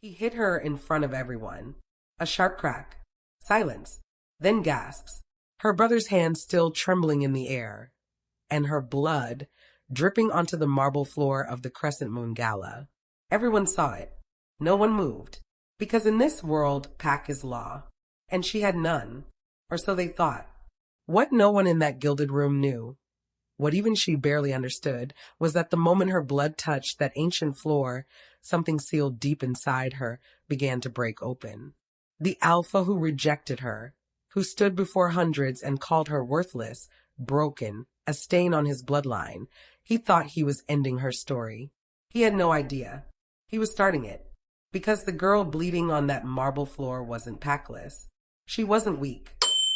He hit her in front of everyone. A sharp crack. Silence. Then gasps. Her brother's hand still trembling in the air. And her blood dripping onto the marble floor of the crescent moon gala. Everyone saw it. No one moved. Because in this world, pack is law. And she had none. Or so they thought. What no one in that gilded room knew, what even she barely understood, was that the moment her blood touched that ancient floor, something sealed deep inside her began to break open. The alpha who rejected her, who stood before hundreds and called her worthless, broken, a stain on his bloodline. He thought he was ending her story. He had no idea. He was starting it. Because the girl bleeding on that marble floor wasn't packless. She wasn't weak.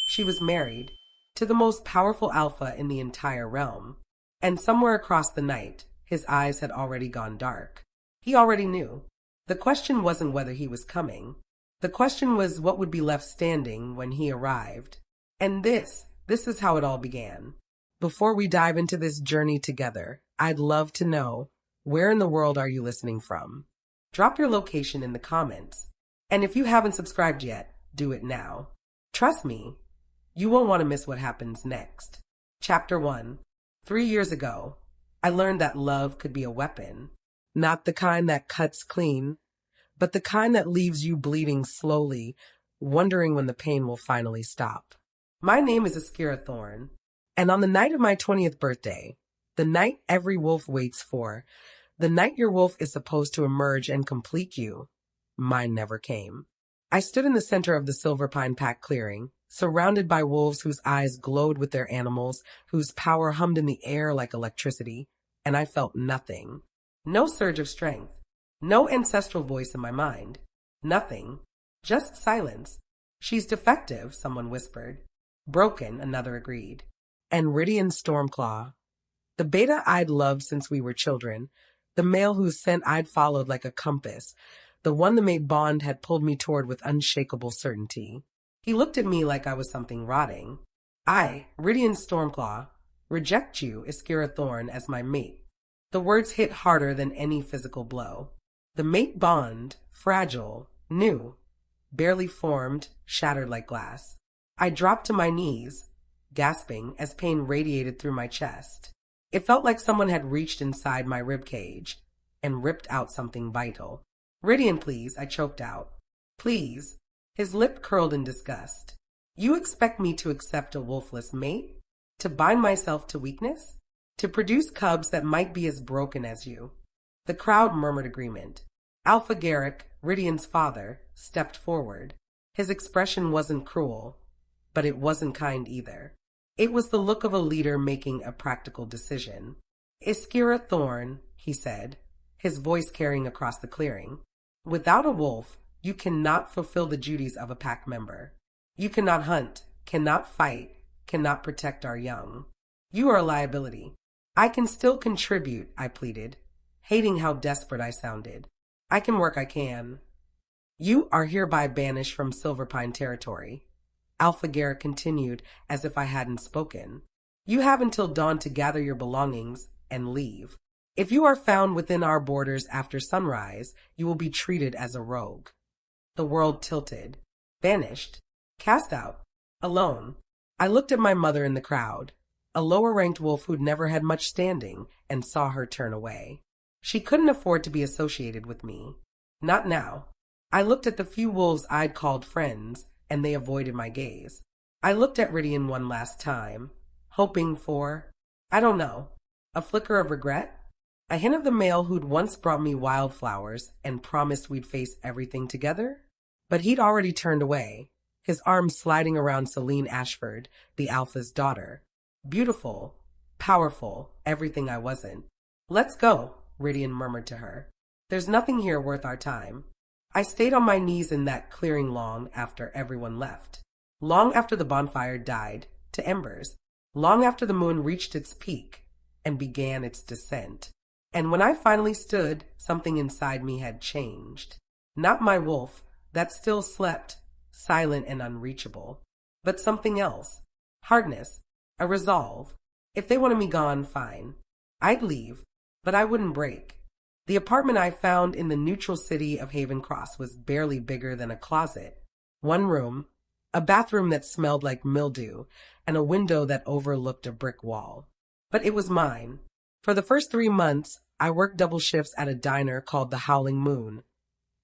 She was married to the most powerful alpha in the entire realm. And somewhere across the night, his eyes had already gone dark. He already knew. The question wasn't whether he was coming. The question was what would be left standing when he arrived. And this is how it all began. Before we dive into this journey together, I'd love to know, where in the world are you listening from? Drop your location in the comments. And if you haven't subscribed yet, do it now. Trust me, you won't want to miss what happens next. Chapter 1. 3 years ago, I learned that love could be a weapon. Not the kind that cuts clean, but the kind that leaves you bleeding slowly, wondering when the pain will finally stop. My name is Iskira Thorne, and on the night of my 20th birthday, the night every wolf waits for, the night your wolf is supposed to emerge and complete you, mine never came. I stood in the center of the Silver Pine Pack clearing, surrounded by wolves whose eyes glowed with their animals, whose power hummed in the air like electricity, and I felt nothing. No surge of strength. No ancestral voice in my mind. Nothing. Just silence. She's defective, someone whispered. Broken, another agreed. And Ridian Stormclaw, the beta I'd loved since we were children, the male whose scent I'd followed like a compass, the one the mate bond had pulled me toward with unshakable certainty. He looked at me like I was something rotting. I, Ridian Stormclaw, reject you, Iskira Thorne, as my mate. The words hit harder than any physical blow. The mate bond, fragile, new, barely formed, shattered like glass. I dropped to my knees, gasping as pain radiated through my chest. It felt like someone had reached inside my ribcage and ripped out something vital. Ridian, please, I choked out. Please. His lip curled in disgust. You expect me to accept a wolfless mate? To bind myself to weakness? To produce cubs that might be as broken as you? The crowd murmured agreement. Alpha Garrick, Ridian's father, stepped forward. His expression wasn't cruel, but it wasn't kind either. It was the look of a leader making a practical decision. Iskira Thorne, he said, his voice carrying across the clearing. Without a wolf, you cannot fulfill the duties of a pack member. You cannot hunt, cannot fight, cannot protect our young. You are a liability. I can still contribute, I pleaded, hating how desperate I sounded. I can work, I can. You are hereby banished from Silverpine territory. Alpha Garrett continued as if I hadn't spoken. You have until dawn to gather your belongings and leave. If you are found within our borders after sunrise, you will be treated as a rogue. The world tilted. Banished. Cast out. Alone. I looked at my mother in the crowd, a lower-ranked wolf who'd never had much standing, and saw her turn away. She couldn't afford to be associated with me. Not now. I looked at the few wolves I'd called friends, and they avoided my gaze. I looked at Ridian one last time, hoping for, I don't know, a flicker of regret? A hint of the male who'd once brought me wildflowers and promised we'd face everything together? But he'd already turned away, his arms sliding around Celine Ashford, the alpha's daughter. Beautiful, powerful, everything I wasn't. Let's go, Ridian murmured to her. There's nothing here worth our time. I stayed on my knees in that clearing long after everyone left. Long after the bonfire died to embers. Long after the moon reached its peak and began its descent. And when I finally stood, something inside me had changed. Not my wolf, that still slept, silent and unreachable, but something else. Hardness, a resolve. If they wanted me gone, fine. I'd leave, but I wouldn't break. The apartment I found in the neutral city of Haven Cross was barely bigger than a closet. One room, a bathroom that smelled like mildew, and a window that overlooked a brick wall. But it was mine. For the first 3 months, I worked double shifts at a diner called the Howling Moon.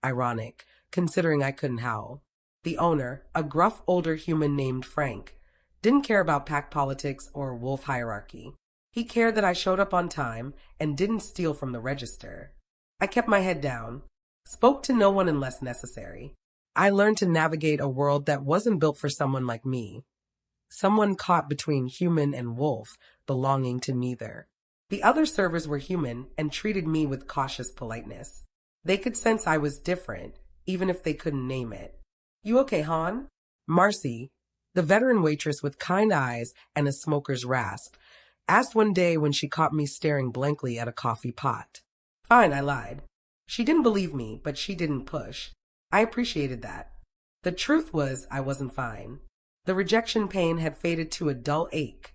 Ironic, considering I couldn't howl. The owner, a gruff older human named Frank, didn't care about pack politics or wolf hierarchy. He cared that I showed up on time and didn't steal from the register. I kept my head down, spoke to no one unless necessary. I learned to navigate a world that wasn't built for someone like me. Someone caught between human and wolf, belonging to neither. The other servers were human and treated me with cautious politeness. They could sense I was different, even if they couldn't name it. "You okay, Han?" Marcy, the veteran waitress with kind eyes and a smoker's rasp, asked one day when she caught me staring blankly at a coffee pot. Fine, I lied. She didn't believe me, but she didn't push. I appreciated that. The truth was I wasn't fine. The rejection pain had faded to a dull ache,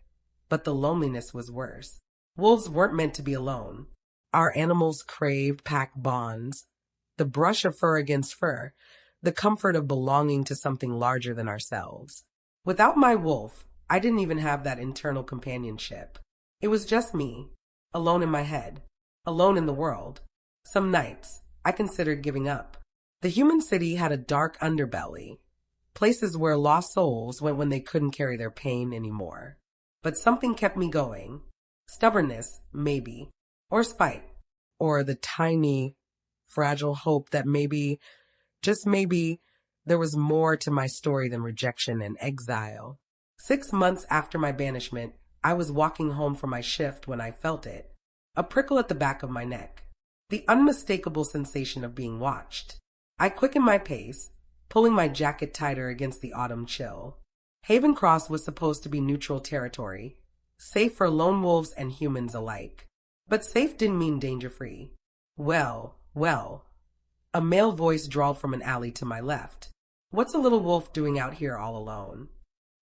but the loneliness was worse. Wolves weren't meant to be alone. Our animals craved pack bonds, the brush of fur against fur, the comfort of belonging to something larger than ourselves. Without my wolf, I didn't even have that internal companionship. It was just me, alone in my head, alone in the world. Some nights, I considered giving up. The human city had a dark underbelly, places where lost souls went when they couldn't carry their pain anymore. But something kept me going. Stubbornness, maybe, or spite, or the tiny, fragile hope that maybe, just maybe, there was more to my story than rejection and exile. 6 months after my banishment, I was walking home from my shift when I felt it. A prickle at the back of my neck. The unmistakable sensation of being watched. I quickened my pace, pulling my jacket tighter against the autumn chill. Haven Cross was supposed to be neutral territory, safe for lone wolves and humans alike. But safe didn't mean danger-free. Well, a male voice drawled from an alley to my left. "What's a little wolf doing out here all alone?"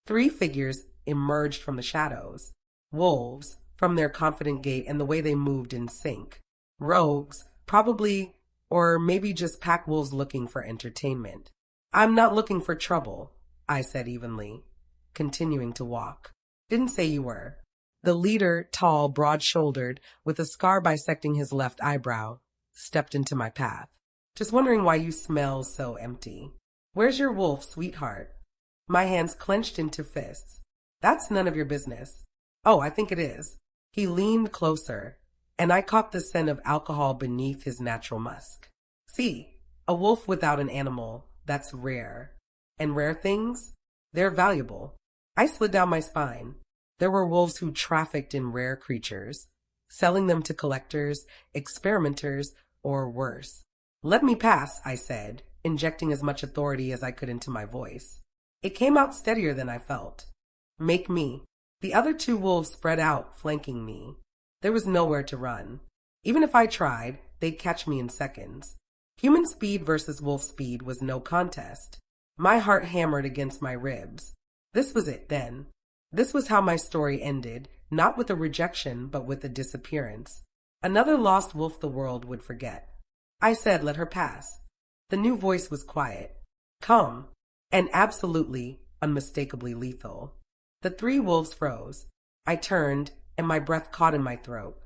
3 figures emerged from the shadows. Wolves, from their confident gait and the way they moved in sync. Rogues, probably, or maybe just pack wolves looking for entertainment. "I'm not looking for trouble," I said evenly, continuing to walk. "Didn't say you were." The leader, tall, broad-shouldered, with a scar bisecting his left eyebrow, stepped into my path. "Just wondering why you smell so empty. Where's your wolf, sweetheart?" My hands clenched into fists. "That's none of your business." "Oh, I think it is." He leaned closer, and I caught the scent of alcohol beneath his natural musk. "See, a wolf without an animal, that's rare. And rare things? They're valuable." I slid down my spine. There were wolves who trafficked in rare creatures, selling them to collectors, experimenters, or worse. "Let me pass," I said, injecting as much authority as I could into my voice. It came out steadier than I felt. "Make me." The other 2 wolves spread out, flanking me. There was nowhere to run. Even if I tried, they'd catch me in seconds. Human speed versus wolf speed was no contest. My heart hammered against my ribs. This was it, then. This was how my story ended, not with a rejection, but with a disappearance. Another lost wolf the world would forget. I said, "Let her pass." The new voice was quiet, calm, and absolutely, unmistakably lethal. The 3 wolves froze. I turned, and my breath caught in my throat.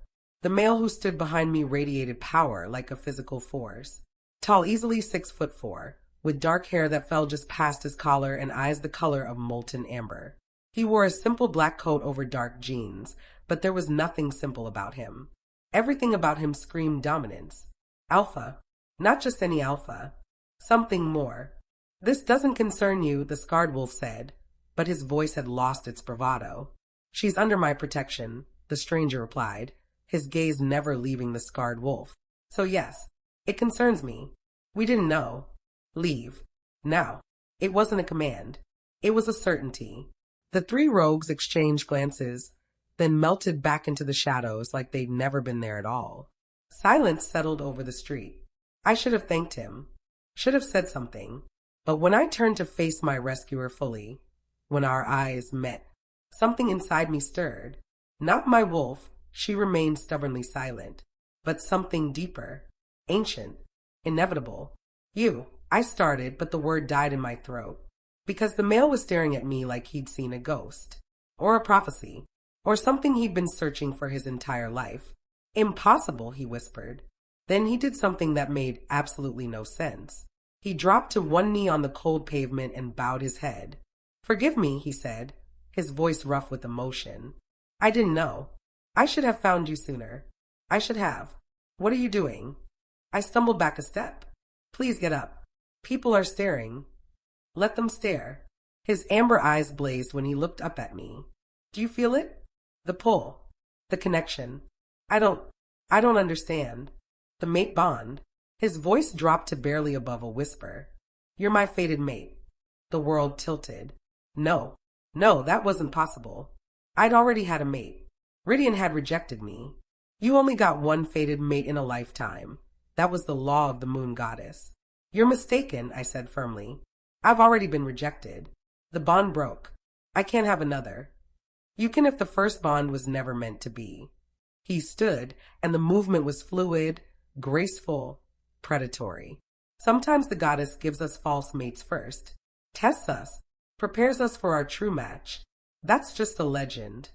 The male who stood behind me radiated power like a physical force. Tall, easily 6'4", with dark hair that fell just past his collar and eyes the color of molten amber. He wore a simple black coat over dark jeans, but there was nothing simple about him. Everything about him screamed dominance. Alpha. Not just any alpha. Something more. "This doesn't concern you," the scarred wolf said, but his voice had lost its bravado. "She's under my protection," the stranger replied, his gaze never leaving the scarred wolf. "So yes, it concerns me. We didn't know. Leave. Now." It wasn't a command. It was a certainty. The 3 rogues exchanged glances, then melted back into the shadows like they'd never been there at all. Silence settled over the street. I should have thanked him, should have said something. But when I turned to face my rescuer fully, when our eyes met, something inside me stirred. Not my wolf, she remained stubbornly silent, but something deeper, ancient, inevitable. I started, but the word died in my throat, because the male was staring at me like he'd seen a ghost, or a prophecy, or something he'd been searching for his entire life. Impossible, he whispered. Then he did something that made absolutely no sense. He dropped to one knee on the cold pavement and bowed his head. Forgive me, he said, his voice rough with emotion. I didn't know. I should have found you sooner. I should have. What are you doing? I stumbled back a step. Please get up. People are staring. Let them stare. His amber eyes blazed when he looked up at me. Do you feel it? The pull. The connection. I don't understand. The mate bond. His voice dropped to barely above a whisper. You're my fated mate. The world tilted. No, that wasn't possible. I'd already had a mate. Ridian had rejected me. You only got one fated mate in a lifetime. That was the law of the moon goddess. You're mistaken, I said firmly. I've already been rejected. The bond broke. I can't have another. You can if the first bond was never meant to be. He stood, and the movement was fluid, graceful, predatory. Sometimes the goddess gives us false mates first, tests us, prepares us for our true match. That's just a legend.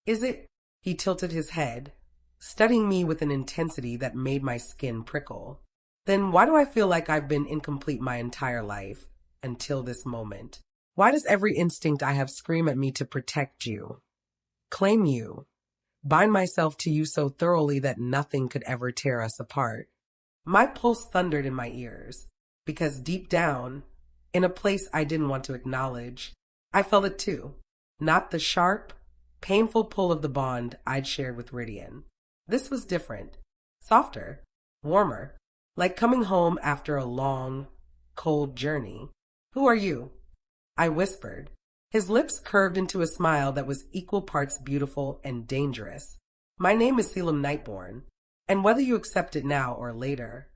Is it? He tilted his head, studying me with an intensity that made my skin prickle. Then why do I feel like I've been incomplete my entire life, until this moment? Why does every instinct I have scream at me to protect you, claim you, bind myself to you so thoroughly that nothing could ever tear us apart? My pulse thundered in my ears, because deep down, in a place I didn't want to acknowledge, I felt it too. Not the sharp, painful pull of the bond I'd shared with Ridian. This was different, softer, warmer, like coming home after a long, cold journey. Who are you? I whispered. His lips curved into a smile that was equal parts beautiful and dangerous. My name is Caelum Nightborne, and whether you accept it now or later.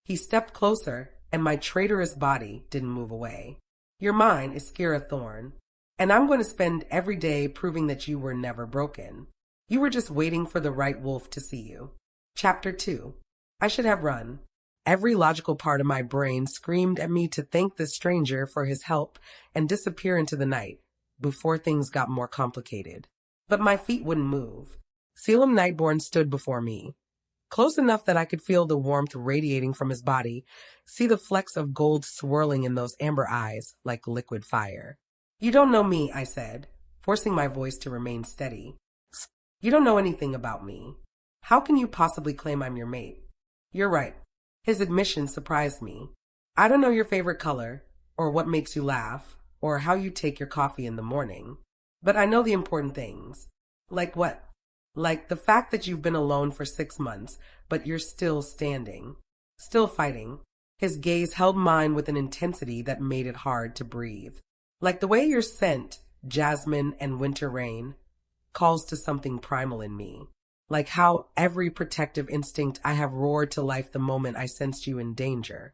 He stepped closer, and my traitorous body didn't move away. You're mine, Iskira Thorne, and I'm going to spend every day proving that you were never broken. You were just waiting for the right wolf to see you. Chapter 2. I should have run. Every logical part of my brain screamed at me to thank this stranger for his help and disappear into the night before things got more complicated. But my feet wouldn't move. Caelum Nightborne stood before me, close enough that I could feel the warmth radiating from his body, see the flecks of gold swirling in those amber eyes like liquid fire. You don't know me, I said, forcing my voice to remain steady. You don't know anything about me. How can you possibly claim I'm your mate? You're right. His admission surprised me. I don't know your favorite color, or what makes you laugh, or how you take your coffee in the morning. But I know the important things. Like what? Like the fact that you've been alone for 6 months, but you're still standing. Still fighting. His gaze held mine with an intensity that made it hard to breathe. Like the way your scent, jasmine and winter rain, calls to something primal in me. Like how every protective instinct I have roared to life the moment I sensed you in danger.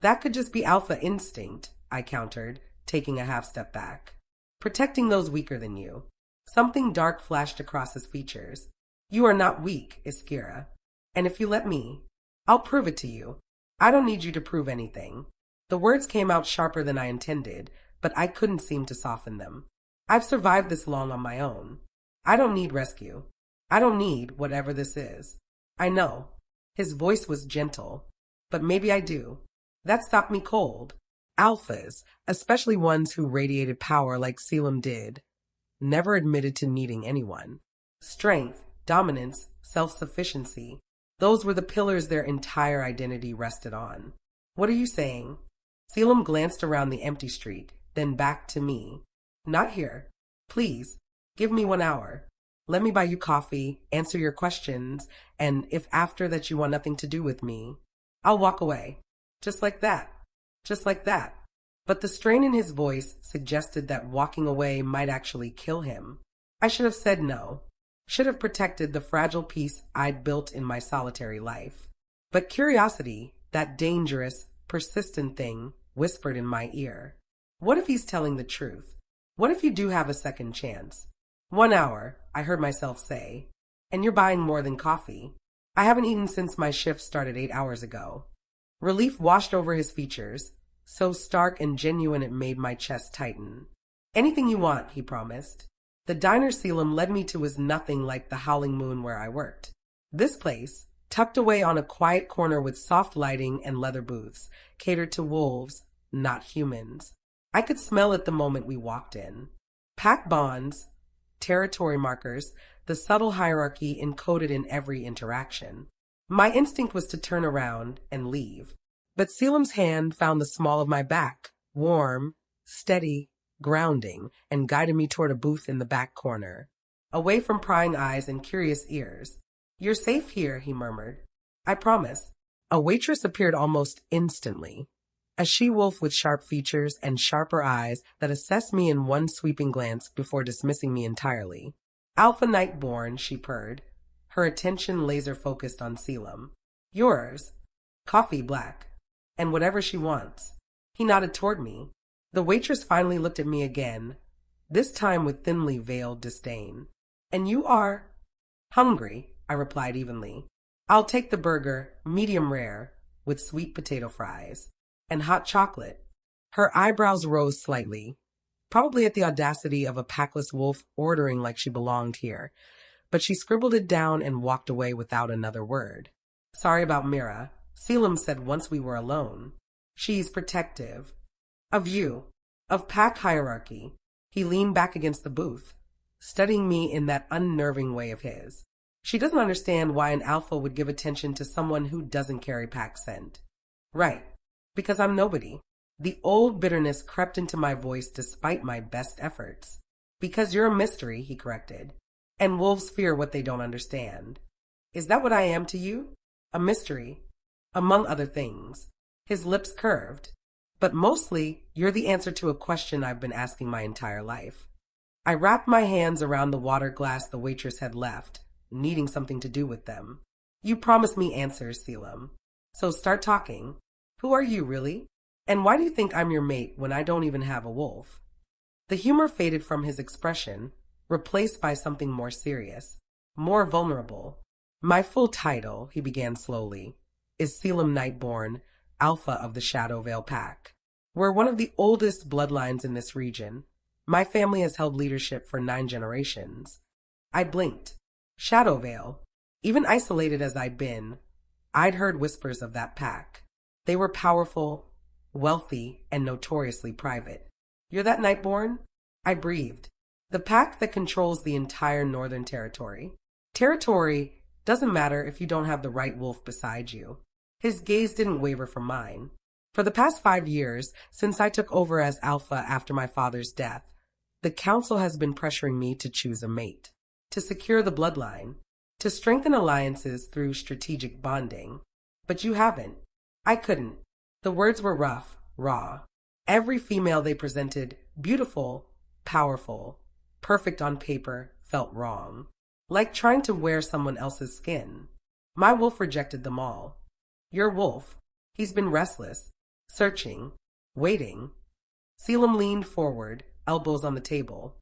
That could just be alpha instinct, I countered, taking a half step back. Protecting those weaker than you. Something dark flashed across his features. You are not weak, Iskira. And if you let me, I'll prove it to you. I don't need you to prove anything. The words came out sharper than I intended, but I couldn't seem to soften them. I've survived this long on my own. I don't need rescue. I don't need whatever this is. I know. His voice was gentle. But maybe I do. That stopped me cold. Alphas, especially ones who radiated power like Caelum did, never admitted to needing anyone. Strength, dominance, self-sufficiency. Those were the pillars their entire identity rested on. What are you saying? Caelum glanced around the empty street, then back to me. Not here. Please, give me 1 hour. Let me buy you coffee, answer your questions, and if after that you want nothing to do with me, I'll walk away. Just like that. Just like that. But the strain in his voice suggested that walking away might actually kill him. I should have said no. Should have protected the fragile peace I'd built in my solitary life. But curiosity, that dangerous, persistent thing, whispered in my ear. What if he's telling the truth? What if you do have a second chance? 1 hour, I heard myself say. And you're buying more than coffee. I haven't eaten since my shift started 8 hours ago. Relief washed over his features, so stark and genuine it made my chest tighten. Anything you want, he promised. The diner Caelum led me to was nothing like the howling moon where I worked. This place, tucked away on a quiet corner with soft lighting and leather booths, catered to wolves, not humans. I could smell it the moment we walked in. Pack bonds, territory markers, the subtle hierarchy encoded in every interaction. My instinct was to turn around and leave. But Caelum's hand found the small of my back, warm, steady, grounding, and guided me toward a booth in the back corner, away from prying eyes and curious ears. "You're safe here," he murmured. "I promise." A waitress appeared almost instantly, a she-wolf with sharp features and sharper eyes that assessed me in one sweeping glance before dismissing me entirely. "Alpha Nightborne," she purred, her attention laser-focused on Caelum. "Yours. Coffee black. And whatever she wants." He nodded toward me. The waitress finally looked at me again, this time with thinly veiled disdain. "And you are?" "Hungry," I replied evenly. "I'll take the burger, medium rare, with sweet potato fries. And hot chocolate." Her eyebrows rose slightly, probably at the audacity of a packless wolf ordering like she belonged here, but she scribbled it down and walked away without another word. "Sorry about Mira," Caelum said once we were alone. "She's protective. Of you. Of pack hierarchy." He leaned back against the booth, studying me in that unnerving way of his. "She doesn't understand why an alpha would give attention to someone who doesn't carry pack scent." "Right. Because I'm nobody." The old bitterness crept into my voice despite my best efforts. "Because you're a mystery," he corrected. "And wolves fear what they don't understand." "Is that what I am to you? A mystery?" "Among other things." His lips curved. "But mostly, you're the answer to a question I've been asking my entire life." I wrapped my hands around the water glass the waitress had left, needing something to do with them. "You promised me answers, Caelum. So start talking. Who are you, really? And why do you think I'm your mate when I don't even have a wolf?" The humor faded from his expression, replaced by something more serious, more vulnerable. "My full title," he began slowly, "is Caelum Nightborne, Alpha of the Shadow Veil Pack. We're one of the oldest bloodlines in this region. My family has held leadership for 9 generations. I blinked. Shadow Veil. Even isolated as I'd been, I'd heard whispers of that pack. They were powerful, wealthy, and notoriously private. "You're that Nightborne?" I breathed. "The pack that controls the entire Northern Territory." "Territory doesn't matter if you don't have the right wolf beside you." His gaze didn't waver from mine. "For the past 5 years, since I took over as Alpha after my father's death, the Council has been pressuring me to choose a mate, to secure the bloodline, to strengthen alliances through strategic bonding. But you haven't." I couldn't. The words were rough, raw. Every female they presented, beautiful, powerful, perfect on paper, felt wrong. Like trying to wear someone else's skin. My wolf rejected them all. "Your wolf. He's been restless, searching, waiting." Caelum leaned forward, elbows on the table.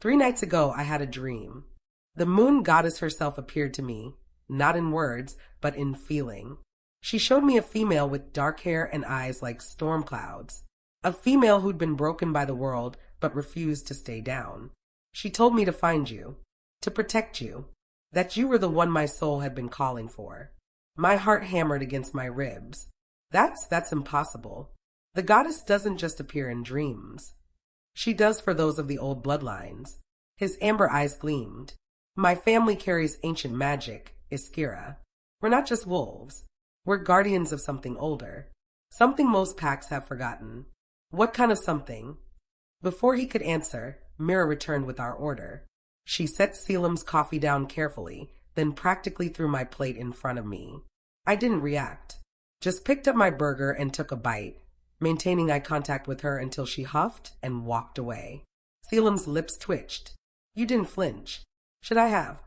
"3 nights ago I had a dream. The moon goddess herself appeared to me, not in words, but in feeling. She showed me a female with dark hair and eyes like storm clouds. A female who'd been broken by the world, but refused to stay down. She told me to find you, to protect you, that you were the one my soul had been calling for." My heart hammered against my ribs. That's impossible. The goddess doesn't just appear in dreams. She does for those of the old bloodlines. His amber eyes gleamed. "My family carries ancient magic, Iskira. We're not just wolves. We're guardians of something older. Something most packs have forgotten." "What kind of something?" Before he could answer, Mira returned with our order. She set Caelum's coffee down carefully, then practically threw my plate in front of me. I didn't react. Just picked up my burger and took a bite, maintaining eye contact with her until she huffed and walked away. Caelum's lips twitched. "You didn't flinch." "Should I have?"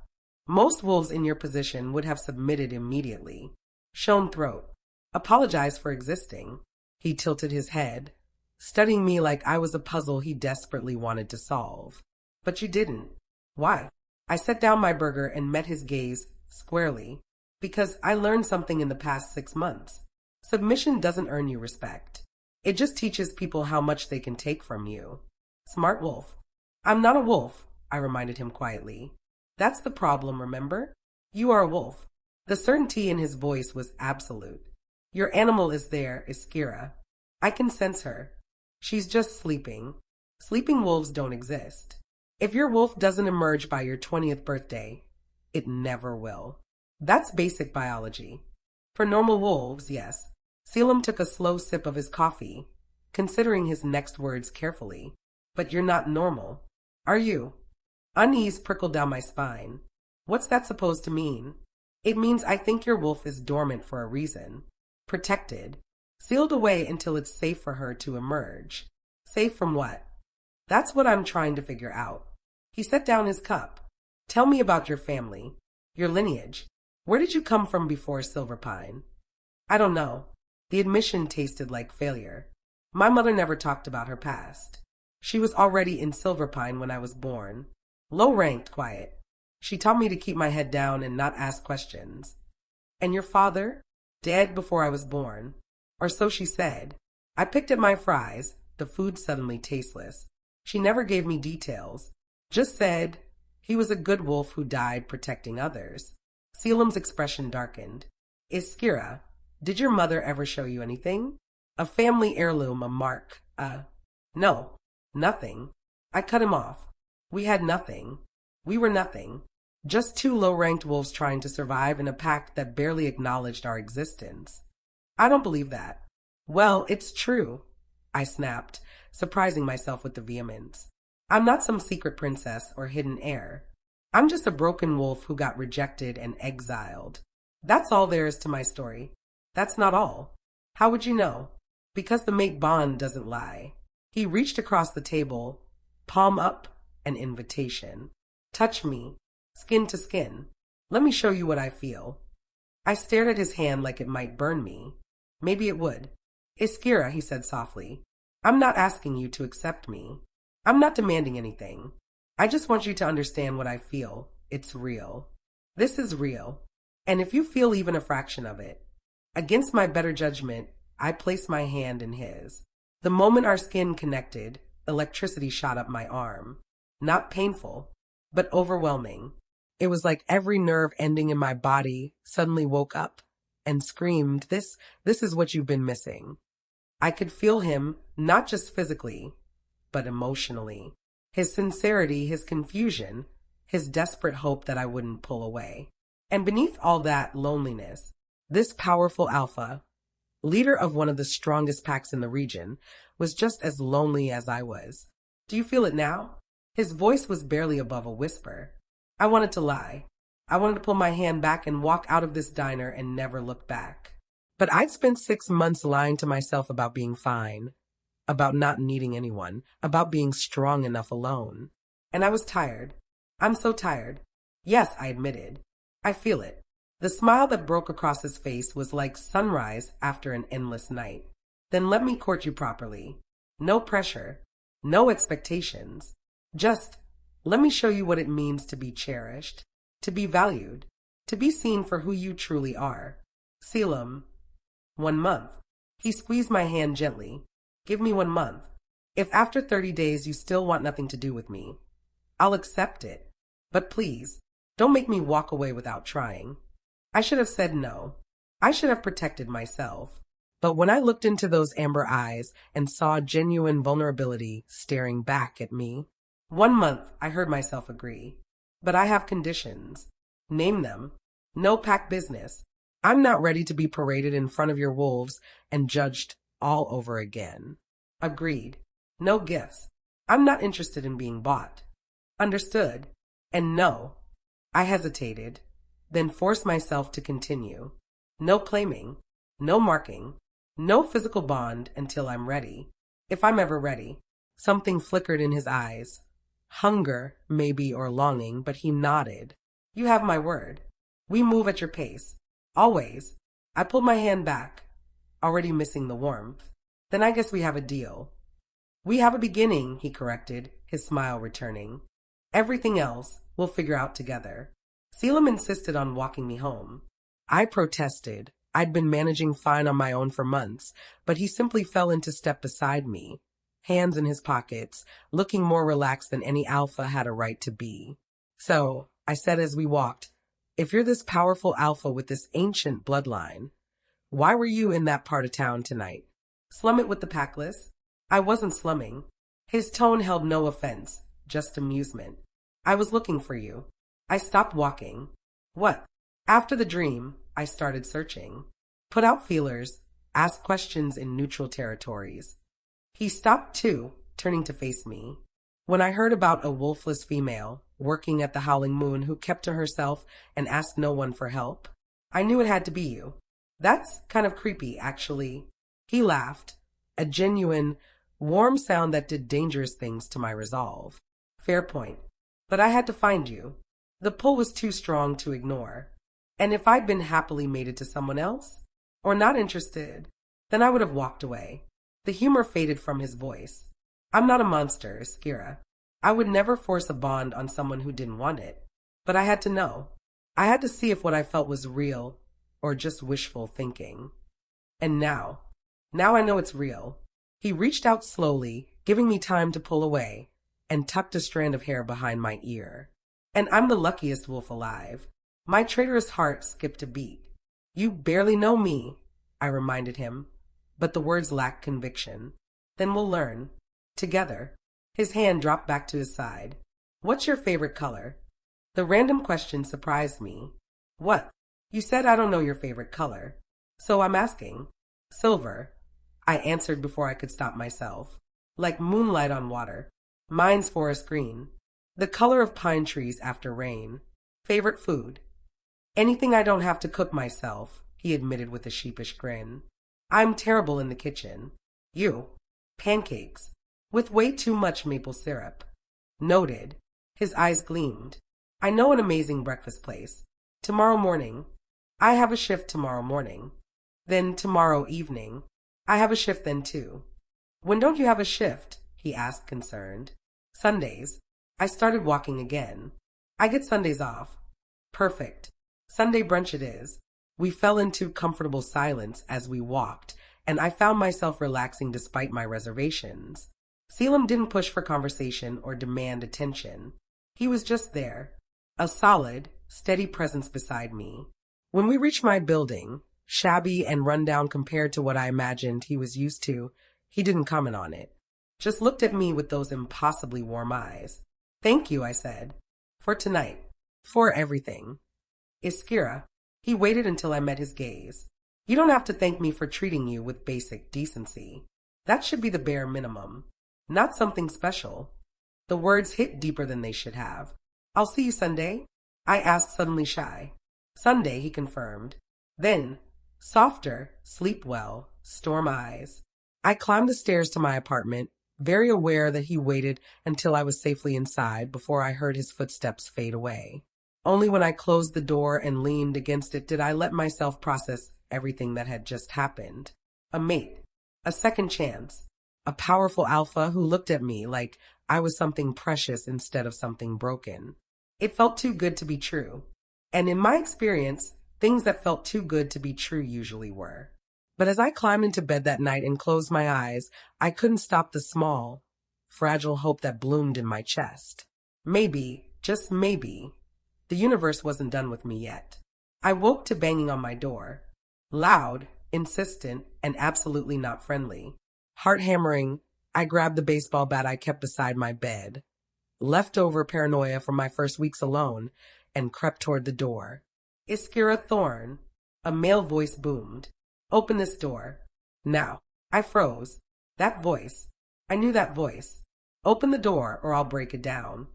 "Most wolves in your position would have submitted immediately. Shown throat. Apologized for existing." He tilted his head, studying me like I was a puzzle he desperately wanted to solve. "But you didn't. Why?" I set down my burger and met his gaze squarely. Because I learned something in the past 6 months. Submission doesn't earn you respect. It just teaches people how much they can take from you. Smart wolf. I'm not a wolf, I reminded him quietly. That's the problem, remember? You are a wolf. The certainty in his voice was absolute. Your animal is there, Iskira. I can sense her. She's just sleeping. Sleeping wolves don't exist. If your wolf doesn't emerge by your 20th birthday, it never will. That's basic biology. For normal wolves, yes. Caelum took a slow sip of his coffee, considering his next words carefully. But you're not normal. Are you? Unease prickled down my spine. What's that supposed to mean? It means I think your wolf is dormant for a reason. Protected. Sealed away until it's safe for her to emerge. Safe from what? That's what I'm trying to figure out. He set down his cup. Tell me about your family. Your lineage. Where did you come from before Silverpine? I don't know. The admission tasted like failure. My mother never talked about her past. She was already in Silverpine when I was born. Low-ranked, quiet. She taught me to keep my head down and not ask questions. And your father? Dead before I was born. Or so she said. I picked at my fries, the food suddenly tasteless. She never gave me details. Just said he was a good wolf who died protecting others. Caelum's expression darkened. Iskira, did your mother ever show you anything? A family heirloom, a mark, No, nothing. I cut him off. We had nothing. We were nothing. Just two low-ranked wolves trying to survive in a pack that barely acknowledged our existence. I don't believe that. Well, it's true, I snapped, surprising myself with the vehemence. I'm not some secret princess or hidden heir. I'm just a broken wolf who got rejected and exiled. That's all there is to my story. That's not all. How would you know? Because the mate bond doesn't lie. He reached across the table, palm up, an invitation. Touch me, skin to skin. Let me show you what I feel. I stared at his hand like it might burn me. Maybe it would. Iskira, he said softly, I'm not asking you to accept me. I'm not demanding anything. I just want you to understand what I feel. It's real. This is real. And if you feel even a fraction of it, against my better judgment, I placed my hand in his. The moment our skin connected, electricity shot up my arm. Not painful, but overwhelming. It was like every nerve ending in my body suddenly woke up and screamed, this is what you've been missing. I could feel him, not just physically, but emotionally. His sincerity, his confusion, his desperate hope that I wouldn't pull away. And beneath all that loneliness, this powerful alpha, leader of one of the strongest packs in the region, was just as lonely as I was. Do you feel it now? His voice was barely above a whisper. I wanted to lie. I wanted to pull my hand back and walk out of this diner and never look back. But I'd spent 6 months lying to myself about being fine, about not needing anyone, about being strong enough alone. And I was tired. I'm so tired. Yes, I admitted. I feel it. The smile that broke across his face was like sunrise after an endless night. Then let me court you properly. No pressure. No expectations. Just let me show you what it means to be cherished, to be valued, to be seen for who you truly are. Caelum. 1 month. He squeezed my hand gently. Give me 1 month. If after 30 days you still want nothing to do with me, I'll accept it. But please, don't make me walk away without trying. I should have said no. I should have protected myself. But when I looked into those amber eyes and saw genuine vulnerability staring back at me, 1 month, I heard myself agree. But I have conditions. Name them. No pack business. I'm not ready to be paraded in front of your wolves and judged all over again. Agreed. No gifts. I'm not interested in being bought. Understood. And no. I hesitated, then forced myself to continue. No claiming. No marking. No physical bond until I'm ready. If I'm ever ready. Something flickered in his eyes. Hunger, maybe, or longing, but he nodded. You have my word. We move at your pace. Always. I pulled my hand back, already missing the warmth. Then I guess we have a deal. We have a beginning, he corrected, his smile returning. Everything else we'll figure out together. Caelum insisted on walking me home. I protested. I'd been managing fine on my own for months, but he simply fell into step beside me, hands in his pockets, looking more relaxed than any alpha had a right to be. So, I said as we walked, if you're this powerful alpha with this ancient bloodline, why were you in that part of town tonight? Slum it with the packless? I wasn't slumming. His tone held no offense, just amusement. I was looking for you. I stopped walking. What? After the dream, I started searching. Put out feelers, asked questions in neutral territories. He stopped too, turning to face me. When I heard about a wolfless female working at the Howling Moon who kept to herself and asked no one for help, I knew it had to be you. That's kind of creepy, actually. He laughed, a genuine, warm sound that did dangerous things to my resolve. Fair point. But I had to find you. The pull was too strong to ignore. And if I'd been happily mated to someone else, or not interested, then I would have walked away. The humor faded from his voice. I'm not a monster, Iskira. I would never force a bond on someone who didn't want it. But I had to know. I had to see if what I felt was real, or just wishful thinking. And now I know it's real. He reached out slowly, giving me time to pull away, and tucked a strand of hair behind my ear. And I'm the luckiest wolf alive. My traitorous heart skipped a beat. You barely know me, I reminded him, but the words lacked conviction. Then we'll learn. Together. His hand dropped back to his side. What's your favorite color? The random question surprised me. What? You said I don't know your favorite color. So I'm asking. Silver, I answered before I could stop myself. Like moonlight on water. Mine's forest green. The color of pine trees after rain. Favorite food? Anything I don't have to cook myself, he admitted with a sheepish grin. I'm terrible in the kitchen. You? Pancakes. With way too much maple syrup. Noted. His eyes gleamed. I know an amazing breakfast place. Tomorrow morning. I have a shift tomorrow morning. Then tomorrow evening. I have a shift then too. When don't you have a shift? He asked, concerned. Sundays. I started walking again. I get Sundays off. Perfect. Sunday brunch it is. We fell into comfortable silence as we walked, and I found myself relaxing despite my reservations. Caelum didn't push for conversation or demand attention. He was just there, a solid, steady presence beside me. When we reached my building, shabby and rundown compared to what I imagined he was used to, he didn't comment on it. Just looked at me with those impossibly warm eyes. Thank you, I said. For tonight. For everything. Iskira. He waited until I met his gaze. You don't have to thank me for treating you with basic decency. That should be the bare minimum. Not something special. The words hit deeper than they should have. I'll see you Sunday? I asked, suddenly shy. Sunday, he confirmed. Then, softer, sleep well, storm eyes. I climbed the stairs to my apartment, very aware that he waited until I was safely inside before I heard his footsteps fade away. Only when I closed the door and leaned against it did I let myself process everything that had just happened. A mate. A second chance. A powerful alpha who looked at me like I was something precious instead of something broken. It felt too good to be true. And in my experience, things that felt too good to be true usually were. But as I climbed into bed that night and closed my eyes, I couldn't stop the small, fragile hope that bloomed in my chest. Maybe, just maybe, the universe wasn't done with me yet. I woke to banging on my door. Loud, insistent, and absolutely not friendly. Heart hammering, I grabbed the baseball bat I kept beside my bed, leftover paranoia from my first weeks alone, and crept toward the door. Iskira Thorne, a male voice boomed. Open this door. Now. I froze. That voice. I knew that voice. Open the door or I'll break it down.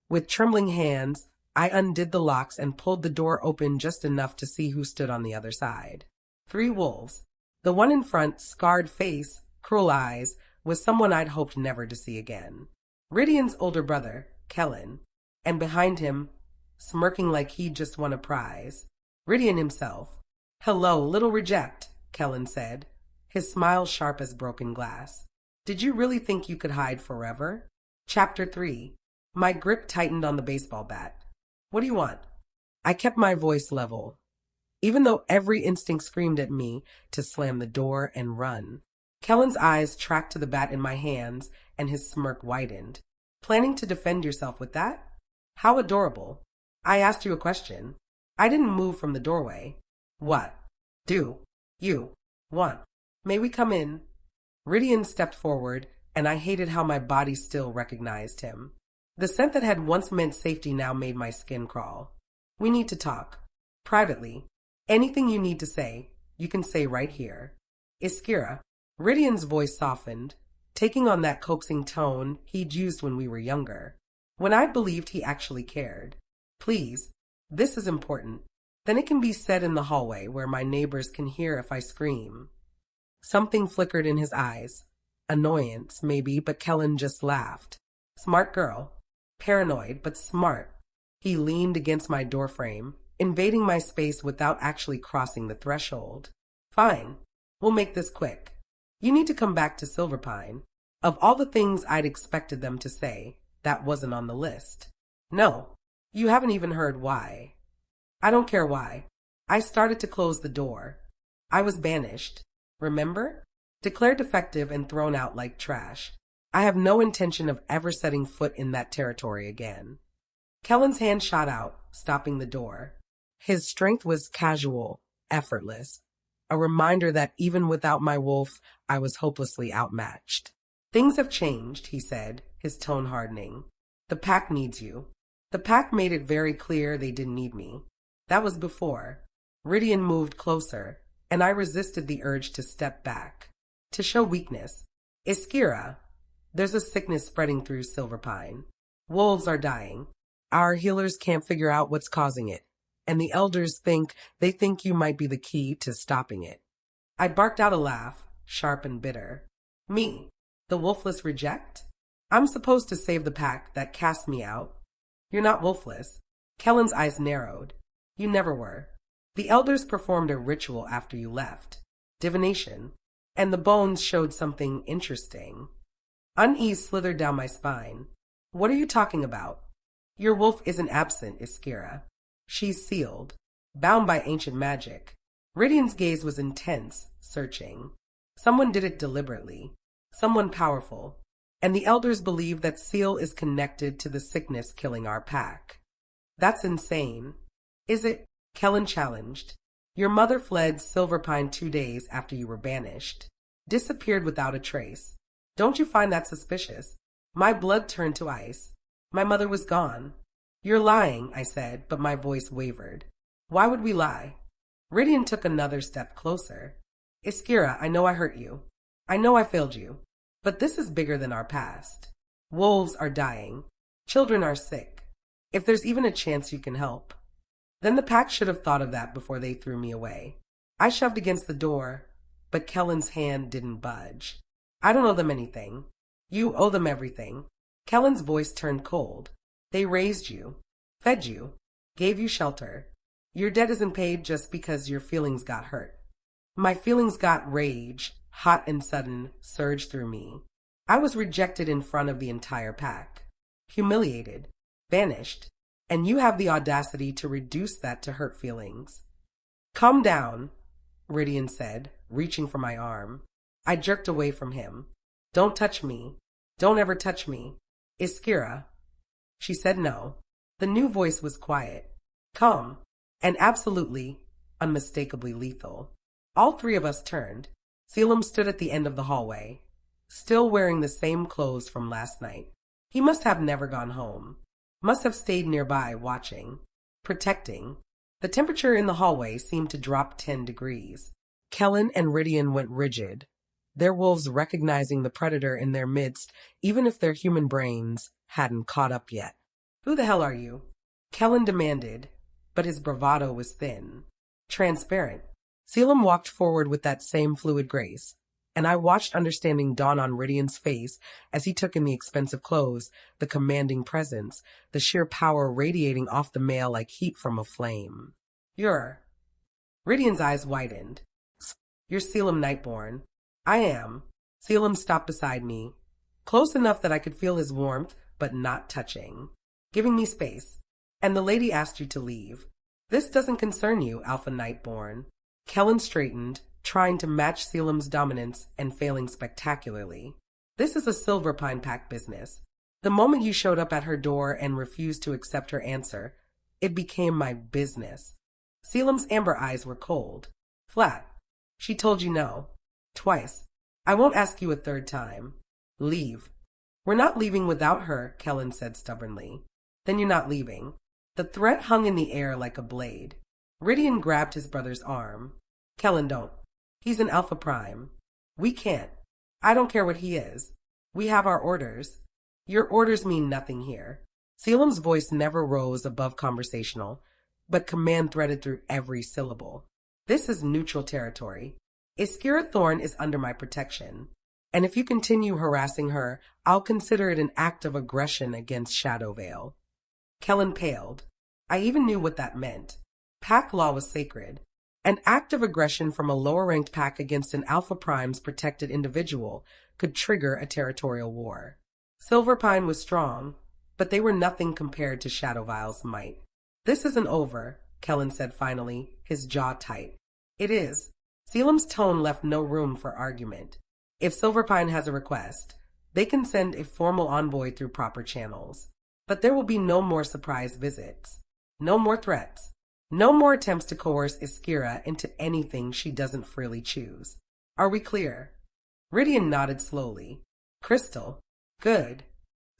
With trembling hands, I undid the locks and pulled the door open just enough to see who stood on the other side. 3 wolves. The one in front, scarred face, cruel eyes, was someone I'd hoped never to see again. Ridion's older brother, Kellen, and behind him, smirking like he'd just won a prize, Ridion himself. Hello, little reject, Kellen said, his smile sharp as broken glass. Did you really think you could hide forever? Chapter 3. My grip tightened on the baseball bat. What do you want? I kept my voice level. even though every instinct screamed at me to slam the door and run. Kellen's eyes tracked to the bat in my hands, and his smirk widened. Planning to defend yourself with that? How adorable. I asked you a question. I didn't move from the doorway. What do you want? May we come in? Ridian stepped forward, and I hated how my body still recognized him. The scent that had once meant safety now made my skin crawl. We need to talk. Privately. Anything you need to say, you can say right here. Iskira. Ridian's voice softened, taking on that coaxing tone he'd used when we were younger, when I believed he actually cared. Please, this is important. Then it can be said in the hallway where my neighbors can hear if I scream. Something flickered in his eyes. Annoyance, maybe, but Kellen just laughed. Smart girl. Paranoid, but smart. He leaned against my doorframe, invading my space without actually crossing the threshold. Fine. We'll make this quick. You need to come back to Silverpine. Of all the things I'd expected them to say, that wasn't on the list. No, you haven't even heard why. I don't care why. I started to close the door. I was banished. Remember? Declared defective and thrown out like trash. I have no intention of ever setting foot in that territory again. Kellen's hand shot out, stopping the door. His strength was casual, effortless. A reminder that even without my wolf, I was hopelessly outmatched. Things have changed, he said, his tone hardening. The pack needs you. The pack made it very clear they didn't need me. That was before. Ridian moved closer, and I resisted the urge to step back. To show weakness. Iskira. There's a sickness spreading through Silverpine. Wolves are dying. Our healers can't figure out what's causing it, and the elders think you might be the key to stopping it. I barked out a laugh, sharp and bitter. Me, the wolfless reject? I'm supposed to save the pack that cast me out. You're not wolfless. Kellen's eyes narrowed. You never were. The elders performed a ritual after you left. Divination. And the bones showed something interesting. Unease slithered down my spine. What are you talking about? Your wolf isn't absent, Iskira. She's sealed, bound by ancient magic. Ridian's gaze was intense, searching. Someone did it deliberately. Someone powerful. And the elders believe that seal is connected to the sickness killing our pack. That's insane. Is it? Kellen challenged. Your mother fled Silverpine 2 days after you were banished. Disappeared without a trace. Don't you find that suspicious? My blood turned to ice. My mother was gone. You're lying, I said, but my voice wavered. Why would we lie? Ridian took another step closer. Iskira, I know I hurt you. I know I failed you. But this is bigger than our past. Wolves are dying. Children are sick. If there's even a chance you can help. Then the pack should have thought of that before they threw me away. I shoved against the door, but Kellen's hand didn't budge. I don't owe them anything. You owe them everything. Kellen's voice turned cold. They raised you, fed you, gave you shelter. Your debt isn't paid just because your feelings got hurt. My feelings got rage, hot and sudden, surged through me. I was rejected in front of the entire pack. Humiliated, banished, and you have the audacity to reduce that to hurt feelings. Calm down, Ridian said, reaching for my arm. I jerked away from him. Don't touch me. Don't ever touch me. Iskira. She said no. The new voice was quiet, calm, and absolutely, unmistakably lethal. All three of us turned. Caelum stood at the end of the hallway, still wearing the same clothes from last night. He must have never gone home. Must have stayed nearby, watching, protecting. The temperature in the hallway seemed to drop 10 degrees. Kellen and Ridian went rigid, their wolves recognizing the predator in their midst, even if their human brains hadn't caught up yet. Who the hell are you? Kellen demanded, but his bravado was thin, transparent. Caelum walked forward with that same fluid grace, and I watched understanding dawn on Ridian's face as he took in the expensive clothes, the commanding presence, the sheer power radiating off the male like heat from a flame. You're... Ridian's eyes widened. You're Caelum Nightborne. I am. Caelum stopped beside me, close enough that I could feel his warmth, but not touching, giving me space. And the lady asked you to leave. This doesn't concern you, Alpha Nightborne. Caelum straightened, trying to match Caelum's dominance and failing spectacularly. This is a Silver Pine Pack business. The moment you showed up at her door and refused to accept her answer, it became my business. Caelum's amber eyes were cold. Flat. She told you no. Twice. I won't ask you a third time. Leave. We're not leaving without her, Caelum said stubbornly. Then you're not leaving. The threat hung in the air like a blade. Ridian grabbed his brother's arm. Caelum, don't. He's an Alpha Prime. We can't. I don't care what he is. We have our orders. Your orders mean nothing here. Caelum's voice never rose above conversational, but command threaded through every syllable. This is neutral territory. Iskira Thorne is under my protection, and if you continue harassing her, I'll consider it an act of aggression against Shadowvale. Caelum paled. I even knew what that meant. Pack law was sacred. An act of aggression from a lower-ranked pack against an Alpha Prime's protected individual could trigger a territorial war. Silver Pine was strong, but they were nothing compared to Shadowvile's might. This isn't over, Caelum said finally, his jaw tight. It is. Caelum's tone left no room for argument. If Silver Pine has a request, they can send a formal envoy through proper channels. But there will be no more surprise visits. No more threats. No more attempts to coerce Iskira into anything she doesn't freely choose. Are we clear? Ridian nodded slowly. Crystal. Good.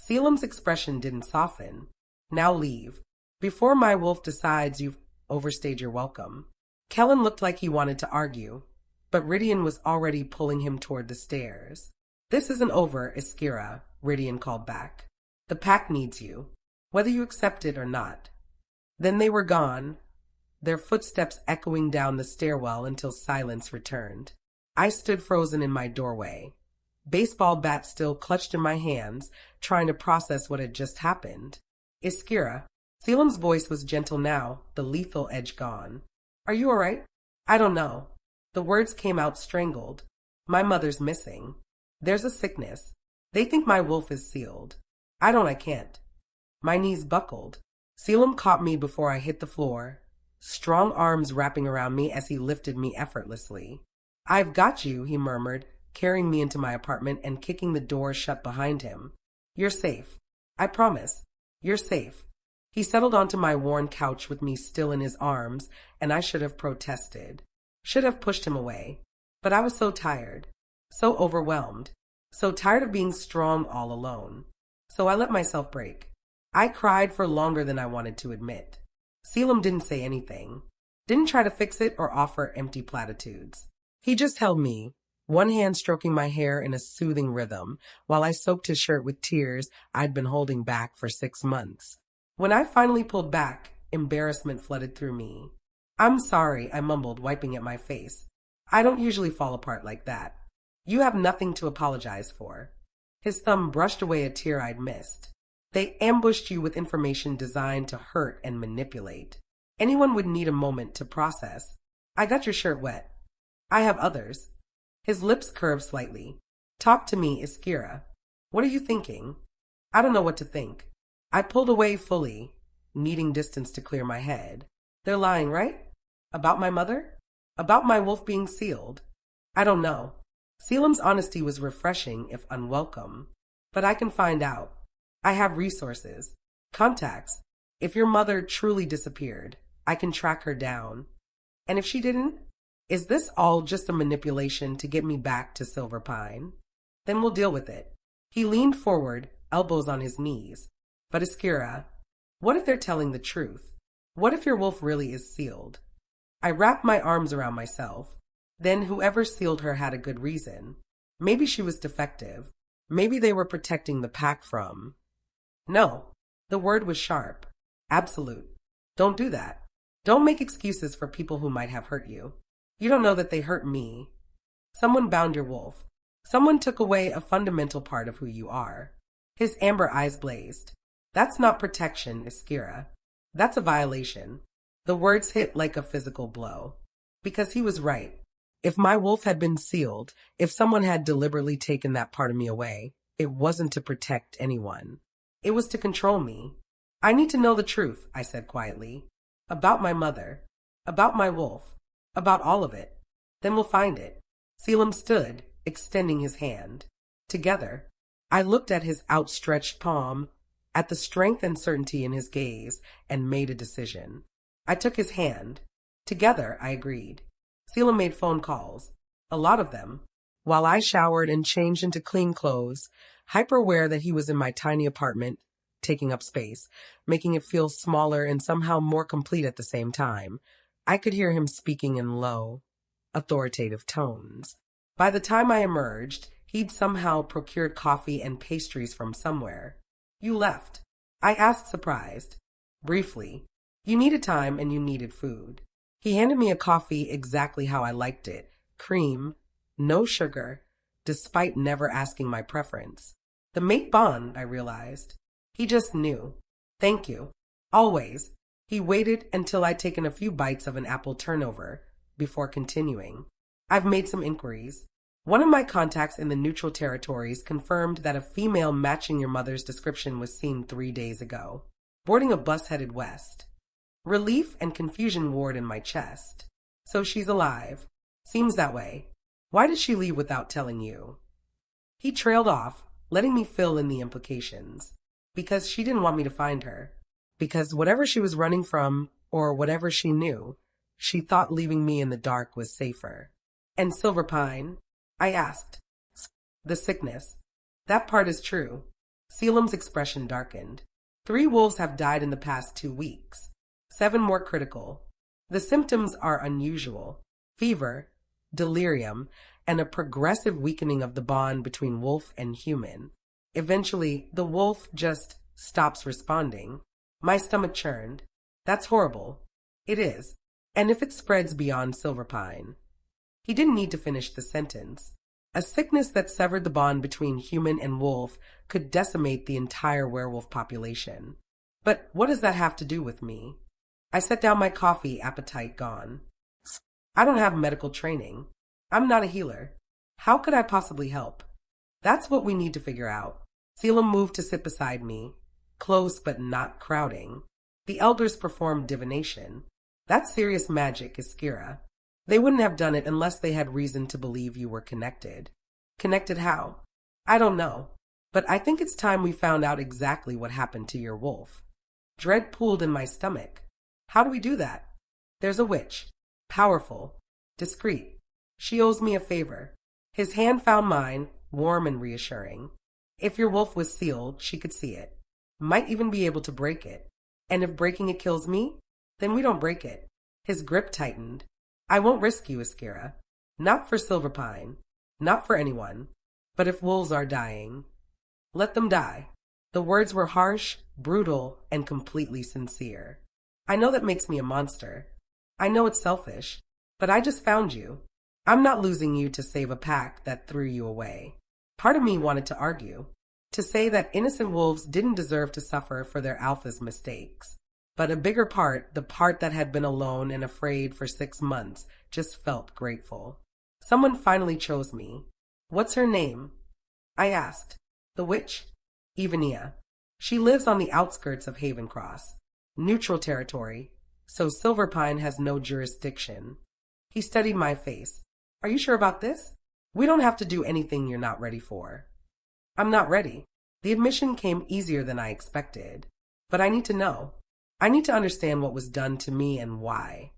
Caelum's expression didn't soften. Now leave. Before my wolf decides you've overstayed your welcome. Caelum looked like he wanted to argue, but Ridian was already pulling him toward the stairs. This isn't over, Iskira, Ridian called back. The pack needs you, whether you accept it or not. Then they were gone, their footsteps echoing down the stairwell until silence returned. I stood frozen in my doorway, baseball bat still clutched in my hands, trying to process what had just happened. Iskira. Caelum's voice was gentle now, the lethal edge gone. Are you all right? I don't know. The words came out strangled. My mother's missing. There's a sickness. They think my wolf is sealed. I can't. My knees buckled. Caelum caught me before I hit the floor, strong arms wrapping around me as he lifted me effortlessly. I've got you, he murmured, carrying me into my apartment and kicking the door shut behind him. You're safe. I promise. You're safe. He settled onto my worn couch with me still in his arms, and I should have protested. Should have pushed him away. But I was so tired. So overwhelmed. So tired of being strong all alone. So I let myself break. I cried for longer than I wanted to admit. Caelum didn't say anything. Didn't try to fix it or offer empty platitudes. He just held me, one hand stroking my hair in a soothing rhythm, while I soaked his shirt with tears I'd been holding back for 6 months. When I finally pulled back, embarrassment flooded through me. I'm sorry, I mumbled, wiping at my face. I don't usually fall apart like that. You have nothing to apologize for. His thumb brushed away a tear I'd missed. They ambushed you with information designed to hurt and manipulate. Anyone would need a moment to process. I got your shirt wet. I have others. His lips curved slightly. Talk to me, Iskira. What are you thinking? I don't know what to think. I pulled away fully, needing distance to clear my head. They're lying, right? About my mother? About my wolf being sealed? I don't know. Caelum's honesty was refreshing, if unwelcome. But I can find out. I have resources. Contacts. If your mother truly disappeared, I can track her down. And if she didn't? Is this all just a manipulation to get me back to Silver Pine? Then we'll deal with it. He leaned forward, elbows on his knees. But Iskira, what if they're telling the truth? What if your wolf really is sealed? I wrapped my arms around myself. Then whoever sealed her had a good reason. Maybe she was defective. Maybe they were protecting the pack from... No. The word was sharp. Absolute. Don't do that. Don't make excuses for people who might have hurt you. You don't know that they hurt me. Someone bound your wolf. Someone took away a fundamental part of who you are. His amber eyes blazed. That's not protection, Iskira. That's a violation. The words hit like a physical blow. Because he was right. If my wolf had been sealed, if someone had deliberately taken that part of me away, it wasn't to protect anyone. It was to control me. I need to know the truth, I said quietly. About my mother. About my wolf. About all of it. Then we'll find it. Caelum stood, extending his hand. Together. I looked at his outstretched palm, at the strength and certainty in his gaze, and made a decision. I took his hand. Together, I agreed. Caelum made phone calls. A lot of them. While I showered and changed into clean clothes, hyper-aware that he was in my tiny apartment, taking up space, making it feel smaller and somehow more complete at the same time, I could hear him speaking in low, authoritative tones. By the time I emerged, he'd somehow procured coffee and pastries from somewhere. You left. I asked, surprised. Briefly. You needed time and you needed food. He handed me a coffee exactly how I liked it. Cream, no sugar, despite never asking my preference. The mate bond, I realized. He just knew. Thank you. Always. He waited until I'd taken a few bites of an apple turnover before continuing. I've made some inquiries. One of my contacts in the neutral territories confirmed that a female matching your mother's description was seen 3 days ago, boarding a bus headed west. Relief and confusion warred in my chest. So she's alive. Seems that way. Why did she leave without telling you? He trailed off, letting me fill in the implications. Because she didn't want me to find her. Because whatever she was running from, or whatever she knew, she thought leaving me in the dark was safer. And Silverpine? I asked. The sickness. That part is true. Caelum's expression darkened. 3 wolves have died in the past 2 weeks. 7 more critical. The symptoms are unusual. Fever, delirium, and a progressive weakening of the bond between wolf and human. Eventually, the wolf just stops responding. My stomach churned. That's horrible. It is. And if it spreads beyond Silverpine. He didn't need to finish the sentence. A sickness that severed the bond between human and wolf could decimate the entire werewolf population. But what does that have to do with me? I set down my coffee, appetite gone. I don't have medical training. I'm not a healer. How could I possibly help? That's what we need to figure out. Caelum moved to sit beside me, close but not crowding. The elders performed divination. That's serious magic, Iskira. They wouldn't have done it unless they had reason to believe you were connected. Connected how? I don't know. But I think it's time we found out exactly what happened to your wolf. Dread pooled in my stomach. How do we do that? There's a witch. Powerful. Discreet. She owes me a favor. His hand found mine, warm and reassuring. If your wolf was sealed, she could see it. Might even be able to break it. And if breaking it kills me, then we don't break it. His grip tightened. I won't risk you, Iskira. Not for Silverpine. Not for anyone. But if wolves are dying, let them die. The words were harsh, brutal, and completely sincere. I know that makes me a monster. I know it's selfish. But I just found you. I'm not losing you to save a pack that threw you away. Part of me wanted to argue. To say that innocent wolves didn't deserve to suffer for their alpha's mistakes. But a bigger part, the part that had been alone and afraid for 6 months, just felt grateful. Someone finally chose me. What's her name? I asked. The witch? Evania. She lives on the outskirts of Havencross. Neutral territory, so Silverpine has no jurisdiction. He studied my face. Are you sure about this? We don't have to do anything you're not ready for. I'm not ready. The admission came easier than I expected. But I need to know. I need to understand what was done to me and why.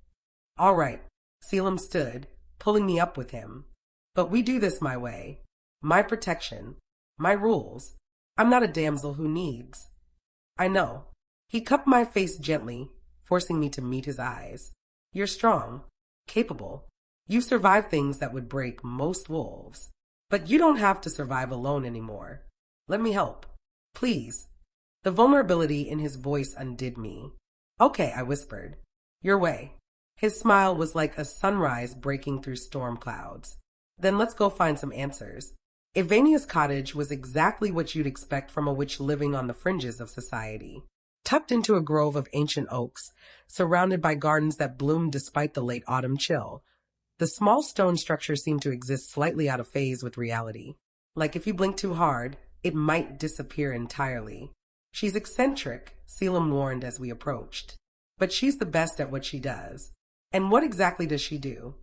All right. Caelum stood, pulling me up with him. But we do this my way. My protection. My rules. I'm not a damsel who needs. I know. He cupped my face gently, forcing me to meet his eyes. You're strong. Capable. You've survived things that would break most wolves. But you don't have to survive alone anymore. Let me help. Please. The vulnerability in his voice undid me. Okay, I whispered. Your way. His smile was like a sunrise breaking through storm clouds. Then let's go find some answers. Evania's cottage was exactly what you'd expect from a witch living on the fringes of society. Tucked into a grove of ancient oaks, surrounded by gardens that bloomed despite the late autumn chill, the small stone structure seemed to exist slightly out of phase with reality. Like if you blink too hard, it might disappear entirely. She's eccentric, Caelum warned as we approached. But she's the best at what she does. And what exactly does she do?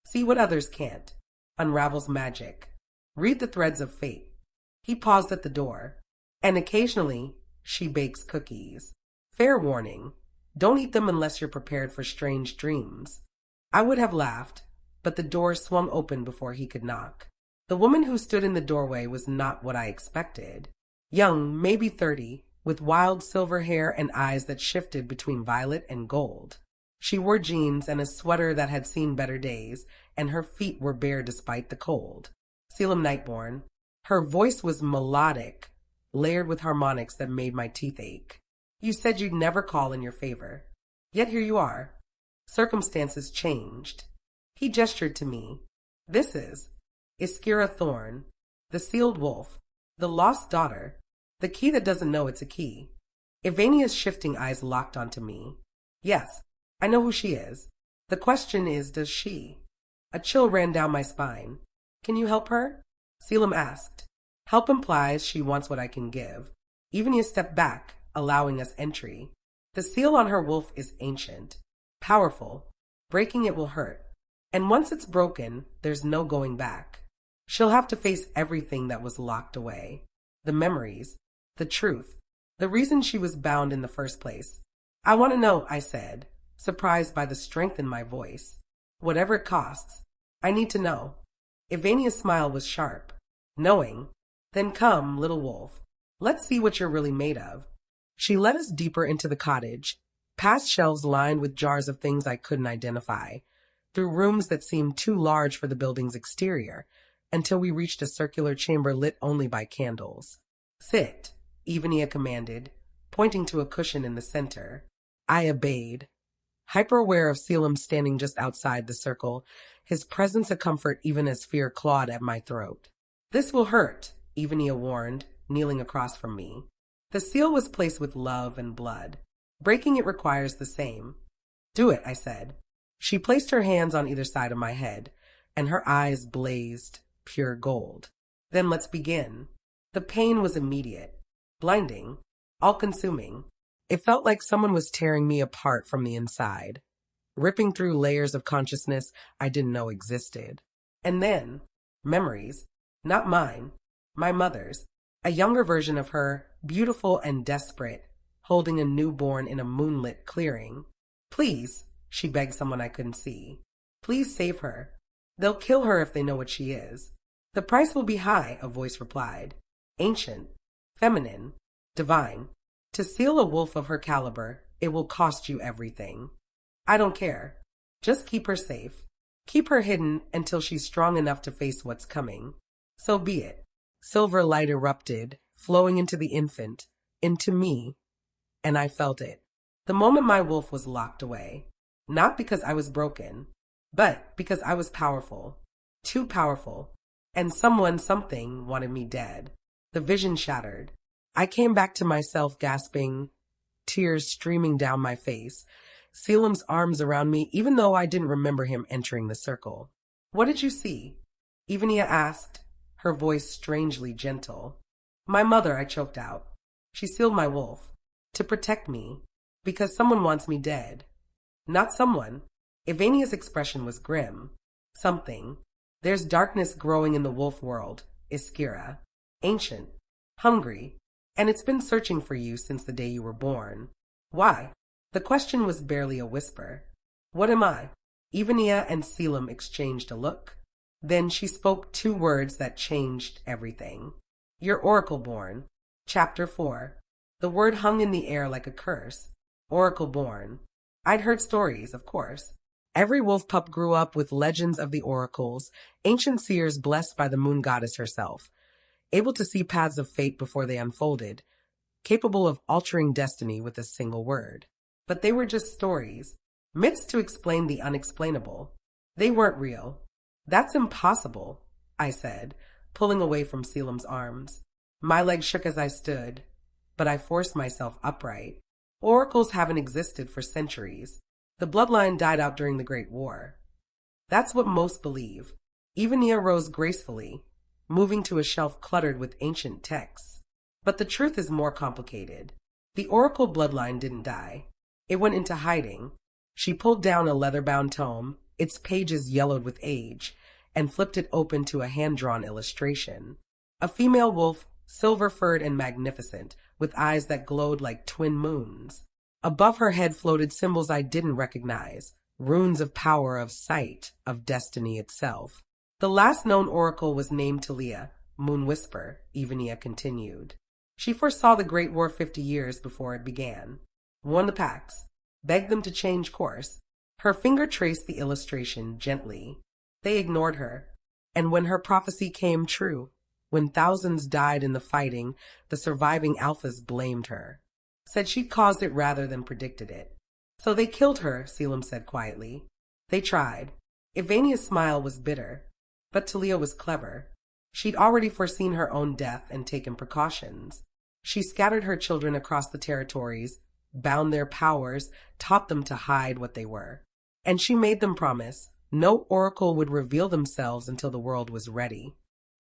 See what others can't. Unravels magic. Read the threads of fate. He paused at the door. And occasionally, she bakes cookies. Fair warning. Don't eat them unless you're prepared for strange dreams. I would have laughed, but the door swung open before he could knock. The woman who stood in the doorway was not what I expected. Young, maybe 30, with wild silver hair and eyes that shifted between violet and gold. She wore jeans and a sweater that had seen better days, and her feet were bare despite the cold. Caelum Nightborne. Her voice was melodic, layered with harmonics that made my teeth ache. You said you'd never call in your favor. Yet here you are. Circumstances changed. He gestured to me. This is Iskira Thorne, the sealed wolf, the lost daughter, the key that doesn't know it's a key. Ivania's shifting eyes locked onto me. Yes, I know who she is. The question is, does she? A chill ran down my spine. Can you help her? Caelum asked. Help implies she wants what I can give. Ivania stepped back, allowing us entry. The seal on her wolf is ancient, powerful. Breaking it will hurt. And once it's broken, there's no going back. She'll have to face everything that was locked away. The memories, the truth, the reason she was bound in the first place. I want to know, I said, surprised by the strength in my voice. Whatever it costs, I need to know. Ivania's smile was sharp. Knowing. Then come, little wolf. Let's see what you're really made of. She led us deeper into the cottage, past shelves lined with jars of things I couldn't identify, through rooms that seemed too large for the building's exterior, until we reached a circular chamber lit only by candles. Sit, Ivania commanded, pointing to a cushion in the center. I obeyed, hyper-aware of Caelum standing just outside the circle, his presence a comfort even as fear clawed at my throat. This will hurt, Ivania warned, kneeling across from me. The seal was placed with love and blood. Breaking it requires the same. Do it, I said. She placed her hands on either side of my head, and her eyes blazed pure gold. Then let's begin. The pain was immediate, blinding, all-consuming. It felt like someone was tearing me apart from the inside, ripping through layers of consciousness I didn't know existed. And then, memories, not mine, my mother's, a younger version of her, beautiful and desperate, holding a newborn in a moonlit clearing. Please, she begged someone I couldn't see. Please save her. They'll kill her if they know what she is. The price will be high, a voice replied. Ancient, feminine, divine. To seal a wolf of her caliber, it will cost you everything. I don't care. Just keep her safe. Keep her hidden until she's strong enough to face what's coming. So be it. Silver light erupted, flowing into the infant, into me, and I felt it. The moment my wolf was locked away. Not because I was broken, but because I was powerful. Too powerful. And something wanted me dead. The vision shattered. I came back to myself gasping, tears streaming down my face, Caelum's arms around me even though I didn't remember him entering the circle. What did you see? Ivania asked, her voice strangely gentle. My mother, I choked out. She sealed my wolf. To protect me. Because someone wants me dead. Not someone. Ivania's expression was grim. Something. There's darkness growing in the wolf world, Iskira. Ancient. Hungry. And it's been searching for you since the day you were born. Why? The question was barely a whisper. What am I? Ivania and Caelum exchanged a look. Then she spoke two words that changed everything. You're oracleborn. Chapter 4. The word hung in the air like a curse. Oracleborn. I'd heard stories, of course. Every wolf pup grew up with legends of the oracles, ancient seers blessed by the moon goddess herself, able to see paths of fate before they unfolded, capable of altering destiny with a single word. But they were just stories, myths to explain the unexplainable. They weren't real. That's impossible, I said, pulling away from Caelum's arms. My legs shook as I stood, but I forced myself upright. Oracles haven't existed for centuries. The bloodline died out during the Great War. That's what most believe. Ivania rose gracefully, moving to a shelf cluttered with ancient texts. But the truth is more complicated. The oracle bloodline didn't die. It went into hiding. She pulled down a leather-bound tome, its pages yellowed with age, and flipped it open to a hand-drawn illustration. A female wolf, silver-furred and magnificent, with eyes that glowed like twin moons. Above her head floated symbols I didn't recognize, runes of power, of sight, of destiny itself. The last known oracle was named Talia, Moon Whisper, Ivania continued. She foresaw the Great War 50 years before it began. Warned the packs, begged them to change course. Her finger traced the illustration gently. They ignored her. And when her prophecy came true, when thousands died in the fighting, the surviving alphas blamed her. Said she'd caused it rather than predicted it. So they killed her, Caelum said quietly. They tried. Ivania's smile was bitter. But Talia was clever. She'd already foreseen her own death and taken precautions. She scattered her children across the territories, bound their powers, taught them to hide what they were. And she made them promise no oracle would reveal themselves until the world was ready.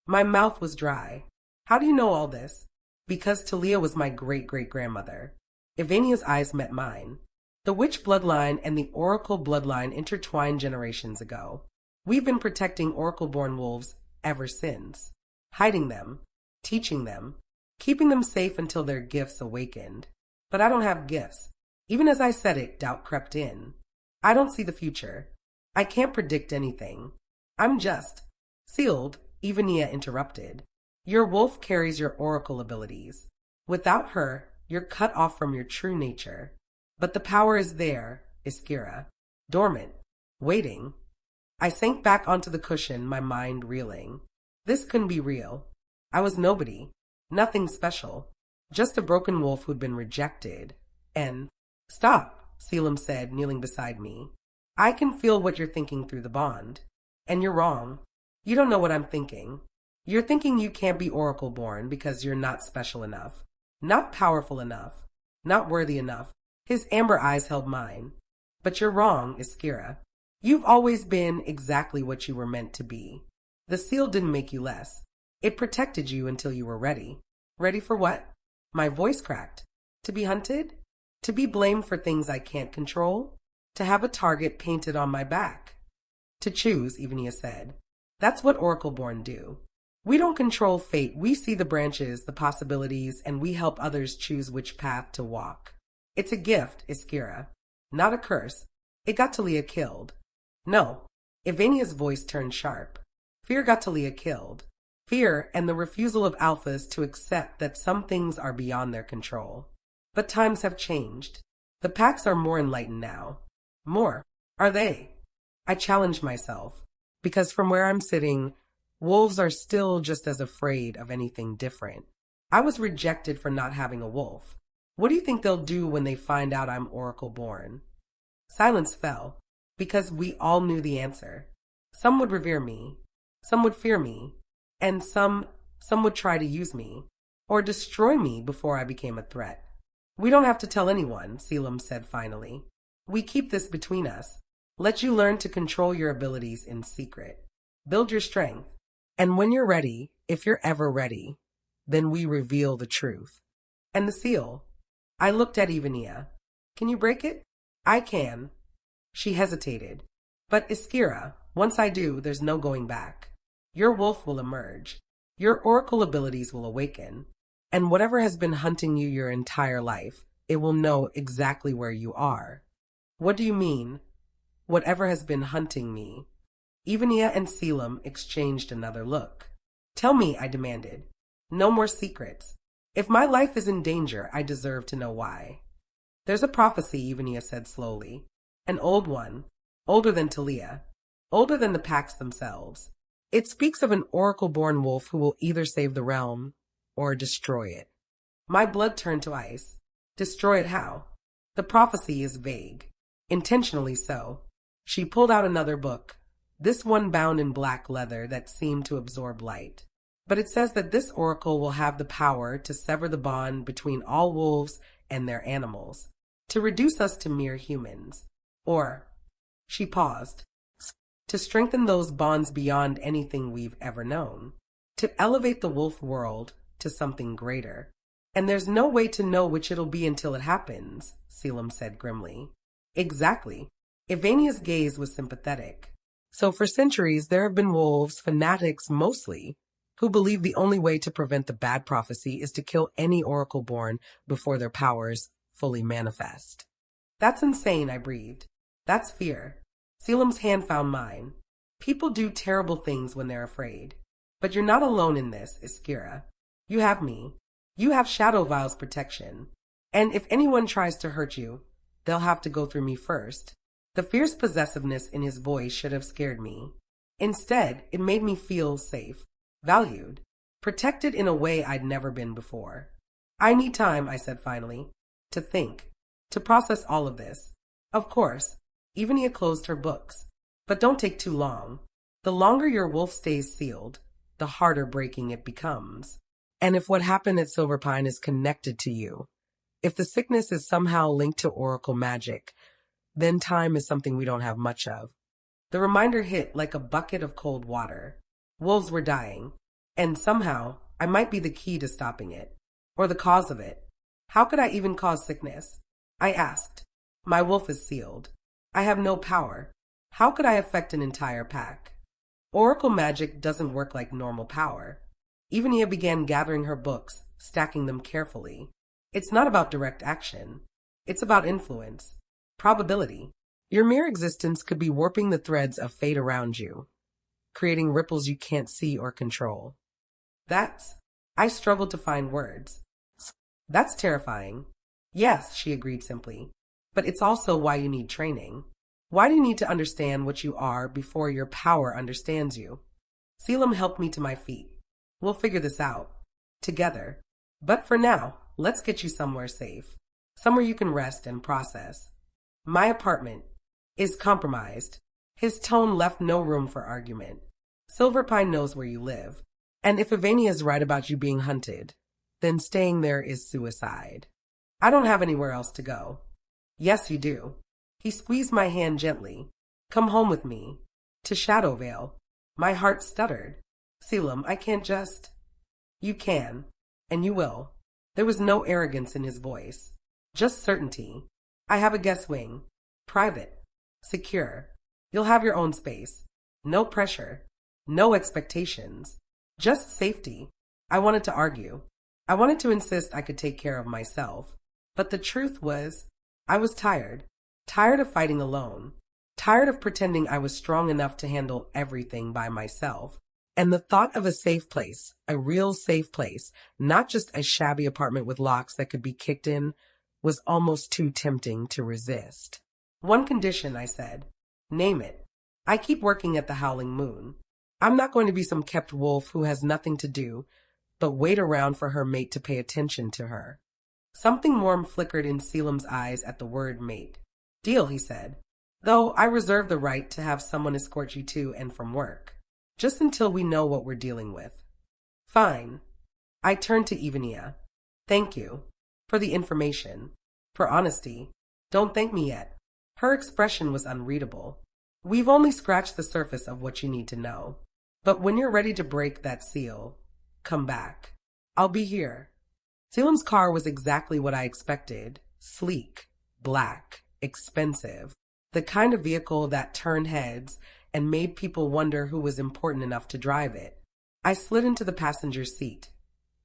My mouth was dry. How do you know all this? Because Talia was my great-great-grandmother. Ivania's eyes met mine. The witch bloodline and the oracle bloodline intertwined generations ago. We've been protecting oracleborn wolves ever since. Hiding them, teaching them, keeping them safe until their gifts awakened. But I don't have gifts. Even as I said it, doubt crept in. I don't see the future. I can't predict anything. I'm just sealed, Ivania interrupted. Your wolf carries your oracle abilities. Without her, you're cut off from your true nature. But the power is there, Iskira. Dormant. Waiting. I sank back onto the cushion, my mind reeling. This couldn't be real. I was nobody. Nothing special. Just a broken wolf who'd been rejected. And, stop, Caelum said, kneeling beside me. I can feel what you're thinking through the bond. And you're wrong. You don't know what I'm thinking. You're thinking you can't be oracleborn because you're not special enough. Not powerful enough. Not worthy enough. His amber eyes held mine. But you're wrong, Iskira. You've always been exactly what you were meant to be. The seal didn't make you less. It protected you until you were ready. Ready for what? My voice cracked. To be hunted? To be blamed for things I can't control? To have a target painted on my back? To choose, Ivania said. That's what oracleborn do. We don't control fate. We see the branches, the possibilities, and we help others choose which path to walk. It's a gift, Iskira. Not a curse. It got Talia killed. No. Ivania's voice turned sharp. Fear got Talia killed. Fear and the refusal of alphas to accept that some things are beyond their control. But times have changed. The packs are more enlightened now. More. Are they? I challenged myself. Because from where I'm sitting, wolves are still just as afraid of anything different. I was rejected for not having a wolf. What do you think they'll do when they find out I'm oracleborn? Silence fell, because we all knew the answer. Some would revere me. Some would fear me. And some would try to use me. Or destroy me before I became a threat. We don't have to tell anyone, Caelum said finally. We keep this between us. Let you learn to control your abilities in secret. Build your strength. And when you're ready, if you're ever ready, then we reveal the truth. And the seal. I looked at Ivania. Can you break it? I can. She hesitated. But Iskira, once I do, there's no going back. Your wolf will emerge. Your oracle abilities will awaken. And whatever has been hunting you your entire life, it will know exactly where you are. What do you mean? Whatever has been hunting me. Ivania and Caelum exchanged another look. Tell me, I demanded. No more secrets. If my life is in danger, I deserve to know why. There's a prophecy, Ivania said slowly. An old one. Older than Talia. Older than the packs themselves. It speaks of an oracle-born wolf who will either save the realm or destroy it. My blood turned to ice. Destroy it how? The prophecy is vague. Intentionally so. She pulled out another book, this one bound in black leather that seemed to absorb light. But it says that this oracle will have the power to sever the bond between all wolves and their animals, to reduce us to mere humans. Or, she paused, to strengthen those bonds beyond anything we've ever known, to elevate the wolf world to something greater. And there's no way to know which it'll be until it happens, Caelum said grimly. Exactly. Ivania's gaze was sympathetic. So for centuries there have been wolves, fanatics mostly, who believe the only way to prevent the bad prophecy is to kill any oracleborn before their powers fully manifest. That's insane, I breathed. That's fear. Caelum's hand found mine. People do terrible things when they're afraid. But you're not alone in this, Iskira. You have me. You have Shadow Vial's protection. And if anyone tries to hurt you, they'll have to go through me first. The fierce possessiveness in his voice should have scared me. Instead, it made me feel safe, valued, protected in a way I'd never been before. I need time, I said finally, to think, to process all of this. Of course, Ivania closed her books. But don't take too long. The longer your wolf stays sealed, the harder breaking it becomes. And if what happened at Silverpine is connected to you, if the sickness is somehow linked to oracle magic, then time is something we don't have much of. The reminder hit like a bucket of cold water. Wolves were dying, and somehow I might be the key to stopping it, or the cause of it. How could I even cause sickness? I asked. My wolf is sealed. I have no power. How could I affect an entire pack? Oracle magic doesn't work like normal power. Ivania began gathering her books, stacking them carefully. It's not about direct action. It's about influence. Probability. Your mere existence could be warping the threads of fate around you, creating ripples you can't see or control. I struggled to find words. That's terrifying. Yes, she agreed simply. But it's also why you need training. Why do you need to understand what you are before your power understands you? Caelum helped me to my feet. We'll figure this out. Together. But for now, let's get you somewhere safe. Somewhere you can rest and process. My apartment is compromised. His tone left no room for argument. Silverpine knows where you live. And if Ivania is right about you being hunted, then staying there is suicide. I don't have anywhere else to go. Yes, you do. He squeezed my hand gently. Come home with me. To Shadowvale. My heart stuttered. Caelum, I can't just... You can. And you will. There was no arrogance in his voice. Just certainty. I have a guest wing. Private. Secure. You'll have your own space. No pressure. No expectations. Just safety. I wanted to argue. I wanted to insist I could take care of myself. But the truth was, I was tired. Tired of fighting alone. Tired of pretending I was strong enough to handle everything by myself. And the thought of a safe place, a real safe place, not just a shabby apartment with locks that could be kicked in, was almost too tempting to resist. One condition, I said. Name it. I keep working at the Howling Moon. I'm not going to be some kept wolf who has nothing to do but wait around for her mate to pay attention to her. Something warm flickered in Caelum's eyes at the word mate. Deal, he said. Though I reserve the right to have someone escort you to and from work. Just until we know what we're dealing with. Fine. I turned to Ivania. Thank you. For the information. For honesty. Don't thank me yet. Her expression was unreadable. We've only scratched the surface of what you need to know. But when you're ready to break that seal, come back. I'll be here. Caelum's car was exactly what I expected. Sleek, black, expensive. The kind of vehicle that turned heads and made people wonder who was important enough to drive it. I slid into the passenger seat,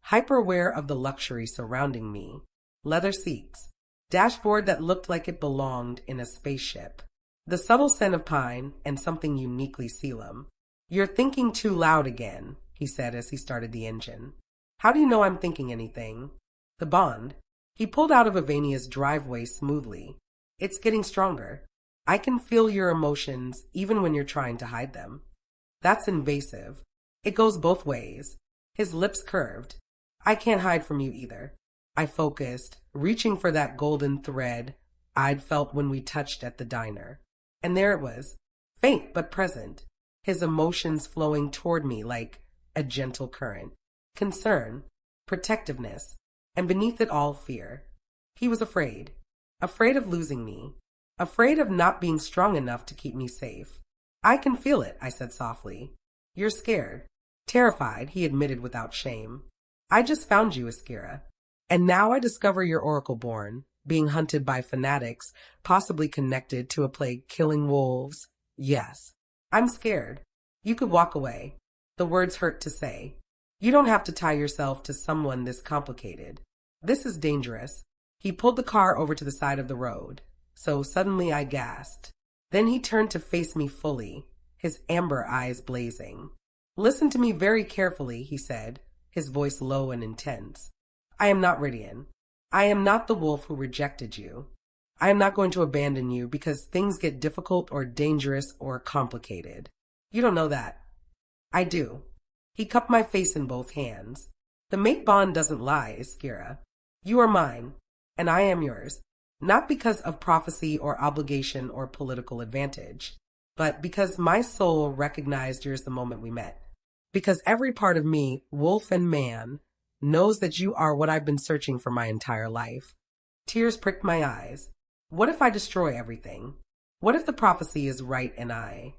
hyper-aware of the luxury surrounding me. Leather seats, dashboard that looked like it belonged in a spaceship. The subtle scent of pine and something uniquely Caelum. You're thinking too loud again, he said as he started the engine. How do you know I'm thinking anything? The bond. He pulled out of Ivania's driveway smoothly. It's getting stronger. I can feel your emotions even when you're trying to hide them. That's invasive. It goes both ways. His lips curved. I can't hide from you either. I focused, reaching for that golden thread I'd felt when we touched at the diner. And there it was, faint but present, his emotions flowing toward me like a gentle current. Concern, protectiveness, and beneath it all fear. He was afraid. Afraid of losing me. Afraid of not being strong enough to keep me safe. I can feel it, I said softly. You're scared. Terrified, he admitted without shame. I just found you, Iskira. And now I discover you're oracleborn, being hunted by fanatics, possibly connected to a plague killing wolves. Yes. I'm scared. You could walk away. The words hurt to say. You don't have to tie yourself to someone this complicated. This is dangerous. He pulled the car over to the side of the road. So suddenly I gasped. Then he turned to face me fully, his amber eyes blazing. Listen to me very carefully, he said, his voice low and intense. I am not Ridian. I am not the wolf who rejected you. I am not going to abandon you because things get difficult or dangerous or complicated. You don't know that. I do. He cupped my face in both hands. The mate bond doesn't lie, Iskira. You are mine, and I am yours, not because of prophecy or obligation or political advantage, but because my soul recognized yours the moment we met. Because every part of me, wolf and man, knows that you are what I've been searching for my entire life. Tears pricked my eyes. What if I destroy everything? What if the prophecy is right and I?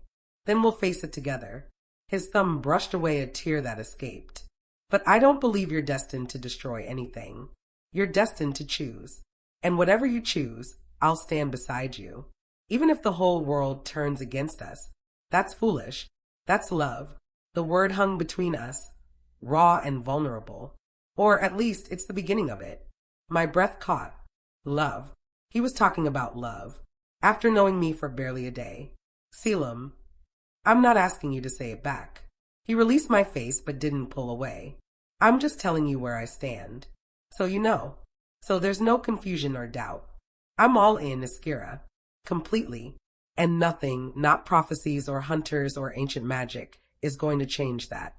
Then we'll face it together. His thumb brushed away a tear that escaped. But I don't believe you're destined to destroy anything. You're destined to choose. And whatever you choose, I'll stand beside you. Even if the whole world turns against us. That's foolish. That's love. The word hung between us, raw and vulnerable. Or at least it's the beginning of it. My breath caught. Love. He was talking about love. After knowing me for barely a day. Caelum. I'm not asking you to say it back. He released my face but didn't pull away. I'm just telling you where I stand. So you know. So there's no confusion or doubt. I'm all in, Iskira. Completely. And nothing, not prophecies or hunters or ancient magic, is going to change that.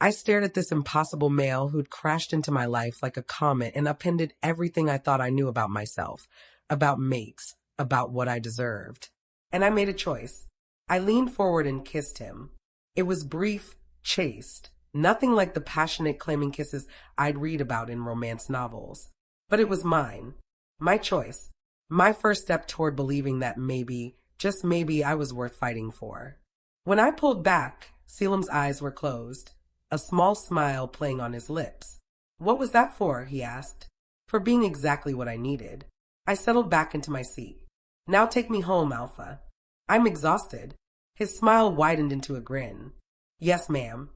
I stared at this impossible male who'd crashed into my life like a comet and upended everything I thought I knew about myself, about mates, about what I deserved. And I made a choice. I leaned forward and kissed him. It was brief, chaste, nothing like the passionate claiming kisses I'd read about in romance novels. But it was mine. My choice. My first step toward believing that maybe, just maybe, I was worth fighting for. When I pulled back, Caelum's eyes were closed, a small smile playing on his lips. What was that for? He asked. For being exactly what I needed. I settled back into my seat. Now take me home, Alpha. I'm exhausted. His smile widened into a grin. Yes, ma'am.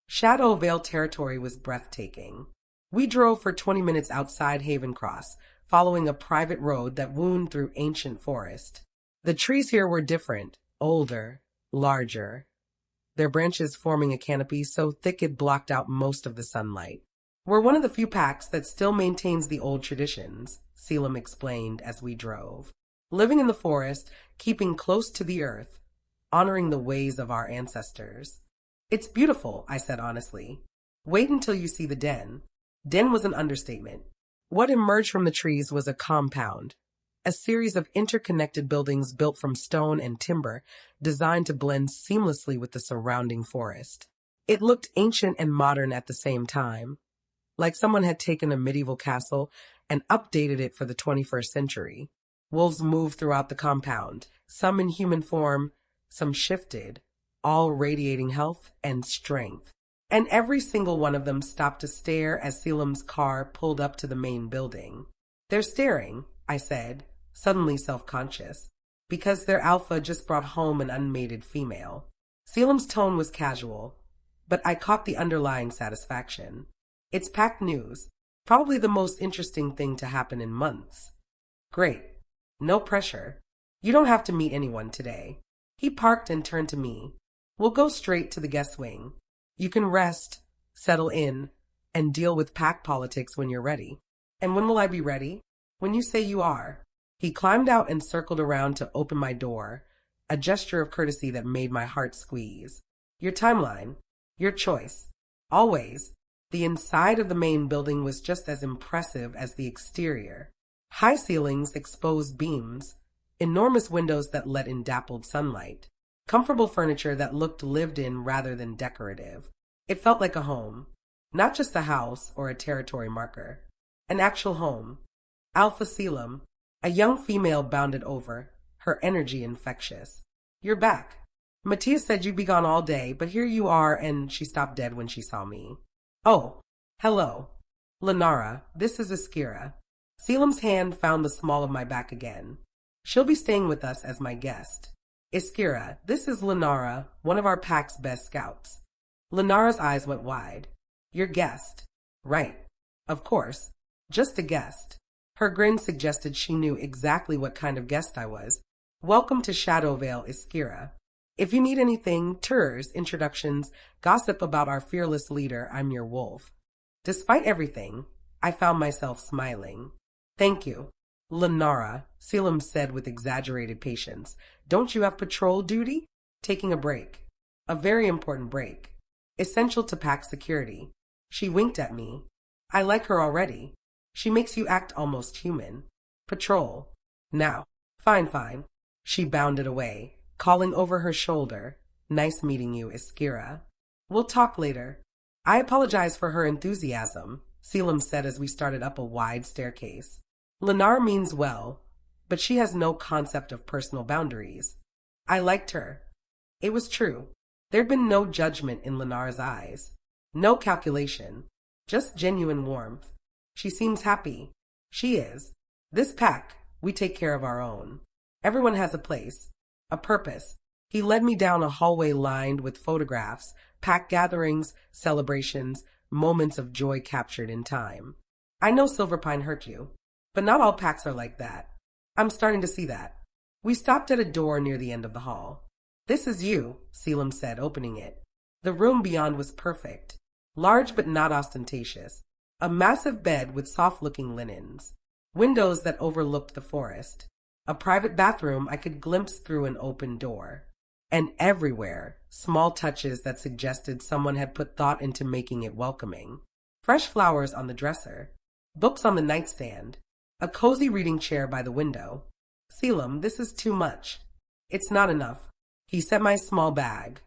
Shadow Vale territory was breathtaking. We drove for 20 minutes outside Haven Cross, following a private road that wound through ancient forest. The trees here were different, older, larger, their branches forming a canopy so thick it blocked out most of the sunlight. We're one of the few packs that still maintains the old traditions, Caelum explained as we drove. Living in the forest, keeping close to the earth, honoring the ways of our ancestors. It's beautiful, I said honestly. Wait until you see the den. Den was an understatement. What emerged from the trees was a compound, a series of interconnected buildings built from stone and timber, designed to blend seamlessly with the surrounding forest. It looked ancient and modern at the same time, like someone had taken a medieval castle and updated it for the 21st century. Wolves moved throughout the compound, some in human form, some shifted, all radiating health and strength. And every single one of them stopped to stare as Caelum's car pulled up to the main building. They're staring, I said, suddenly self-conscious, because their alpha just brought home an unmated female. Caelum's tone was casual, but I caught the underlying satisfaction. It's packed news, probably the most interesting thing to happen in months. Great. No pressure. You don't have to meet anyone today. He parked and turned to me. We'll go straight to the guest wing. You can rest, settle in, and deal with pack politics when you're ready. And when will I be ready? When you say you are. He climbed out and circled around to open my door, a gesture of courtesy that made my heart squeeze. Your timeline. Your choice. Always. The inside of the main building was just as impressive as the exterior. High ceilings, exposed beams, enormous windows that let in dappled sunlight, comfortable furniture that looked lived in rather than decorative. It felt like a home, not just a house or a territory marker. An actual home. Alpha Caelum, a young female, bounded over, her energy infectious. You're back. Matthias said you'd be gone all day, but here you are, and she stopped dead when she saw me. Oh, hello. Lenara, this is Iskira. Caelum's hand found the small of my back again. She'll be staying with us as my guest. Iskira, this is Lenara, one of our pack's best scouts. Lenara's eyes went wide. Your guest. Right. Of course. Just a guest. Her grin suggested she knew exactly what kind of guest I was. Welcome to Shadowvale, Iskira. If you need anything, tours, introductions, gossip about our fearless leader, I'm your wolf. Despite everything, I found myself smiling. Thank you. Lenara, Caelum said with exaggerated patience. Don't you have patrol duty? Taking a break. A very important break. Essential to pack security. She winked at me. I like her already. She makes you act almost human. Patrol. Now. Fine. She bounded away, calling over her shoulder. Nice meeting you, Iskira. We'll talk later. I apologize for her enthusiasm, Caelum said as we started up a wide staircase. Lenara means well, but she has no concept of personal boundaries. I liked her. It was true. There'd been no judgment in Lenara's eyes. No calculation. Just genuine warmth. She seems happy. She is. This pack, we take care of our own. Everyone has a place, a purpose. He led me down a hallway lined with photographs, pack gatherings, celebrations, moments of joy captured in time. I know Silverpine hurt you, but not all packs are like that. I'm starting to see that. We stopped at a door near the end of the hall. This is you, Caelum said, opening it. The room beyond was perfect. Large but not ostentatious. A massive bed with soft-looking linens. Windows that overlooked the forest. A private bathroom I could glimpse through an open door. And everywhere, small touches that suggested someone had put thought into making it welcoming. Fresh flowers on the dresser. Books on the nightstand. A cozy reading chair by the window. Caelum, this is too much. It's not enough. He set my small bag.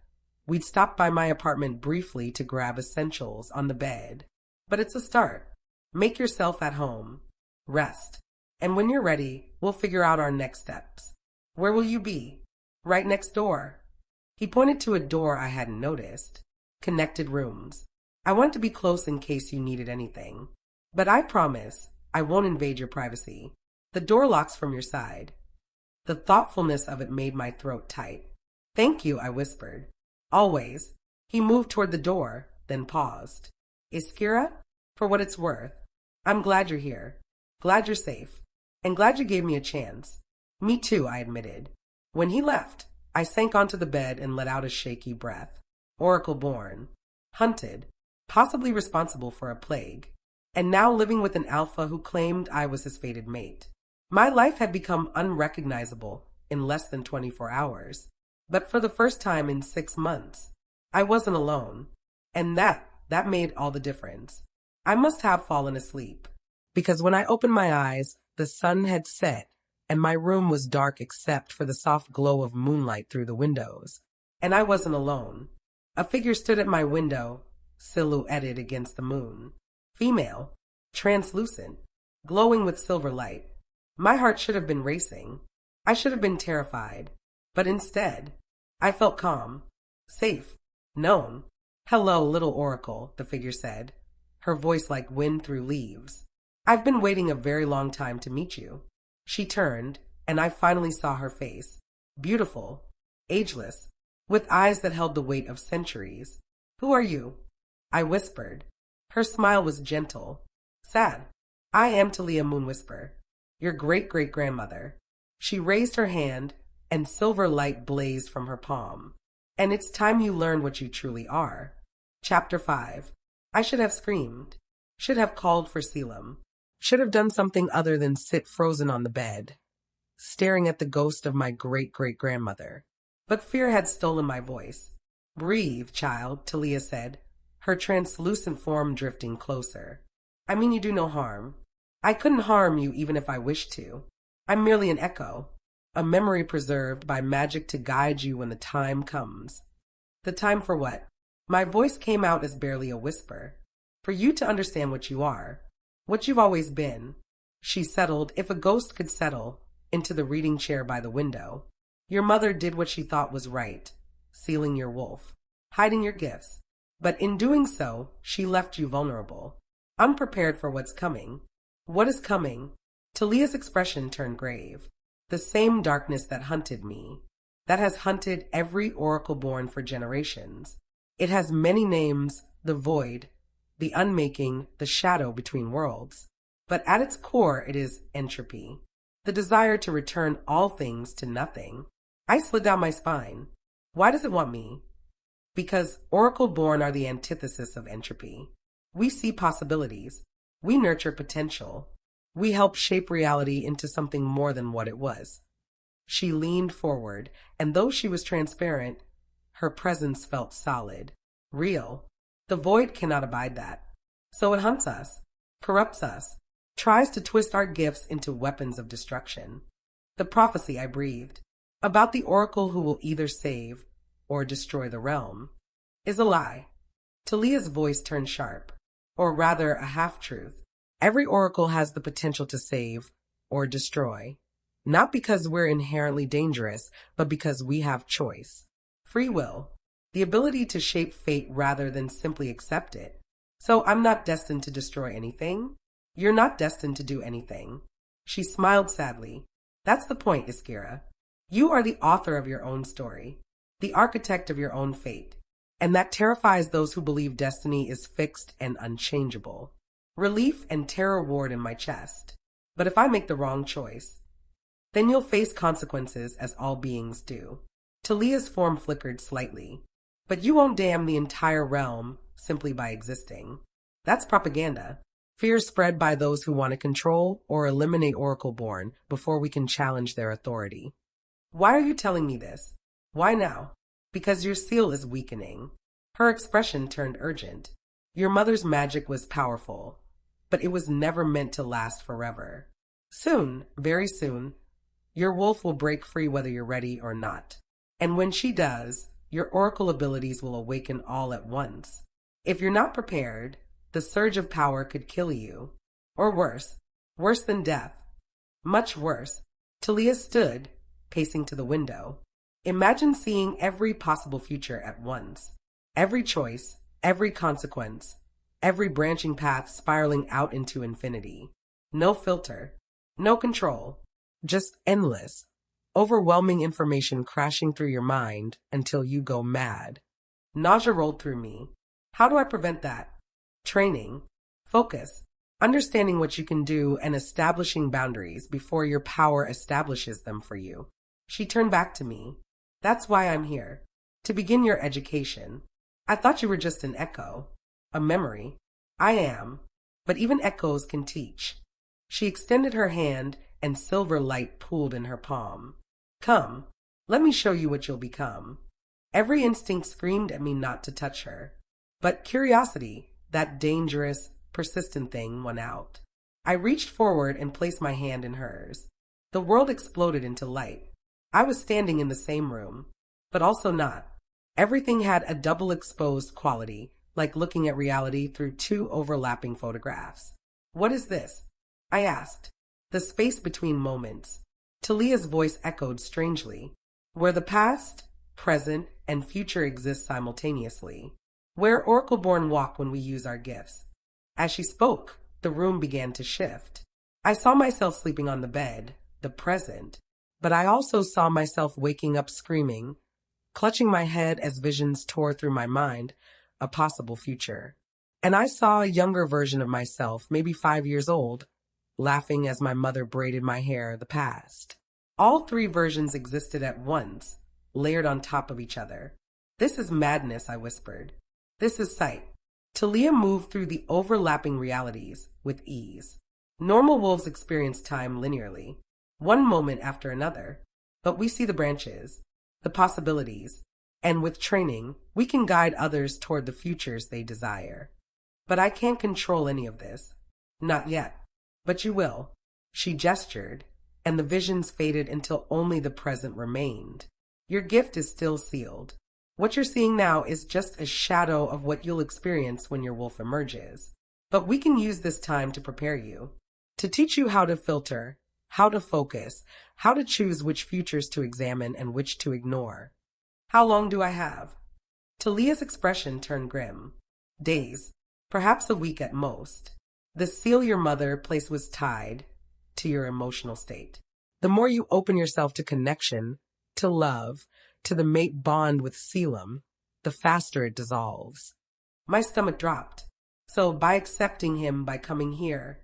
We'd stopped by my apartment briefly to grab essentials on the bed. But it's a start. Make yourself at home. Rest. And when you're ready, we'll figure out our next steps. Where will you be? Right next door. He pointed to a door I hadn't noticed. Connected rooms. I want to be close in case you needed anything. But I promise I won't invade your privacy. The door locks from your side. The thoughtfulness of it made my throat tight. Thank you, I whispered. Always. He moved toward the door, then paused. Iskira, for what it's worth, I'm glad you're here. Glad you're safe. And glad you gave me a chance. Me too, I admitted. When he left, I sank onto the bed and let out a shaky breath. Oracleborn. Hunted. Possibly responsible for a plague. And now living with an alpha who claimed I was his fated mate. My life had become unrecognizable in less than 24 hours. But for the first time in 6 months, I wasn't alone. And that made all the difference. I must have fallen asleep. Because when I opened my eyes, the sun had set, and my room was dark except for the soft glow of moonlight through the windows. And I wasn't alone. A figure stood at my window, silhouetted against the moon. Female, translucent, glowing with silver light. My heart should have been racing. I should have been terrified. But instead, I felt calm, safe, known. Hello, little oracle, the figure said, her voice like wind through leaves. I've been waiting a very long time to meet you. She turned, and I finally saw her face. Beautiful, ageless, with eyes that held the weight of centuries. Who are you? I whispered. Her smile was gentle. Sad. I am Talia Moonwhisper, your great-great-grandmother. She raised her hand, and silver light blazed from her palm. And it's time you learn what you truly are. Chapter 5. I should have screamed. Should have called for Caelum. Should have done something other than sit frozen on the bed, staring at the ghost of my great-great-grandmother. But fear had stolen my voice. Breathe, child, Talia said, her translucent form drifting closer. I mean you do no harm. I couldn't harm you even if I wished to. I'm merely an echo, a memory preserved by magic to guide you when the time comes. The time for what? My voice came out as barely a whisper. For you to understand what you are. What you've always been. She settled, if a ghost could settle, into the reading chair by the window. Your mother did what she thought was right, sealing your wolf, hiding your gifts. But in doing so, she left you vulnerable. unprepared for what's coming. What is coming? Talia's expression turned grave. The same darkness that hunted me, that has hunted every oracleborn for generations. It has many names: the void, the unmaking, the shadow between worlds. But at its core, it is entropy, the desire to return all things to nothing. I slid down my spine. Why does it want me? Because oracleborn are the antithesis of entropy. We see possibilities. We nurture potential. We help shape reality into something more than what it was. She leaned forward, and though she was transparent, her presence felt solid, real. The void cannot abide that. So it hunts us, corrupts us, tries to twist our gifts into weapons of destruction. The prophecy I breathed, about the oracle who will either save or destroy the realm, is a lie. Talia's voice turned sharp, or rather a half-truth. Every oracle has the potential to save or destroy, not because we're inherently dangerous, but because we have choice. Free will, the ability to shape fate rather than simply accept it. So I'm not destined to destroy anything. You're not destined to do anything. She smiled sadly. That's the point, Iskira. You are the author of your own story, the architect of your own fate, and that terrifies those who believe destiny is fixed and unchangeable. Relief and terror roared in my chest. But if I make the wrong choice, then you'll face consequences as all beings do. Talia's form flickered slightly. But you won't damn the entire realm simply by existing. That's propaganda. Fear spread by those who want to control or eliminate oracleborn before we can challenge their authority. Why are you telling me this? Why now? Because your seal is weakening. Her expression turned urgent. Your mother's magic was powerful, but it was never meant to last forever. Soon, very soon, your wolf will break free whether you're ready or not. And when she does, your oracle abilities will awaken all at once. If you're not prepared, the surge of power could kill you. Or worse than death. Much worse. Talia stood, pacing to the window. Imagine seeing every possible future at once. Every choice, every consequence, every branching path spiraling out into infinity. No filter, no control, just endless, overwhelming information crashing through your mind until you go mad. Nausea rolled through me. How do I prevent that? Training, focus, understanding what you can do, and establishing boundaries before your power establishes them for you. She turned back to me. That's why I'm here. To begin your education. I thought you were just an echo, a memory. I am, but even echoes can teach. She extended her hand, and silver light pooled in her palm. Come, let me show you what you'll become. Every instinct screamed at me not to touch her. But curiosity, that dangerous, persistent thing, won out. I reached forward and placed my hand in hers. The world exploded into light. I was standing in the same room, but also not. Everything had a double exposed quality, like looking at reality through two overlapping photographs. What is this? I asked. The space between moments. Talia's voice echoed strangely. Where the past, present, and future exist simultaneously. Where oracleborn walk when we use our gifts. As she spoke, the room began to shift. I saw myself sleeping on the bed, the present, but I also saw myself waking up screaming, clutching my head as visions tore through my mind, a possible future. And I saw a younger version of myself, maybe 5 years old, laughing as my mother braided my hair, the past. All three versions existed at once, layered on top of each other. This is madness, I whispered. This is sight. Talia moved through the overlapping realities with ease. Normal wolves experience time linearly, one moment after another, but we see the branches, the possibilities, and with training, we can guide others toward the futures they desire. But I can't control any of this. Not yet. But you will. She gestured, and the visions faded until only the present remained. Your gift is still sealed. What you're seeing now is just a shadow of what you'll experience when your wolf emerges. But we can use this time to prepare you, to teach you how to filter, how to focus, how to choose which futures to examine and which to ignore. How long do I have? Talia's expression turned grim. Days, perhaps a week at most. The seal your mother placed was tied to your emotional state. The more you open yourself to connection, to love, to the mate bond with Caelum, the faster it dissolves. My stomach dropped. So by accepting him, by coming here,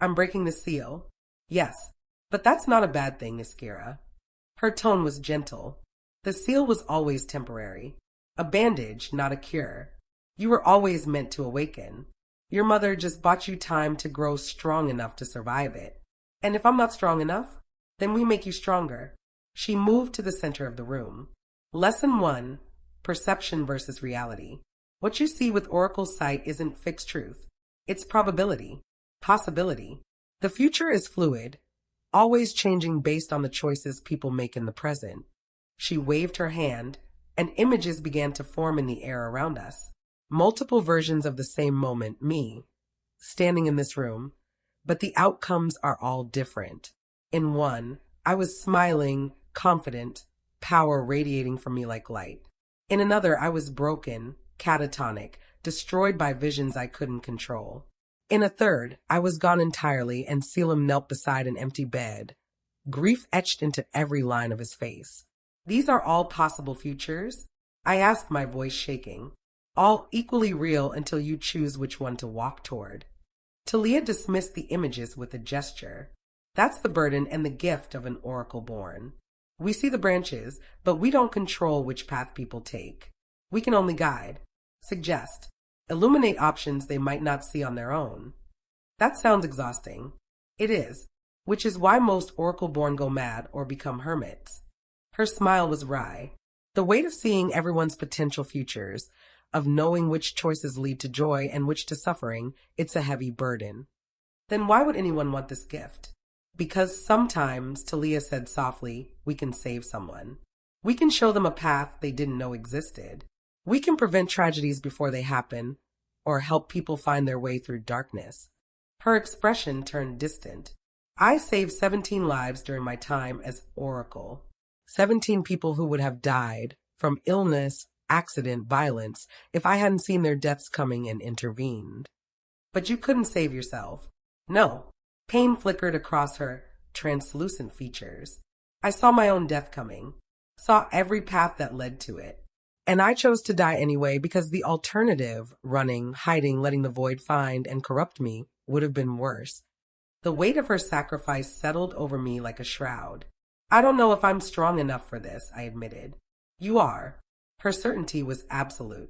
I'm breaking the seal. Yes, but that's not a bad thing, Iskira. Her tone was gentle. The seal was always temporary. A bandage, not a cure. You were always meant to awaken. Your mother just bought you time to grow strong enough to survive it. And if I'm not strong enough, then we make you stronger. She moved to the center of the room. Lesson 1, Perception versus Reality. What you see with Oracle sight isn't fixed truth. It's probability, possibility. The future is fluid, always changing based on the choices people make in the present. She waved her hand, and images began to form in the air around us. Multiple versions of the same moment, me, standing in this room, but the outcomes are all different. In one, I was smiling, confident, power radiating from me like light. In another, I was broken, catatonic, destroyed by visions I couldn't control. In a third, I was gone entirely, and Caelum knelt beside an empty bed, grief etched into every line of his face. These are all possible futures? I asked, my voice shaking. All equally real until you choose which one to walk toward. Talia dismissed the images with a gesture. That's the burden and the gift of an oracleborn. We see the branches, but we don't control which path people take. We can only guide, suggest, illuminate options they might not see on their own. That sounds exhausting. It is, which is why most oracleborn go mad or become hermits. Her smile was wry. The weight of seeing everyone's potential futures, of knowing which choices lead to joy and which to suffering, it's a heavy burden. Then why would anyone want this gift? Because sometimes, Talia said softly, we can save someone. We can show them a path they didn't know existed. We can prevent tragedies before they happen, or help people find their way through darkness. Her expression turned distant. I saved 17 lives during my time as Oracle. 17 people who would have died from illness, accident, violence, if I hadn't seen their deaths coming and intervened. But you couldn't save yourself. No. Pain flickered across her translucent features. I saw my own death coming, saw every path that led to it. And I chose to die anyway because the alternative, running, hiding, letting the void find and corrupt me, would have been worse. The weight of her sacrifice settled over me like a shroud. I don't know if I'm strong enough for this, I admitted. You are. Her certainty was absolute.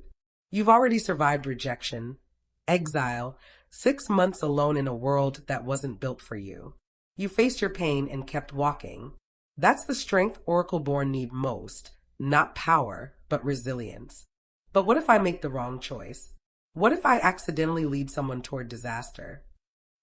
You've already survived rejection, exile, 6 months alone in a world that wasn't built for you. You faced your pain and kept walking. That's the strength oracleborn need most. Not power, but resilience. But what if I make the wrong choice? What if I accidentally lead someone toward disaster?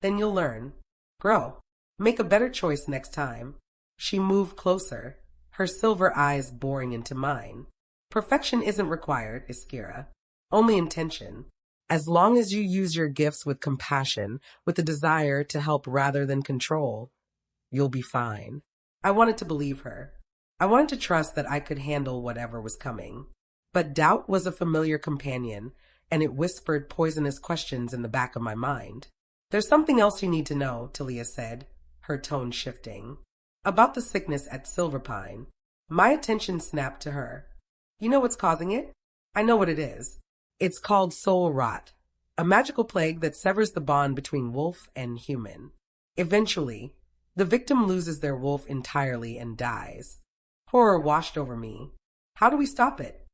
Then you'll learn. Grow. Make a better choice next time. She moved closer, her silver eyes boring into mine. Perfection isn't required, Iskira. Only intention. As long as you use your gifts with compassion, with a desire to help rather than control, you'll be fine. I wanted to believe her. I wanted to trust that I could handle whatever was coming. But doubt was a familiar companion, and it whispered poisonous questions in the back of my mind. There's something else you need to know, Talia said, her tone shifting. About the sickness at Silverpine. My attention snapped to her. You know what's causing it? I know what it is. It's called soul rot, a magical plague that severs the bond between wolf and human. Eventually, the victim loses their wolf entirely and dies. Horror washed over me. How do we stop it?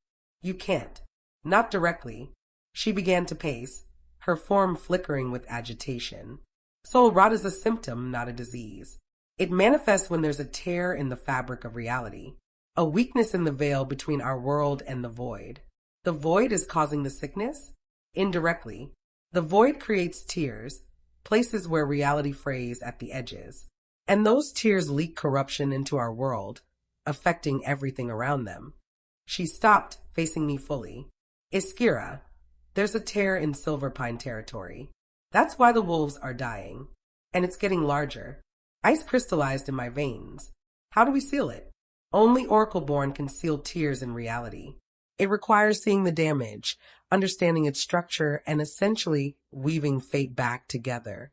You can't. Not directly. She began to pace, her form flickering with agitation. Soul rot is a symptom, not a disease. It manifests when there's a tear in the fabric of reality, a weakness in the veil between our world and the void. The void is causing the sickness? Indirectly. The void creates tears, places where reality frays at the edges. And those tears leak corruption into our world, affecting everything around them. She stopped, facing me fully. Iskira, there's a tear in Silverpine territory. That's why the wolves are dying. And it's getting larger. Ice crystallized in my veins. How do we seal it? Only oracleborn can seal tears in reality. It requires seeing the damage, understanding its structure, and essentially weaving fate back together.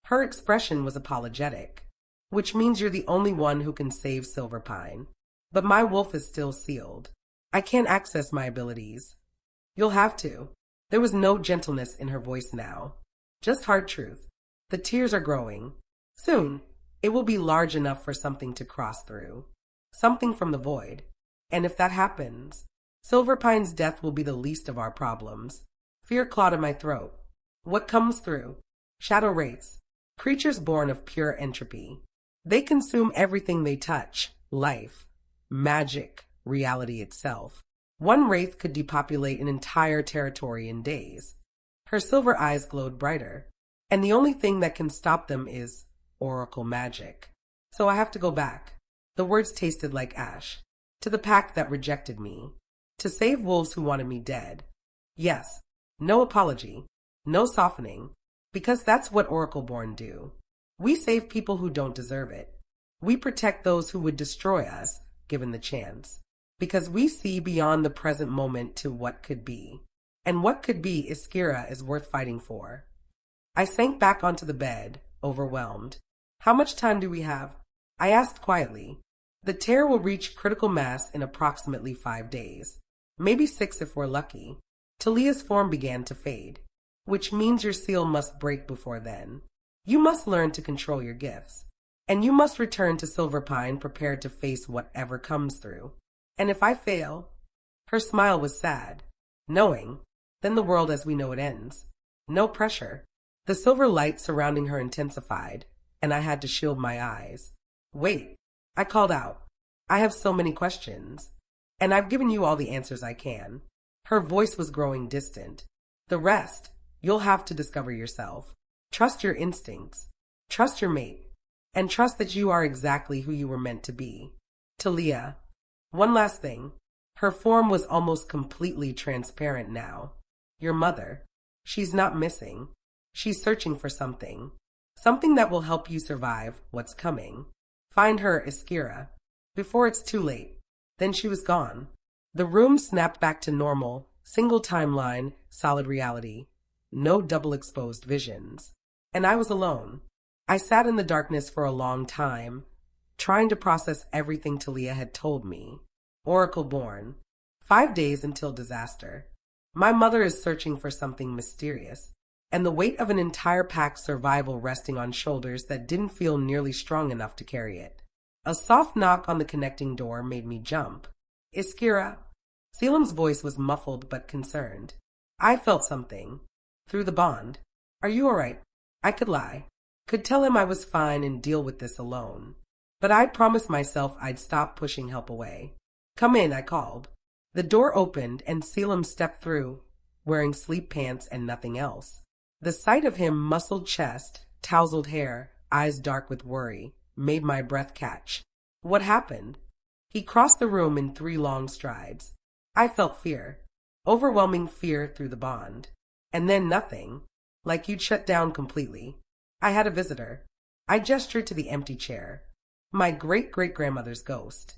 Her expression was apologetic, which means you're the only one who can save Silverpine. But my wolf is still sealed. I can't access my abilities. You'll have to. There was no gentleness in her voice now. Just hard truth. The tears are growing. Soon, it will be large enough for something to cross through. Something from the void. And if that happens, Silverpine's death will be the least of our problems. Fear clawed in my throat. What comes through? Shadow wraiths. Creatures born of pure entropy. They consume everything they touch. Life. Magic. Reality itself. One wraith could depopulate an entire territory in days. Her silver eyes glowed brighter. And the only thing that can stop them is oracle magic. So I have to go back. The words tasted like ash. To the pack that rejected me. To save wolves who wanted me dead. Yes. No apology. No softening. Because that's what oracleborn do. We save people who don't deserve it. We protect those who would destroy us, given the chance. Because we see beyond the present moment to what could be. And what could be Iskira is worth fighting for. I sank back onto the bed, overwhelmed. How much time do we have? I asked quietly. The tear will reach critical mass in approximately 5 days. Maybe 6 if we're lucky. Talia's form began to fade, which means your seal must break before then. You must learn to control your gifts. And you must return to Silverpine prepared to face whatever comes through. And if I fail? Her smile was sad. Knowing, then the world as we know it ends. No pressure. The silver light surrounding her intensified, and I had to shield my eyes. Wait, I called out. I have so many questions. And I've given you all the answers I can. Her voice was growing distant. The rest, you'll have to discover yourself. Trust your instincts. Trust your mate. And trust that you are exactly who you were meant to be. Talia. One last thing. Her form was almost completely transparent now. Your mother. She's not missing. She's searching for something. Something that will help you survive what's coming. Find her, Iskira. Before it's too late. Then she was gone. The room snapped back to normal. Single timeline, solid reality. No double exposed visions. And I was alone. I sat in the darkness for a long time, trying to process everything Talia had told me. Oracleborn. 5 days until disaster. My mother is searching for something mysterious, and the weight of an entire pack's survival resting on shoulders that didn't feel nearly strong enough to carry it. A soft knock on the connecting door made me jump. Iskira. Caelum's voice was muffled but concerned. I felt something. Through the bond. Are you all right? I could lie. Could tell him I was fine and deal with this alone. But I'd promised myself I'd stop pushing help away. Come in, I called. The door opened and Caelum stepped through, wearing sleep pants and nothing else. The sight of him, muscled chest, tousled hair, eyes dark with worry, made my breath catch. What happened? He crossed the room in 3 long strides. I felt fear. Overwhelming fear through the bond. And then nothing. Like you'd shut down completely. I had a visitor. I gestured to the empty chair. My great-great-grandmother's ghost.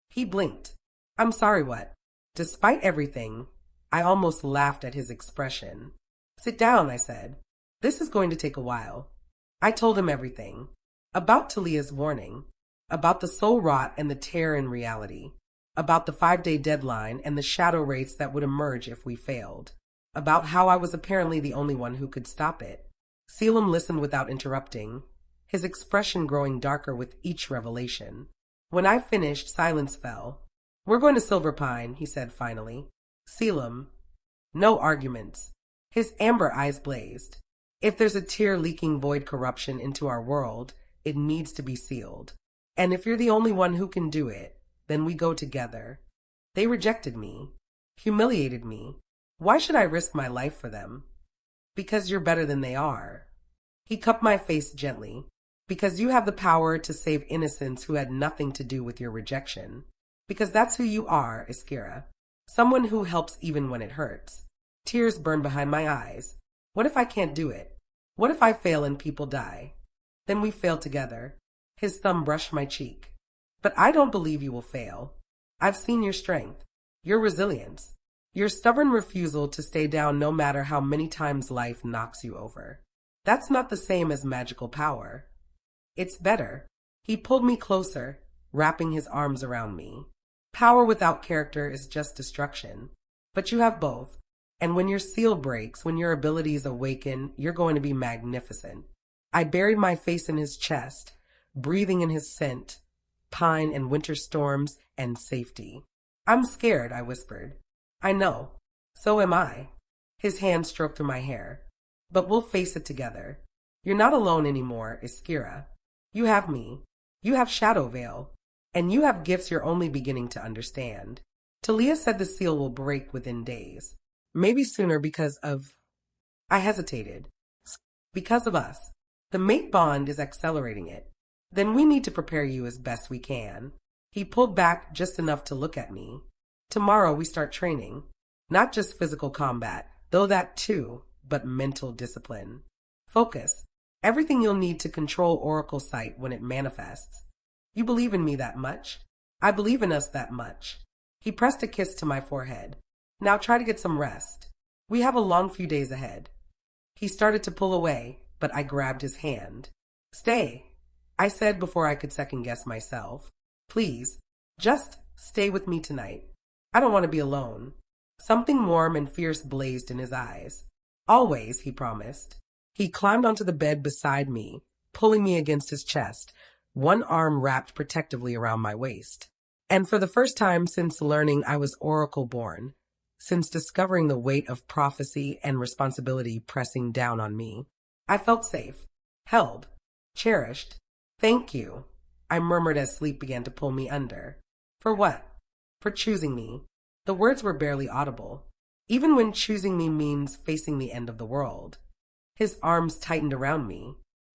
He blinked. I'm sorry, what? Despite everything, I almost laughed at his expression. Sit down, I said. This is going to take a while. I told him everything. About Talia's warning. About the soul rot and the tear in reality. About the 5-day deadline and the shadow wraiths that would emerge if we failed. About how I was apparently the only one who could stop it. Caelum listened without interrupting, his expression growing darker with each revelation. When I finished, silence fell. We're going to Silverpine, he said finally. Caelum. No arguments. His amber eyes blazed. If there's a tear-leaking void corruption into our world, it needs to be sealed. And if you're the only one who can do it, then we go together. They rejected me. Humiliated me. Why should I risk my life for them? Because you're better than they are. He cupped my face gently. Because you have the power to save innocents who had nothing to do with your rejection. Because that's who you are, Iskira. Someone who helps even when it hurts. Tears burned behind my eyes. What if I can't do it? What if I fail and people die? Then we fail together. His thumb brushed my cheek. But I don't believe you will fail. I've seen your strength, your resilience. Your stubborn refusal to stay down no matter how many times life knocks you over. That's not the same as magical power. It's better. He pulled me closer, wrapping his arms around me. Power without character is just destruction. But you have both. And when your seal breaks, when your abilities awaken, you're going to be magnificent. I buried my face in his chest, breathing in his scent, pine and winter storms and safety. I'm scared, I whispered. I know. So am I. His hand stroked through my hair. But we'll face it together. You're not alone anymore, Iskira. You have me. You have Shadow Veil. And you have gifts you're only beginning to understand. Talia said the seal will break within days. Maybe sooner because of... I hesitated. Because of us. The mate bond is accelerating it. Then we need to prepare you as best we can. He pulled back just enough to look at me. Tomorrow we start training. Not just physical combat, though that too, but mental discipline. Focus. Everything you'll need to control Oracle Sight when it manifests. You believe in me that much? I believe in us that much. He pressed a kiss to my forehead. Now try to get some rest. We have a long few days ahead. He started to pull away, but I grabbed his hand. Stay, I said before I could second-guess myself. Please, just stay with me tonight. I don't want to be alone. Something warm and fierce blazed in his eyes. Always, he promised. He climbed onto the bed beside me, pulling me against his chest, one arm wrapped protectively around my waist. And for the first time since learning I was oracleborn, since discovering the weight of prophecy and responsibility pressing down on me, I felt safe, held, cherished. Thank you, I murmured as sleep began to pull me under. For what? For choosing me. The words were barely audible, even when choosing me means facing the end of the world. His arms tightened around me.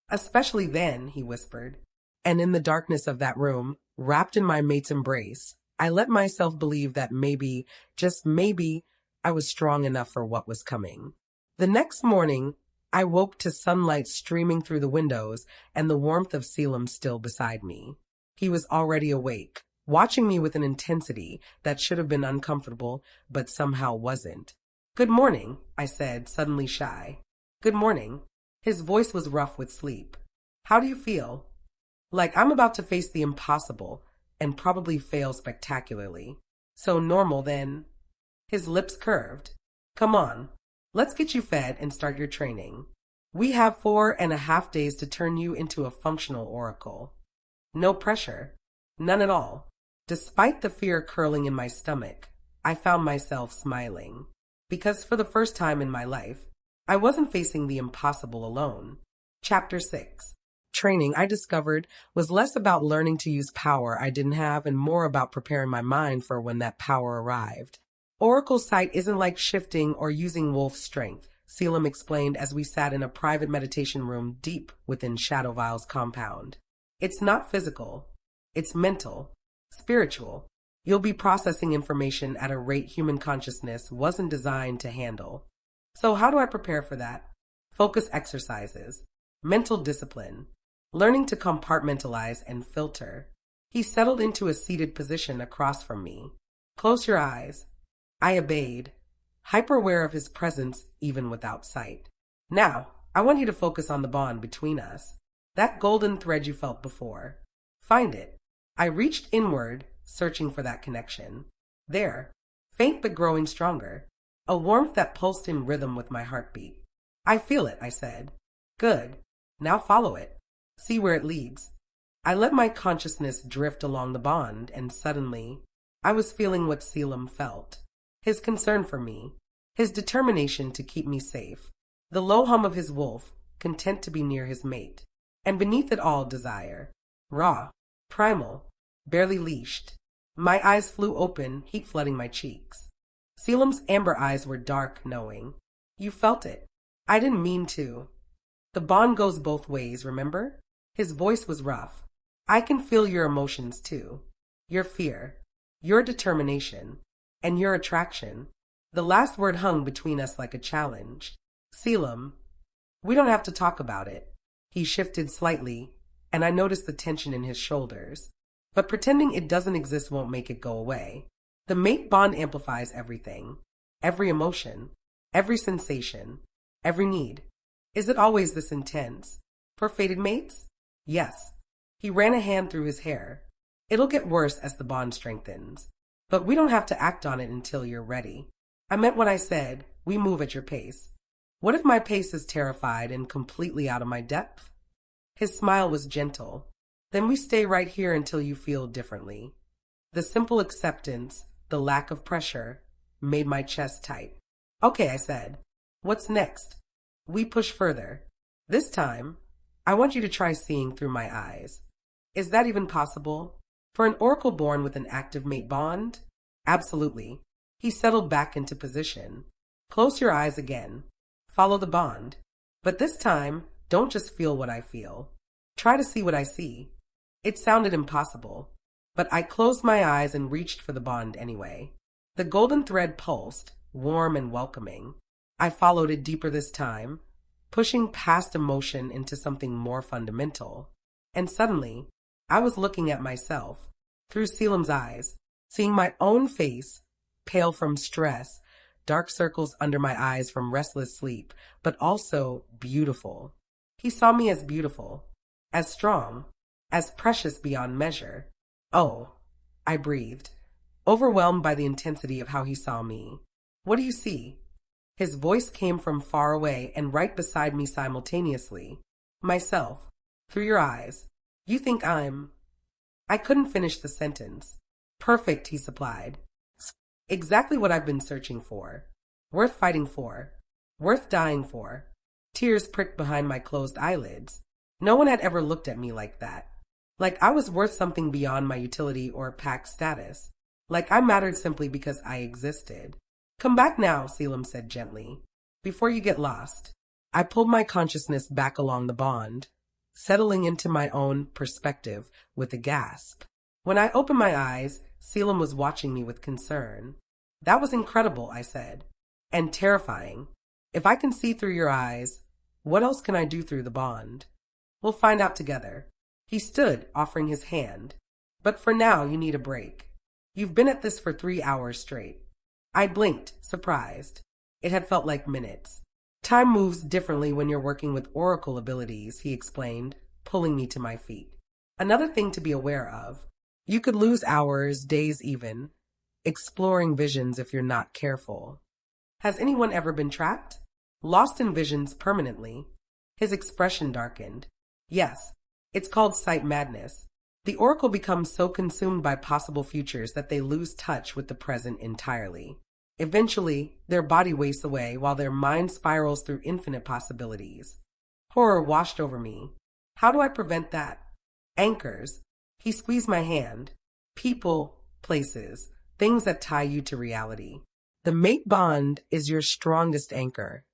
Especially then, he whispered. And in the darkness of that room, wrapped in my mate's embrace, I let myself believe that maybe, just maybe, I was strong enough for what was coming. The next morning, I woke to sunlight streaming through the windows and the warmth of Caelum still beside me. He was already awake, watching me with an intensity that should have been uncomfortable, but somehow wasn't. Good morning, I said, suddenly shy. Good morning. His voice was rough with sleep. How do you feel? Like I'm about to face the impossible and probably fail spectacularly. So normal then. His lips curved. Come on, let's get you fed and start your training. We have 4.5 days to turn you into a functional oracle. No pressure. None at all. Despite the fear curling in my stomach, I found myself smiling. Because for the first time in my life, I wasn't facing the impossible alone. Chapter 6. Training, I discovered, was less about learning to use power I didn't have and more about preparing my mind for when that power arrived. Oracle Sight isn't like shifting or using wolf strength, Caelum explained as we sat in a private meditation room deep within Shadow Vial's compound. It's not physical. It's mental, spiritual. You'll be processing information at a rate human consciousness wasn't designed to handle. So how do I prepare for that? Focus exercises, mental discipline, learning to compartmentalize and filter. He settled into a seated position across from me. Close your eyes. I obeyed, hyper-aware of his presence even without sight. Now, I want you to focus on the bond between us. That golden thread you felt before. Find it. I reached inward, searching for that connection. There, faint but growing stronger. A warmth that pulsed in rhythm with my heartbeat. I feel it, I said. Good. Now follow it. See where it leads. I let my consciousness drift along the bond, and suddenly, I was feeling what Caelum felt. His concern for me, his determination to keep me safe, the low hum of his wolf, content to be near his mate, and beneath it all desire. Raw, primal, barely leashed. My eyes flew open, heat flooding my cheeks. Caelum's amber eyes were dark, knowing. You felt it. I didn't mean to. The bond goes both ways, remember? His voice was rough. I can feel your emotions too. Your fear, your determination, and your attraction. The last word hung between us like a challenge. Caelum, we don't have to talk about it. He shifted slightly, and I noticed the tension in his shoulders. But pretending it doesn't exist won't make it go away. The mate bond amplifies everything. every emotion, every sensation, every need. Is it always this intense? For fated mates? Yes. He ran a hand through his hair. It'll get worse as the bond strengthens. But we don't have to act on it until you're ready. I meant what I said. We move at your pace. What if my pace is terrified and completely out of my depth? His smile was gentle. Then we stay right here until you feel differently. The simple acceptance, the lack of pressure, made my chest tight. Okay, I said. What's next? We push further. This time, I want you to try seeing through my eyes. Is that even possible? For an oracleborn with an active mate bond? Absolutely. He settled back into position. Close your eyes again. Follow the bond. But this time, don't just feel what I feel. Try to see what I see. It sounded impossible, but I closed my eyes and reached for the bond anyway. The golden thread pulsed, warm and welcoming. I followed it deeper this time, pushing past emotion into something more fundamental. And suddenly, I was looking at myself, through Caelum's eyes, seeing my own face, pale from stress, dark circles under my eyes from restless sleep, but also beautiful. He saw me as beautiful, as strong, as precious beyond measure. Oh, I breathed, overwhelmed by the intensity of how he saw me. What do you see? His voice came from far away and right beside me simultaneously. Myself, through your eyes. You think I couldn't finish the sentence. Perfect, he supplied. Exactly what I've been searching for. Worth fighting for. Worth dying for. Tears pricked behind my closed eyelids. No one had ever looked at me like that. Like I was worth something beyond my utility or pack status. Like I mattered simply because I existed. Come back now, Caelum said gently, before you get lost. I pulled my consciousness back along the bond, settling into my own perspective with a gasp. When I opened my eyes, Caelum was watching me with concern. That was incredible, I said, and terrifying. If I can see through your eyes, what else can I do through the bond? We'll find out together. He stood, offering his hand. But for now, you need a break. You've been at this for 3 hours straight. I blinked, surprised. It had felt like minutes. Time moves differently when you're working with oracle abilities, he explained, pulling me to my feet. Another thing to be aware of. You could lose hours, days even, exploring visions if you're not careful. Has anyone ever been trapped? Lost in visions permanently? His expression darkened. Yes, it's called sight madness. The oracle becomes so consumed by possible futures that they lose touch with the present entirely. Eventually, their body wastes away while their mind spirals through infinite possibilities. Horror washed over me. How do I prevent that? Anchors. He squeezed my hand. People, places, things that tie you to reality. The mate bond is your strongest anchor.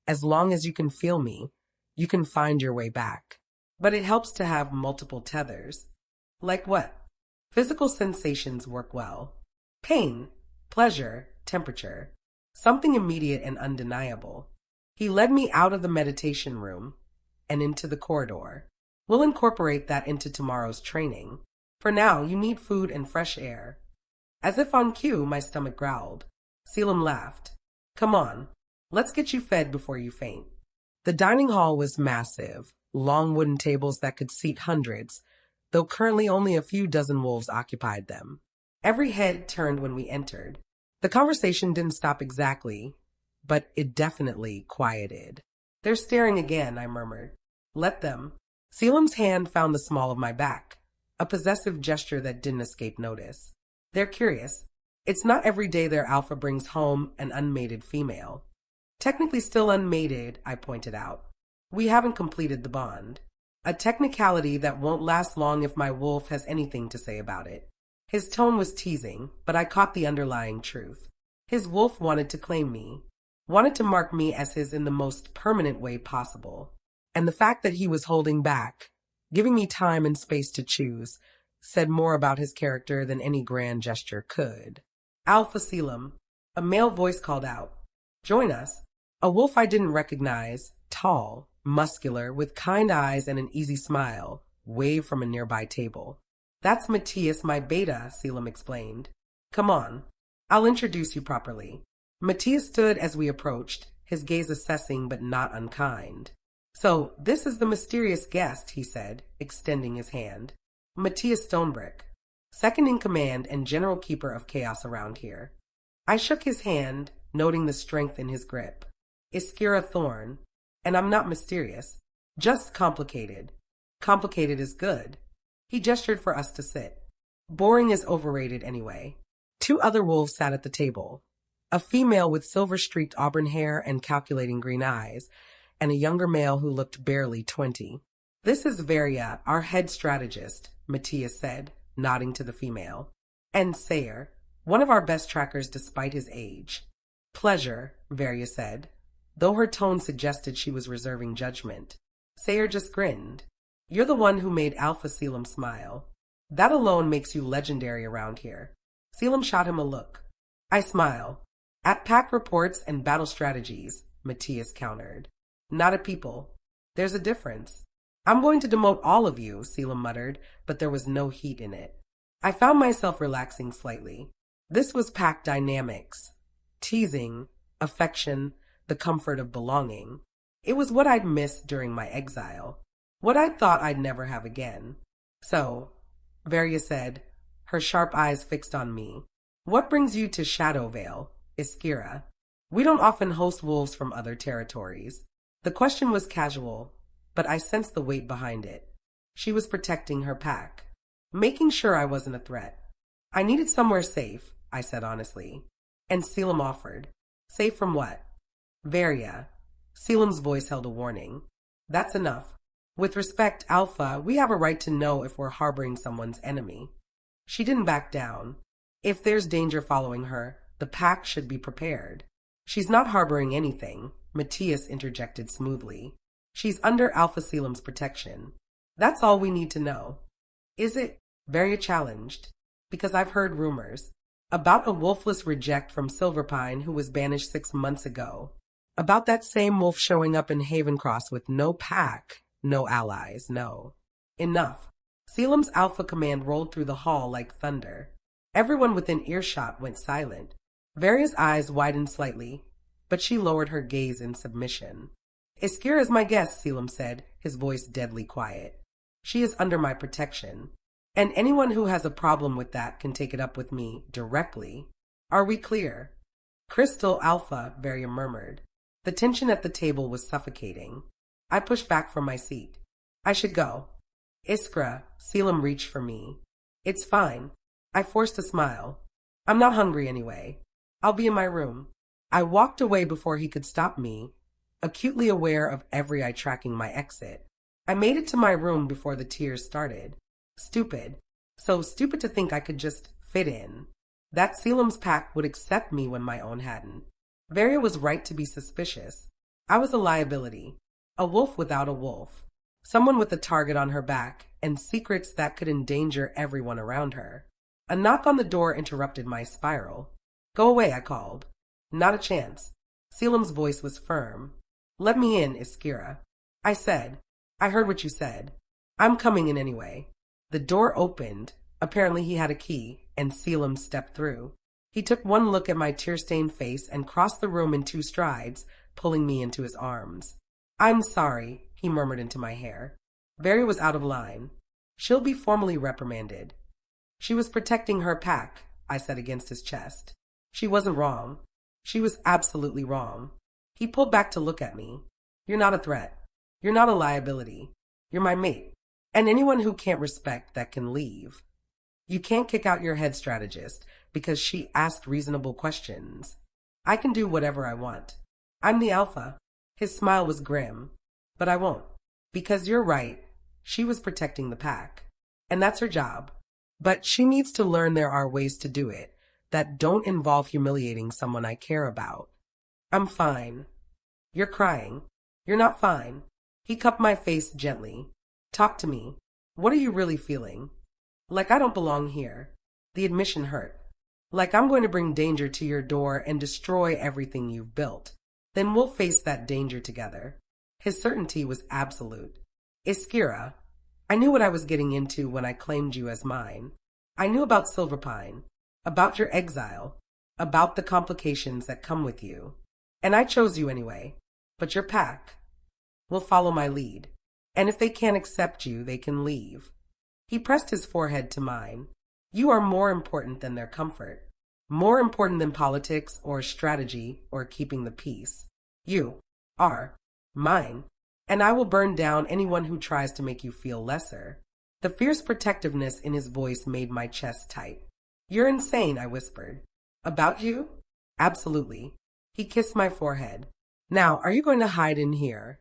As long as you can feel me, you can find your way back. But it helps to have multiple tethers. Like what? Physical sensations work well. Pain, pleasure, temperature. Something immediate and undeniable. He led me out of the meditation room and into the corridor. We'll incorporate that into tomorrow's training. For now, you need food and fresh air. As if on cue, my stomach growled. Caelum laughed. Come on, let's get you fed before you faint. The dining hall was massive, long wooden tables that could seat hundreds, though currently only a few dozen wolves occupied them. Every head turned when we entered. The conversation didn't stop exactly, but it definitely quieted. They're staring again, I murmured. Let them. Caelum's hand found the small of my back, a possessive gesture that didn't escape notice. They're curious. It's not every day their alpha brings home an unmated female. Technically still unmated, I pointed out. We haven't completed the bond. A technicality that won't last long if my wolf has anything to say about it. His tone was teasing, but I caught the underlying truth. His wolf wanted to claim me, wanted to mark me as his in the most permanent way possible. And the fact that he was holding back, giving me time and space to choose, said more about his character than any grand gesture could. Alpha Caelum, a male voice called out. Join us. A wolf I didn't recognize, tall, muscular, with kind eyes and an easy smile, waved from a nearby table. That's Matthias, my beta, Caelum explained. Come on, I'll introduce you properly. Matthias stood as we approached, his gaze assessing but not unkind. "So, this is the mysterious guest," he said, extending his hand. "Matthias Stonebrick, second in command and general keeper of chaos around here." I shook his hand, noting the strength in his grip. "Iskira Thorne, and I'm not mysterious, just complicated. Complicated is good." He gestured for us to sit. "Boring is overrated anyway." Two other wolves sat at the table. A female with silver-streaked auburn hair and calculating green eyes, and a younger male who looked barely 20. "This is Varia, our head strategist," Matthias said, nodding to the female. "And Sayer, one of our best trackers despite his age." "Pleasure," Varia said, though her tone suggested she was reserving judgment. Sayer just grinned. "You're the one who made Alpha Caelum smile. That alone makes you legendary around here." Caelum shot him a look. I smile. "At pack reports and battle strategies," Matthias countered. "Not at people. There's a difference." "I'm going to demote all of you," Caelum muttered, but there was no heat in it. I found myself relaxing slightly. This was pack dynamics. Teasing, affection, the comfort of belonging. It was what I'd missed during my exile. What I thought I'd never have again. "So," Varia said, her sharp eyes fixed on me, "what brings you to Shadowvale, Iskira? We don't often host wolves from other territories." The question was casual, but I sensed the weight behind it. She was protecting her pack, making sure I wasn't a threat. "I needed somewhere safe," I said honestly. And Caelum offered. "Safe from what?" "Varia." Caelum's voice held a warning. "That's enough. With respect, Alpha, we have a right to know if we're harboring someone's enemy." She didn't back down. "If there's danger following her, the pack should be prepared." "She's not harboring anything," Matthias interjected smoothly. "She's under Alpha Caelum's protection. That's all we need to know." "Is it?" Varia challenged. "Because I've heard rumors. About a wolfless reject from Silverpine who was banished 6 months ago. About that same wolf showing up in Havencross with no pack, no allies, no." Enough. Caelum's Alpha command rolled through the hall like thunder. Everyone within earshot went silent. Varia's eyes widened slightly, but she lowered her gaze in submission. "Iskira is my guest," Caelum said, his voice deadly quiet. "She is under my protection. And anyone who has a problem with that can take it up with me directly. Are we clear?" "Crystal Alpha," Varia murmured. The tension at the table was suffocating. I pushed back from my seat. "I should go." "Iskra," Caelum reached for me. "It's fine." I forced a smile. "I'm not hungry anyway. I'll be in my room." I walked away before he could stop me, acutely aware of every eye tracking my exit. I made it to my room before the tears started. Stupid. So stupid to think I could just fit in. That Caelum's pack would accept me when my own hadn't. Varia was right to be suspicious. I was a liability. A wolf without a wolf. Someone with a target on her back and secrets that could endanger everyone around her. A knock on the door interrupted my spiral. "Go away," I called. "Not a chance." Caelum's voice was firm. "Let me in, Iskira." I said, "I heard what you said. I'm coming in anyway." The door opened. Apparently he had a key, and Caelum stepped through. He took one look at my tear-stained face and crossed the room in 2 strides, pulling me into his arms. "I'm sorry," he murmured into my hair. Varia was out of line. "She'll be formally reprimanded." "She was protecting her pack," I said against his chest. "She wasn't wrong. She was absolutely wrong." He pulled back to look at me. "You're not a threat. You're not a liability. You're my mate. And anyone who can't respect that can leave. You can't kick out your head strategist because she asked reasonable questions. I can do whatever I want. I'm the Alpha." His smile was grim. "But I won't. Because you're right. She was protecting the pack. And that's her job. But she needs to learn there are ways to do it that don't involve humiliating someone I care about." "I'm fine." "You're crying. You're not fine." He cupped my face gently. "Talk to me. What are you really feeling?" "Like I don't belong here." The admission hurt. "Like I'm going to bring danger to your door and destroy everything you've built. Then we'll face that danger together." His certainty was absolute. "Iskira, I knew what I was getting into when I claimed you as mine. I knew about Silverpine, about your exile. about the complications that come with you. And I chose you anyway. But your pack will follow my lead. And if they can't accept you, they can leave. He pressed his forehead to mine. You are more important than their comfort. More important than politics or strategy or keeping the peace. You are mine. And I will burn down anyone who tries to make you feel lesser. The fierce protectiveness in his voice made my chest tight. You're insane, I whispered. About you? Absolutely. He kissed my forehead. Now, are you going to hide in here?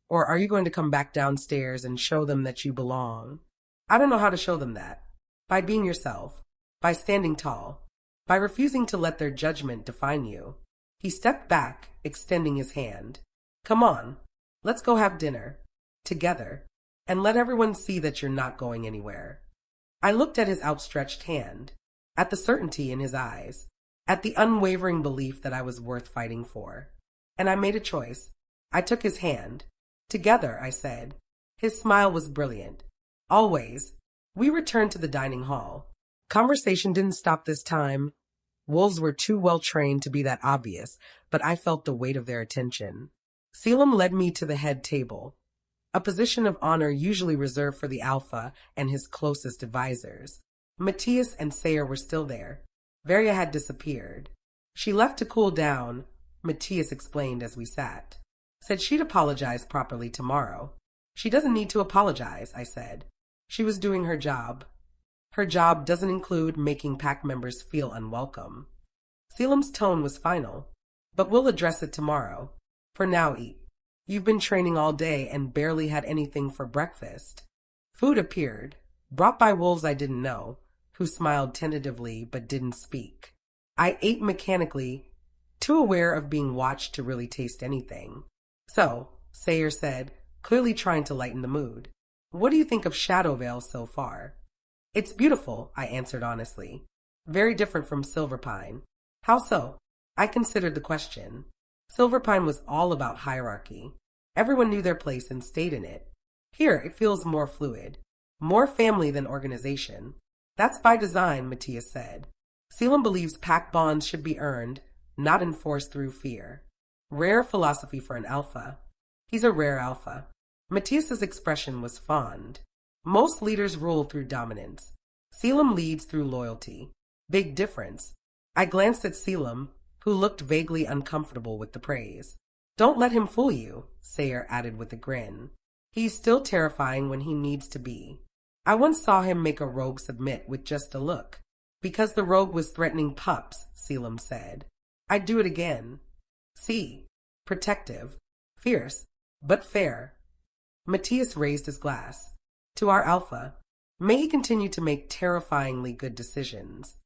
Or are you going to come back downstairs and show them that you belong? I don't know how to show them that. By being yourself. By standing tall. By refusing to let their judgment define you. He stepped back, extending his hand. Come on. Let's go have dinner. Together. And let everyone see that you're not going anywhere. I looked at his outstretched hand. At the certainty in his eyes. At the unwavering belief that I was worth fighting for. And I made a choice. I took his hand. Together, I said. His smile was brilliant. Always. We returned to the dining hall. Conversation didn't stop this time. Wolves were too well trained to be that obvious, but I felt the weight of their attention. Caelum led me to the head table, a position of honor usually reserved for the alpha and his closest advisors. Matthias and Sayer were still there. Varia had disappeared. She left to cool down, Matthias explained as we sat. Said she'd apologize properly tomorrow. She doesn't need to apologize, I said. She was doing her job. Her job doesn't include making pack members feel unwelcome. Caelum's tone was final. But we'll address it tomorrow. For now, eat. You've been training all day and barely had anything for breakfast. Food appeared, brought by wolves I didn't know, who smiled tentatively but didn't speak. I ate mechanically, too aware of being watched to really taste anything. So, Sayer said, clearly trying to lighten the mood. What do you think of Shadowvale so far? It's beautiful, I answered honestly. Very different from Silverpine. How so? I considered the question. Silverpine was all about hierarchy. Everyone knew their place and stayed in it. Here, it feels more fluid. More family than organization. That's by design, Matthias said. Caelum believes pack bonds should be earned, not enforced through fear. Rare philosophy for an alpha. He's a rare alpha. Matthias's expression was fond. Most leaders rule through dominance. Caelum leads through loyalty. Big difference. I glanced at Caelum, who looked vaguely uncomfortable with the praise. Don't let him fool you, Sayer added with a grin. He's still terrifying when he needs to be. I once saw him make a rogue submit with just a look. Because the rogue was threatening pups, Caelum said. I'd do it again. See, protective, fierce, but fair. Matthias raised his glass. To our alpha. May he continue to make terrifyingly good decisions.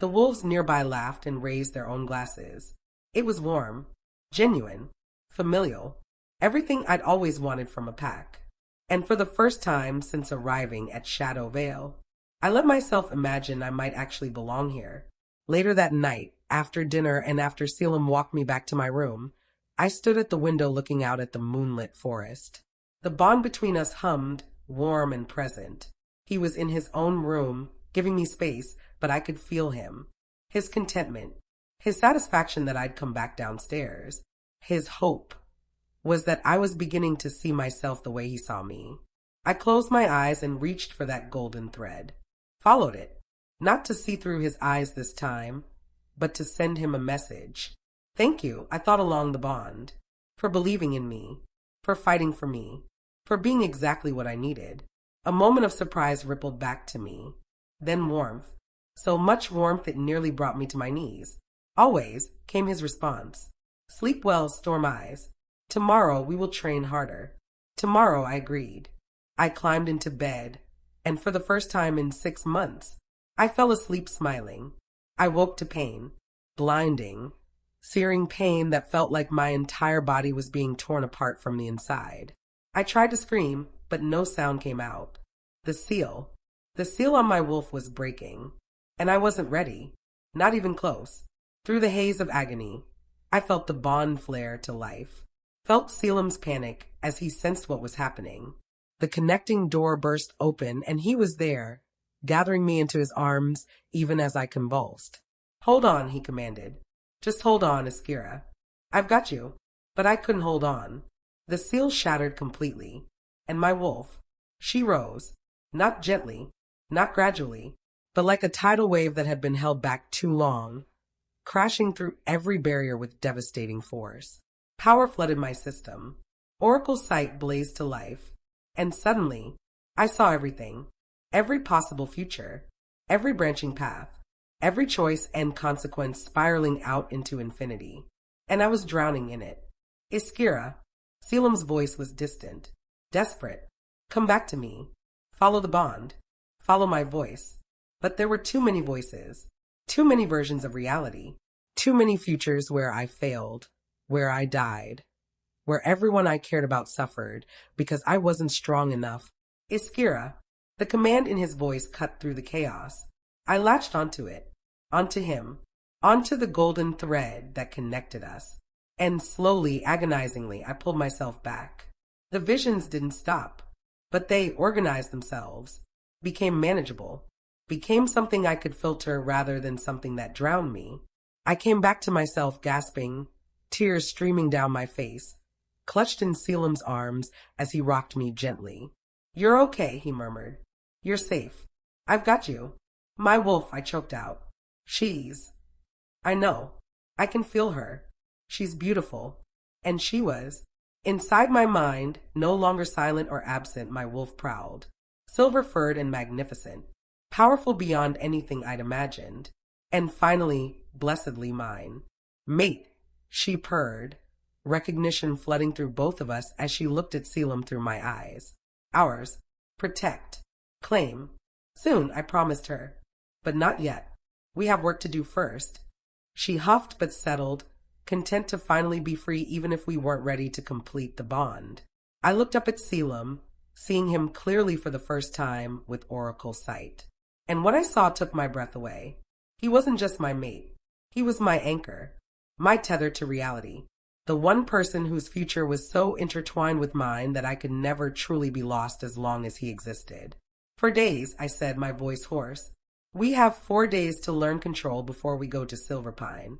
The wolves nearby laughed and raised their own glasses. It was warm, genuine, familial, everything I'd always wanted from a pack. And for the first time since arriving at Shadow Vale, I let myself imagine I might actually belong here. Later that night, after dinner and after Caelum walked me back to my room, I stood at the window looking out at the moonlit forest. The bond between us hummed, warm and present. He was in his own room, giving me space, but I could feel him. His contentment, his satisfaction that I'd come back downstairs. His hope was that I was beginning to see myself the way he saw me. I closed my eyes and reached for that golden thread. Followed it, not to see through his eyes this time, but to send him a message. Thank you, I thought along the bond, for believing in me, for fighting for me, for being exactly what I needed. A moment of surprise rippled back to me. Then warmth. So much warmth it nearly brought me to my knees. Always came his response. Sleep well, Storm Eyes. Tomorrow we will train harder. Tomorrow, I agreed. I climbed into bed, and for the first time in 6 months, I fell asleep smiling. I woke to pain. Blinding, searing pain that felt like my entire body was being torn apart from the inside. I tried to scream, but no sound came out. The seal on my wolf was breaking, and I wasn't ready, not even close. Through the haze of agony, I felt the bond flare to life, felt Caelum's panic as he sensed what was happening. The connecting door burst open, and he was there, gathering me into his arms even as I convulsed. Hold on, he commanded. Just hold on, Iskira. I've got you. But I couldn't hold on. The seal shattered completely. And my wolf, she rose, not gently, not gradually, but like a tidal wave that had been held back too long, crashing through every barrier with devastating force. Power flooded my system. Oracle's sight blazed to life. And suddenly, I saw everything. Every possible future. Every branching path. Every choice and consequence spiraling out into infinity. And I was drowning in it. Iskira. Caelum's voice was distant, desperate. Come back to me. Follow the bond. Follow my voice. But there were too many voices. Too many versions of reality. Too many futures where I failed. Where I died. Where everyone I cared about suffered because I wasn't strong enough. Iskira. The command in his voice cut through the chaos. I latched onto it. Onto him. Onto the golden thread that connected us. And slowly, agonizingly, I pulled myself back. The visions didn't stop, but they organized themselves, became manageable, became something I could filter rather than something that drowned me. I came back to myself gasping, tears streaming down my face, clutched in Caelum's arms as he rocked me gently. You're okay, he murmured. You're safe. I've got you. My wolf, I choked out. I know. I can feel her. She's beautiful. And she was. Inside my mind, no longer silent or absent, my wolf prowled. Silver-furred and magnificent. Powerful beyond anything I'd imagined. And finally, blessedly mine. Mate, she purred, recognition flooding through both of us as she looked at Caelum through my eyes. Ours. Protect. Claim. Soon, I promised her. But not yet. We have work to do first. She huffed but settled, content to finally be free even if we weren't ready to complete the bond. I looked up at Caelum, seeing him clearly for the first time with oracle sight. And what I saw took my breath away. He wasn't just my mate. He was my anchor, my tether to reality. The one person whose future was so intertwined with mine that I could never truly be lost as long as he existed. For days, I said, my voice hoarse, we have 4 days to learn control before we go to Silverpine.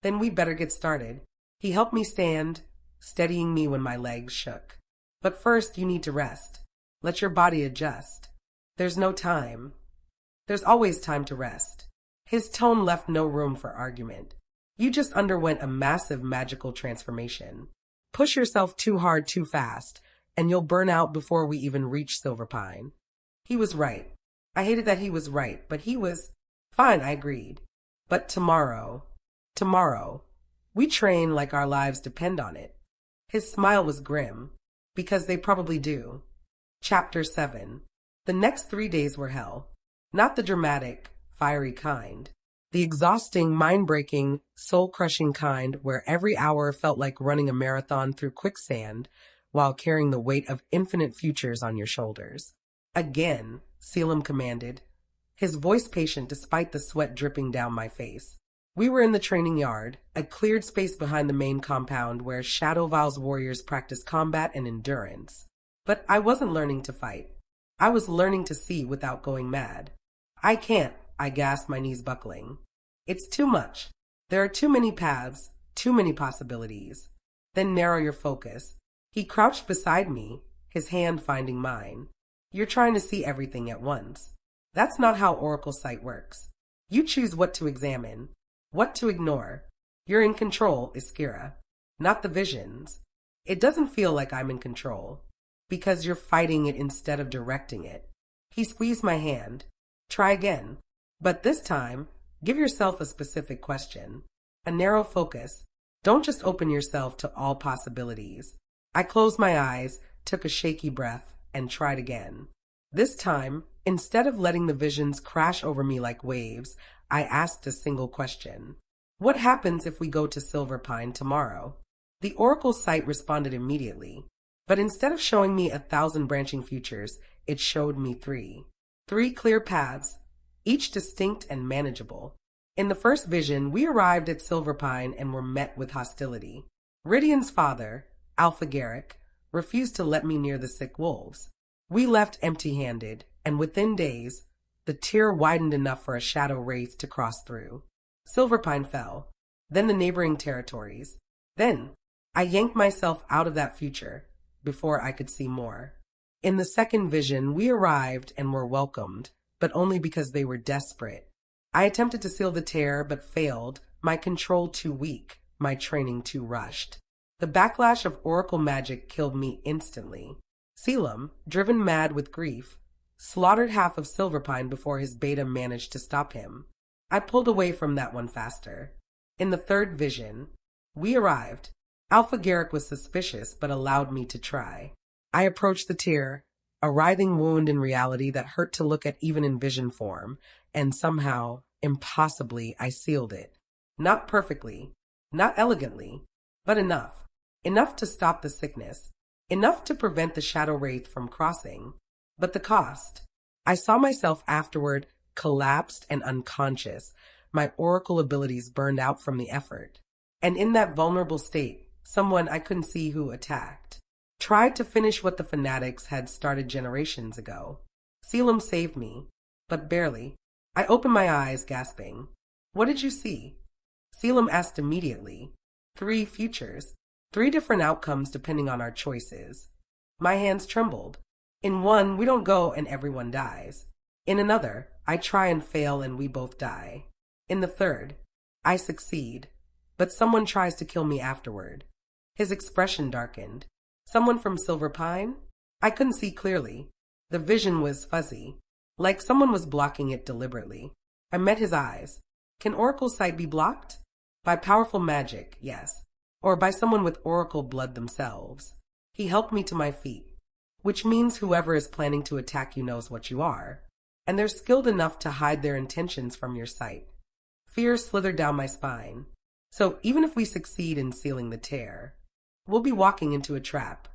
Then we'd better get started. He helped me stand, steadying me when my legs shook. But first, you need to rest. Let your body adjust. There's no time. There's always time to rest. His tone left no room for argument. You just underwent a massive magical transformation. Push yourself too hard too fast, and you'll burn out before we even reach Silverpine. He was right. I hated that he was right, but he was... Fine, I agreed. But tomorrow, we train like our lives depend on it. His smile was grim, because they probably do. Chapter 7. The next 3 days were hell. Not the dramatic, fiery kind. The exhausting, mind-breaking, soul-crushing kind where every hour felt like running a marathon through quicksand while carrying the weight of infinite futures on your shoulders. Again, Caelum commanded, his voice patient despite the sweat dripping down my face. We were in the training yard, a cleared space behind the main compound where Shadowval's warriors practiced combat and endurance. But I wasn't learning to fight. I was learning to see without going mad. I can't, I gasped, my knees buckling. It's too much. There are too many paths, too many possibilities. Then narrow your focus. He crouched beside me, his hand finding mine. You're trying to see everything at once. That's not how Oracle Sight works. You choose what to examine, what to ignore. You're in control, Iskira, not the visions. It doesn't feel like I'm in control, because you're fighting it instead of directing it. He squeezed my hand. Try again. But this time, give yourself a specific question, a narrow focus. Don't just open yourself to all possibilities. I closed my eyes, took a shaky breath, and tried again. This time, instead of letting the visions crash over me like waves, I asked a single question. What happens if we go to Silverpine tomorrow? The Oracle Sight responded immediately, but instead of showing me 1,000 branching futures, it showed me 3. 3 clear paths, each distinct and manageable. In the first vision, we arrived at Silverpine and were met with hostility. Rydian's father, Alpha Garrick, refused to let me near the sick wolves. We left empty-handed, and within days, the tier widened enough for a shadow wraith to cross through. Silverpine fell, then the neighboring territories. Then, I yanked myself out of that future before I could see more. In the second vision, we arrived and were welcomed, but only because they were desperate. I attempted to seal the tear, but failed, my control too weak, my training too rushed. The backlash of oracle magic killed me instantly. Caelum, driven mad with grief, slaughtered half of Silverpine before his beta managed to stop him. I pulled away from that one faster. In the third vision, we arrived. Alpha Garrick was suspicious, but allowed me to try. I approached the tear, a writhing wound in reality that hurt to look at even in vision form, and somehow, impossibly, I sealed it. Not perfectly, not elegantly, but enough. Enough to stop the sickness. Enough to prevent the shadow wraith from crossing. But the cost. I saw myself afterward, collapsed and unconscious, my oracle abilities burned out from the effort. And in that vulnerable state, someone I couldn't see who attacked tried to finish what the fanatics had started generations ago. Caelum saved me, but barely. I opened my eyes, gasping. What did you see? Caelum asked immediately. 3 futures. 3 different outcomes depending on our choices. My hands trembled. In one, we don't go and everyone dies. In another, I try and fail and we both die. In the third, I succeed, but someone tries to kill me afterward. His expression darkened. Someone from Silverpine? I couldn't see clearly. The vision was fuzzy, like someone was blocking it deliberately. I met his eyes. Can oracle sight be blocked? By powerful magic, yes, or by someone with oracle blood themselves. He helped me to my feet, which means whoever is planning to attack you knows what you are, and they're skilled enough to hide their intentions from your sight. Fear slithered down my spine. So even if we succeed in sealing the tear, we'll be walking into a trap.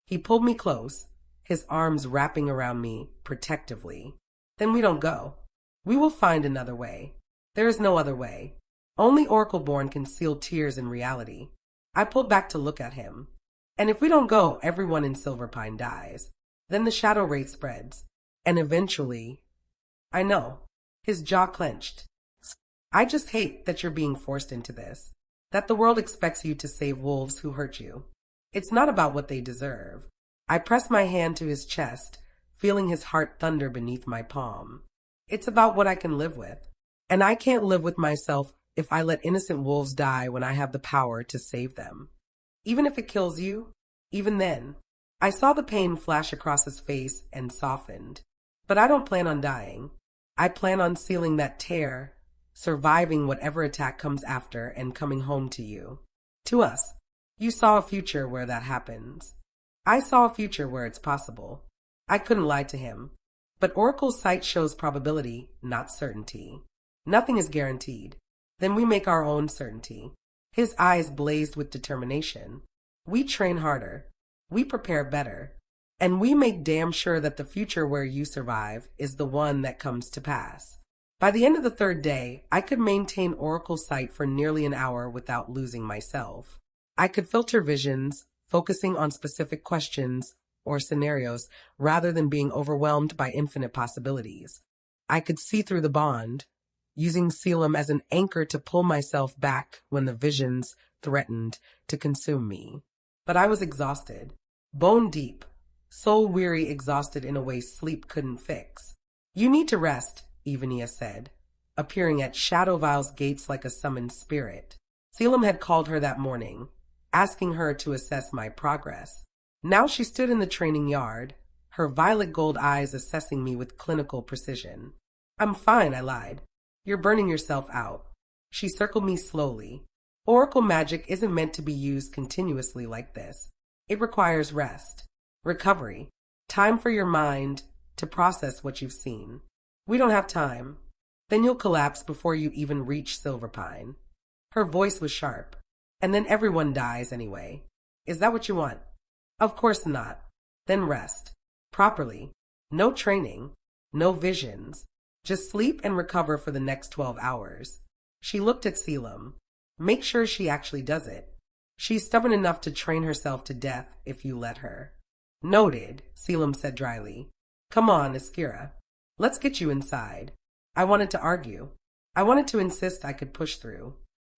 He pulled me close, his arms wrapping around me protectively. Then we don't go. We will find another way. There is no other way. Only oracleborn can seal tears in reality. I pulled back to look at him. And if we don't go, everyone in Silverpine dies. Then the shadow wraith spreads. And eventually... I know. His jaw clenched. I just hate that you're being forced into this. That the world expects you to save wolves who hurt you. It's not about what they deserve. I pressed my hand to his chest, feeling his heart thunder beneath my palm. It's about what I can live with. And I can't live with myself if I let innocent wolves die when I have the power to save them. Even if it kills you, even then. I saw the pain flash across his face and softened. But I don't plan on dying. I plan on sealing that tear, surviving whatever attack comes after, and coming home to you. To us. You saw a future where that happens. I saw a future where it's possible. I couldn't lie to him. But Oracle's sight shows probability, not certainty. Nothing is guaranteed. Then we make our own certainty. His eyes blazed with determination. We train harder. We prepare better. And we make damn sure that the future where you survive is the one that comes to pass. By the end of the third day, I could maintain Oracle sight for nearly an hour without losing myself. I could filter visions, focusing on specific questions or scenarios rather than being overwhelmed by infinite possibilities. I could see through the bond, using Caelum as an anchor to pull myself back when the visions threatened to consume me. But I was exhausted, bone deep, soul-weary, exhausted in a way sleep couldn't fix. You need to rest, Evania said, appearing at Shadowvile's gates like a summoned spirit. Caelum had called her that morning, asking her to assess my progress. Now she stood in the training yard, her violet gold eyes assessing me with clinical precision. I'm fine, I lied. You're burning yourself out. She circled me slowly. Oracle magic isn't meant to be used continuously like this. It requires rest, recovery, time for your mind to process what you've seen. We don't have time. Then you'll collapse before you even reach Silverpine. Her voice was sharp. And then everyone dies anyway. Is that what you want? Of course not. Then rest. Properly. No training. No visions. Just sleep and recover for the next 12 hours. She looked at Caelum. Make sure she actually does it. She's stubborn enough to train herself to death if you let her. Noted, Caelum said dryly. Come on, Iskira. Let's get you inside. I wanted to argue. I wanted to insist I could push through.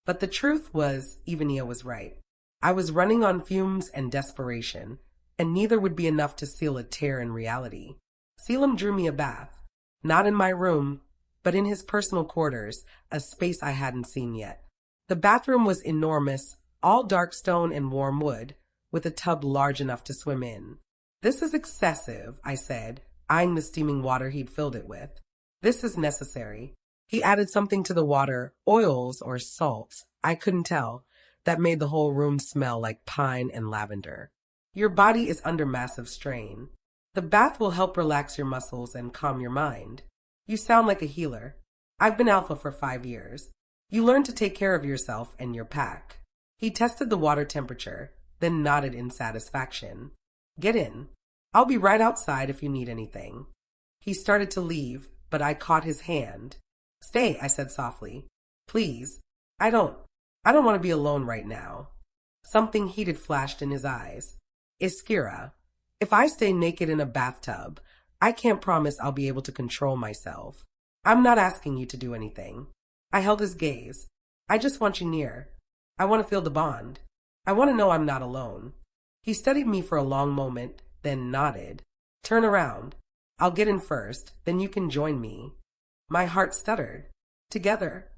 But the truth was, Evania was right. I was running on fumes and desperation, and neither would be enough to seal a tear in reality. Caelum drew me a bath. Not in my room, but in his personal quarters, a space I hadn't seen yet. The bathroom was enormous, all dark stone and warm wood, with a tub large enough to swim in. "This is excessive," I said, eyeing the steaming water he'd filled it with. "This is necessary." He added something to the water, oils or salts, I couldn't tell, that made the whole room smell like pine and lavender. "Your body is under massive strain. The bath will help relax your muscles and calm your mind. You sound like a healer. I've been alpha for 5 years. You learn to take care of yourself and your pack." He tested the water temperature, then nodded in satisfaction. "Get in. I'll be right outside if you need anything." He started to leave, but I caught his hand. "Stay," I said softly. "Please. I don't want to be alone right now." Something heated flashed in his eyes. "Iskira, if I stay naked in a bathtub, I can't promise I'll be able to control myself. I'm not asking you to do anything." I held his gaze. "I just want you near. I want to feel the bond. I want to know I'm not alone." He studied me for a long moment, then nodded. "Turn around. I'll get in first, then you can join me." My heart stuttered. "Together?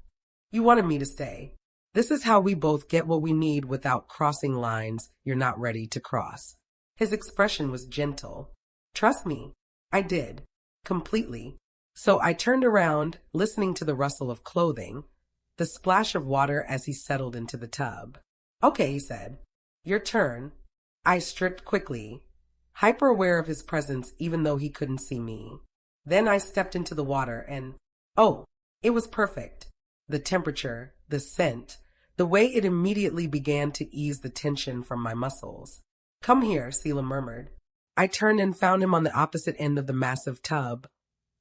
You wanted me to stay. This is how we both get what we need without crossing lines you're not ready to cross." His expression was gentle. "Trust me." I did. Completely. So I turned around, listening to the rustle of clothing, the splash of water as he settled into the tub. "Okay," he said. "Your turn." I stripped quickly, hyper aware of his presence even though he couldn't see me. Then I stepped into the water and, oh, it was perfect. The temperature, the scent, the way it immediately began to ease the tension from my muscles. "Come here," Caelum murmured. I turned and found him on the opposite end of the massive tub,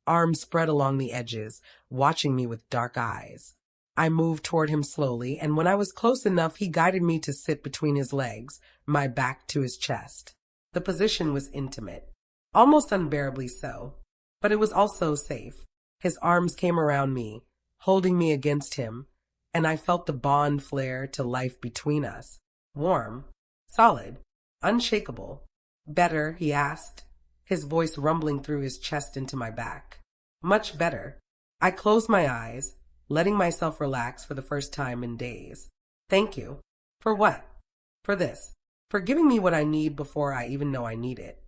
arms spread along the edges, watching me with dark eyes. I moved toward him slowly, and when I was close enough, he guided me to sit between his legs, my back to his chest. The position was intimate, almost unbearably so, but it was also safe. His arms came around me, holding me against him, and I felt the bond flare to life between us. Warm, solid, unshakable. "Better?" he asked, his voice rumbling through his chest into my back. "Much better." I closed my eyes, letting myself relax for the first time in days. "Thank you." "For what?" "For this. For giving me what I need before I even know I need it."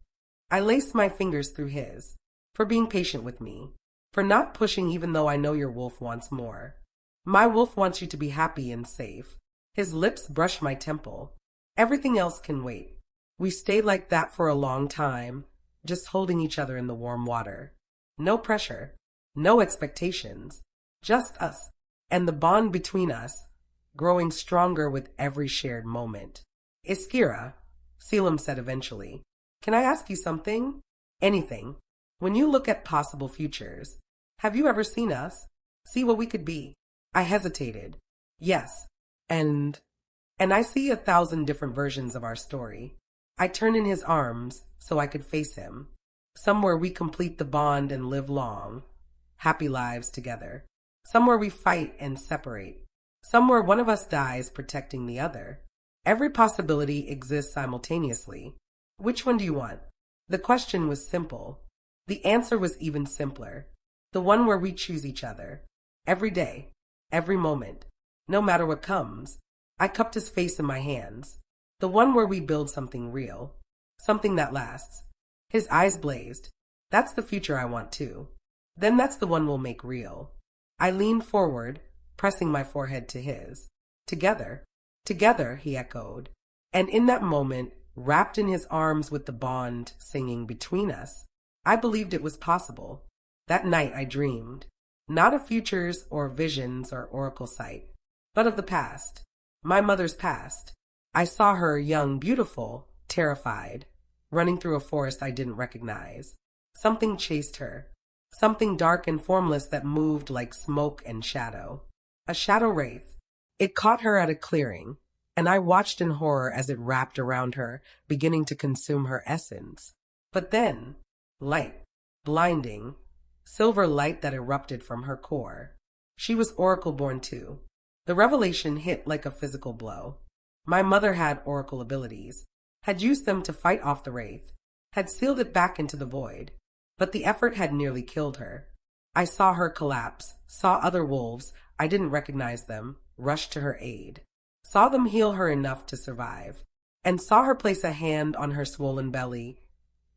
I laced my fingers through his. "For being patient with me. For not pushing even though I know your wolf wants more." "My wolf wants you to be happy and safe." His lips brushed my temple. "Everything else can wait." We stayed like that for a long time, just holding each other in the warm water. No pressure, no expectations, just us, and the bond between us, growing stronger with every shared moment. "Iskira," Caelum said eventually, "can I ask you something?" "Anything. When you look at possible futures, have you ever seen us? See what we could be?" I hesitated. "Yes. And I see 1,000 different versions of our story." I turned in his arms so I could face him. "Somewhere we complete the bond and live long, happy lives together. Somewhere we fight and separate. Somewhere one of us dies protecting the other. Every possibility exists simultaneously. Which one do you want?" The question was simple. The answer was even simpler. The one where we choose each other. Every day, every moment, no matter what comes. I cupped his face in my hands. The one where we build something real, something that lasts. His eyes blazed. "That's the future I want too. Then that's the one we'll make real." I leaned forward, pressing my forehead to his. "Together, together," he echoed. And in that moment, wrapped in his arms with the bond singing between us, I believed it was possible. That night I dreamed, not of futures or visions or oracle sight, but of the past, my mother's past. I saw her young, beautiful, terrified, running through a forest I didn't recognize. Something chased her, something dark and formless that moved like smoke and shadow. A shadow wraith. It caught her at a clearing, and I watched in horror as it wrapped around her, beginning to consume her essence. But then, light, blinding, silver light that erupted from her core. She was oracleborn too. The revelation hit like a physical blow. My mother had oracle abilities, had used them to fight off the wraith, had sealed it back into the void, but the effort had nearly killed her. I saw her collapse, saw other wolves, I didn't recognize them, rush to her aid, saw them heal her enough to survive, and saw her place a hand on her swollen belly,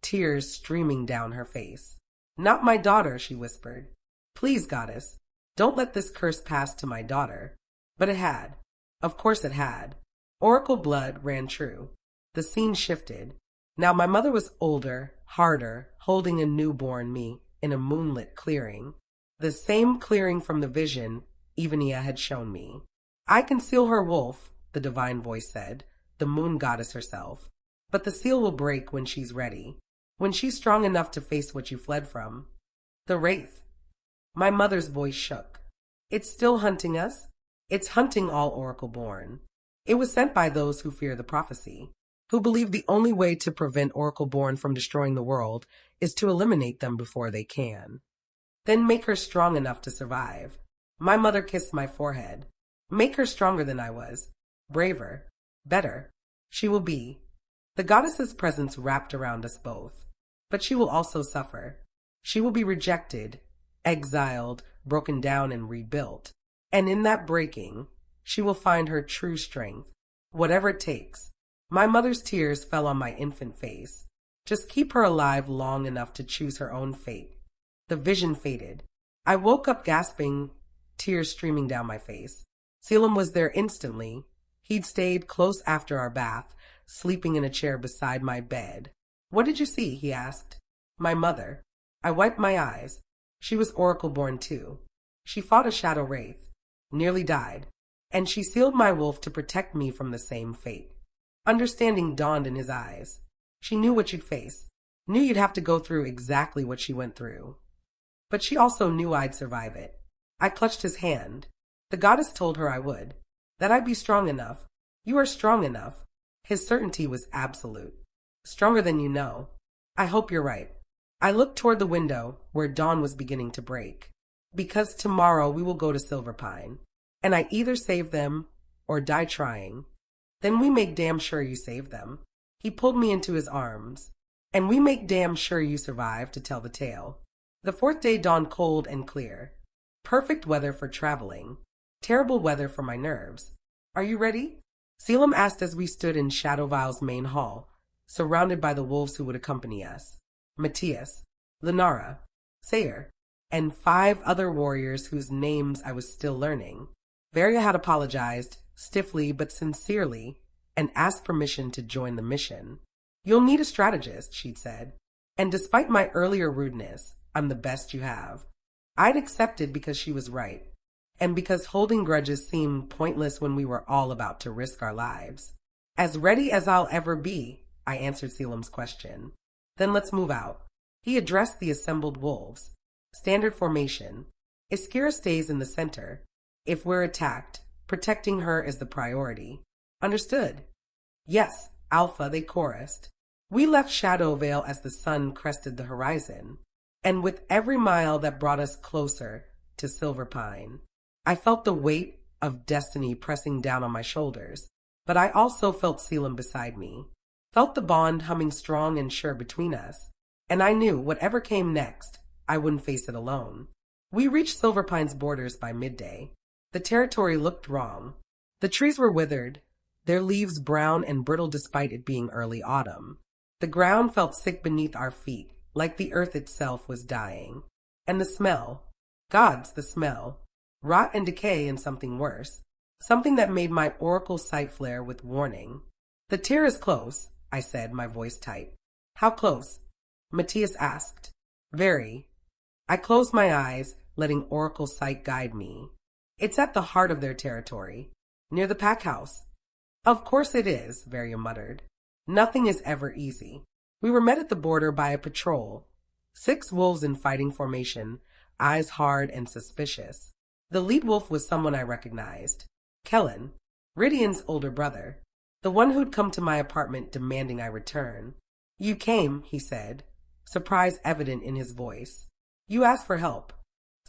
tears streaming down her face. "Not my daughter," she whispered. "Please, goddess, don't let this curse pass to my daughter." But it had. Of course it had. Oracle blood ran true. The scene shifted. Now my mother was older, harder, holding a newborn me in a moonlit clearing. The same clearing from the vision Evania had shown me. "I can seal her wolf," the divine voice said, the moon goddess herself. "But the seal will break when she's ready, when she's strong enough to face what you fled from." "The wraith." My mother's voice shook. "It's still hunting us. It's hunting all oracleborn. It was sent by those who fear the prophecy, who believe the only way to prevent oracleborn from destroying the world is to eliminate them before they can. Then make her strong enough to survive." My mother kissed my forehead. "Make her stronger than I was, braver, better. She will be." The goddess's presence wrapped around us both. But she will also suffer. She will be rejected, exiled, broken down, and rebuilt. And in that breaking, she will find her true strength, whatever it takes. My mother's tears fell on my infant face. Just keep her alive long enough to choose her own fate. The vision faded. I woke up gasping, tears streaming down my face. Caelum was there instantly. He'd stayed close after our bath, sleeping in a chair beside my bed. "What did you see?" he asked. "My mother." I wiped my eyes. She was oracleborn too. She fought a shadow wraith, nearly died, and she sealed my wolf to protect me from the same fate. Understanding dawned in his eyes. She knew what you'd face, knew you'd have to go through exactly what she went through. But she also knew I'd survive it. I clutched his hand. The goddess told her I would, that I'd be strong enough. "You are strong enough." His certainty was absolute. "Stronger than you know." "I hope you're right." I looked toward the window where dawn was beginning to break. "Because tomorrow we will go to Silverpine, and I either save them or die trying. Then we make damn sure you save them." He pulled me into his arms. "And we make damn sure you survive to tell the tale." The fourth day dawned cold and clear. Perfect weather for traveling. Terrible weather for my nerves. "Are you ready?" Caelum asked as we stood in Shadowvile's main hall, surrounded by the wolves who would accompany us. Matthias, Lenara, Sayer, and 5 other warriors whose names I was still learning. Varia had apologized, stiffly but sincerely, and asked permission to join the mission. "You'll need a strategist," she'd said. "And despite my earlier rudeness, I'm the best you have." I'd accepted because she was right, and because holding grudges seemed pointless when we were all about to risk our lives. "As ready as I'll ever be," I answered Caelum's question. "Then let's move out." He addressed the assembled wolves. "Standard formation. Iskira stays in the center. If we're attacked, protecting her is the priority." "Understood." "Yes, Alpha," they chorused. We left Shadowvale as the sun crested the horizon, and with every mile that brought us closer to Silverpine, I felt the weight of destiny pressing down on my shoulders, but I also felt Caelum beside me, felt the bond humming strong and sure between us, and I knew whatever came next, I wouldn't face it alone. We reached Silverpine's borders by midday. The territory looked wrong. The trees were withered, their leaves brown and brittle despite it being early autumn. The ground felt sick beneath our feet, like the earth itself was dying. And the smell, gods, the smell, rot and decay and something worse, something that made my oracle sight flare with warning. "The tear is close," I said, my voice tight. "How close?" Matthias asked. "Very." I closed my eyes, letting oracle sight guide me. "It's at the heart of their territory, near the pack house." "Of course it is," Varia muttered. "Nothing is ever easy." We were met at the border by a patrol, 6 wolves in fighting formation, eyes hard and suspicious. The lead wolf was someone I recognized. Kellen, Rydian's older brother, the one who'd come to my apartment demanding I return. "You came," he said, surprise evident in his voice. "You asked for help."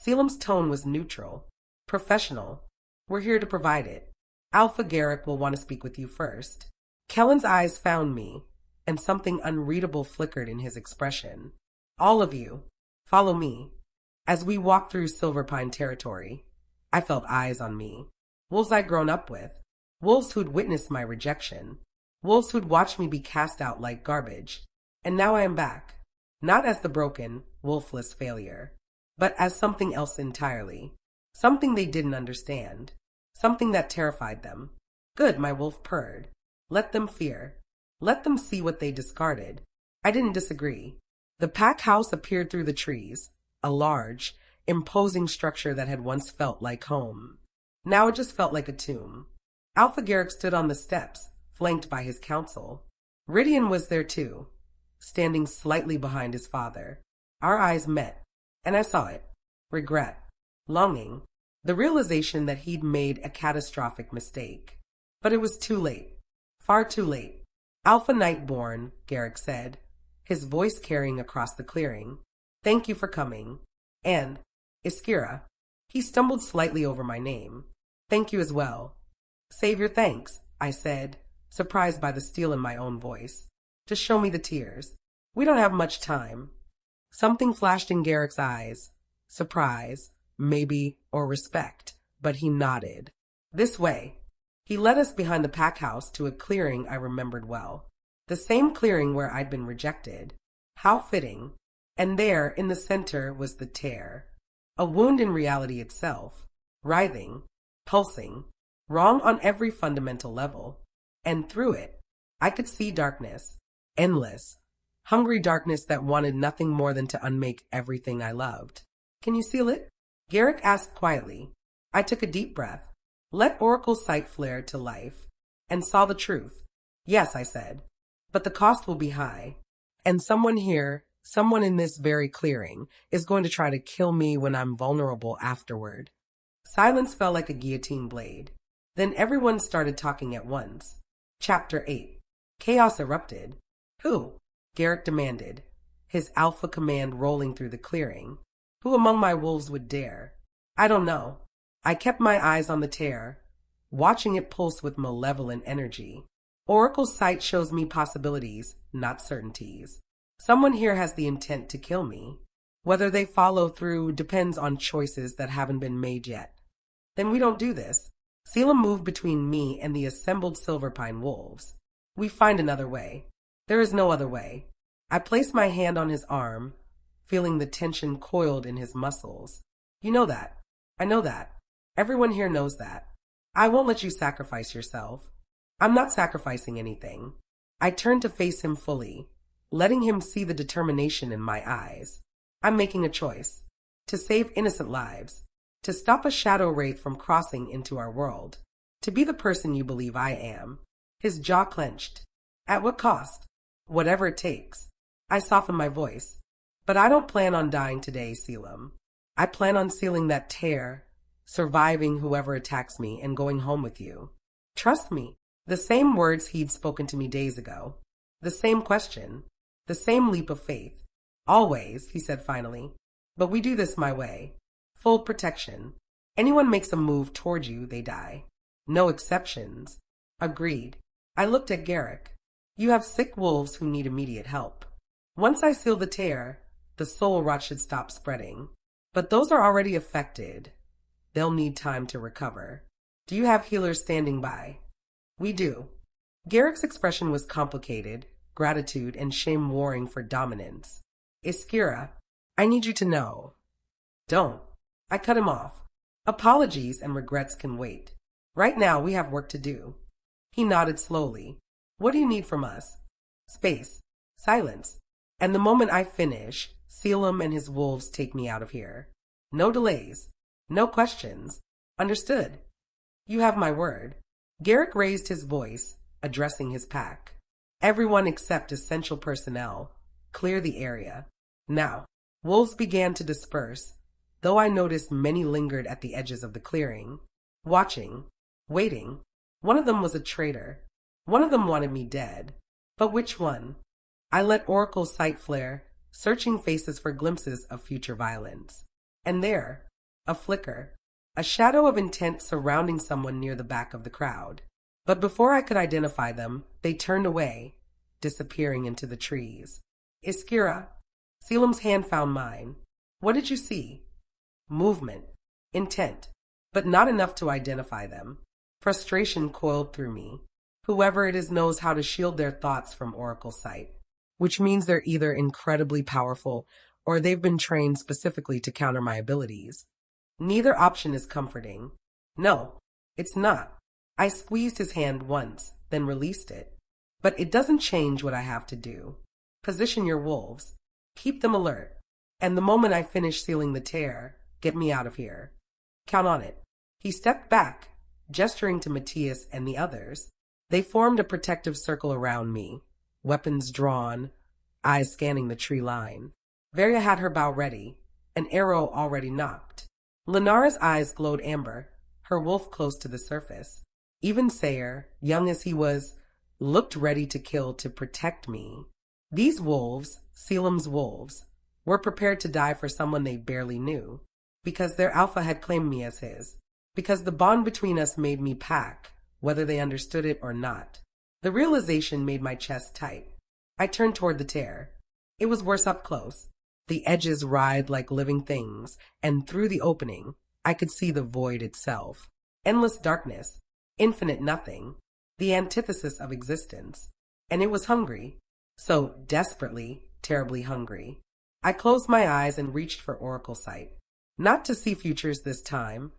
Caelum's tone was neutral. Professional. We're here to provide it. Alpha Garrick will want to speak with you first. Kellen's eyes found me, and something unreadable flickered in his expression. All of you, follow me. As we walked through Silverpine territory, I felt eyes on me. Wolves I'd grown up with. Wolves who'd witnessed my rejection. Wolves who'd watched me be cast out like garbage. And now I am back. Not as the broken, wolfless failure, but as something else entirely. Something they didn't understand. Something that terrified them. Good, my wolf purred. Let them fear. Let them see what they discarded. I didn't disagree. The pack house appeared through the trees, a large, imposing structure that had once felt like home. Now it just felt like a tomb. Alpha Garrick stood on the steps, flanked by his council. Rydian was there too, standing slightly behind his father. Our eyes met, and I saw it. Regret. Longing. The realization that he'd made a catastrophic mistake. But it was too late. Far too late. Alpha Nightborne, Garrick said, his voice carrying across the clearing. Thank you for coming. And, Iskira. He stumbled slightly over my name. Thank you as well. Save your thanks, I said, surprised by the steel in my own voice. Just show me the tears. We don't have much time. Something flashed in Garrick's eyes. Surprise, maybe, or respect, but he nodded. This way. He led us behind the pack house to a clearing I remembered well. The same clearing where I'd been rejected. How fitting. And there, in the center, was the tear. A wound in reality itself. Writhing. Pulsing. Wrong on every fundamental level. And through it, I could see darkness. Endless. Hungry darkness that wanted nothing more than to unmake everything I loved. Can you seal it? Garrick asked quietly. I took a deep breath. Let Oracle's sight flare to life, and saw the truth. Yes, I said, but the cost will be high. And someone here, someone in this very clearing, is going to try to kill me when I'm vulnerable afterward. Silence fell like a guillotine blade. Then everyone started talking at once. Chapter 8. Chaos erupted. Who? Garrick demanded, his alpha command rolling through the clearing. Who among my wolves would dare? I don't know. I kept my eyes on the tear, watching it pulse with malevolent energy. Oracle's sight shows me possibilities, not certainties. Someone here has the intent to kill me. Whether they follow through depends on choices that haven't been made yet. Then we don't do this. Caelum moved between me and the assembled Silverpine wolves. We find another way. There is no other way. I placed my hand on his arm, feeling the tension coiled in his muscles. You know that. I know that. Everyone here knows that. I won't let you sacrifice yourself. I'm not sacrificing anything. I turned to face him fully, letting him see the determination in my eyes. I'm making a choice. To save innocent lives. To stop a shadow wraith from crossing into our world. To be the person you believe I am. His jaw clenched. At what cost? Whatever it takes. I softened my voice. But I don't plan on dying today, Caelum. I plan on sealing that tear, surviving whoever attacks me, and going home with you. Trust me. The same words he'd spoken to me days ago. The same question. The same leap of faith. Always, he said finally. But we do this my way. Full protection. Anyone makes a move toward you, they die. No exceptions. Agreed. I looked at Garrick. You have sick wolves who need immediate help. Once I seal the tear, the soul rot should stop spreading. But those are already affected. They'll need time to recover. Do you have healers standing by? We do. Garrick's expression was complicated, gratitude and shame warring for dominance. Iskira, I need you to know. Don't. I cut him off. Apologies and regrets can wait. Right now we have work to do. He nodded slowly. What do you need from us? Space. Silence. And the moment I finish, Caelum and his wolves take me out of here. No delays. No questions. Understood. You have my word. Garrick raised his voice, addressing his pack. Everyone except essential personnel. Clear the area. Now, wolves began to disperse, though I noticed many lingered at the edges of the clearing, watching, waiting. One of them was a traitor. One of them wanted me dead. But which one? I let Oracle's sight flare, searching faces for glimpses of future violence. And there, a flicker. a shadow of intent surrounding someone near the back of the crowd. But before I could identify them, they turned away, disappearing into the trees. Iskira. Caelum's hand found mine. What did you see? Movement. Intent. But not enough to identify them. Frustration coiled through me. Whoever it is knows how to shield their thoughts from oracle sight, which means they're either incredibly powerful or they've been trained specifically to counter my abilities. Neither option is comforting. No, it's not. I squeezed his hand once, then released it. But it doesn't change what I have to do. Position your wolves. Keep them alert. And the moment I finish sealing the tear, get me out of here. Count on it. He stepped back, gesturing to Matthias and the others. They formed a protective circle around me, weapons drawn, eyes scanning the tree line. Varia had her bow ready, an arrow already nocked. Lenara's eyes glowed amber, her wolf close to the surface. Even Sayer, young as he was, looked ready to kill to protect me. These wolves, Caelum's wolves, were prepared to die for someone they barely knew, because their alpha had claimed me as his, because the bond between us made me pack, whether they understood it or not. The realization made my chest tight. I turned toward the tear. It was worse up close. The edges writhed like living things, and through the opening, I could see the void itself. Endless darkness, infinite nothing, the antithesis of existence. And it was hungry. So desperately, terribly hungry. I closed my eyes and reached for oracle sight. Not to see futures this time,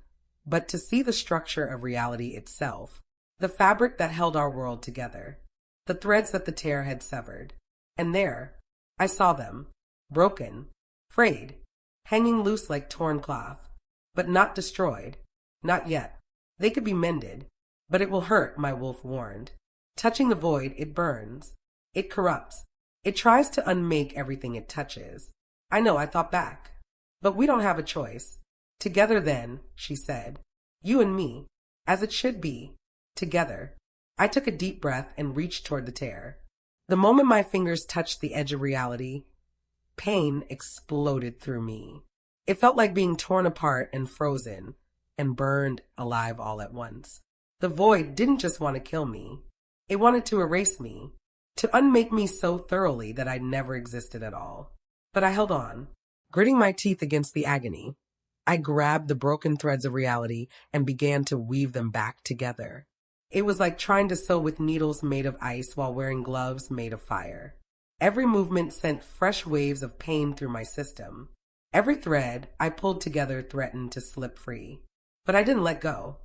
but to see the structure of reality itself. The fabric that held our world together. The threads that the tear had severed. And there, I saw them. Broken, frayed, hanging loose like torn cloth. But not destroyed. Not yet. They could be mended. But it will hurt, my wolf warned. Touching the void, it burns. It corrupts. It tries to unmake everything it touches. I know, I thought back. But we don't have a choice. Together then, she said. You and me. As it should be. Together. I took a deep breath and reached toward the tear. The moment my fingers touched the edge of reality, pain exploded through me. It felt like being torn apart and frozen and burned alive all at once. The void didn't just want to kill me. It wanted to erase me, to unmake me so thoroughly that I never existed at all. But I held on, gritting my teeth against the agony. I grabbed the broken threads of reality and began to weave them back together. It was like trying to sew with needles made of ice while wearing gloves made of fire. Every movement sent fresh waves of pain through my system. Every thread I pulled together threatened to slip free. But I didn't let go.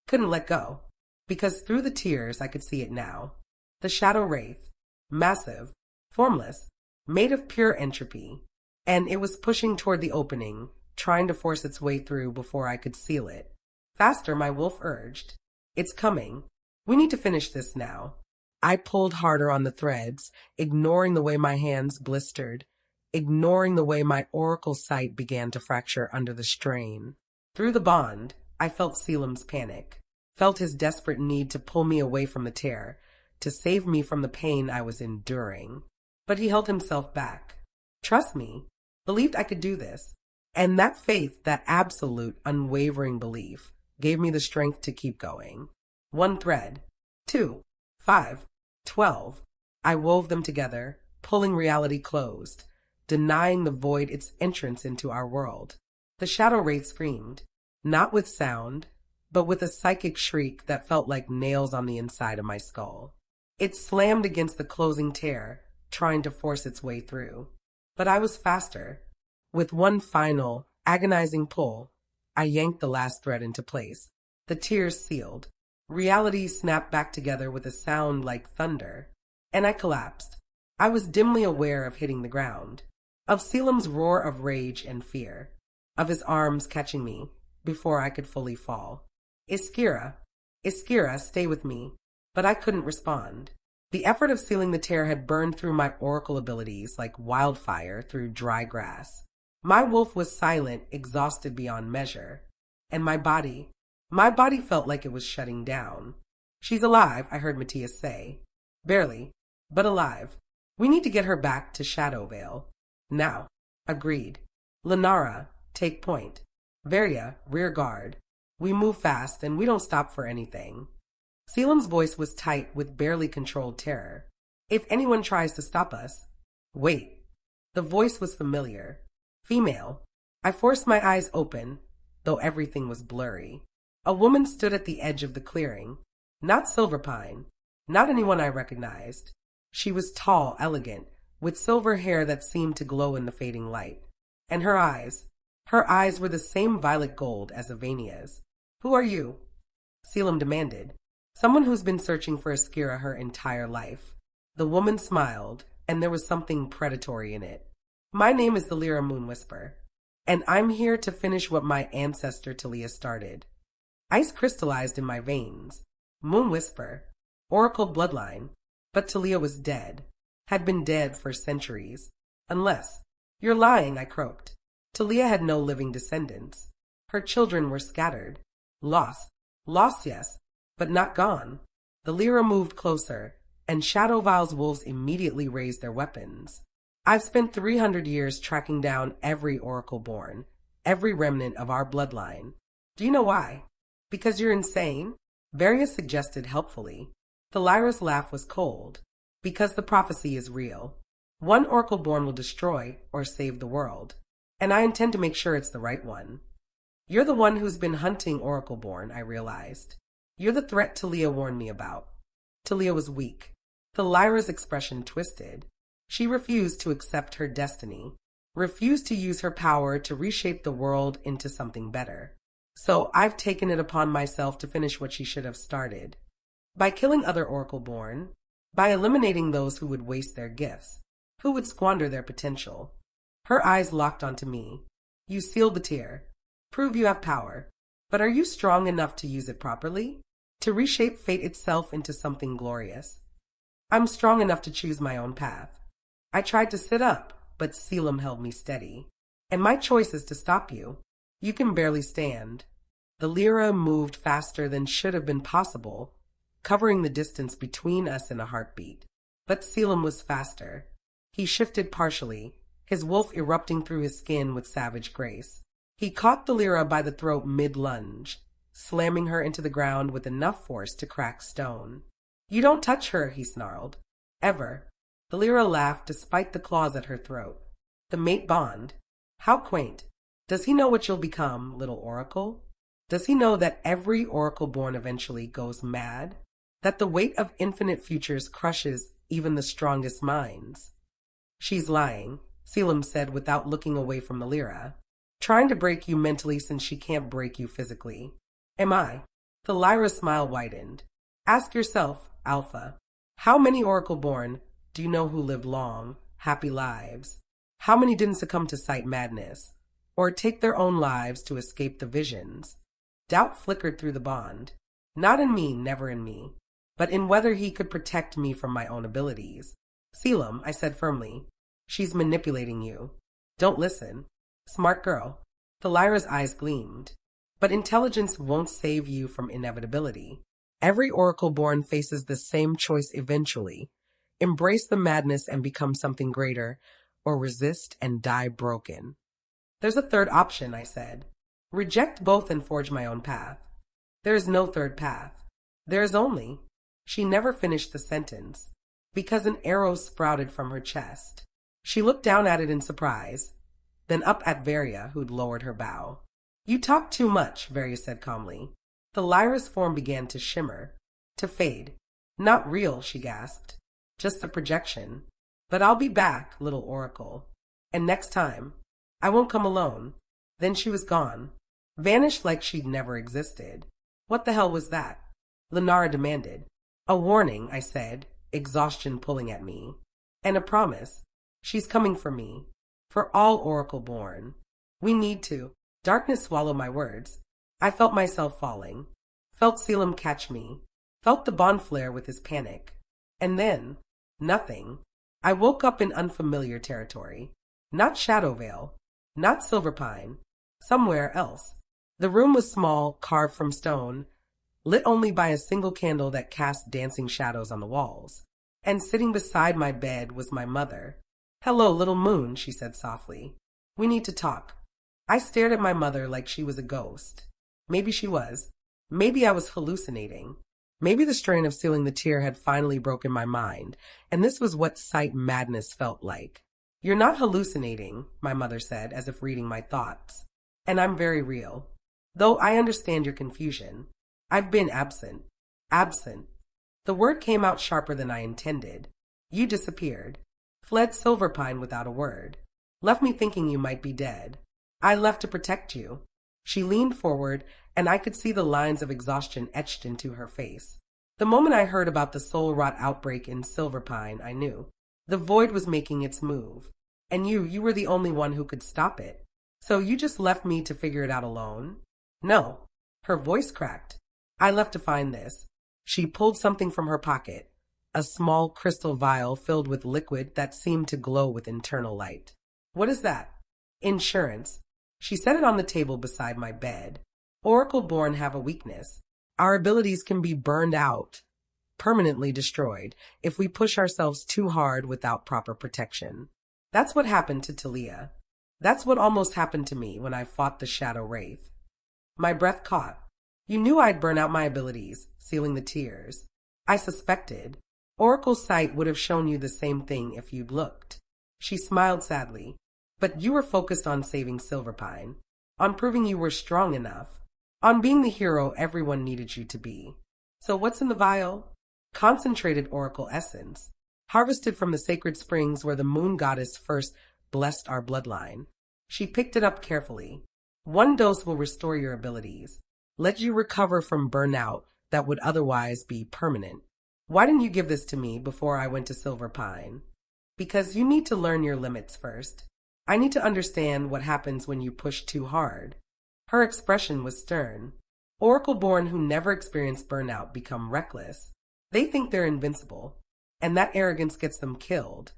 Couldn't let go. Because through the tears I could see it now. The shadow wraith, massive, formless, made of pure entropy. And it was pushing toward the opening, trying to force its way through before I could seal it. Faster, my wolf urged. It's coming. We need to finish this now. I pulled harder on the threads, ignoring the way my hands blistered, ignoring the way my oracle sight began to fracture under the strain. Through the bond, I felt Caelum's panic, felt his desperate need to pull me away from the tear, to save me from the pain I was enduring. But he held himself back. Trust me, believed I could do this. And that faith, that absolute, unwavering belief, gave me the strength to keep going. 1 thread, 2, 5, 12. I wove them together, pulling reality closed, denying the void its entrance into our world. The shadow wraith screamed, not with sound, but with a psychic shriek that felt like nails on the inside of my skull. It slammed against the closing tear, trying to force its way through. But I was faster. With one final, agonizing pull, I yanked the last thread into place. The tears sealed. Reality snapped back together with a sound like thunder, and I collapsed. I was dimly aware of hitting the ground, of Caelum's roar of rage and fear, of his arms catching me before I could fully fall. Iskira, stay with me. But I couldn't respond. The effort of sealing the tear had burned through my oracle abilities like wildfire through dry grass. My wolf was silent, exhausted beyond measure, and my body felt like it was shutting down. She's alive, I heard Matthias say. Barely, but alive. We need to get her back to Shadowvale. Now. Agreed. Lenara, take point. Varia, rear guard. We move fast and we don't stop for anything. Caelum's voice was tight with barely controlled terror. If anyone tries to stop us... Wait. The voice was familiar. Female. I forced my eyes open, though everything was blurry. A woman stood at the edge of the clearing. Not Silverpine. Not anyone I recognized. She was tall, elegant, with silver hair that seemed to glow in the fading light. And her eyes were the same violet gold as Avania's. Who are you? Caelum demanded. Someone who's been searching for Iskira her entire life. The woman smiled, and there was something predatory in it. My name is the Lyra Moonwhisper, and I'm here to finish what my ancestor Talia started. Ice crystallized in my veins. Moonwhisper. Oracle bloodline. But Talia was dead. Had been dead for centuries. Unless... You're lying, I croaked. Talia had no living descendants. Her children were scattered. Lost. Lost, yes, but not gone. The Lyra moved closer, and Shadowvile's wolves immediately raised their weapons. I've spent 300 years tracking down every oracleborn, every remnant of our bloodline. Do you know why? Because you're insane? Various suggested helpfully. The Lyra's laugh was cold. Because the prophecy is real. One oracleborn will destroy or save the world, and I intend to make sure it's the right one. You're the one who's been hunting oracleborn, I realized. You're the threat Talia warned me about. Talia was weak. The Lyra's expression twisted. She refused to accept her destiny, refused to use her power to reshape the world into something better. So I've taken it upon myself to finish what she should have started. By killing other oracleborn, by eliminating those who would waste their gifts, who would squander their potential. Her eyes locked onto me. You sealed the tear. Prove you have power. But are you strong enough to use it properly? To reshape fate itself into something glorious? I'm strong enough to choose my own path. I tried to sit up, but Caelum held me steady. And my choice is to stop you. You can barely stand. The Lyra moved faster than should have been possible, covering the distance between us in a heartbeat. But Caelum was faster. He shifted partially, his wolf erupting through his skin with savage grace. He caught the Lyra by the throat mid-lunge, slamming her into the ground with enough force to crack stone. You don't touch her, he snarled. Ever. The Lyra laughed despite the claws at her throat. The mate bond. How quaint. Does he know what you'll become, little oracle? Does he know that every oracleborn eventually goes mad? That the weight of infinite futures crushes even the strongest minds? She's lying, Caelum said without looking away from the Lyra. Trying to break you mentally since she can't break you physically. Am I? The Lyra's smile widened. Ask yourself, Alpha, how many oracleborn do you know who live long, happy lives? How many didn't succumb to sight madness, or take their own lives to escape the visions? Doubt flickered through the bond. Not in me, never in me, but in whether he could protect me from my own abilities. Caelum, I said firmly, she's manipulating you. Don't listen. Smart girl. The Lyra's eyes gleamed. But intelligence won't save you from inevitability. Every oracleborn faces the same choice eventually. Embrace the madness and become something greater, or resist and die broken. There's a third option, I said. Reject both and forge my own path. There is no third path. There is only... She never finished the sentence, because an arrow sprouted from her chest. She looked down at it in surprise, then up at Varia, who'd lowered her bow. You talk too much, Varia said calmly. The Lyra's form began to shimmer, to fade. Not real, she gasped. Just a projection. But I'll be back, little oracle. And next time, I won't come alone. Then she was gone. Vanished like she'd never existed. What the hell was that? Lenara demanded. A warning, I said, exhaustion pulling at me. And a promise. She's coming for me. For all oracleborn. We need to. Darkness swallowed my words. I felt myself falling. Felt Caelum catch me. Felt the bond flare with his panic. And then, nothing. I woke up in unfamiliar territory. Not Shadowvale. Not Silverpine. Somewhere else. The room was small, carved from stone, lit only by a single candle that cast dancing shadows on the walls. And sitting beside my bed was my mother. Hello, little moon, she said softly. We need to talk. I stared at my mother like she was a ghost. Maybe she was. Maybe I was hallucinating. Maybe the strain of sealing the tear had finally broken my mind, and this was what sight madness felt like. You're not hallucinating, my mother said, as if reading my thoughts. And I'm very real. Though I understand your confusion. I've been absent. Absent. The word came out sharper than I intended. You disappeared. Fled Silverpine without a word. Left me thinking you might be dead. I left to protect you. She leaned forward, and I could see the lines of exhaustion etched into her face. The moment I heard about the soul-rot outbreak in Silverpine, I knew. The void was making its move. And you were the only one who could stop it. So you just left me to figure it out alone? No. Her voice cracked. I left to find this. She pulled something from her pocket, a small crystal vial filled with liquid that seemed to glow with internal light. What is that? Insurance. She set it on the table beside my bed. Oracleborn have a weakness. Our abilities can be burned out, permanently destroyed, if we push ourselves too hard without proper protection. That's what happened to Talia. That's what almost happened to me when I fought the Shadow Wraith. My breath caught. You knew I'd burn out my abilities, sealing the tears. I suspected. Oracle's sight would have shown you the same thing if you'd looked. She smiled sadly. But you were focused on saving Silverpine, on proving you were strong enough, on being the hero everyone needed you to be. So what's in the vial? Concentrated Oracle essence, harvested from the sacred springs where the moon goddess first blessed our bloodline. She picked it up carefully. One dose will restore your abilities, let you recover from burnout that would otherwise be permanent. Why didn't you give this to me before I went to Silverpine? Because you need to learn your limits first. I need to understand what happens when you push too hard. Her expression was stern. Oracleborn who never experienced burnout become reckless. They think they're invincible, and that arrogance gets them killed.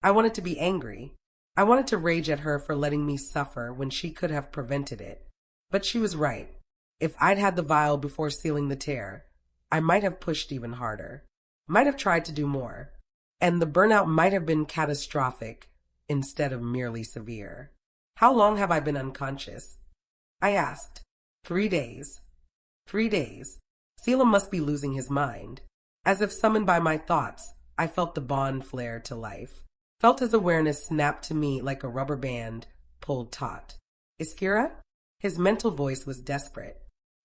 I wanted to be angry. I wanted to rage at her for letting me suffer when she could have prevented it. But she was right. If I'd had the vial before sealing the tear, I might have pushed even harder, might have tried to do more, and the burnout might have been catastrophic instead of merely severe. How long have I been unconscious? I asked. 3 days. 3 days. Caelum must be losing his mind. As if summoned by my thoughts, I felt the bond flare to life. Felt his awareness snap to me like a rubber band pulled taut. Iskira? His mental voice was desperate.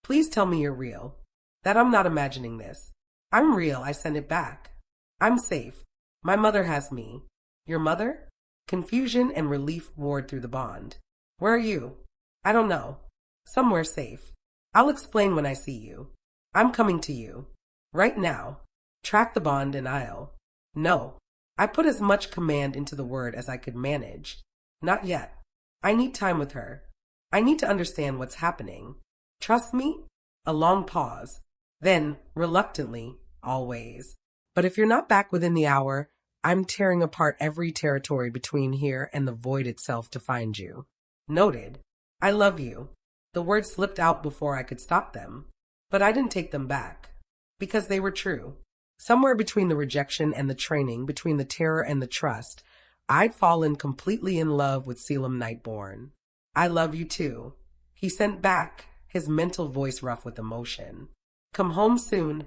Please tell me you're real. That I'm not imagining this. I'm real, I sent it back. I'm safe. My mother has me. Your mother? Confusion and relief roared through the bond. Where are you? I don't know. Somewhere safe. I'll explain when I see you. I'm coming to you. Right now. Track the bond and I'll. No. I put as much command into the word as I could manage. Not yet. I need time with her. I need to understand what's happening. Trust me? A long pause. Then, reluctantly, always. But if you're not back within the hour, I'm tearing apart every territory between here and the void itself to find you. Noted. I love you. The words slipped out before I could stop them. But I didn't take them back. Because they were true. Somewhere between the rejection and the training, between the terror and the trust, I'd fallen completely in love with Caelum Nightborne. I love you too. He sent back, his mental voice rough with emotion. Come home soon.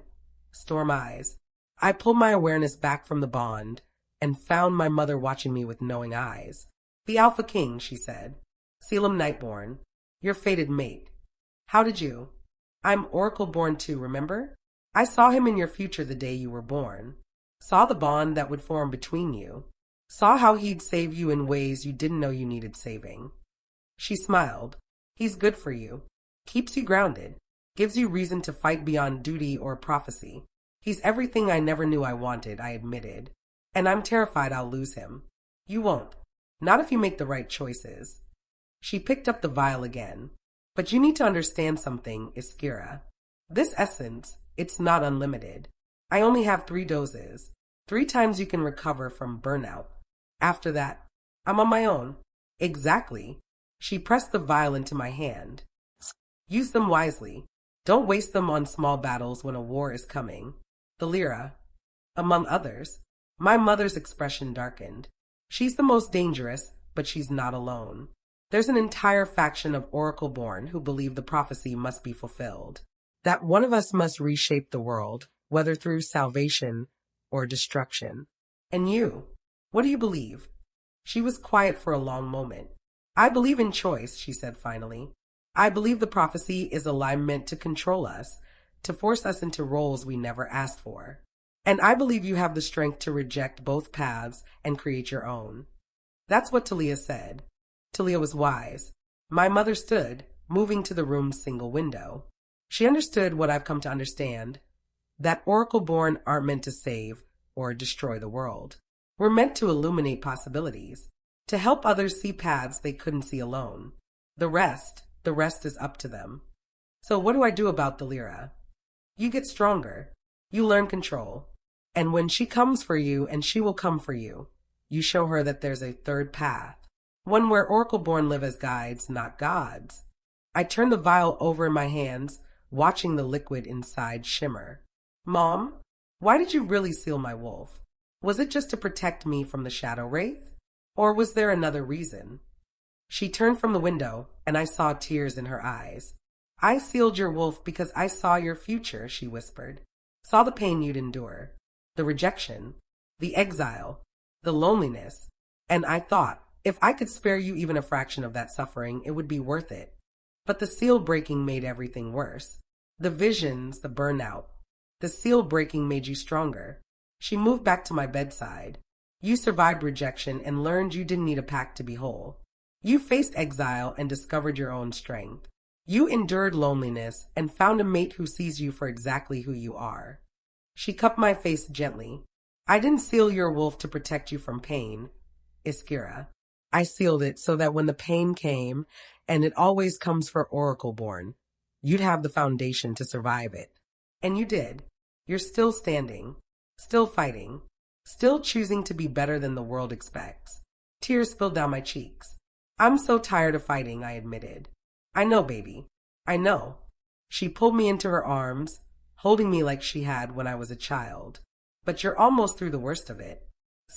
Storm eyes. I pulled my awareness back from the bond and found my mother watching me with knowing eyes. The Alpha King, she said. Caelum Nightborne, your fated mate. How did you? I'm Oracleborn too, remember? I saw him in your future the day you were born. Saw the bond that would form between you. Saw how he'd save you in ways you didn't know you needed saving. She smiled. He's good for you. Keeps you grounded. Gives you reason to fight beyond duty or prophecy. He's everything I never knew I wanted, I admitted. And I'm terrified I'll lose him. You won't. Not if you make the right choices. She picked up the vial again. But you need to understand something, Iskira. This essence, it's not unlimited. I only have 3 doses. 3 times you can recover from burnout. After that, I'm on my own. Exactly. She pressed the vial into my hand. Use them wisely. Don't waste them on small battles when a war is coming. The Lyra, among others. My mother's expression darkened. She's the most dangerous, but she's not alone. There's an entire faction of oracleborn who believe the prophecy must be fulfilled, that one of us must reshape the world, whether through salvation or destruction. And you, what do you believe? She was quiet for a long moment. I believe in choice, she said finally. I believe the prophecy is a lie meant to control us, to force us into roles we never asked for. And I believe you have the strength to reject both paths and create your own. That's what Talia said. Talia was wise. My mother stood, moving to the room's single window. She understood what I've come to understand, that oracleborn aren't meant to save or destroy the world. We're meant to illuminate possibilities, to help others see paths they couldn't see alone. The rest is up to them. So what do I do about the Lyra? You get stronger. You learn control. And when she comes for you, and she will come for you, you show her that there's a third path, one where oracleborn live as guides, not gods. I turned the vial over in my hands, watching the liquid inside shimmer. Mom, why did you really seal my wolf? Was it just to protect me from the shadow wraith? Or was there another reason? She turned from the window, and I saw tears in her eyes. I sealed your wolf because I saw your future, she whispered. Saw the pain you'd endure, the rejection, the exile, the loneliness. And I thought, if I could spare you even a fraction of that suffering, it would be worth it. But the seal breaking made everything worse. The visions, the burnout. The seal breaking made you stronger. She moved back to my bedside. You survived rejection and learned you didn't need a pact to be whole. You faced exile and discovered your own strength. You endured loneliness and found a mate who sees you for exactly who you are. She cupped my face gently. I didn't seal your wolf to protect you from pain, Iskira. I sealed it so that when the pain came, and it always comes for oracleborn, you'd have the foundation to survive it. And you did. You're still standing, still fighting, still choosing to be better than the world expects. Tears spilled down my cheeks. I'm so tired of fighting, I admitted. I know, baby. I know. She pulled me into her arms, holding me like she had when I was a child. But you're almost through the worst of it.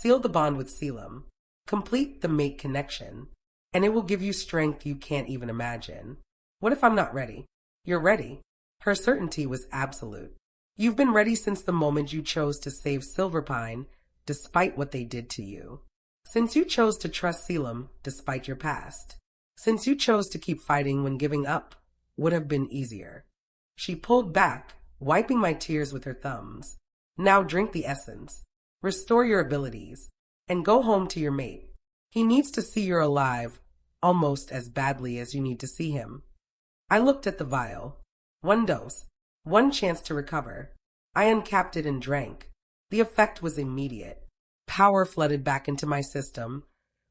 Seal the bond with Caelum. Complete the mate connection. And it will give you strength you can't even imagine. What if I'm not ready? You're ready. Her certainty was absolute. You've been ready since the moment you chose to save Silverpine, despite what they did to you. Since you chose to trust Caelum, despite your past. Since you chose to keep fighting when giving up would have been easier. She pulled back, wiping my tears with her thumbs. Now drink the essence. Restore your abilities. And go home to your mate. He needs to see you're alive, almost as badly as you need to see him. I looked at the vial. 1 dose. 1 chance to recover. I uncapped it and drank. The effect was immediate. Power flooded back into my system,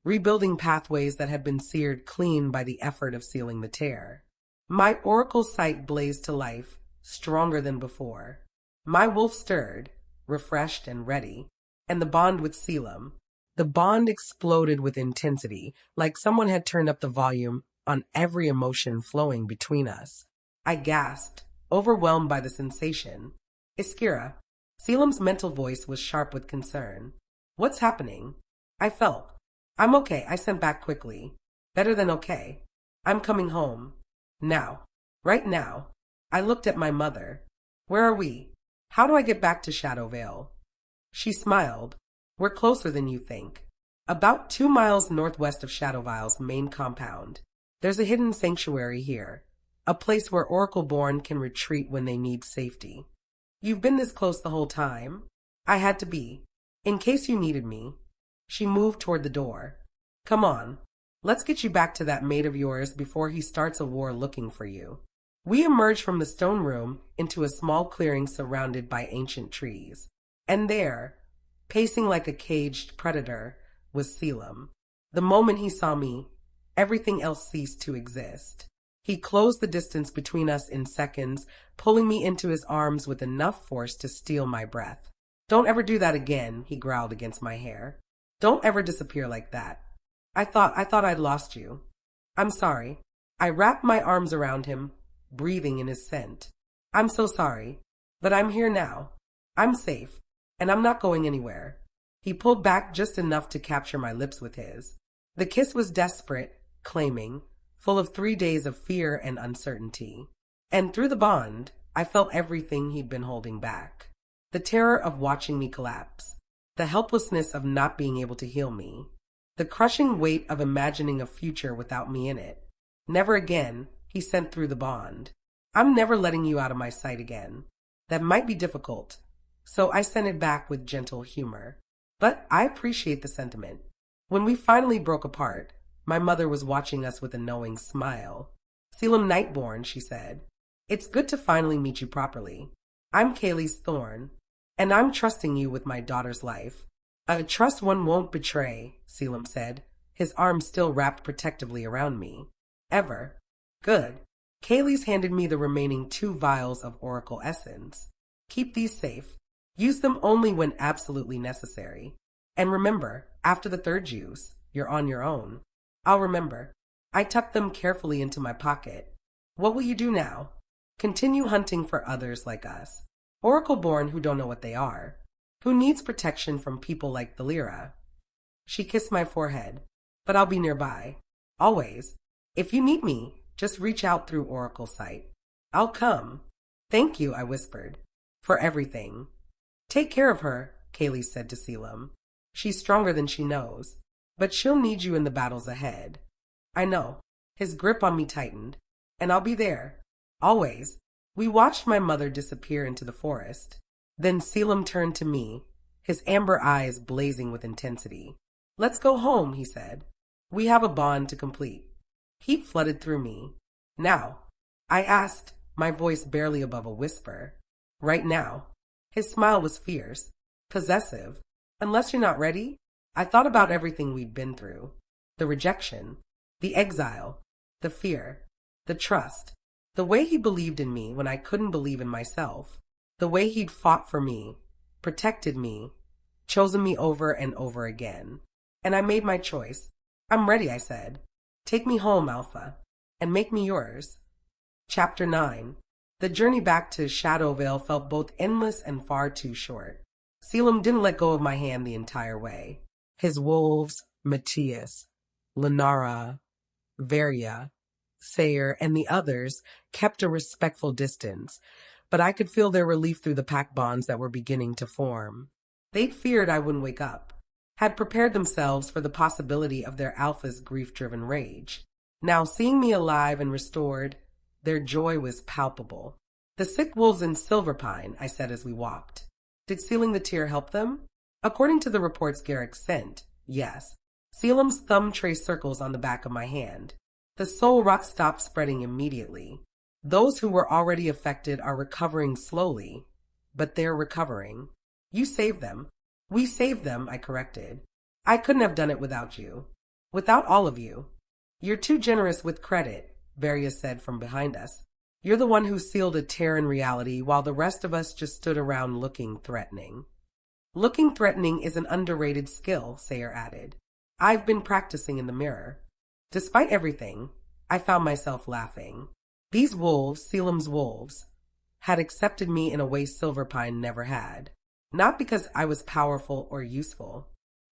rebuilding pathways that had been seared clean by the effort of sealing the tear. My oracle sight blazed to life, stronger than before. My wolf stirred, refreshed and ready, and the bond with Caelum. The bond exploded with intensity, like someone had turned up the volume on every emotion flowing between us. I gasped, overwhelmed by the sensation. Iskira. Caelum's mental voice was sharp with concern. What's happening? I felt. I'm okay, I sent back quickly. Better than okay. I'm coming home. Now. Right now. I looked at my mother. Where are we? How do I get back to Shadow Vale? She smiled. We're closer than you think. About 2 miles northwest of Shadowvile's main compound. There's a hidden sanctuary here. A place where oracleborn can retreat when they need safety. You've been this close the whole time. I had to be. In case you needed me. She moved toward the door. Come on. Let's get you back to that mate of yours before he starts a war looking for you. We emerged from the stone room into a small clearing surrounded by ancient trees. And there, pacing like a caged predator, was Caelum. The moment he saw me, everything else ceased to exist. He closed the distance between us in seconds, pulling me into his arms with enough force to steal my breath. Don't ever do that again, he growled against my hair. Don't ever disappear like that. I thought I'd lost you. I'm sorry. I wrapped my arms around him, breathing in his scent. I'm so sorry, but I'm here now. I'm safe. And I'm not going anywhere. He pulled back just enough to capture my lips with his. The kiss was desperate, claiming, full of 3 days of fear and uncertainty. And through the bond, I felt everything he'd been holding back. The terror of watching me collapse, the helplessness of not being able to heal me, the crushing weight of imagining a future without me in it. Never again, he sent through the bond. I'm never letting you out of my sight again. That might be difficult, so I sent it back with gentle humor. But I appreciate the sentiment. When we finally broke apart, my mother was watching us with a knowing smile. Caelum Nightborne, she said. It's good to finally meet you properly. I'm Caelum Thorne, and I'm trusting you with my daughter's life. A trust one won't betray, Caelum said, his arms still wrapped protectively around me. Ever. Good. Caelum handed me the remaining 2 vials of oracle essence. Keep these safe. Use them only when absolutely necessary. And remember, after the 3rd use, you're on your own. I'll remember. I tucked them carefully into my pocket. What will you do now? Continue hunting for others like us. Oracleborn who don't know what they are. Who needs protection from people like the Lyra. She kissed my forehead. But I'll be nearby. Always. If you need me, just reach out through Oracle Sight. I'll come. Thank you, I whispered. For everything. Take care of her, Caelum said to Caelum. She's stronger than she knows. But she'll need you in the battles ahead. I know. His grip on me tightened. And I'll be there. Always. We watched my mother disappear into the forest. Then Caelum turned to me, his amber eyes blazing with intensity. Let's go home, he said. We have a bond to complete. Heat flooded through me. Now? I asked, my voice barely above a whisper. Right now. His smile was fierce, possessive. Unless you're not ready? I thought about everything we'd been through. The rejection, the exile, the fear, the trust, the way he believed in me when I couldn't believe in myself, the way he'd fought for me, protected me, chosen me over and over again. And I made my choice. I'm ready, I said. Take me home, Alpha, and make me yours. Chapter 9. The journey back to Shadowvale felt both endless and far too short. Caelum didn't let go of my hand the entire way. His wolves, Matthias, Lenara, Varia, Thayer, and the others kept a respectful distance, but I could feel their relief through the pack bonds that were beginning to form. They'd feared I wouldn't wake up, had prepared themselves for the possibility of their alpha's grief-driven rage. Now, seeing me alive and restored, their joy was palpable. The sick wolves in Silverpine, I said as we walked. Did sealing the tear help them? According to the reports Garrick sent, yes. Caelum's thumb traced circles on the back of my hand. The soul rot stopped spreading immediately. Those who were already affected are recovering slowly, but they're recovering. You saved them. We saved them, I corrected. I couldn't have done it without you. Without all of you. You're too generous with credit, Varia said from behind us. You're the one who sealed a tear in reality while the rest of us just stood around looking threatening. Looking threatening is an underrated skill, Sayer added. I've been practicing in the mirror. Despite everything, I found myself laughing. These wolves, Caelum's wolves, had accepted me in a way Silverpine never had. Not because I was powerful or useful,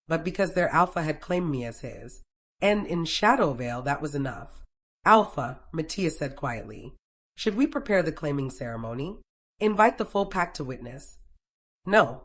but because their alpha had claimed me as his. And in Shadowvale, that was enough. Alpha, Matthias said quietly. Should we prepare the claiming ceremony? Invite the full pack to witness. No.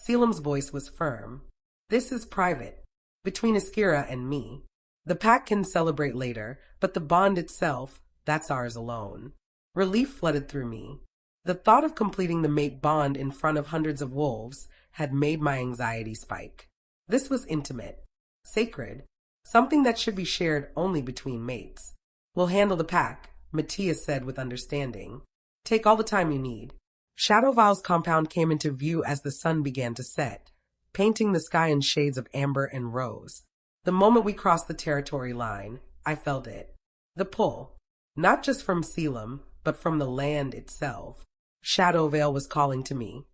Caelum's voice was firm. This is private, between Iskira and me. The pack can celebrate later, but the bond itself, that's ours alone. Relief flooded through me. The thought of completing the mate bond in front of hundreds of wolves had made my anxiety spike. This was intimate, sacred, something that should be shared only between mates. We'll handle the pack, Matthias said with understanding. Take all the time you need. Shadowval's compound came into view as the sun began to set, painting the sky in shades of amber and rose. The moment we crossed the territory line, I felt it. The pull, not just from Caelum, but from the land itself. Shadowvale was calling to me,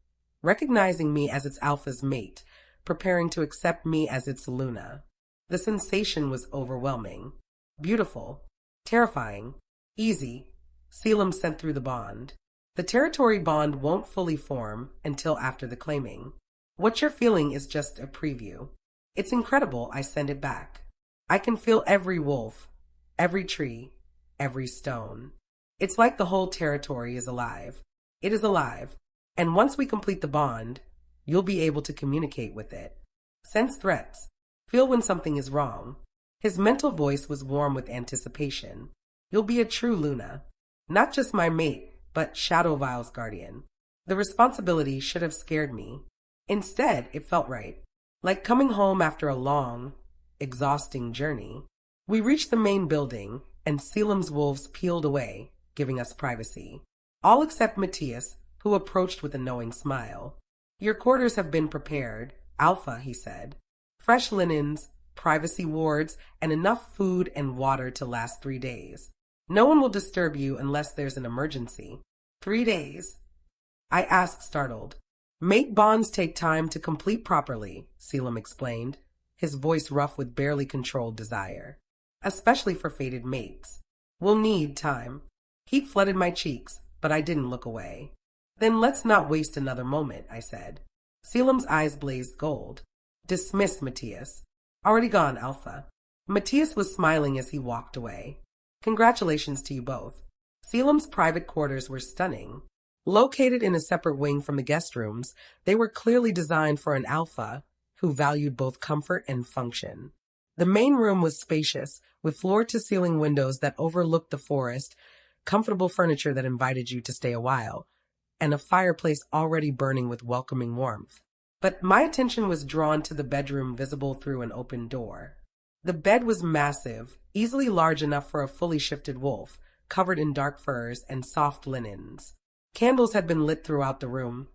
recognizing me as its alpha's mate, preparing to accept me as its Luna. The sensation was overwhelming, beautiful, terrifying, easy. Caelum sent through the bond. The territory bond won't fully form until after the claiming. What you're feeling is just a preview. It's incredible, I send it back. I can feel every wolf, every tree, every stone. It's like the whole territory is alive. It is alive, and once we complete the bond, you'll be able to communicate with it. Sense threats. Feel when something is wrong. His mental voice was warm with anticipation. You'll be a true Luna. Not just my mate, but Shadow Vile's guardian. The responsibility should have scared me. Instead, it felt right. Like coming home after a long, exhausting journey. We reached the main building, and Caelum's wolves peeled away, giving us privacy. All except Matthias, who approached with a knowing smile. Your quarters have been prepared, Alpha, he said. Fresh linens, privacy wards, and enough food and water to last 3 days. No one will disturb you unless there's an emergency. 3 days? I asked, startled. Mate bonds take time to complete properly, Caelum explained, his voice rough with barely controlled desire. Especially for fated mates. We'll need time. Heat flooded my cheeks, but I didn't look away. Then let's not waste another moment, I said. Caelum's eyes blazed gold. Dismissed, Matthias. Already gone, Alpha. Matthias was smiling as he walked away. Congratulations to you both. Caelum's private quarters were stunning. Located in a separate wing from the guest rooms, they were clearly designed for an Alpha who valued both comfort and function. The main room was spacious, with floor-to-ceiling windows that overlooked the forest, comfortable furniture that invited you to stay a while, and a fireplace already burning with welcoming warmth. But my attention was drawn to the bedroom visible through an open door. The bed was massive, easily large enough for a fully shifted wolf, covered in dark furs and soft linens. Candles had been lit throughout the room,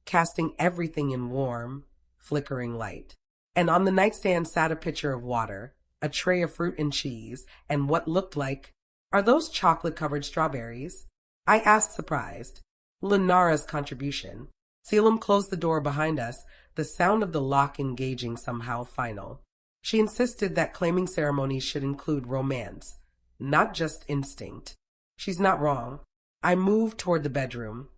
casting everything in warm, flickering light. And on the nightstand sat a pitcher of water, a tray of fruit and cheese, and what looked like, "Are those chocolate-covered strawberries?" I asked, surprised. Lunara's contribution. Caelum closed the door behind us, the sound of the lock engaging somehow final. She insisted that claiming ceremonies should include romance, not just instinct. She's not wrong. I moved toward the bedroom,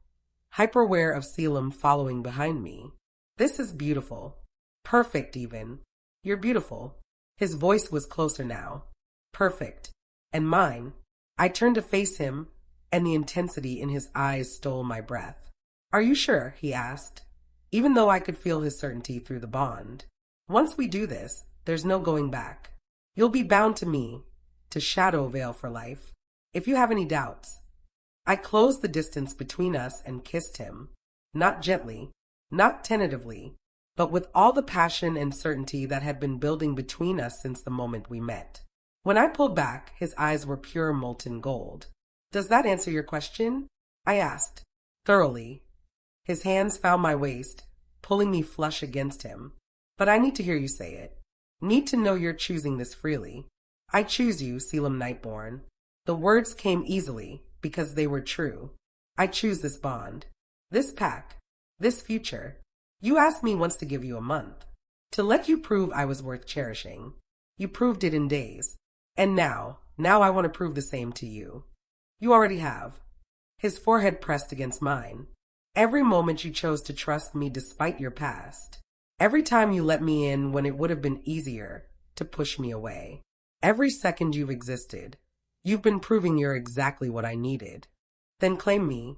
hyper-aware of Caelum following behind me. This is beautiful. Perfect, even. You're beautiful. His voice was closer now. Perfect. And mine. I turned to face him, and the intensity in his eyes stole my breath. Are you sure? He asked, even though I could feel his certainty through the bond. Once we do this, there's no going back. You'll be bound to me, to Shadow Veil for life. If you have any doubts. I closed the distance between us and kissed him. Not gently, not tentatively, but with all the passion and certainty that had been building between us since the moment we met. When I pulled back, his eyes were pure molten gold. Does that answer your question? I asked, thoroughly. His hands found my waist, pulling me flush against him. But I need to hear you say it. Need to know you're choosing this freely. I choose you, Caelum Nightborne. The words came easily, because they were true. I choose this bond. This pack. This future. You asked me once to give you a month. To let you prove I was worth cherishing. You proved it in days. And now I want to prove the same to you. You already have. His forehead pressed against mine. Every moment you chose to trust me despite your past. Every time you let me in when it would have been easier to push me away. Every second you've existed, you've been proving you're exactly what I needed. Then claim me.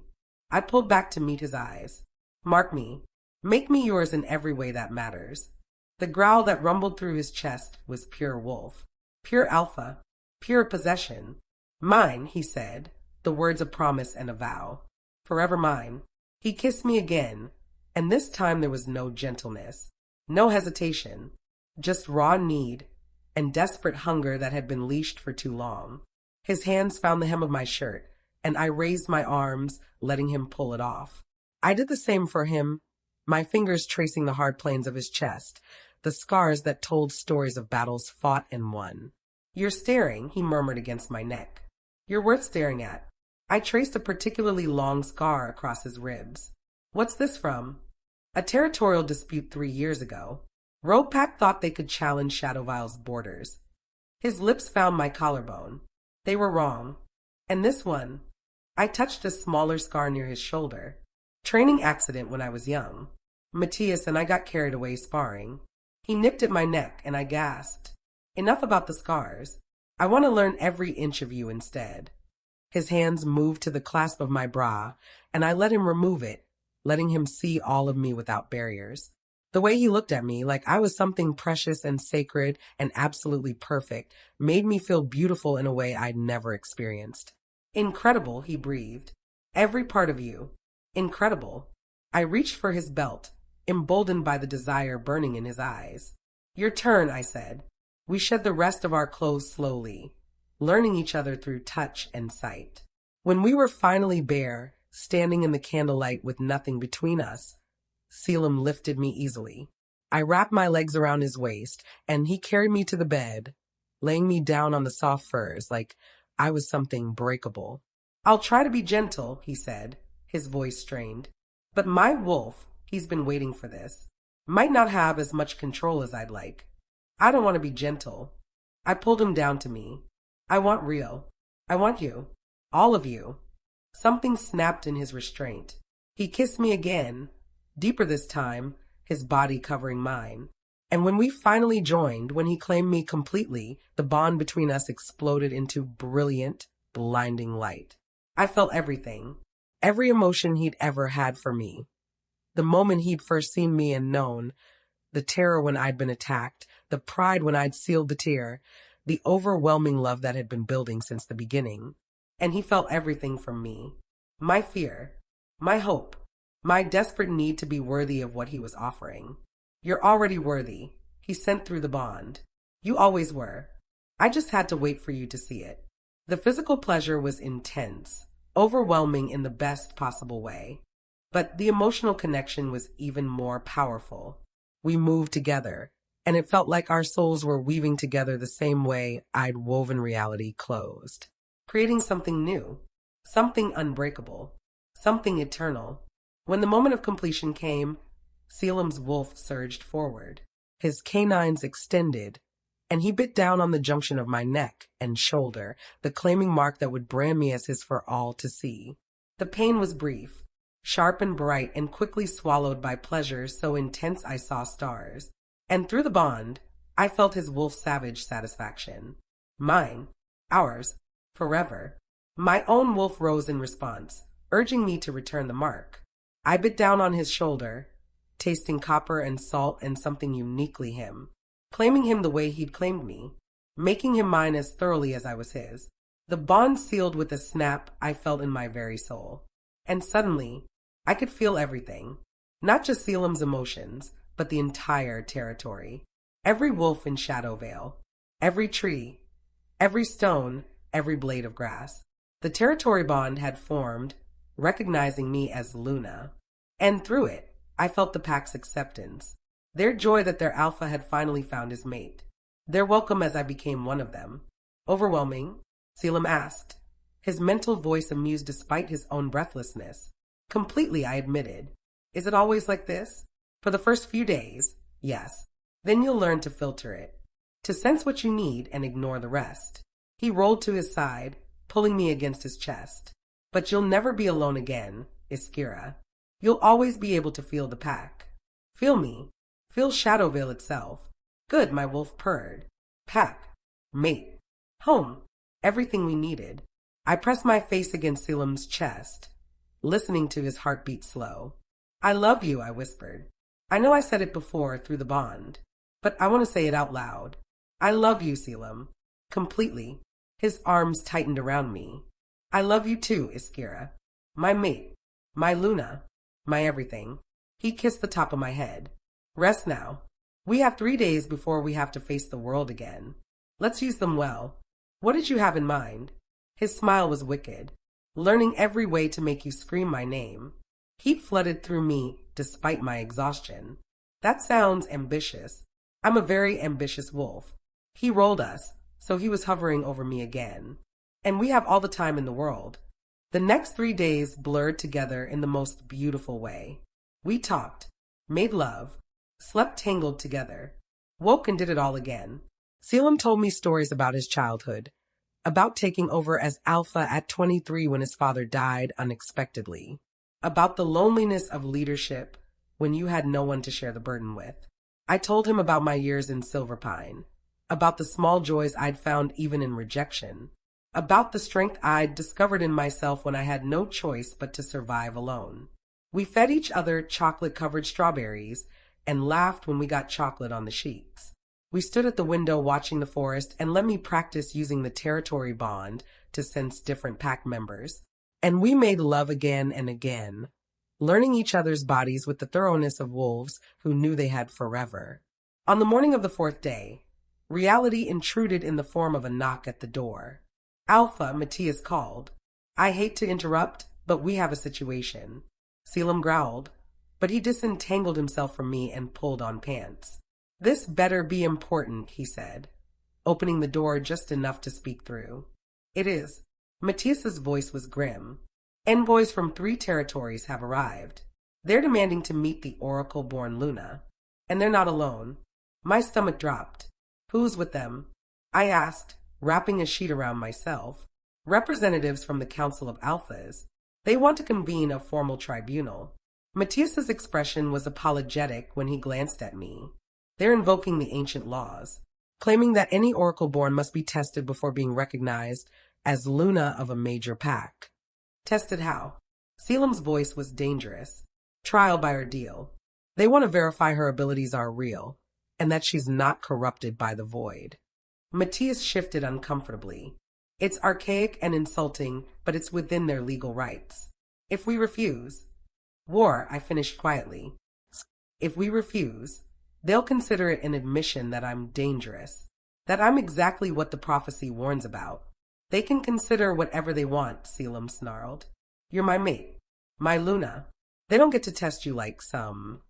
I pulled back to meet his eyes. Mark me. Make me yours in every way that matters. The growl that rumbled through his chest was pure wolf. Pure alpha. Pure possession. Mine, he said, the words of promise and a vow. Forever mine. He kissed me again, and this time there was no gentleness, no hesitation, just raw need and desperate hunger that had been leashed for too long. His hands found the hem of my shirt, and I raised my arms, letting him pull it off. I did the same for him, my fingers tracing the hard planes of his chest, the scars that told stories of battles fought and won. You're staring, he murmured against my neck. You're worth staring at. I traced a particularly long scar across his ribs. What's this from? A territorial dispute 3 years ago. Rogue Pack thought they could challenge Shadow Vile's borders. His lips found my collarbone. They were wrong. And this one? I touched a smaller scar near his shoulder. Training accident when I was young. Matthias and I got carried away sparring. He nipped at my neck and I gasped. Enough about the scars. I want to learn every inch of you instead. His hands moved to the clasp of my bra, and I let him remove it, letting him see all of me without barriers. The way he looked at me, like I was something precious and sacred and absolutely perfect, made me feel beautiful in a way I'd never experienced. Incredible, he breathed. Every part of you. Incredible. I reached for his belt, emboldened by the desire burning in his eyes. Your turn, I said. We shed the rest of our clothes slowly, learning each other through touch and sight. When we were finally bare, standing in the candlelight with nothing between us, Caelum lifted me easily. I wrapped my legs around his waist, and he carried me to the bed, laying me down on the soft furs like I was something breakable. I'll try to be gentle, he said, his voice strained. But my wolf, he's been waiting for this, might not have as much control as I'd like. I don't want to be gentle. I pulled him down to me. I want real. I want you. All of you. Something snapped in his restraint. He kissed me again, deeper this time, his body covering mine. And when we finally joined, when he claimed me completely, the bond between us exploded into brilliant, blinding light. I felt everything. Every emotion he'd ever had for me. The moment he'd first seen me and known, the terror when I'd been attacked, the pride when I'd sealed the tear, the overwhelming love that had been building since the beginning. And he felt everything from me. My fear, my hope, my desperate need to be worthy of what he was offering. You're already worthy, he sent through the bond. You always were. I just had to wait for you to see it. The physical pleasure was intense, overwhelming in the best possible way. But the emotional connection was even more powerful. We moved together, and it felt like our souls were weaving together the same way I'd woven reality closed, creating something new, something unbreakable, something eternal. When the moment of completion came, Caelum's wolf surged forward. His canines extended, and he bit down on the junction of my neck and shoulder, the claiming mark that would brand me as his for all to see. The pain was brief, sharp and bright, and quickly swallowed by pleasure so intense I saw stars. And through the bond, I felt his wolf-savage satisfaction. Mine, ours, forever. My own wolf rose in response, urging me to return the mark. I bit down on his shoulder, tasting copper and salt and something uniquely him, claiming him the way he'd claimed me, making him mine as thoroughly as I was his. The bond sealed with a snap I felt in my very soul. And suddenly, I could feel everything, not just Caelum's emotions, but the entire territory. Every wolf in Shadowvale, every tree, every stone, every blade of grass. The territory bond had formed, recognizing me as Luna. And through it, I felt the pack's acceptance, their joy that their alpha had finally found his mate, their welcome as I became one of them. Overwhelming? Caelum asked, his mental voice amused despite his own breathlessness. Completely, I admitted. Is it always like this? For the first few days, yes. Then you'll learn to filter it, to sense what you need and ignore the rest. He rolled to his side, pulling me against his chest. But you'll never be alone again, Iskira. You'll always be able to feel the pack. Feel me. Feel Shadowvale itself. Good, my wolf purred. Pack. Mate. Home. Everything we needed. I pressed my face against Caelum's chest, listening to his heartbeat slow. I love you, I whispered. I know I said it before through the bond, but I want to say it out loud. I love you, Caelum. Completely. His arms tightened around me. I love you too, Iskira. My mate. My Luna. My everything. He kissed the top of my head. Rest now. We have 3 days before we have to face the world again. Let's use them well. What did you have in mind? His smile was wicked, learning every way to make you scream my name. Heat flooded through me despite my exhaustion. That sounds ambitious. I'm a very ambitious wolf. He rolled us, so he was hovering over me again. And we have all the time in the world. The next 3 days blurred together in the most beautiful way. We talked, made love, slept tangled together, woke and did it all again. Caelum told me stories about his childhood, about taking over as alpha at 23 when his father died unexpectedly, about the loneliness of leadership when you had no one to share the burden with. I told him about my years in Silverpine, about the small joys I'd found even in rejection, about the strength I'd discovered in myself when I had no choice but to survive alone. We fed each other chocolate-covered strawberries and laughed when we got chocolate on the sheets. We stood at the window watching the forest and let me practice using the territory bond to sense different pack members. And we made love again and again, learning each other's bodies with the thoroughness of wolves who knew they had forever. On the morning of the fourth day, reality intruded in the form of a knock at the door. Alpha, Matthias called. I hate to interrupt, but we have a situation. Caelum growled, but he disentangled himself from me and pulled on pants. This better be important, he said, opening the door just enough to speak through. It is. Matthias's voice was grim. Envoys from 3 territories have arrived. They're demanding to meet the oracleborn Luna. And they're not alone. My stomach dropped. Who's with them? I asked, wrapping a sheet around myself. Representatives from the Council of Alphas. They want to convene a formal tribunal. Matthias's expression was apologetic when he glanced at me. They're invoking the ancient laws, claiming that any oracleborn must be tested before being recognized as Luna of a major pack. Tested how? Caelum's voice was dangerous. Trial by ordeal. They want to verify her abilities are real, and that she's not corrupted by the void. Matthias shifted uncomfortably. It's archaic and insulting, but it's within their legal rights. If we refuse, war, I finished quietly. If we refuse, they'll consider it an admission that I'm dangerous, that I'm exactly what the prophecy warns about. They can consider whatever they want, Caelum snarled. You're my mate, my Luna. They don't get to test you like some.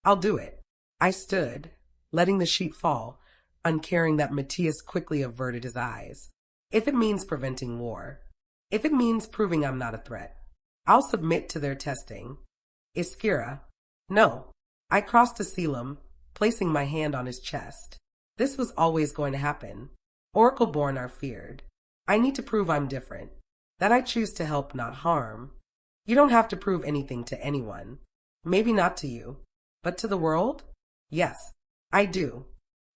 I'll do it. I stood, letting the sheet fall, uncaring that Matthias quickly averted his eyes. If it means preventing war, if it means proving I'm not a threat, I'll submit to their testing. Iskira. No. I crossed to Caelum, placing my hand on his chest. This was always going to happen. Oracleborn are feared. I need to prove I'm different, that I choose to help, not harm. You don't have to prove anything to anyone. Maybe not to you, but to the world? Yes, I do.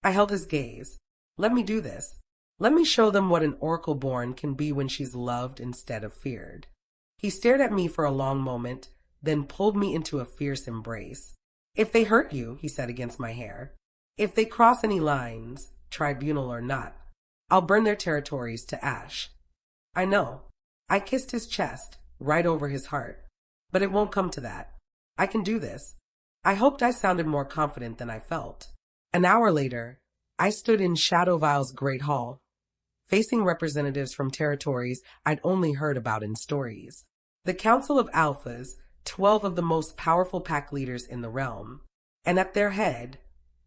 I held his gaze. Let me do this. Let me show them what an oracleborn can be when she's loved instead of feared. He stared at me for a long moment, then pulled me into a fierce embrace. If they hurt you, he said against my hair, if they cross any lines, tribunal or not, I'll burn their territories to ash. I know. I kissed his chest, right over his heart. But it won't come to that. I can do this. I hoped I sounded more confident than I felt. An hour later, I stood in Shadowvile's Great Hall, facing representatives from territories I'd only heard about in stories. The Council of Alphas, 12 of the most powerful pack leaders in the realm, and at their head,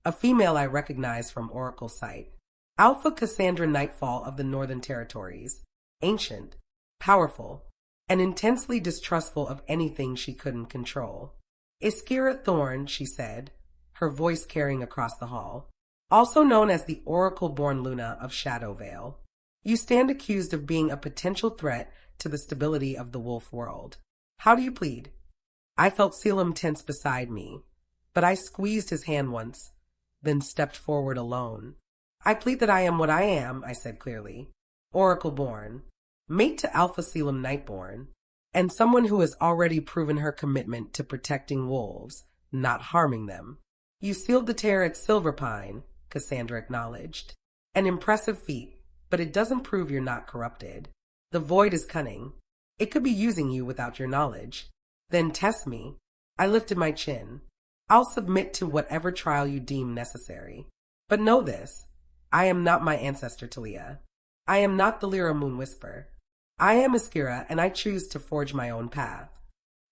a female I recognized from Oracle sight. Alpha Cassandra Nightfall of the Northern Territories, ancient, powerful, and intensely distrustful of anything she couldn't control. Iskira Thorne, she said, her voice carrying across the hall, also known as the oracleborn Luna of Shadowvale. You stand accused of being a potential threat to the stability of the wolf world. How do you plead? I felt Caelum tense beside me, but I squeezed his hand once, then stepped forward alone. I plead that I am what I am, I said clearly. Oracleborn, mate to Alpha Caelum Nightborne, and someone who has already proven her commitment to protecting wolves, not harming them. You sealed the tear at Silverpine, Cassandra acknowledged. An impressive feat, but it doesn't prove you're not corrupted. The void is cunning. It could be using you without your knowledge. Then test me. I lifted my chin. I'll submit to whatever trial you deem necessary. But know this. I am not my ancestor Talia. I am not the Lyra Moon Whisper. I am Iskira, and I choose to forge my own path.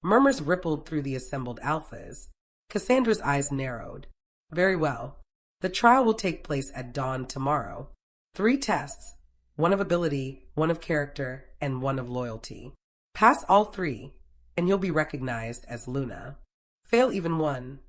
Murmurs rippled through the assembled alphas. Cassandra's eyes narrowed. Very well. The trial will take place at dawn tomorrow. 3 tests, one of ability, one of character, and one of loyalty. Pass all 3, and you'll be recognized as Luna. Fail even one.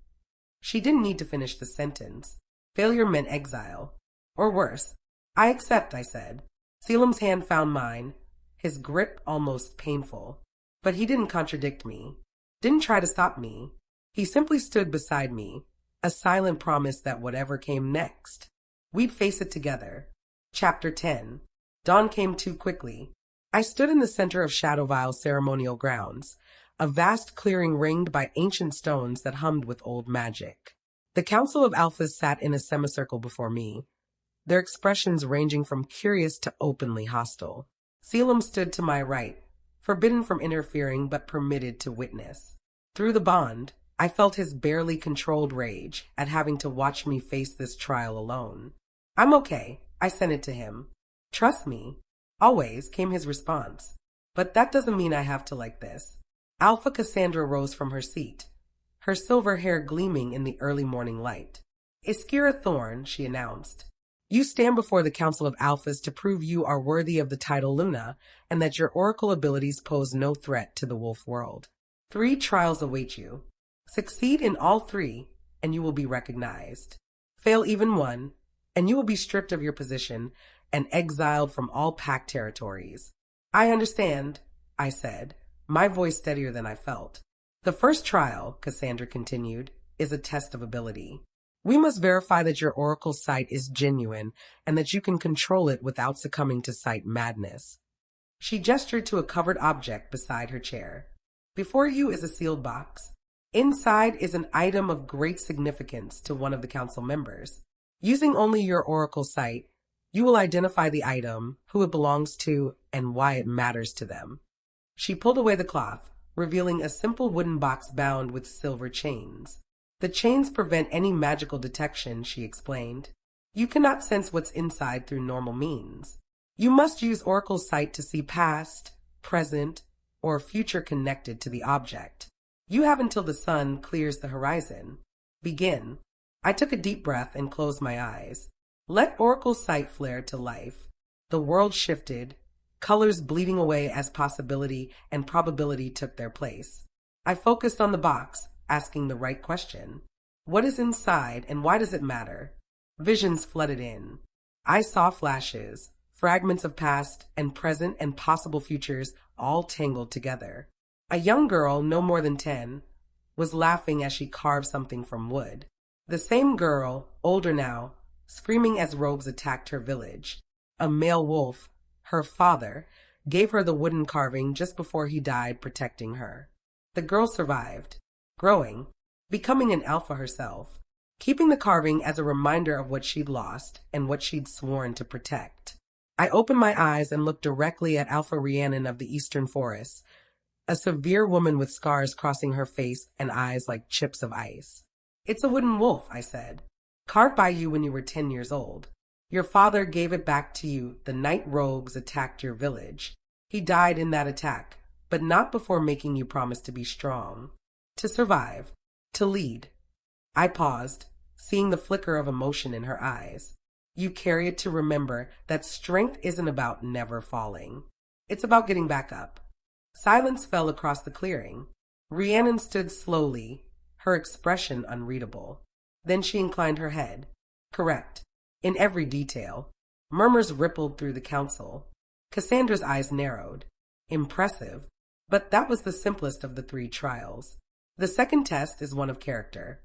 She didn't need to finish the sentence. Failure meant exile. Or worse. I accept, I said. Caelum's hand found mine, his grip almost painful. But he didn't contradict me. Didn't try to stop me. He simply stood beside me, a silent promise that whatever came next, We'd face it together. Chapter 10. Dawn came too quickly. I stood in the center of Shadowvile's ceremonial grounds, a vast clearing ringed by ancient stones that hummed with old magic. The Council of Alphas sat in a semicircle before me, their expressions ranging from curious to openly hostile. Caelum stood to my right, forbidden from interfering but permitted to witness. Through the bond, I felt his barely controlled rage at having to watch me face this trial alone. "I'm okay," I sent it to him. "Trust me." Always came his response. "But that doesn't mean I have to like this." Alpha Cassandra rose from her seat, her silver hair gleaming in the early morning light. "Iskira Thorne," she announced. "You stand before the Council of Alphas to prove you are worthy of the title Luna and that your oracle abilities pose no threat to the wolf world. 3 trials await you. Succeed in all 3, and you will be recognized. Fail even one, and you will be stripped of your position and exiled from all pact territories." "I understand," I said, my voice steadier than I felt. "The first trial," Cassandra continued, "is a test of ability. We must verify that your oracle sight is genuine and that you can control it without succumbing to sight madness." She gestured to a covered object beside her chair. "Before you is a sealed box. Inside is an item of great significance to one of the council members. Using only your oracle sight, you will identify the item, who it belongs to, and why it matters to them." She pulled away the cloth, revealing a simple wooden box bound with silver chains. "The chains prevent any magical detection," she explained. "You cannot sense what's inside through normal means. You must use oracle sight to see past, present, or future connected to the object. You have until the sun clears the horizon. Begin." I took a deep breath and closed my eyes. Let oracle sight flare to life. The world shifted, colors bleeding away as possibility and probability took their place. I focused on the box, asking the right question. What is inside and why does it matter? Visions flooded in. I saw flashes, fragments of past and present and possible futures all tangled together. A young girl, no more than 10, was laughing as she carved something from wood. The same girl, older now, screaming as rogues attacked her village. A male wolf, her father, gave her the wooden carving just before he died protecting her. The girl survived, growing, becoming an alpha herself, keeping the carving as a reminder of what she'd lost and what she'd sworn to protect. I opened my eyes and looked directly at Alpha Rhiannon of the Eastern Forests, a severe woman with scars crossing her face and eyes like chips of ice. "It's a wooden wolf," I said, "carved by you when you were 10 years old. Your father gave it back to you the night rogues attacked your village. He died in that attack, but not before making you promise to be strong, to survive, to lead." I paused, seeing the flicker of emotion in her eyes. "You carry it to remember that strength isn't about never falling. It's about getting back up." Silence fell across the clearing. Rhiannon stood slowly, her expression unreadable. Then she inclined her head. "Correct. In every detail." Murmurs rippled through the council. Cassandra's eyes narrowed. "Impressive. But that was the simplest of the 3 trials. The second test is one of character."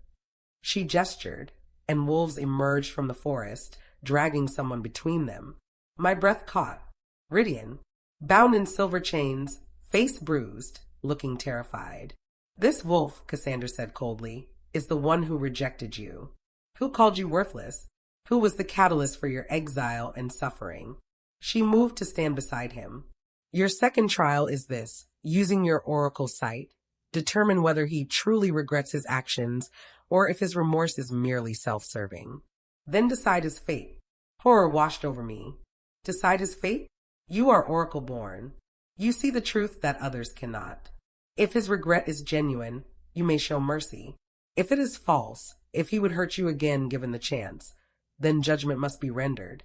She gestured, and wolves emerged from the forest, dragging someone between them. My breath caught. Rydian, bound in silver chains, face bruised, looking terrified. "This wolf," Cassandra said coldly, "is the one who rejected you, who called you worthless, who was the catalyst for your exile and suffering." She moved to stand beside him. "Your second trial is this: using your oracle sight, determine whether he truly regrets his actions or if his remorse is merely self-serving. Then decide his fate." Horror washed over me. "Decide his fate? You are oracleborn. You see the truth that others cannot. If his regret is genuine, you may show mercy. If it is false, if he would hurt you again given the chance, then judgment must be rendered."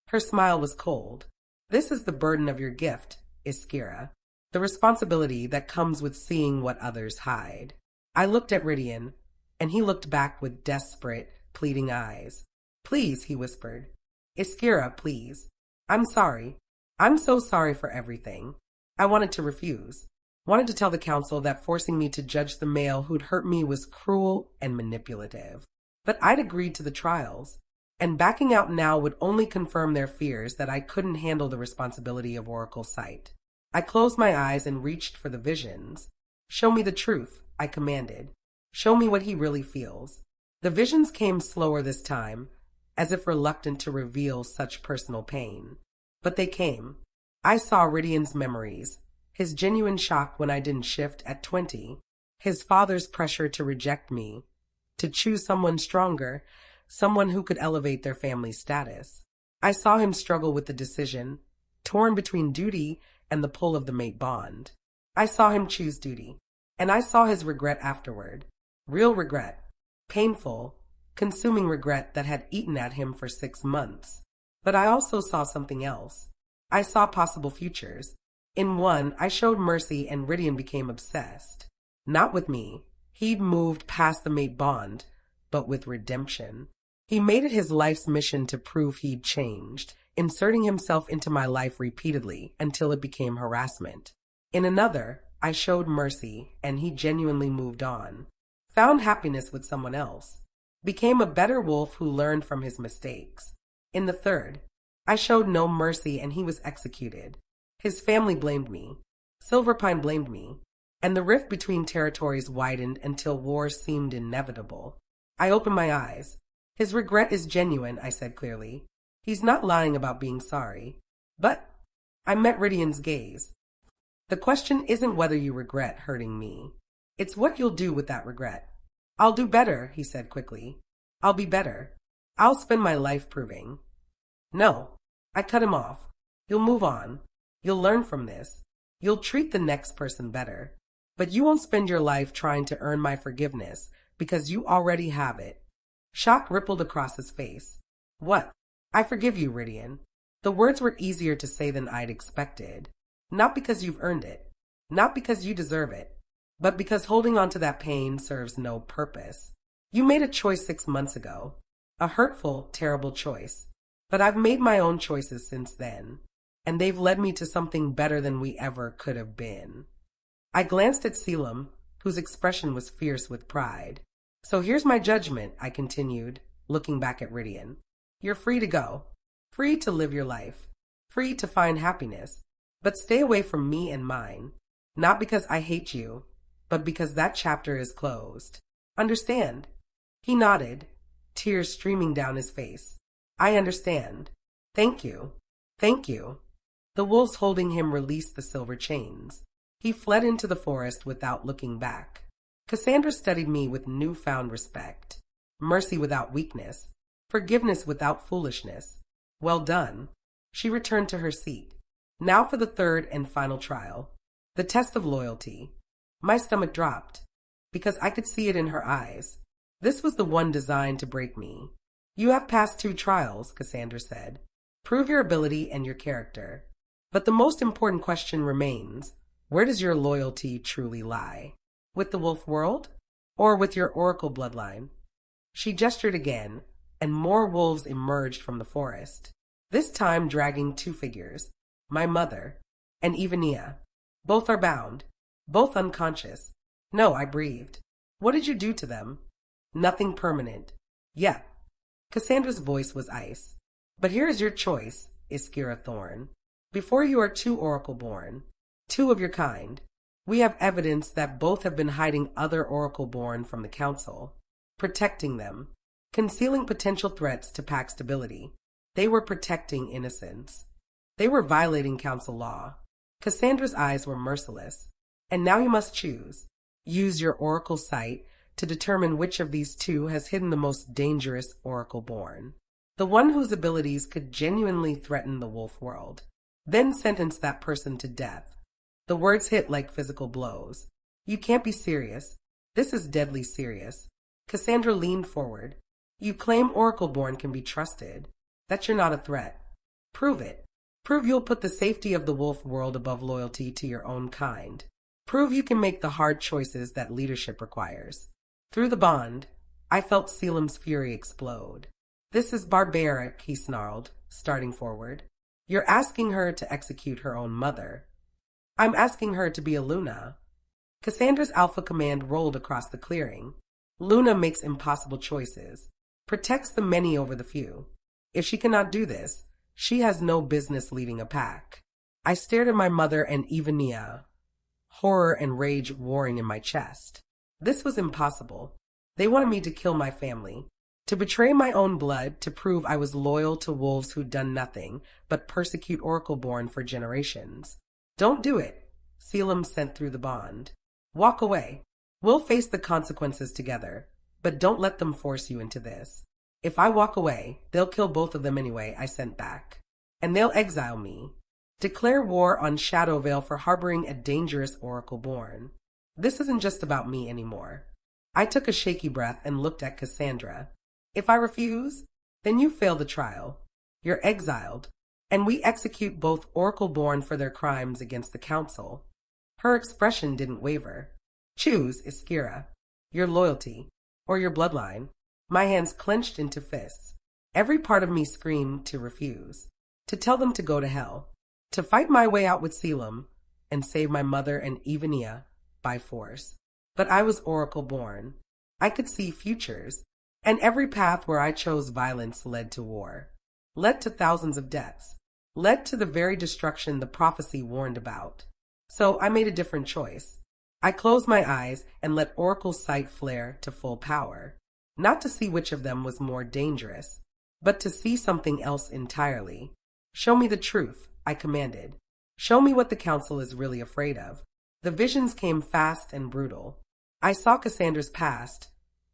Her smile was cold. "This is the burden of your gift, Iskira, the responsibility that comes with seeing what others hide." I looked at Rydian, and he looked back with desperate, pleading eyes. "Please," he whispered. "Iskira, please. I'm sorry. I'm so sorry for everything." I wanted to refuse. Wanted to tell the council that forcing me to judge the male who'd hurt me was cruel and manipulative. But I'd agreed to the trials. and backing out now would only confirm their fears that I couldn't handle the responsibility of Oracle sight. I closed my eyes and reached for the visions. Show me the truth, I commanded. Show me what he really feels. The visions came slower this time, as if reluctant to reveal such personal pain. But they came. I saw Ridian's memories, his genuine shock when I didn't shift at 20, his father's pressure to reject me, to choose someone stronger, someone who could elevate their family's status. I saw him struggle with the decision, torn between duty and the pull of the mate bond. I saw him choose duty, and I saw his regret afterward. Real regret. Painful, consuming regret that had eaten at him for 6 months. But I also saw something else. I saw possible futures. In one, I showed mercy and Ridian became obsessed. Not with me. He'd moved past the mate bond, but with redemption. He made it his life's mission to prove he'd changed, inserting himself into my life repeatedly until it became harassment. In another, I showed mercy and he genuinely moved on. Found happiness with someone else. Became a better wolf who learned from his mistakes. In the third, I showed no mercy and he was executed. His family blamed me. Silverpine blamed me. And the rift between territories widened until war seemed inevitable. I opened my eyes. His regret is genuine, I said clearly. He's not lying about being sorry. But I met Ridian's gaze. The question isn't whether you regret hurting me. It's what you'll do with that regret. I'll do better, he said quickly. I'll be better. I'll spend my life proving. No, I cut him off. You'll move on. You'll learn from this. You'll treat the next person better. But you won't spend your life trying to earn my forgiveness because you already have it. Shock rippled across his face. What? I forgive you, Ridian. The words were easier to say than I'd expected. Not because you've earned it. Not because you deserve it. But because holding on to that pain serves no purpose. You made a choice 6 months ago. A hurtful, terrible choice. But I've made my own choices since then. And they've led me to something better than we ever could have been. I glanced at Caelum, whose expression was fierce with pride. So here's my judgment, I continued, looking back at Ridian. You're free to go. Free to live your life. Free to find happiness. But stay away from me and mine. Not because I hate you, but because that chapter is closed. Understand? He nodded, tears streaming down his face. I understand. Thank you. Thank you. The wolves holding him released the silver chains. He fled into the forest without looking back. Cassandra studied me with newfound respect. Mercy without weakness. Forgiveness without foolishness. Well done. She returned to her seat. Now for the third and final trial. The test of loyalty. My stomach dropped, because I could see it in her eyes. This was the one designed to break me. You have passed 2 trials, Cassandra said. Prove your ability and your character. But the most important question remains. Where does your loyalty truly lie? With the wolf world? Or with your oracle bloodline? She gestured again, and more wolves emerged from the forest. This time dragging 2 figures. My mother and Ivania. Both are bound. Both unconscious. No, I breathed. What did you do to them? Nothing permanent. Yeah. Cassandra's voice was ice. But here is your choice, Iskira Thorne. Before you are 2 oracleborn. 2 of your kind. We have evidence that both have been hiding other oracleborn from the council. Protecting them. Concealing potential threats to pack stability. They were protecting innocence. They were violating council law. Cassandra's eyes were merciless. And now you must choose. Use your oracle sight to determine which of these 2 has hidden the most dangerous oracleborn. The one whose abilities could genuinely threaten the wolf world. Then sentence that person to death. The words hit like physical blows. You can't be serious. This is deadly serious. Cassandra leaned forward. You claim oracleborn can be trusted. That you're not a threat. Prove it. Prove you'll put the safety of the wolf world above loyalty to your own kind. Prove you can make the hard choices that leadership requires. Through the bond, I felt Caelum's fury explode. This is barbaric, he snarled, starting forward. You're asking her to execute her own mother. I'm asking her to be a Luna. Cassandra's alpha command rolled across the clearing. Luna makes impossible choices. protects the many over the few. If she cannot do this, she has no business leading a pack. I stared at my mother and Ivania, horror and rage warring in my chest. This was impossible. They wanted me to kill my family, to betray my own blood, to prove I was loyal to wolves who'd done nothing but persecute oracleborn for generations. Don't do it, Caelum sent through the bond. Walk away. We'll face the consequences together, but don't let them force you into this. If I walk away, they'll kill both of them anyway, I sent back. And they'll exile me. Declare war on Shadowvale for harboring a dangerous oracleborn. This isn't just about me anymore. I took a shaky breath and looked at Cassandra. If I refuse, then you fail the trial. You're exiled, and we execute both oracleborn for their crimes against the council. Her expression didn't waver. Choose, Iskira, your loyalty, or your bloodline. My hands clenched into fists. Every part of me screamed to refuse, to tell them to go to hell, to fight my way out with Caelum and save my mother and Ivania by force. But I was oracleborn. I could see futures, and every path where I chose violence led to war, led to thousands of deaths, led to the very destruction the prophecy warned about. So I made a different choice. I closed my eyes and let Oracle's sight flare to full power, not to see which of them was more dangerous, but to see something else entirely. Show me the truth, I commanded. Show me what the council is really afraid of. The visions came fast and brutal. I saw Cassandra's past,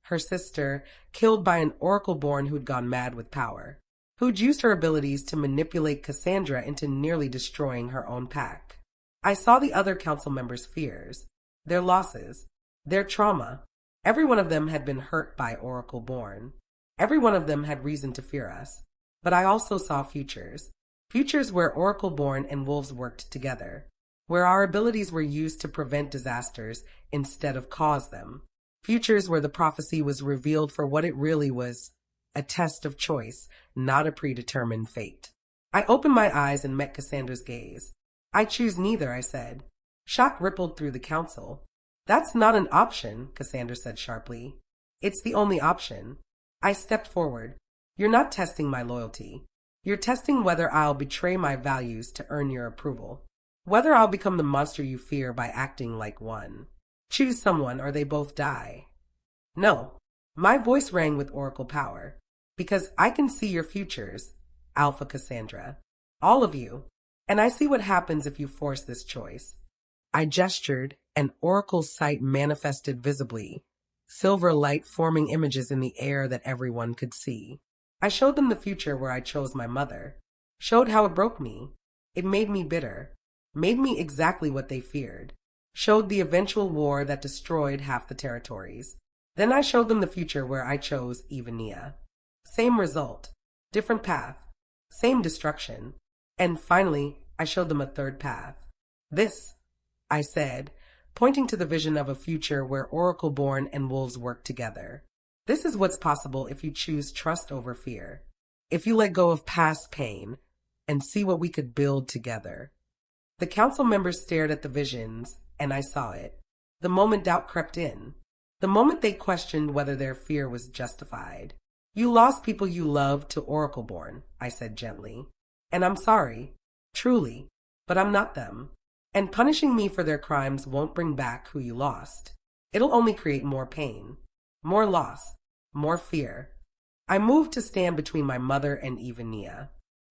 her sister, killed by an oracleborn who'd gone mad with power, who'd used her abilities to manipulate Cassandra into nearly destroying her own pack. I saw the other council members' fears, their losses, their trauma. Every one of them had been hurt by oracleborn. Every one of them had reason to fear us. But I also saw futures. Futures where oracleborn and wolves worked together, where our abilities were used to prevent disasters instead of cause them. Futures where the prophecy was revealed for what it really was, a test of choice, not a predetermined fate. I opened my eyes and met Cassandra's gaze. I choose neither, I said. Shock rippled through the council. That's not an option, Cassandra said sharply. It's the only option. I stepped forward. You're not testing my loyalty. You're testing whether I'll betray my values to earn your approval. Whether I'll become the monster you fear by acting like one. Choose someone or they both die. No. My voice rang with oracle power. Because I can see your futures, Alpha Cassandra. All of you. And I see what happens if you force this choice. I gestured, and Oracle's sight manifested visibly, silver light forming images in the air that everyone could see. I showed them the future where I chose my mother, showed how it broke me. It made me bitter, made me exactly what they feared, showed the eventual war that destroyed half the territories. Then I showed them the future where I chose Ivania. Same result, different path, same destruction. And finally, I showed them a third path. This, I said, pointing to the vision of a future where oracleborn and wolves work together. This is what's possible if you choose trust over fear, if you let go of past pain and see what we could build together. The council members stared at the visions, and I saw it. The moment doubt crept in, the moment they questioned whether their fear was justified. You lost people you loved to oracleborn, I said gently. And I'm sorry, truly, but I'm not them. And punishing me for their crimes won't bring back who you lost. It'll only create more pain, more loss, more fear. I moved to stand between my mother and Ivania.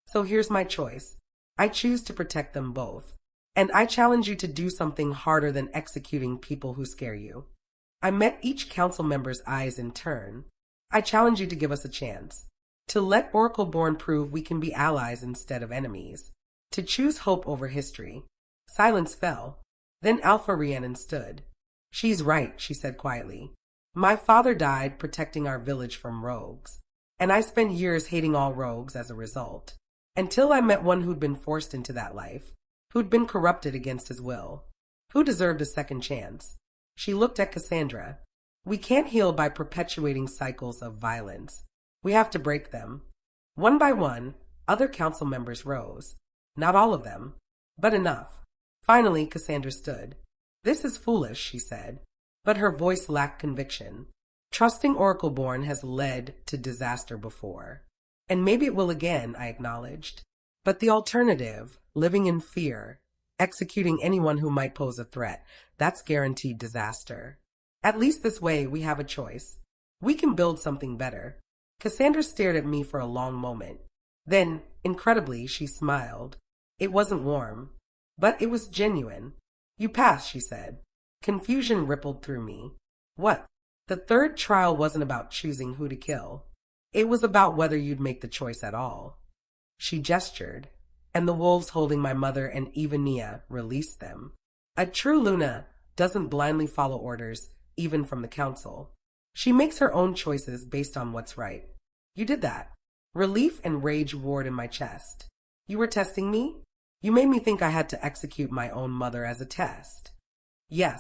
So here's my choice. I choose to protect them both. And I challenge you to do something harder than executing people who scare you. I met each council member's eyes in turn. I challenge you to give us a chance. To let Oracleborn prove we can be allies instead of enemies. To choose hope over history. Silence fell. Then Alpha Rhiannon stood. She's right, she said quietly. My father died protecting our village from rogues. And I spent years hating all rogues as a result. Until I met one who'd been forced into that life. Who'd been corrupted against his will. Who deserved a second chance. She looked at Cassandra. We can't heal by perpetuating cycles of violence. We have to break them. One by one, other council members rose. Not all of them, but enough. Finally, Cassandra stood. This is foolish, she said, but her voice lacked conviction. Trusting oracleborn has led to disaster before. And maybe it will again, I acknowledged. But the alternative, living in fear, executing anyone who might pose a threat, that's guaranteed disaster. At least this way we have a choice. We can build something better. Cassandra stared at me for a long moment. Then, incredibly, she smiled. It wasn't warm, but it was genuine. You passed, she said. Confusion rippled through me. What? The third trial wasn't about choosing who to kill. It was about whether you'd make the choice at all. She gestured, and the wolves holding my mother and Ivania released them. A true Luna doesn't blindly follow orders, even from the council. She makes her own choices based on what's right. You did that. Relief and rage roared in my chest. You were testing me? You made me think I had to execute my own mother as a test. Yes,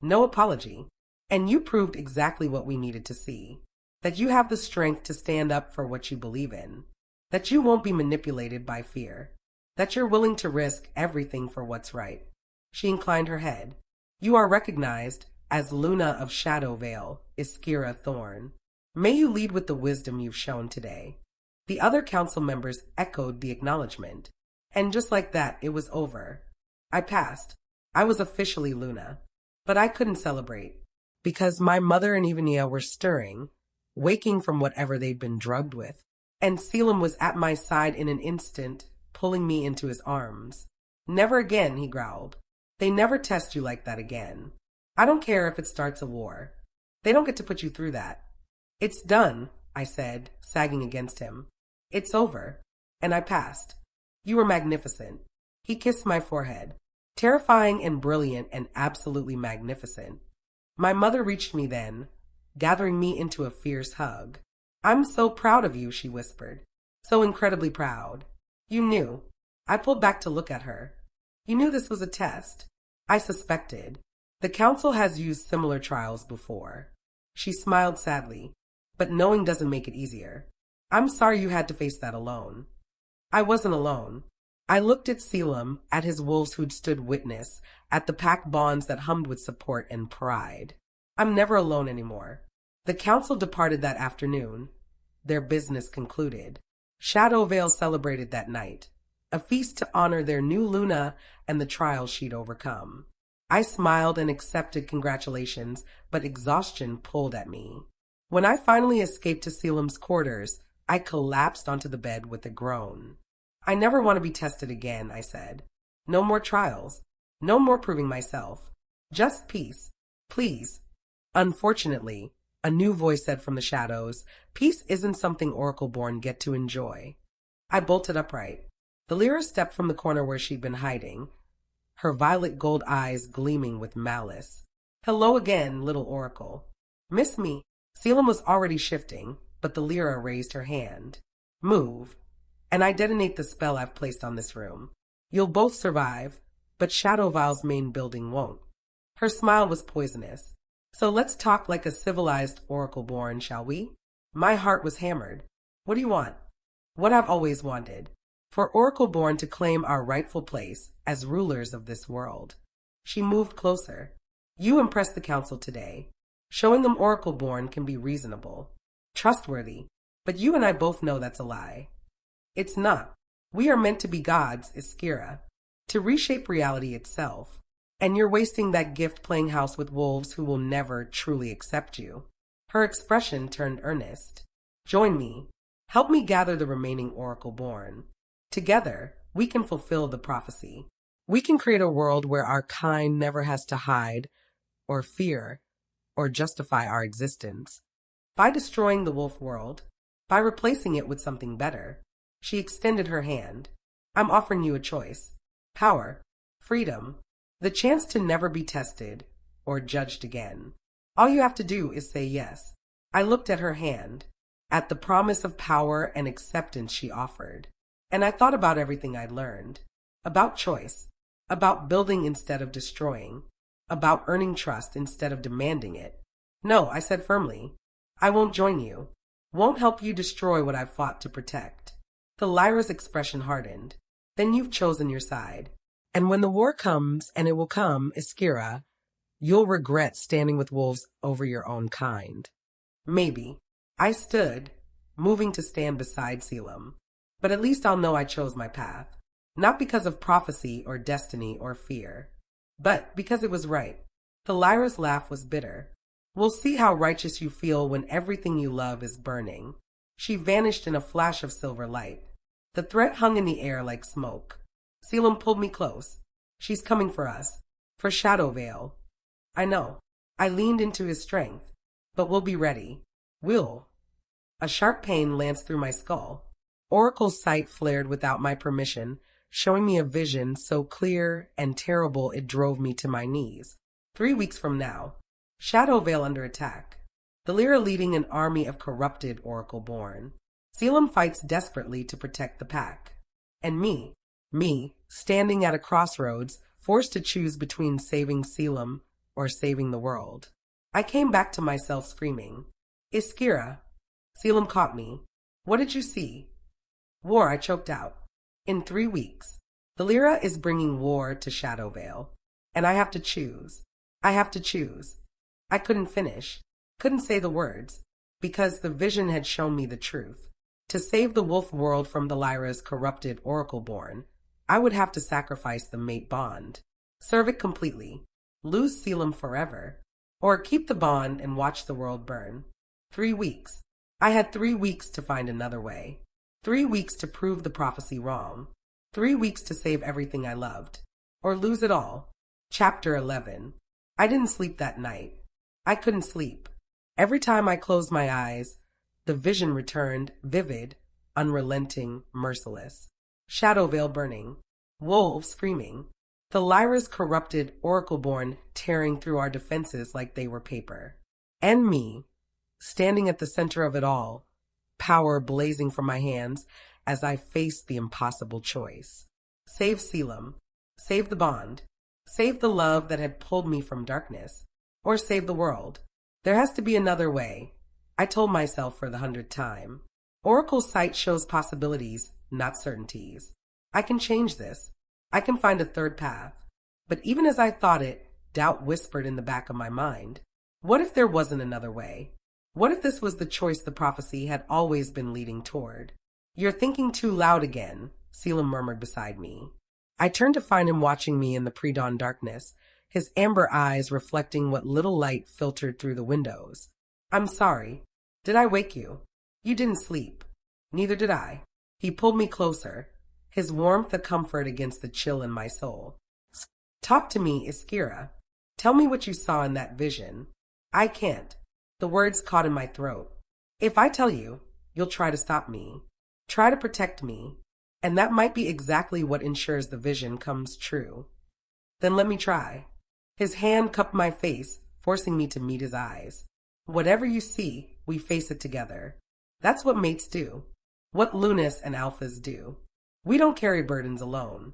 no apology. And you proved exactly what we needed to see. That you have the strength to stand up for what you believe in. That you won't be manipulated by fear. That you're willing to risk everything for what's right. She inclined her head. You are recognized as Luna of Shadow Vale, Iskira Thorne. May you lead with the wisdom you've shown today. The other council members echoed the acknowledgement. And just like that, it was over. I passed. I was officially Luna. But I couldn't celebrate. Because my mother and Ivania were stirring, waking from whatever they'd been drugged with. And Caelum was at my side in an instant, pulling me into his arms. Never again, he growled. They never test you like that again. I don't care if it starts a war. They don't get to put you through that. It's done, I said, sagging against him. It's over. And I passed. You were magnificent. He kissed my forehead. Terrifying and brilliant and absolutely magnificent. My mother reached me then, gathering me into a fierce hug. I'm so proud of you, she whispered. So incredibly proud. You knew. I pulled back to look at her. You knew this was a test. I suspected. The council has used similar trials before. She smiled sadly. But knowing doesn't make it easier. I'm sorry you had to face that alone. I wasn't alone. I looked at Caelum, at his wolves who'd stood witness, at the pack bonds that hummed with support and pride. I'm never alone anymore. The council departed that afternoon. Their business concluded. Shadow Vale celebrated that night, a feast to honor their new Luna and the trials she'd overcome. I smiled and accepted congratulations, but exhaustion pulled at me. When I finally escaped to Caelum's quarters, I collapsed onto the bed with a groan. I never want to be tested again, I said. No more trials. No more proving myself. Just peace. Please. Unfortunately, a new voice said from the shadows, peace isn't something oracleborn get to enjoy. I bolted upright. The Lyra stepped from the corner where she'd been hiding, her violet gold eyes gleaming with malice. Hello again, little oracle. Miss me. Caelum was already shifting, but the Lyra raised her hand. Move. And I detonate the spell I've placed on this room. You'll both survive, but Shadow Vile's main building won't. Her smile was poisonous. So let's talk like a civilized oracleborn, shall we? My heart was hammered. What do you want? What I've always wanted. For oracleborn to claim our rightful place as rulers of this world. She moved closer. You impressed the council today. Showing them oracleborn can be reasonable, trustworthy, but you and I both know that's a lie. It's not. We are meant to be gods, Iskira, to reshape reality itself. And you're wasting that gift playing house with wolves who will never truly accept you. Her expression turned earnest. Join me. Help me gather the remaining oracleborn. Together, we can fulfill the prophecy. We can create a world where our kind never has to hide, or fear, or justify our existence. By destroying the wolf world, by replacing it with something better. She extended her hand. I'm offering you a choice. Power, freedom, the chance to never be tested or judged again. All you have to do is say yes. I looked at her hand, at the promise of power and acceptance she offered, and I thought about everything I'd learned. About choice, about building instead of destroying, about earning trust instead of demanding it. No, I said firmly. I won't join you. Won't help you destroy what I've fought to protect. The Lyra's expression hardened. Then you've chosen your side. And when the war comes, and it will come, Iskira, you'll regret standing with wolves over your own kind. Maybe. I stood, moving to stand beside Caelum. But at least I'll know I chose my path. Not because of prophecy or destiny or fear, but because it was right. The Lyra's laugh was bitter. We'll see how righteous you feel when everything you love is burning. She vanished in a flash of silver light. The threat hung in the air like smoke. Caelum pulled me close. She's coming for us. For Shadowvale. I know. I leaned into his strength. But we'll be ready. We'll. A sharp pain lanced through my skull. Oracle's sight flared without my permission, showing me a vision so clear and terrible it drove me to my knees. 3 weeks from now. Shadowvale under attack. The Lyra leading an army of corrupted oracleborn. Caelum fights desperately to protect the pack. And me, standing at a crossroads, forced to choose between saving Caelum or saving the world. I came back to myself screaming, Iskira. Caelum caught me. What did you see? War, I choked out. In 3 weeks. The Lyra is bringing war to Shadowvale. And I have to choose. I couldn't finish. Couldn't say the words. Because the vision had shown me the truth. To save the wolf world from the Lyra's corrupted oracleborn, I would have to sacrifice the mate bond. Serve it completely. Lose Caelum forever. Or keep the bond and watch the world burn. 3 weeks. I had 3 weeks to find another way. 3 weeks to prove the prophecy wrong. 3 weeks to save everything I loved. Or lose it all. Chapter 11. I didn't sleep that night. I couldn't sleep. Every time I closed my eyes, the vision returned, vivid, unrelenting, merciless. Shadowvale burning. Wolves screaming. The Lyra's corrupted oracleborn tearing through our defenses like they were paper. And me, standing at the center of it all, power blazing from my hands as I faced the impossible choice. Save Caelum. Save the bond. Save the love that had pulled me from darkness. Or save the world. There has to be another way. I told myself for the 100th time. Oracle's sight shows possibilities, not certainties. I can change this. I can find a third path. But even as I thought it, doubt whispered in the back of my mind. What if there wasn't another way? What if this was the choice the prophecy had always been leading toward? You're thinking too loud again, Caelum murmured beside me. I turned to find him watching me in the pre-dawn darkness, his amber eyes reflecting what little light filtered through the windows. I'm sorry. Did I wake you? You didn't sleep. Neither did I. He pulled me closer, his warmth a comfort against the chill in my soul. Talk to me, Iskira. Tell me what you saw in that vision. I can't. The words caught in my throat. If I tell you, you'll try to stop me. Try to protect me. And that might be exactly what ensures the vision comes true. Then let me try. His hand cupped my face, forcing me to meet his eyes. Whatever you see, we face it together. That's what mates do. What Lunas and Alphas do. We don't carry burdens alone.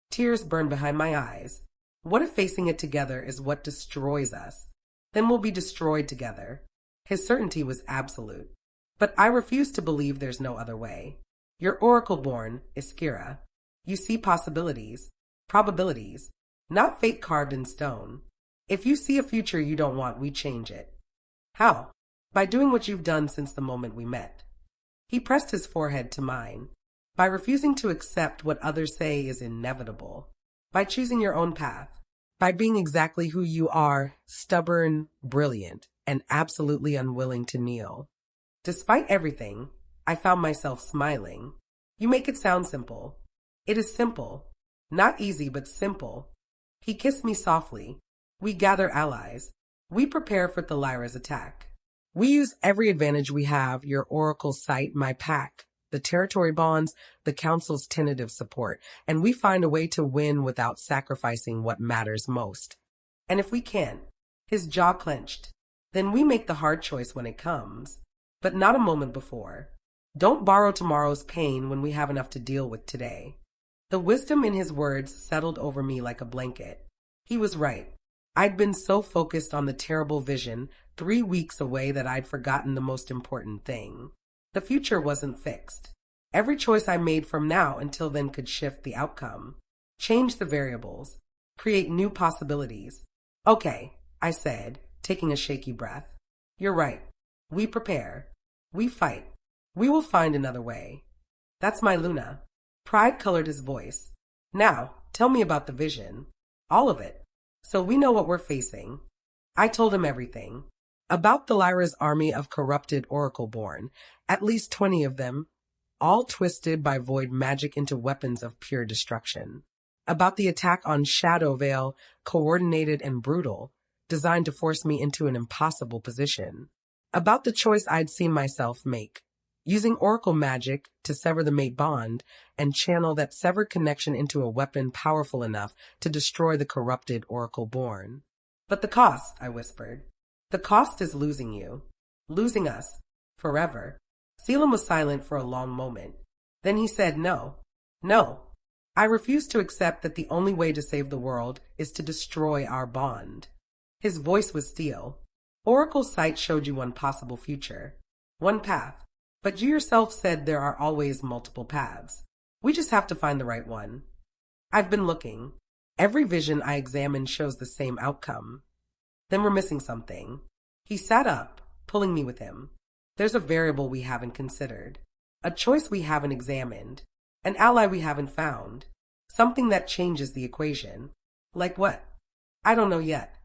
Tears burn behind my eyes. What if facing it together is what destroys us? Then we'll be destroyed together. His certainty was absolute. But I refuse to believe there's no other way. You're oracleborn, Iskira. You see possibilities, probabilities, not fate carved in stone. If you see a future you don't want, we change it. How? By doing what you've done since the moment we met. He pressed his forehead to mine. By refusing to accept what others say is inevitable. By choosing your own path. By being exactly who you are, stubborn, brilliant, and absolutely unwilling to kneel. Despite everything, I found myself smiling. You make it sound simple. It is simple. Not easy, but simple. He kissed me softly. We gather allies. We prepare for the Lyra's attack. We use every advantage we have, your oracle sight, my pack, the territory bonds, the council's tentative support, and we find a way to win without sacrificing what matters most. And if we can't, his jaw clenched, then we make the hard choice when it comes, but not a moment before. Don't borrow tomorrow's pain when we have enough to deal with today. The wisdom in his words settled over me like a blanket. He was right. I'd been so focused on the terrible vision 3 weeks away that I'd forgotten the most important thing. The future wasn't fixed. Every choice I made from now until then could shift the outcome, change the variables, create new possibilities. Okay, I said, taking a shaky breath. You're right. We prepare. We fight. We will find another way. That's my Luna. Pride colored his voice. Now, tell me about the vision. All of it. So we know what we're facing. I told him everything. About Thalira's army of corrupted oracleborn, at least 20 of them, all twisted by void magic into weapons of pure destruction. About the attack on Shadow Vale, coordinated and brutal, designed to force me into an impossible position. About the choice I'd seen myself make, using oracle magic to sever the mate bond and channel that severed connection into a weapon powerful enough to destroy the corrupted oracleborn. But the cost, I whispered. The cost is losing you. Losing us. Forever. Caelum was silent for a long moment. Then he said, No. No. I refuse to accept that the only way to save the world is to destroy our bond. His voice was steel. Oracle's sight showed you one possible future. One path. But you yourself said there are always multiple paths. We just have to find the right one. I've been looking. Every vision I examined shows the same outcome. Then we're missing something. He sat up, pulling me with him. There's a variable we haven't considered. A choice we haven't examined. An ally we haven't found. Something that changes the equation. Like what? I don't know yet.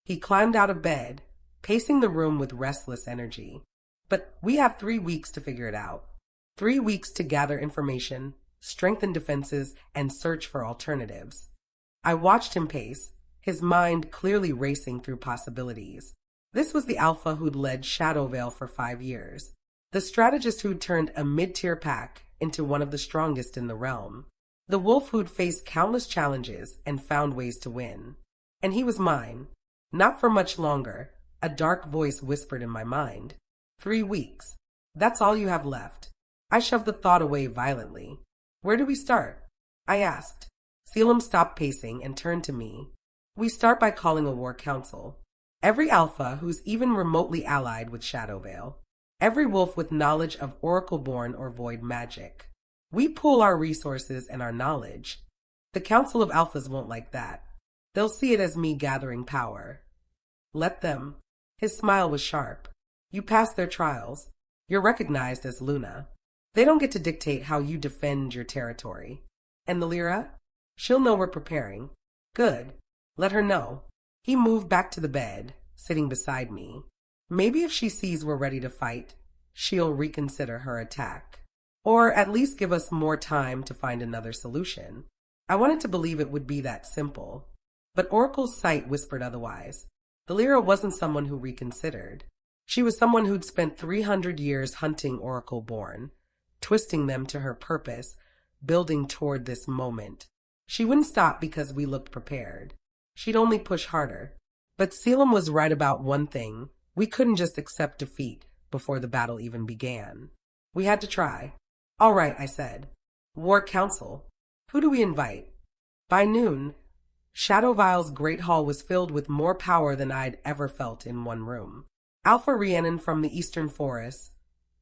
He climbed out of bed, pacing the room with restless energy. But we have 3 weeks to figure it out. 3 weeks to gather information, strengthen defenses, and search for alternatives. I watched him pace, his mind clearly racing through possibilities. This was the alpha who'd led Shadow Vale for 5 years. The strategist who'd turned a mid-tier pack into one of the strongest in the realm. The wolf who'd faced countless challenges and found ways to win. And he was mine. Not for much longer, a dark voice whispered in my mind. 3 weeks. That's all you have left. I shoved the thought away violently. Where do we start? I asked. Caelum stopped pacing and turned to me. We start by calling a war council. Every alpha who's even remotely allied with Shadow Vale. Every wolf with knowledge of oracleborn or void magic. We pool our resources and our knowledge. The Council of Alphas won't like that. They'll see it as me gathering power. Let them. His smile was sharp. You pass their trials. You're recognized as Luna. They don't get to dictate how you defend your territory. And the Lyra? She'll know we're preparing. Good. Let her know. He moved back to the bed, sitting beside me. Maybe if she sees we're ready to fight, she'll reconsider her attack. Or at least give us more time to find another solution. I wanted to believe it would be that simple. But Oracle's sight whispered otherwise. The Lyra wasn't someone who reconsidered. She was someone who'd spent 300 years hunting oracleborn, twisting them to her purpose, building toward this moment. She wouldn't stop because we looked prepared. She'd only push harder. But Caelum was right about one thing. We couldn't just accept defeat before the battle even began. We had to try. All right, I said. War Council. Who do we invite? By noon, Shadow Vile's great hall was filled with more power than I'd ever felt in one room. Alpha Rhiannon from the Eastern Forests,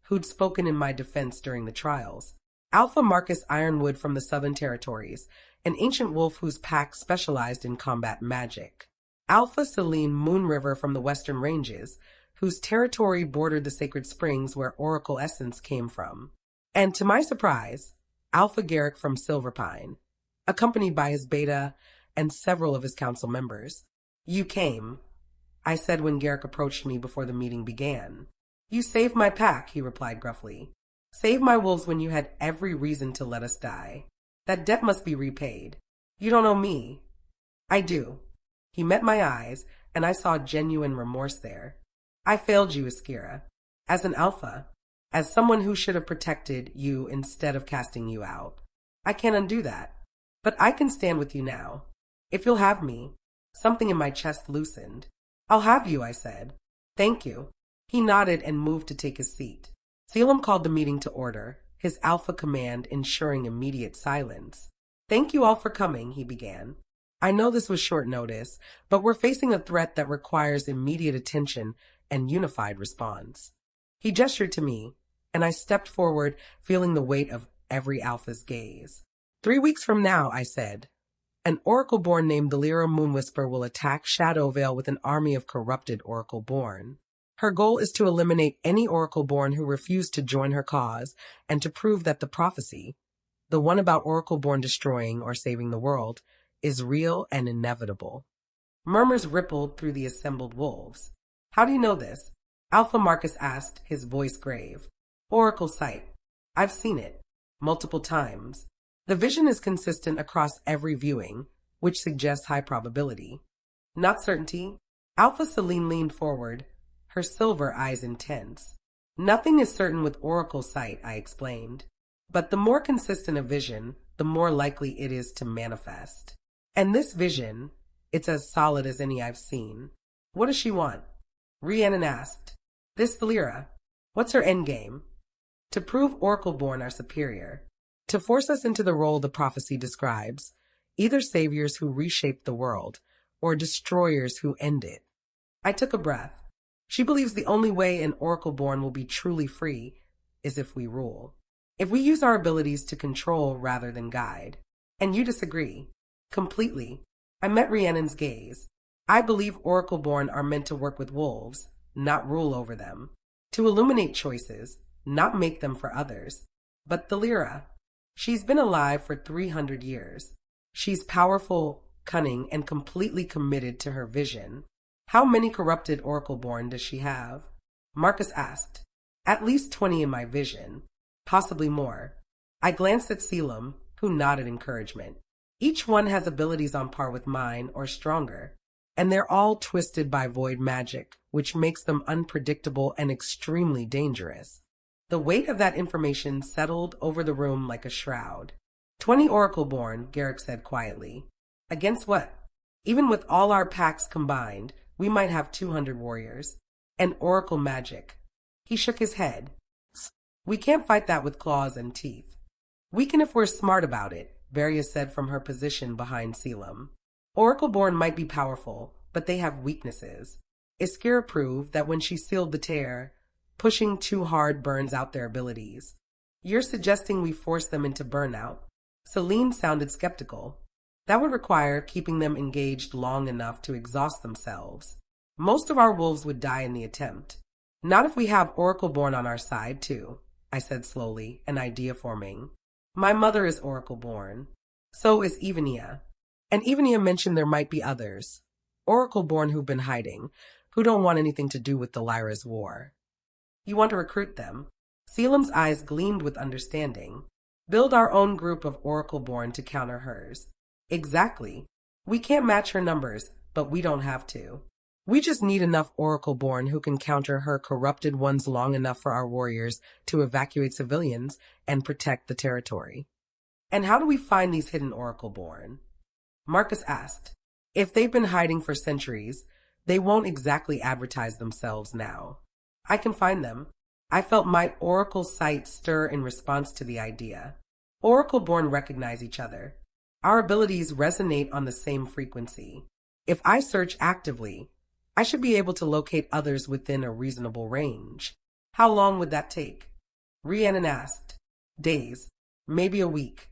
who'd spoken in my defense during the trials. Alpha Marcus Ironwood from the Southern Territories, an ancient wolf whose pack specialized in combat magic. Alpha Celine Moonriver from the Western Ranges, whose territory bordered the sacred springs where Oracle Essence came from. And to my surprise, Alpha Garrick from Silverpine, accompanied by his beta and several of his council members. You came, I said when Garrick approached me before the meeting began. You saved my pack, he replied gruffly. Saved my wolves when you had every reason to let us die. That debt must be repaid. You don't owe me. I do. He met my eyes, and I saw genuine remorse there. I failed you, Iskira. As an alpha. As someone who should have protected you instead of casting you out. I can't undo that. But I can stand with you now. If you'll have me. Something in my chest loosened. I'll have you, I said. Thank you. He nodded and moved to take his seat. Caelum called the meeting to order, his alpha command ensuring immediate silence. Thank you all for coming, he began. I know this was short notice, but we're facing a threat that requires immediate attention and unified response. He gestured to me, and I stepped forward, feeling the weight of every alpha's gaze. 3 weeks from now, I said, an oracleborn named the Lyra Moonwhisper will attack Shadow Vale with an army of corrupted oracleborn. Her goal is to eliminate any oracleborn who refuse to join her cause and to prove that the prophecy, the one about oracleborn destroying or saving the world, is real and inevitable. Murmurs rippled through the assembled wolves. How do you know this? Alpha Marcus asked, his voice grave. Oracle sight. I've seen it. Multiple times. The vision is consistent across every viewing, which suggests high probability. Not certainty. Alpha Celine leaned forward, her silver eyes intense. Nothing is certain with oracle sight, I explained. But the more consistent a vision, the more likely it is to manifest. And this vision, it's as solid as any I've seen. What does she want? Rhiannon asked. This Thalira. What's her endgame? To prove oracleborn are superior. To force us into the role the prophecy describes, either saviors who reshape the world, or destroyers who end it. I took a breath. She believes the only way an oracleborn will be truly free is if we rule. If we use our abilities to control rather than guide. And you disagree. Completely. I met Rhiannon's gaze. I believe oracleborn are meant to work with wolves, not rule over them. To illuminate choices, not make them for others. But Thalira, she's been alive for 300 years. She's powerful, cunning, and completely committed to her vision. How many corrupted oracleborn does she have? Marcus asked. At least 20 in my vision. Possibly more. I glanced at Caelum, who nodded encouragement. Each one has abilities on par with mine or stronger, and they're all twisted by void magic, which makes them unpredictable and extremely dangerous. The weight of that information settled over the room like a shroud. 20 oracleborn, Garrick said quietly. Against what? Even with all our packs combined, we might have 200 warriors. And oracle magic. He shook his head. We can't fight that with claws and teeth. We can if we're smart about it, Varia said from her position behind Caelum. Oracleborn might be powerful, but they have weaknesses. Iskira proved that when she sealed the tear, pushing too hard burns out their abilities. You're suggesting we force them into burnout? Celine sounded skeptical. That would require keeping them engaged long enough to exhaust themselves. Most of our wolves would die in the attempt. Not if we have oracleborn on our side, too, I said slowly, an idea forming. My mother is oracleborn. So is Evania. And Evania mentioned there might be others. Oracleborn who've been hiding, who don't want anything to do with the Lyra's war. You want to recruit them? Caelum's eyes gleamed with understanding. Build our own group of oracleborn to counter hers. Exactly. We can't match her numbers, but we don't have to. We just need enough oracleborn who can counter her corrupted ones long enough for our warriors to evacuate civilians and protect the territory. And how do we find these hidden oracleborn? Marcus asked. If they've been hiding for centuries, they won't exactly advertise themselves now. I can find them. I felt my oracle sight stir in response to the idea. Oracleborn recognize each other. Our abilities resonate on the same frequency. If I search actively, I should be able to locate others within a reasonable range. How long would that take? Rhiannon asked. Days. Maybe a week.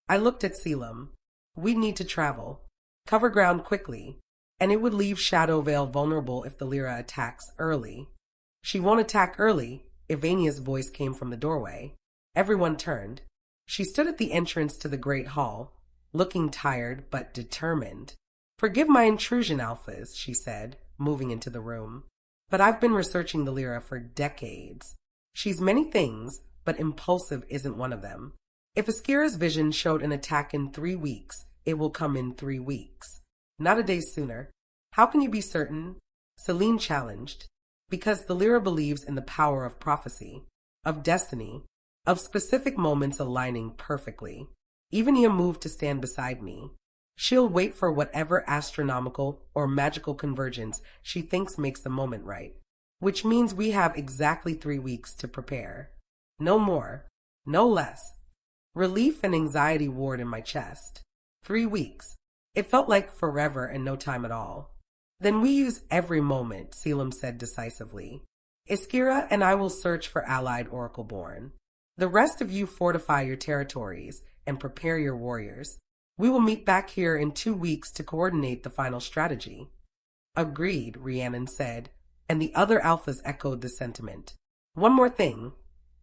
I looked at Caelum. We'd need to travel. Cover ground quickly. And it would leave Shadowvale vulnerable if the Lyra attacks early. She won't attack early, Evania's voice came from the doorway. Everyone turned. She stood at the entrance to the great hall, looking tired but determined. Forgive my intrusion, Alphas, she said, moving into the room. But I've been researching the Lyra for decades. She's many things, but impulsive isn't one of them. If Iskira's vision showed an attack in 3 weeks, it will come in 3 weeks. Not a day sooner. How can you be certain? Celine challenged. Because the Lyra believes in the power of prophecy, of destiny, of specific moments aligning perfectly. Evania moved to stand beside me. She'll wait for whatever astronomical or magical convergence she thinks makes the moment right, which means we have exactly 3 weeks to prepare. No more, no less. Relief and anxiety warred in my chest. 3 weeks. It felt like forever and no time at all. Then we use every moment, Caelum said decisively. Iskira and I will search for allied oracleborn. The rest of you fortify your territories and prepare your warriors. We will meet back here in 2 weeks to coordinate the final strategy. Agreed, Rhiannon said, and the other alphas echoed the sentiment. One more thing,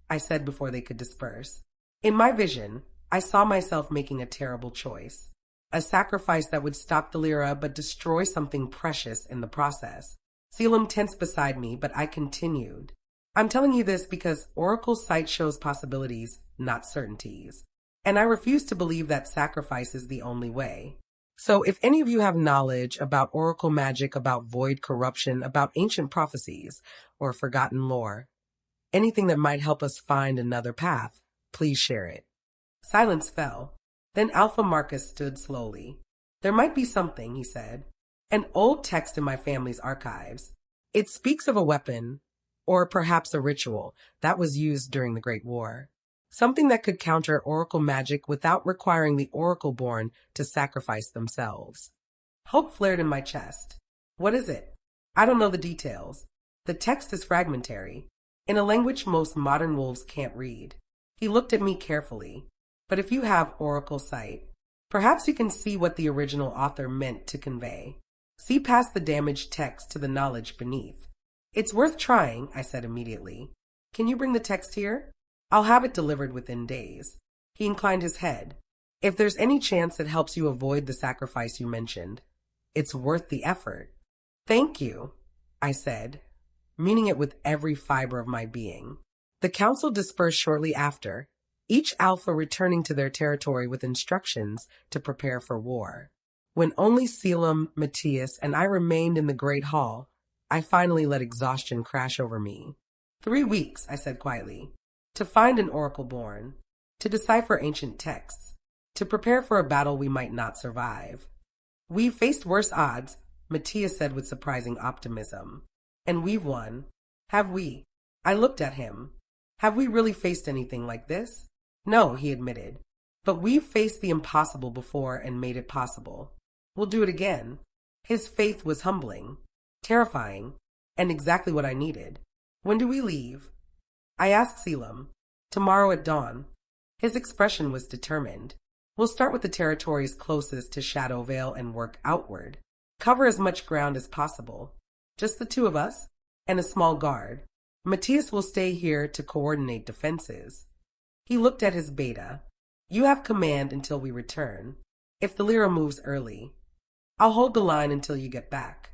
I said before they could disperse. In my vision, I saw myself making a terrible choice. A sacrifice that would stop the Lyra but destroy something precious in the process. Caelum tensed beside me, but I continued. I'm telling you this because Oracle's sight shows possibilities, not certainties. And I refuse to believe that sacrifice is the only way. So if any of you have knowledge about Oracle magic, about void corruption, about ancient prophecies, or forgotten lore, anything that might help us find another path, please share it. Silence fell. Then Alpha Marcus stood slowly. There might be something, he said. An old text in my family's archives. It speaks of a weapon, or perhaps a ritual, that was used during the Great War. Something that could counter Oracle magic without requiring the oracleborn to sacrifice themselves. Hope flared in my chest. What is it? I don't know the details. The text is fragmentary, in a language most modern wolves can't read. He looked at me carefully. But if you have Oracle sight, perhaps you can see what the original author meant to convey. See past the damaged text to the knowledge beneath. It's worth trying, I said immediately. Can you bring the text here? I'll have it delivered within days. He inclined his head. If there's any chance it helps you avoid the sacrifice you mentioned, it's worth the effort. Thank you, I said, meaning it with every fiber of my being. The council dispersed shortly after, each alpha returning to their territory with instructions to prepare for war. When only Caelum, Matthias, and I remained in the great hall, I finally let exhaustion crash over me. 3 weeks, I said quietly, to find an oracleborn, to decipher ancient texts, to prepare for a battle we might not survive. We've faced worse odds, Matthias said with surprising optimism. And we've won. Have we? I looked at him. Have we really faced anything like this? No, he admitted. But we've faced the impossible before and made it possible. We'll do it again. His faith was humbling, terrifying, and exactly what I needed. When do we leave? I asked Caelum. Tomorrow at dawn. His expression was determined. We'll start with the territories closest to Shadow Vale and work outward. Cover as much ground as possible. Just the two of us, and a small guard. Matthias will stay here to coordinate defenses. He looked at his beta. You have command until we return. If the Lyra moves early, I'll hold the line until you get back.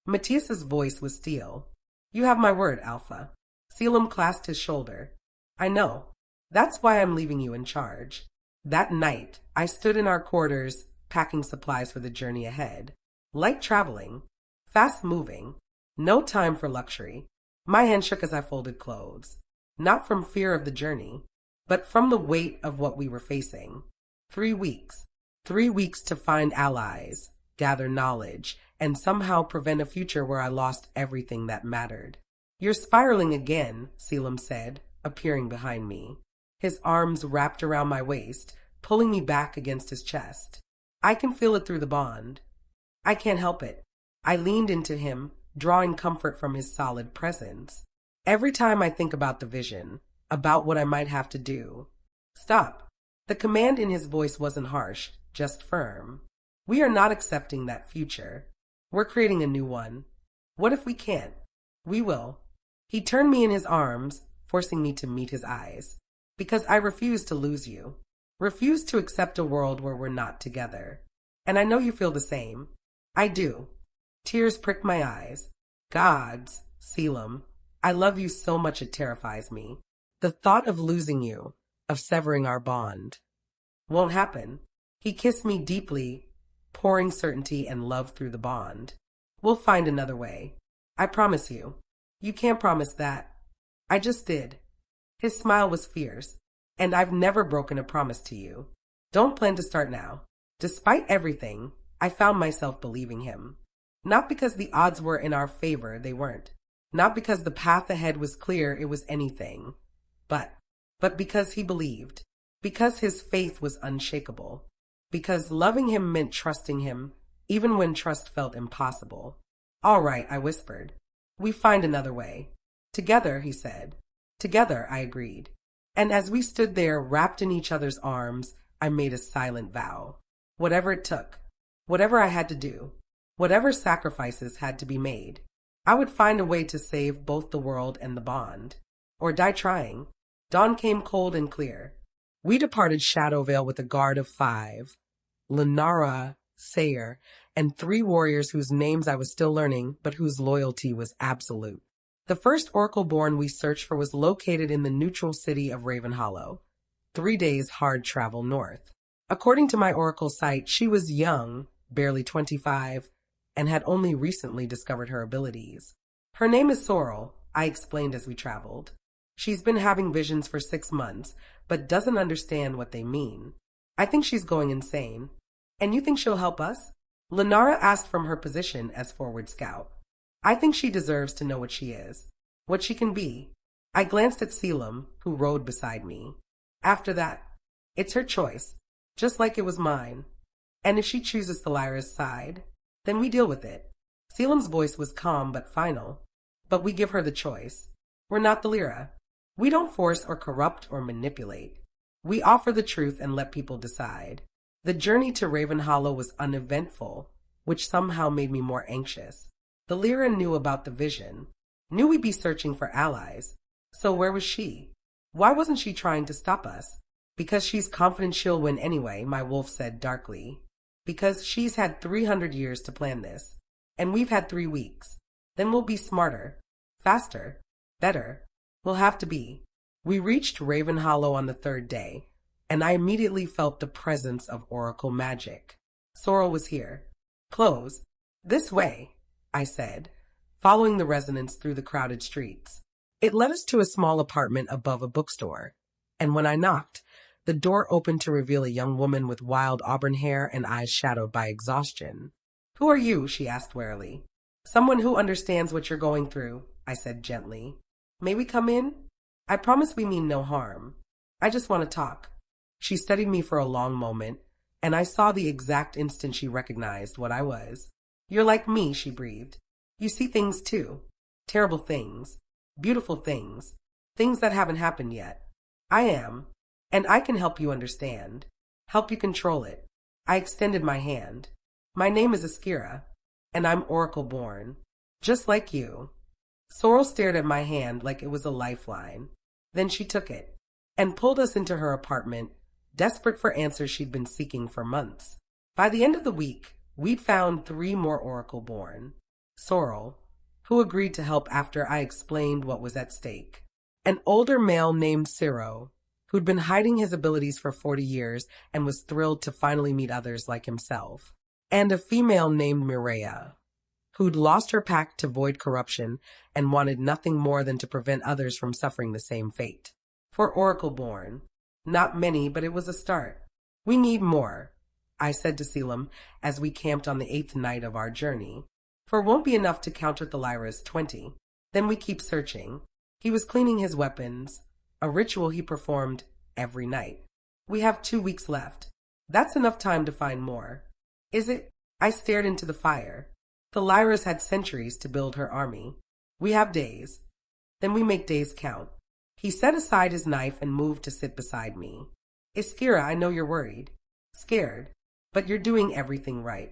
Matthias's voice was steel. You have my word, Alpha. Caelum clasped his shoulder. I know. That's why I'm leaving you in charge. That night, I stood in our quarters, packing supplies for the journey ahead. Light traveling, fast moving, no time for luxury. My hand shook as I folded clothes. Not from fear of the journey, but from the weight of what we were facing. 3 weeks. 3 weeks to find allies, gather knowledge, and somehow prevent a future where I lost everything that mattered. You're spiraling again, Caelum said, appearing behind me. His arms wrapped around my waist, pulling me back against his chest. I can feel it through the bond. I can't help it. I leaned into him, drawing comfort from his solid presence. Every time I think about the vision, about what I might have to do. Stop. The command in his voice wasn't harsh, just firm. We are not accepting that future. We're creating a new one. What if we can't? We will. He turned me in his arms, forcing me to meet his eyes. Because I refuse to lose you. Refuse to accept a world where we're not together. And I know you feel the same. I do. Tears pricked my eyes. Gods, Caelum, I love you so much it terrifies me. The thought of losing you, of severing our bond. Won't happen. He kissed me deeply, pouring certainty and love through the bond. We'll find another way. I promise you. You can't promise that. I just did. His smile was fierce, and I've never broken a promise to you. Don't plan to start now. Despite everything, I found myself believing him. Not because the odds were in our favor, they weren't. Not because the path ahead was clear, it was anything. But because he believed. Because his faith was unshakable. Because loving him meant trusting him, even when trust felt impossible. All right, I whispered. We find another way. Together, he said. Together, I agreed. And as we stood there, wrapped in each other's arms, I made a silent vow. Whatever it took, whatever I had to do, whatever sacrifices had to be made, I would find a way to save both the world and the bond. Or die trying. Dawn came cold and clear. We departed Shadowvale with a guard of 5, Lenara, Sayer, and 3 warriors whose names I was still learning, but whose loyalty was absolute. The first oracleborn we searched for was located in the neutral city of Ravenhollow, 3 days hard travel north. According to my oracle site, she was young, barely 25, and had only recently discovered her abilities. Her name is Sorrel, I explained as we traveled. She's been having visions for 6 months, but doesn't understand what they mean. I think she's going insane. And you think she'll help us? Lenara asked from her position as forward scout. I think she deserves to know what she is, what she can be. I glanced at Caelum, who rode beside me. After that, it's her choice, just like it was mine. And if she chooses the Lyra's side, then we deal with it. Caelum's voice was calm but final. But we give her the choice. We're not the Lyra. We don't force or corrupt or manipulate. We offer the truth and let people decide. The journey to Ravenhollow was uneventful, which somehow made me more anxious. The Lyra knew about the vision, knew we'd be searching for allies. So where was she? Why wasn't she trying to stop us? Because she's confident she'll win anyway, my wolf said darkly. Because she's had 300 years to plan this, and we've had 3 weeks. Then we'll be smarter, faster, better. We'll have to be. We reached Ravenhollow on the 3rd day, and I immediately felt the presence of oracle magic. Sorrel was here. Close. This way, I said, following the resonance through the crowded streets. It led us to a small apartment above a bookstore, and when I knocked, the door opened to reveal a young woman with wild auburn hair and eyes shadowed by exhaustion. Who are you? She asked warily. Someone who understands what you're going through, I said gently. May we come in? I promise we mean no harm. I just want to talk. She studied me for a long moment, and I saw the exact instant she recognized what I was. You're like me, she breathed. You see things too. Terrible things. Beautiful things. Things that haven't happened yet. I am. And I can help you understand. Help you control it. I extended my hand. My name is Iskira, and I'm oracleborn. Just like you. Sorrel stared at my hand like it was a lifeline. Then she took it, and pulled us into her apartment, desperate for answers she'd been seeking for months. By the end of the week, we'd found 3 more oracleborn. Sorrel, who agreed to help after I explained what was at stake. An older male named Ciro, who'd been hiding his abilities for 40 years and was thrilled to finally meet others like himself. And a female named Mireia, who'd lost her pact to void corruption and wanted nothing more than to prevent others from suffering the same fate. For oracleborn, not many, but it was a start. We need more, I said to Caelum as we camped on the 8th night of our journey. For it won't be enough to counter the Lyra's 20. Then we keep searching. He was cleaning his weapons, a ritual he performed every night. We have 2 weeks left. That's enough time to find more. Is it? I stared into the fire. The Lyras had centuries to build her army. We have days. Then we make days count. He set aside his knife and moved to sit beside me. Iskira, I know you're worried. Scared. But you're doing everything right.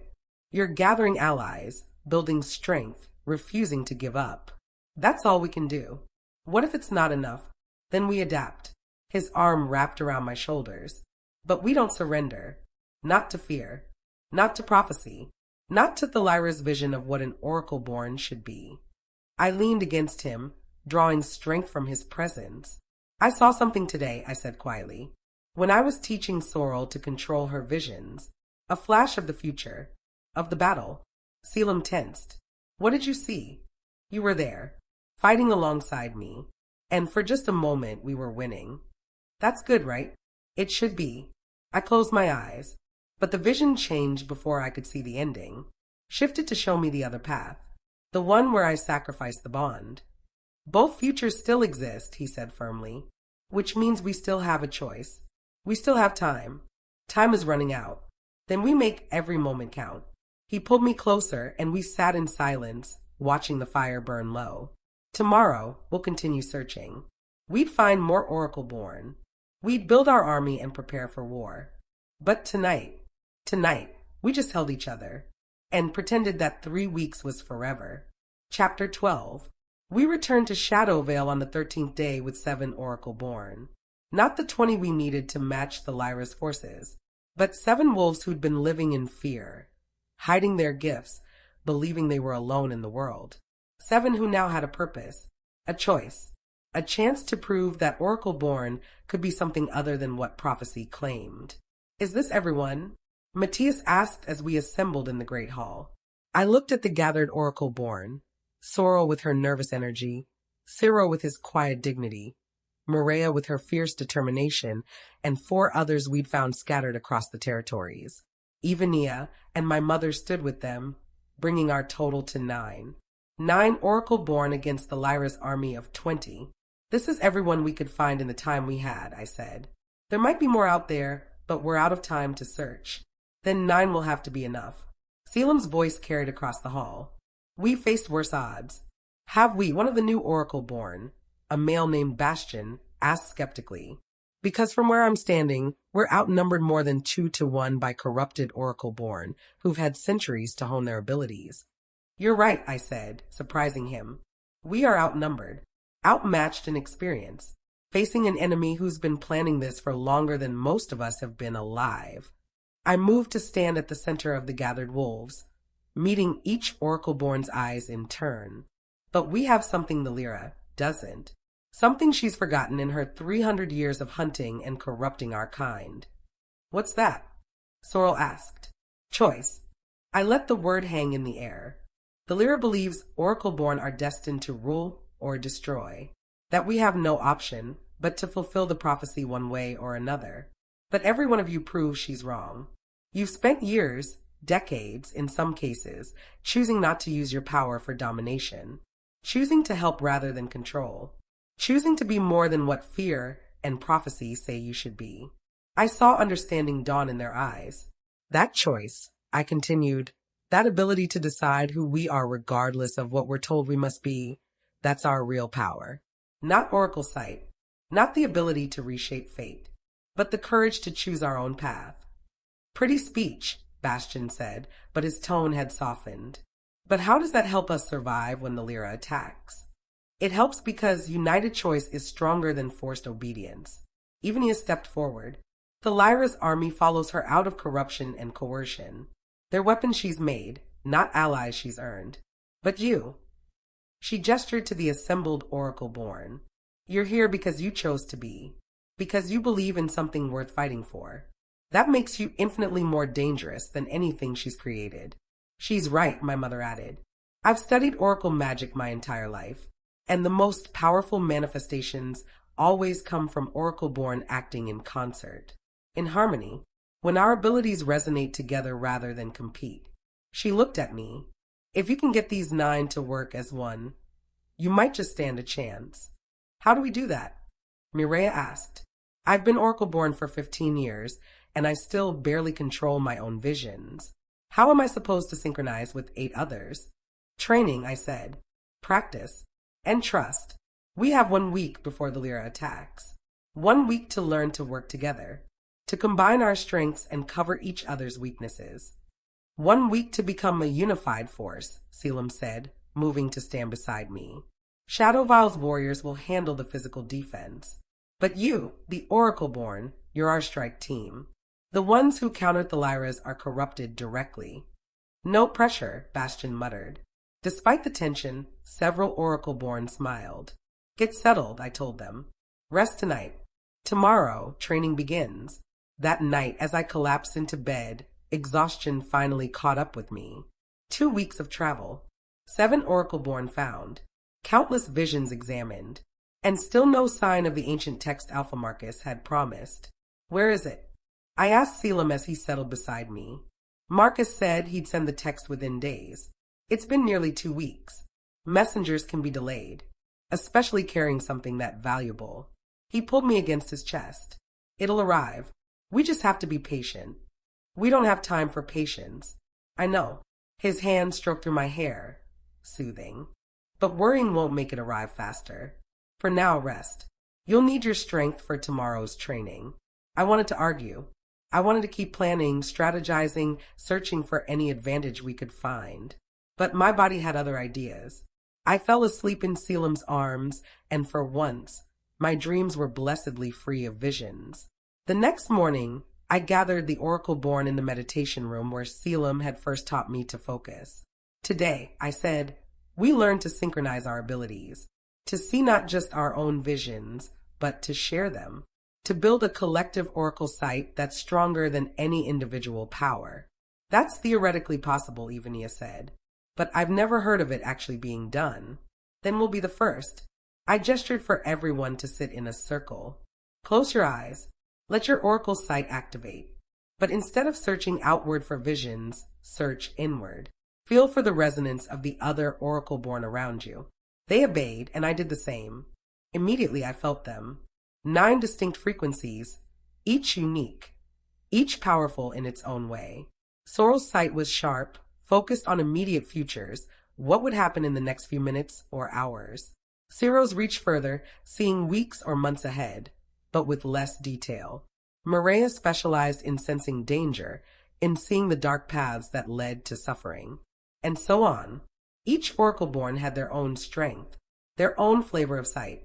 You're gathering allies, building strength, refusing to give up. That's all we can do. What if it's not enough? Then we adapt. His arm wrapped around my shoulders. But we don't surrender. Not to fear. Not to prophecy. Not to the Lyra's vision of what an oracleborn should be. I leaned against him, drawing strength from his presence. I saw something today, I said quietly. When I was teaching Sorrel to control her visions, a flash of the future, of the battle. Caelum tensed. What did you see? You were there, fighting alongside me, and for just a moment we were winning. That's good, right? It should be. I closed my eyes, but the vision changed before I could see the ending, shifted to show me the other path, the one where I sacrificed the bond. Both futures still exist, he said firmly, which means we still have a choice. We still have time. Time is running out. Then we make every moment count. He pulled me closer, and we sat in silence, watching the fire burn low. Tomorrow, we'll continue searching. We'd find more oracleborn. We'd build our army and prepare for war. But tonight, we just held each other and pretended that 3 weeks was forever. Chapter 12. We returned to Shadowvale on the 13th day with 7 oracleborn. Not the 20 we needed to match the Lyra's forces, but 7 wolves who'd been living in fear, hiding their gifts, believing they were alone in the world. 7 who now had a purpose, a choice, a chance to prove that oracleborn could be something other than what prophecy claimed. "Is this everyone?" Matthias asked as we assembled in the Great Hall. I looked at the gathered oracleborn, Sorrel with her nervous energy, Ciro with his quiet dignity, Maria with her fierce determination, and 4 others we'd found scattered across the territories. Ivania and my mother stood with them, bringing our total to 9. 9 oracleborn against the Lyra's army of 20. "This is everyone we could find in the time we had," I said. "There might be more out there, but we're out of time to search. Then 9 will have to be enough." Caelum's voice carried across the hall. "We faced worse odds." "Have we?" One of the new oracleborn, a male named Bastion, asked skeptically. "Because from where I'm standing, we're outnumbered more than 2 to 1 by corrupted oracleborn who've had centuries to hone their abilities." "You're right," I said, surprising him. "We are outnumbered, outmatched in experience, facing an enemy who's been planning this for longer than most of us have been alive." I moved to stand at the center of the gathered wolves, meeting each oracleborn's eyes in turn. But we have something the Lyra doesn't. Something she's forgotten in her 300 years of hunting and corrupting our kind. "What's that?" Sorrel asked. "Choice." I let the word hang in the air. The Lyra believes oracleborn are destined to rule or destroy, that we have no option but to fulfill the prophecy one way or another. But every one of you proves she's wrong. You've spent years, decades in some cases, choosing not to use your power for domination, choosing to help rather than control, choosing to be more than what fear and prophecy say you should be. I saw understanding dawn in their eyes. That choice, I continued, that ability to decide who we are regardless of what we're told we must be, that's our real power. Not oracle sight, not the ability to reshape fate, but the courage to choose our own path. "Pretty speech," Bastion said, but his tone had softened. "But how does that help us survive when the Lyra attacks?" "It helps because united choice is stronger than forced obedience." Ivania stepped forward. "The Lyra's army follows her out of corruption and coercion. They're weapons she's made, not allies she's earned. But you," she gestured to the assembled oracleborn, "you're here because you chose to be, because you believe in something worth fighting for. That makes you infinitely more dangerous than anything she's created." "She's right," my mother added. "I've studied oracle magic my entire life, and the most powerful manifestations always come from oracleborn acting in concert, in harmony, when our abilities resonate together rather than compete." She looked at me. "If you can get these 9 to work as one, you might just stand a chance." "How do we do that?" Mireia asked. "I've been oracleborn for 15 years, and I still barely control my own visions. How am I supposed to synchronize with 8 others?" "Training," I said. "Practice. And trust. We have 1 week before the Lyra attacks. 1 week to learn to work together, to combine our strengths and cover each other's weaknesses. 1 week to become a unified force," Caelum said, moving to stand beside me. "Shadowvale's warriors will handle the physical defense. But you, the oracleborn, you're our strike team. The ones who countered the Lyras are corrupted directly." "No pressure," Bastion muttered. Despite the tension, several oracleborn smiled. "Get settled," I told them. "Rest tonight. Tomorrow, training begins." That night, as I collapsed into bed, exhaustion finally caught up with me. 2 weeks of travel, 7 oracleborn found, countless visions examined, and still no sign of the ancient text Alpha Marcus had promised. "Where is it?" I asked Caelum as he settled beside me. Marcus said he'd send the text within days. It's been nearly 2 weeks. Messengers can be delayed, especially carrying something that valuable. He pulled me against his chest. "It'll arrive. We just have to be patient." "We don't have time for patience." "I know." His hand stroked through my hair, soothing. "But worrying won't make it arrive faster. For now, rest. You'll need your strength for tomorrow's training." I wanted to argue. I wanted to keep planning, strategizing, searching for any advantage we could find. But my body had other ideas. I fell asleep in Caelum's arms, and for once, my dreams were blessedly free of visions. The next morning, I gathered the oracleborn in the meditation room where Caelum had first taught me to focus. Today, I said, we learn to synchronize our abilities, to see not just our own visions, but to share them, to build a collective oracle sight that's stronger than any individual power. That's theoretically possible, Evania said, but I've never heard of it actually being done. Then we'll be the first. I gestured for everyone to sit in a circle. Close your eyes. Let your oracle sight activate. But instead of searching outward for visions, search inward. Feel for the resonance of the other oracleborn around you. They obeyed, and I did the same. Immediately I felt them. 9 distinct frequencies, each unique, each powerful in its own way. Sorrel's sight was sharp, focused on immediate futures, what would happen in the next few minutes or hours. Ciro's reached further, seeing weeks or months ahead, but with less detail. Maria specialized in sensing danger, in seeing the dark paths that led to suffering. And so on. Each oracleborn had their own strength, their own flavor of sight.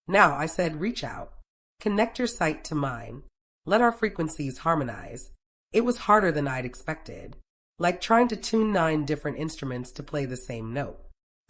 Now, I said, reach out. Connect your sight to mine. Let our frequencies harmonize. It was harder than I'd expected, like trying to tune 9 different instruments to play the same note.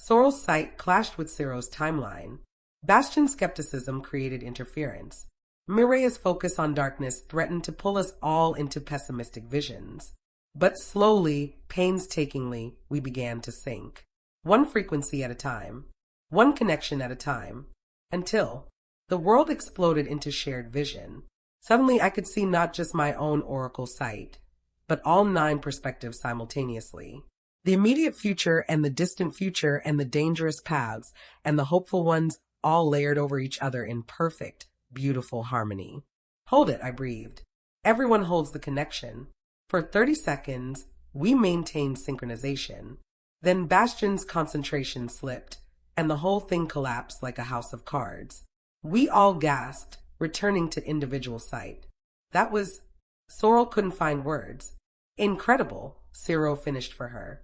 Sorrel's sight clashed with Ciro's timeline. Bastion's skepticism created interference. Mireille's focus on darkness threatened to pull us all into pessimistic visions. But slowly, painstakingly, we began to sync. One frequency at a time, one connection at a time, until the world exploded into shared vision. Suddenly I could see not just my own oracle sight, but all 9 perspectives simultaneously. The immediate future and the distant future and the dangerous paths and the hopeful ones all layered over each other in perfect, beautiful harmony. Hold it, I breathed. Everyone holds the connection. For 30 seconds, we maintained synchronization. Then Bastion's concentration slipped, and the whole thing collapsed like a house of cards. We all gasped, returning to individual sight. That was... Sorrel couldn't find words. Incredible, Ciro finished for her.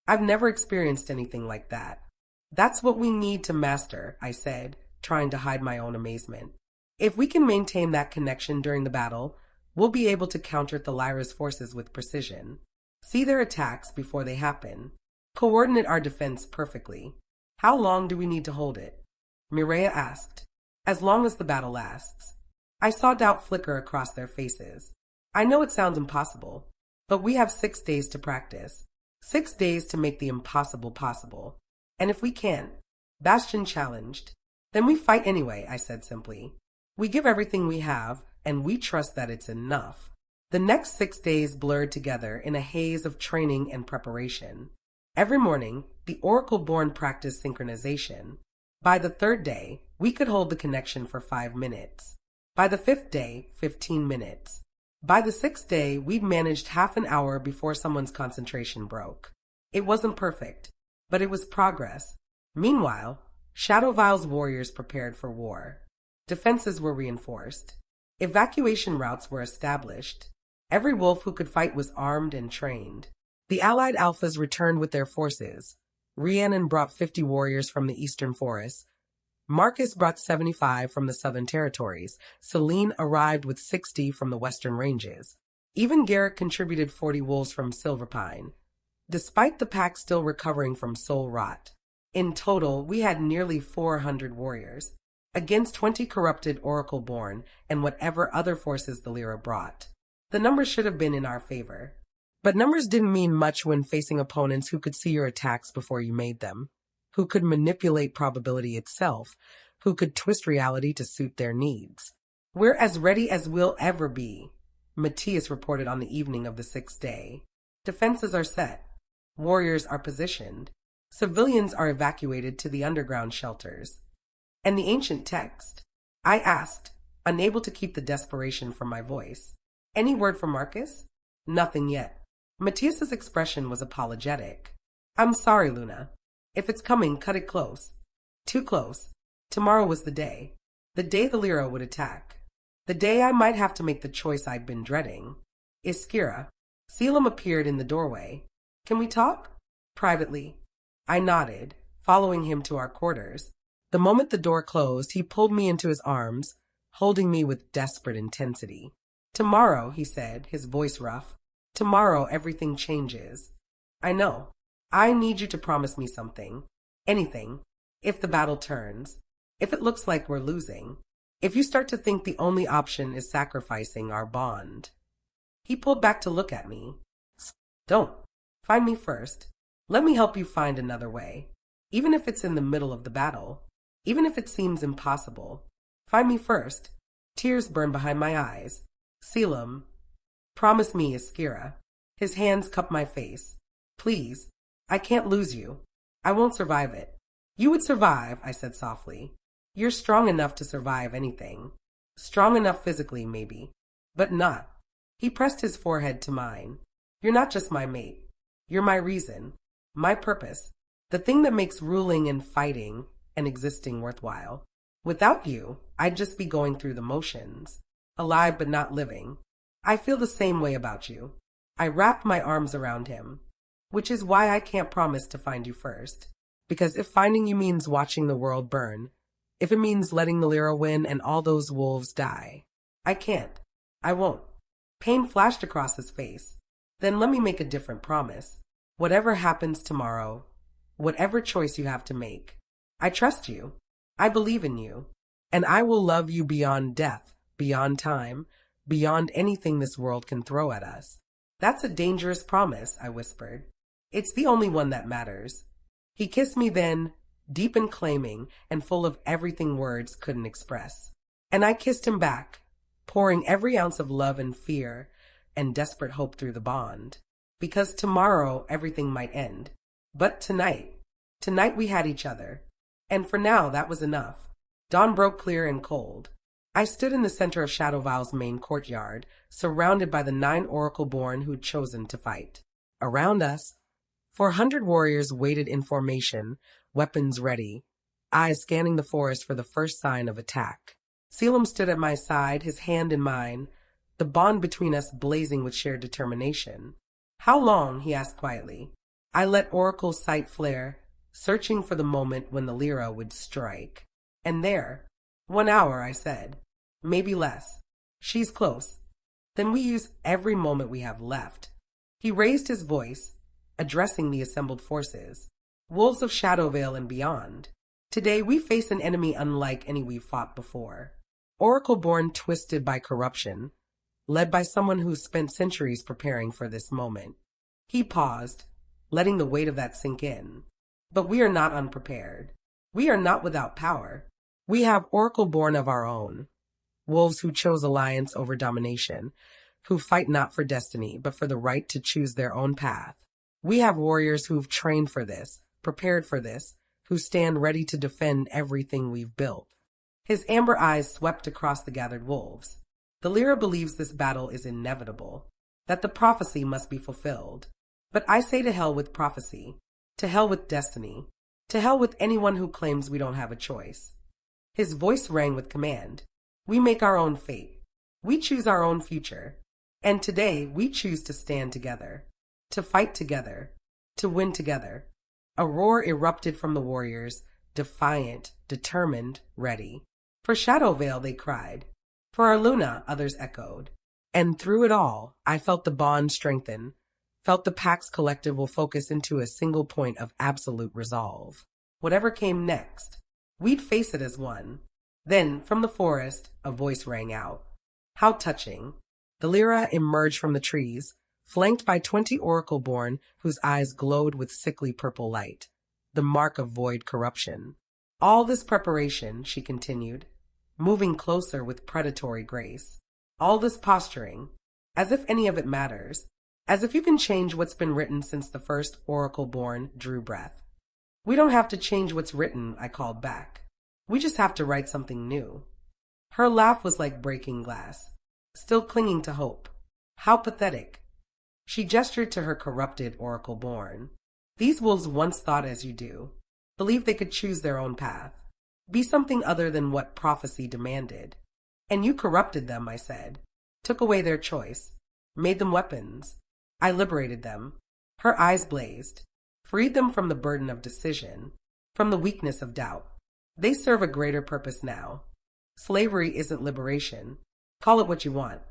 I've never experienced anything like that. That's what we need to master, I said, trying to hide my own amazement. If we can maintain that connection during the battle, we'll be able to counter Thalira's forces with precision. See their attacks before they happen. Coordinate our defense perfectly. How long do we need to hold it? Mireille asked. As long as the battle lasts. I saw doubt flicker across their faces. I know it sounds impossible, but we have 6 days to practice. 6 days to make the impossible possible. And if we can't, Bastion challenged, then we fight anyway, I said simply. We give everything we have, and we trust that it's enough. The next 6 days blurred together in a haze of training and preparation. Every morning, the oracleborn practiced synchronization. By the 3rd day, we could hold the connection for 5 minutes. By the 5th day, 15 minutes. By the 6th day, we'd managed half an hour before someone's concentration broke. It wasn't perfect, but it was progress. Meanwhile, Shadowvile's warriors prepared for war. Defenses were reinforced. Evacuation routes were established. Every wolf who could fight was armed and trained. The allied alphas returned with their forces. Rhiannon brought 50 warriors from the eastern forests. Marcus brought 75 from the southern territories. Celine arrived with 60 from the western ranges. Even Garrett contributed 40 wolves from Silverpine, despite the pack still recovering from soul rot. In total, we had nearly 400 warriors, against 20 corrupted oracleborn and whatever other forces the Lyra brought. The numbers should have been in our favor. But numbers didn't mean much when facing opponents who could see your attacks before you made them, who could manipulate probability itself, who could twist reality to suit their needs. We're as ready as we'll ever be, Matthias reported on the evening of the 6th day. Defenses are set. Warriors are positioned. Civilians are evacuated to the underground shelters. And the ancient text? I asked, unable to keep the desperation from my voice. Any word from Marcus? Nothing yet. Matthias's expression was apologetic. I'm sorry, Luna. If it's coming, cut it close. Too close. Tomorrow was the day. The day the Lyra would attack. The day I might have to make the choice I'd been dreading. Iskira. Caelum appeared in the doorway. Can we talk? Privately. I nodded, following him to our quarters. The moment the door closed, he pulled me into his arms, holding me with desperate intensity. "Tomorrow," he said, his voice rough, "tomorrow everything changes. I know. I need you to promise me something. Anything. If the battle turns. If it looks like we're losing. If you start to think the only option is sacrificing our bond." He pulled back to look at me. "Don't. Find me first. Let me help you find another way. Even if it's in the middle of the battle. Even if it seems impossible. Find me first." Tears burned behind my eyes. "Caelum, promise me, Iskira." His hands cupped my face. "Please. I can't lose you. I won't survive it." "You would survive," I said softly. "You're strong enough to survive anything. Strong enough physically, maybe. But not." He pressed his forehead to mine. "You're not just my mate. You're my reason. My purpose. The thing that makes ruling and fighting and existing worthwhile. Without you, I'd just be going through the motions. Alive but not living. I feel the same way about you." I wrapped my arms around him. "Which is why I can't promise to find you first. Because if finding you means watching the world burn, if it means letting the Lyra win and all those wolves die, I can't. I won't." Pain flashed across his face. "Then let me make a different promise. Whatever happens tomorrow, whatever choice you have to make, I trust you. I believe in you. And I will love you beyond death, beyond time, beyond anything this world can throw at us." "That's a dangerous promise," I whispered. "It's the only one that matters." He kissed me then, deep and claiming, and full of everything words couldn't express. And I kissed him back, pouring every ounce of love and fear and desperate hope through the bond. Because tomorrow everything might end. But tonight we had each other. And for now that was enough. Dawn broke clear and cold. I stood in the center of Shadowval's main courtyard, surrounded by the 9 oracleborn who'd chosen to fight. Around us, 400 warriors waited in formation, weapons ready, eyes scanning the forest for the first sign of attack. Caelum stood at my side, his hand in mine, the bond between us blazing with shared determination. "How long?" he asked quietly. I let Oracle's sight flare, searching for the moment when the Lyra would strike. And there, 1 hour, I said. Maybe less. She's close. Then we use every moment we have left. He raised his voice, addressing the assembled forces, wolves of Shadowvale and beyond. Today we face an enemy unlike any we've fought before. Oracleborn twisted by corruption, led by someone who's spent centuries preparing for this moment. He paused, letting the weight of that sink in. But we are not unprepared. We are not without power. We have Oracleborn of our own. Wolves who chose alliance over domination, who fight not for destiny, but for the right to choose their own path. We have warriors who've trained for this, prepared for this, who stand ready to defend everything we've built. His amber eyes swept across the gathered wolves. The Lyra believes this battle is inevitable, that the prophecy must be fulfilled. But I say to hell with prophecy, to hell with destiny, to hell with anyone who claims we don't have a choice. His voice rang with command. We make our own fate. We choose our own future. And today we choose to stand together, to fight together, to win together. A roar erupted from the warriors, defiant, determined, ready. For Shadowvale, they cried. For our Luna, others echoed. And through it all, I felt the bond strengthen, felt the pack's collective will focus into a single point of absolute resolve. Whatever came next, we'd face it as one. Then, from the forest, a voice rang out. How touching. The Lyra emerged from the trees, flanked by 20 oracleborn whose eyes glowed with sickly purple light, the mark of void corruption. All this preparation, she continued, moving closer with predatory grace. All this posturing, as if any of it matters, as if you can change what's been written since the first oracleborn drew breath. We don't have to change what's written, I called back. We just have to write something new. Her laugh was like breaking glass, still clinging to hope. How pathetic. She gestured to her corrupted oracleborn. These wolves once thought as you do, believed they could choose their own path, be something other than what prophecy demanded. And you corrupted them, I said, took away their choice, made them weapons. I liberated them. Her eyes blazed, freed them from the burden of decision. from the weakness of doubt. They serve a greater purpose now. Slavery isn't liberation. Call it what you want.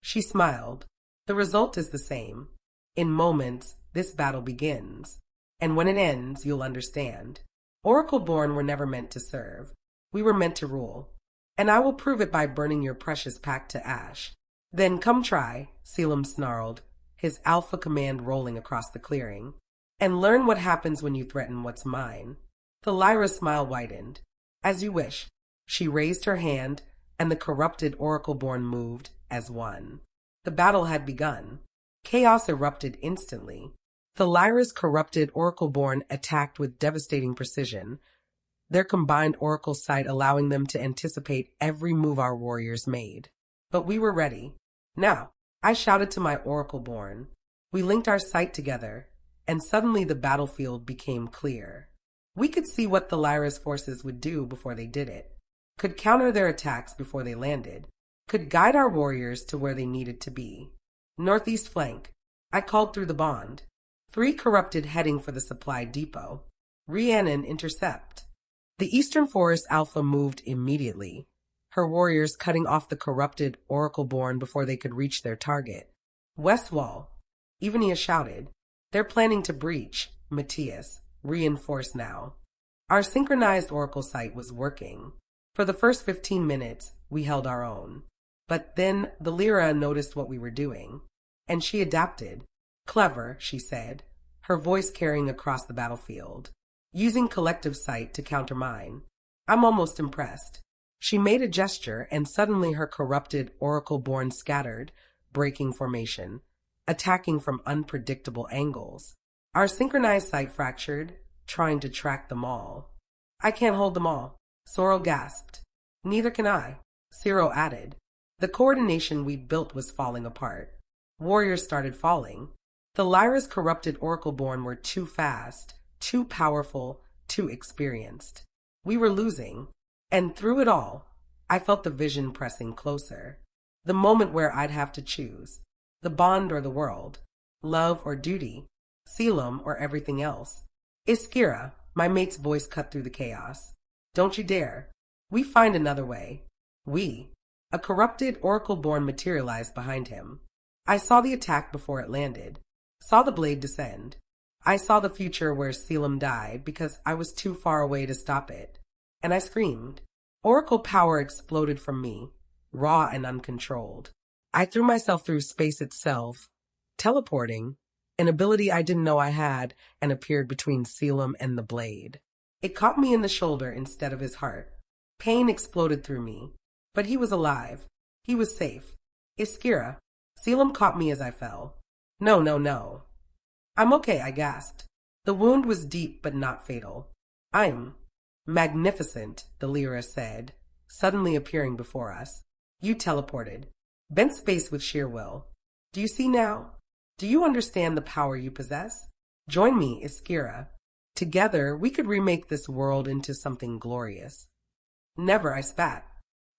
She smiled. The result is the same. In moments, this battle begins. And when it ends, you'll understand. Oracleborn were never meant to serve. We were meant to rule. And I will prove it by burning your precious pack to ash. Then come try, Caelum snarled, his alpha command rolling across the clearing. And learn what happens when you threaten what's mine. Thalira's smile widened. As you wish. She raised her hand, and the corrupted Oracleborn moved as one. The battle had begun. Chaos erupted instantly. Thalira's corrupted Oracleborn attacked with devastating precision, their combined oracle sight allowing them to anticipate every move our warriors made. But we were ready. Now, I shouted to my Oracleborn. We linked our sight together, and suddenly the battlefield became clear. We could see what Thalira's forces would do before they did it, could counter their attacks before they landed, could guide our warriors to where they needed to be. Northeast flank. I called through the bond. 3 corrupted heading for the supply depot. Rhiannon intercept. The Eastern Forest Alpha moved immediately, her warriors cutting off the corrupted Oracleborn before they could reach their target. West Wall. Ivania shouted. They're planning to breach, Matthias. Reinforce now. Our synchronized oracle sight was working. For the first 15 minutes, we held our own. But then the Lyra noticed what we were doing, and she adapted. Clever, she said, her voice carrying across the battlefield, using collective sight to counter mine. I'm almost impressed. She made a gesture, and suddenly her corrupted Oracleborn scattered, breaking formation, attacking from unpredictable angles. Our synchronized sight fractured, trying to track them all. I can't hold them all, Sorrel gasped. Neither can I, Ciro added. The coordination we built was falling apart. Warriors started falling. Thalira's corrupted Oracleborn were too fast, too powerful, too experienced. We were losing. And through it all, I felt the vision pressing closer. The moment where I'd have to choose. The bond or the world. Love or duty. Caelum or everything else. Iskira, my mate's voice cut through the chaos. Don't you dare. We find another way. We. A corrupted Oracleborn materialized behind him. I saw the attack before it landed. Saw the blade descend. I saw the future where Caelum died because I was too far away to stop it. And I screamed. Oracle power exploded from me, raw and uncontrolled. I threw myself through space itself, teleporting, an ability I didn't know I had, and appeared between Caelum and the blade. It caught me in the shoulder instead of his heart. Pain exploded through me. But he was alive. He was safe. Iskira. Caelum caught me as I fell. No. I'm okay, I gasped. The wound was deep but not fatal. I'm magnificent, the Lyra said, suddenly appearing before us. You teleported. Bent space with sheer will. Do you see now? Do you understand the power you possess? Join me, Iskira. Together, we could remake this world into something glorious. Never, I spat.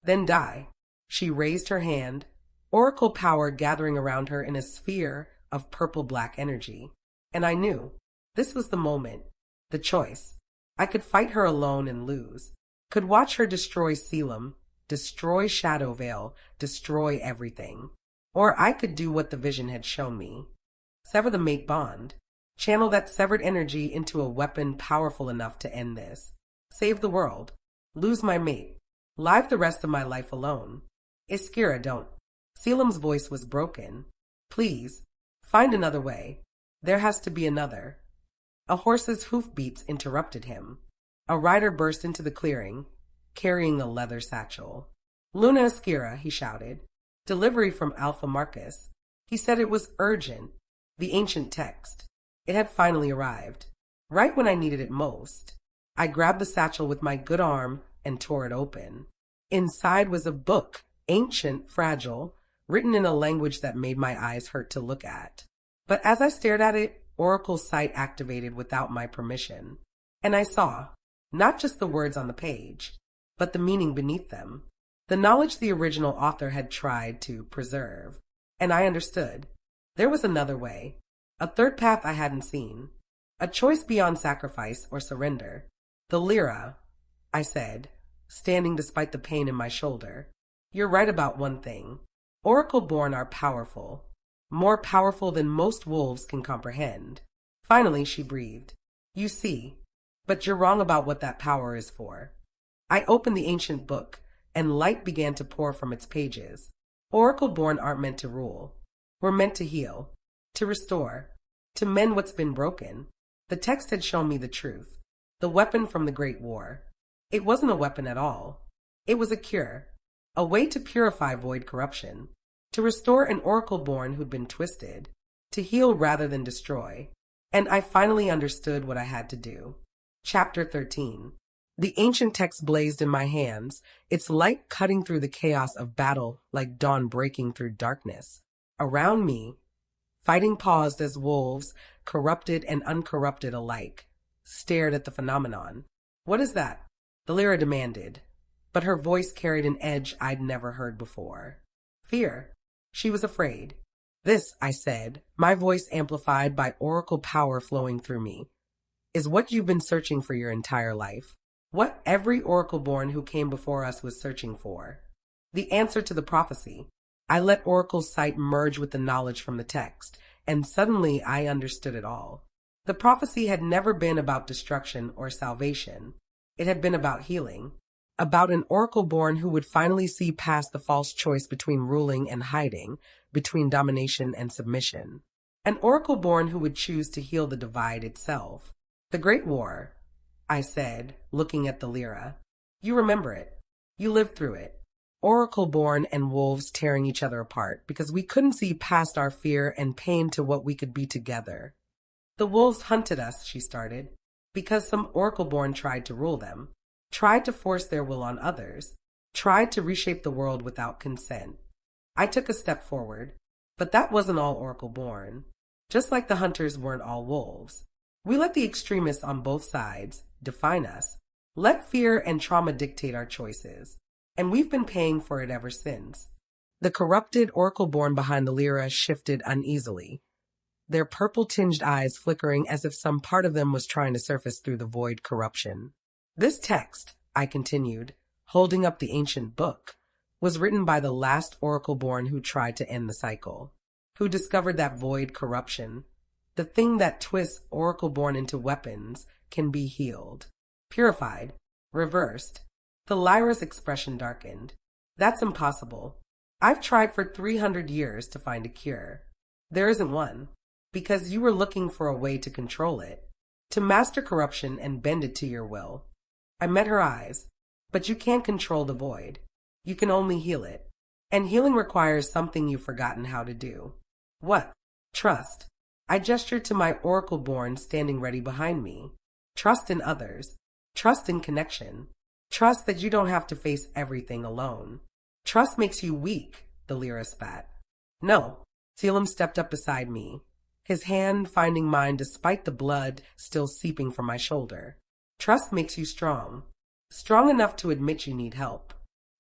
Then die. She raised her hand, oracle power gathering around her in a sphere of purple-black energy. And I knew. This was the moment. The choice. I could fight her alone and lose. Could watch her destroy Caelum, destroy Shadow Veil, destroy everything. Or I could do what the vision had shown me. Sever the mate bond. Channel that severed energy into a weapon powerful enough to end this. Save the world. Lose my mate. Live the rest of my life alone. Iskira, don't. Caelum's voice was broken. Please, find another way. There has to be another. A horse's hoofbeats interrupted him. A rider burst into the clearing, carrying a leather satchel. Luna Iskira, he shouted. Delivery from Alpha Marcus. He said it was urgent. The ancient text. It had finally arrived. Right when I needed it most. I grabbed the satchel with my good arm and tore it open. Inside was a book, ancient, fragile, written in a language that made my eyes hurt to look at. But as I stared at it, Oracle sight activated without my permission. And I saw, not just the words on the page, but the meaning beneath them. The knowledge the original author had tried to preserve. And I understood. There was another way. A third path I hadn't seen. A choice beyond sacrifice or surrender. The Lyra, I said, standing despite the pain in my shoulder. You're right about one thing. Oracleborn are powerful. More powerful than most wolves can comprehend. Finally, she breathed. You see, but you're wrong about what that power is for. I opened the ancient book, and light began to pour from its pages. Oracleborn aren't meant to rule. We're meant to heal, to restore, to mend what's been broken. The text had shown me the truth. The weapon from the Great War. It wasn't a weapon at all. It was a cure. A way to purify void corruption. To restore an oracleborn who'd been twisted. To heal rather than destroy. And I finally understood what I had to do. Chapter 13. The ancient text blazed in my hands, its light cutting through the chaos of battle like dawn breaking through darkness. Around me, fighting paused as wolves, corrupted and uncorrupted alike, stared at the phenomenon. What is that? The Lyra demanded, but her voice carried an edge I'd never heard before. Fear. She was afraid. This, I said, my voice amplified by oracle power flowing through me, is what you've been searching for your entire life. What every oracleborn who came before us was searching for. The answer to the prophecy. I let Oracle's sight merge with the knowledge from the text, and suddenly I understood it all. The prophecy had never been about destruction or salvation. It had been about healing. About an oracleborn who would finally see past the false choice between ruling and hiding, between domination and submission. An oracleborn who would choose to heal the divide itself. The Great War, I said, looking at the Lyra. You remember it. You lived through it. Oracleborn and wolves tearing each other apart because we couldn't see past our fear and pain to what we could be together. The wolves hunted us, she started, because some oracleborn tried to rule them, tried to force their will on others, tried to reshape the world without consent. I took a step forward, but that wasn't all oracleborn. Just like the hunters weren't all wolves. We let the extremists on both sides define us, let fear and trauma dictate our choices, and we've been paying for it ever since. The corrupted oracleborn behind the Lyra shifted uneasily, their purple-tinged eyes flickering as if some part of them was trying to surface through the void corruption. This text, I continued, holding up the ancient book, was written by the last oracleborn who tried to end the cycle, who discovered that void corruption. The thing that twists oracleborn into weapons can be healed, purified, reversed. The Lyra's expression darkened. That's impossible. I've tried for 300 years to find a cure. There isn't one, because you were looking for a way to control it, to master corruption and bend it to your will. I met her eyes, but you can't control the void. You can only heal it. And healing requires something you've forgotten how to do. What? Trust. I gestured to my oracleborn standing ready behind me. Trust in others. Trust in connection. Trust that you don't have to face everything alone. Trust makes you weak, the Lyra spat. No. Caelum stepped up beside me, his hand finding mine despite the blood still seeping from my shoulder. Trust makes you strong. Strong enough to admit you need help.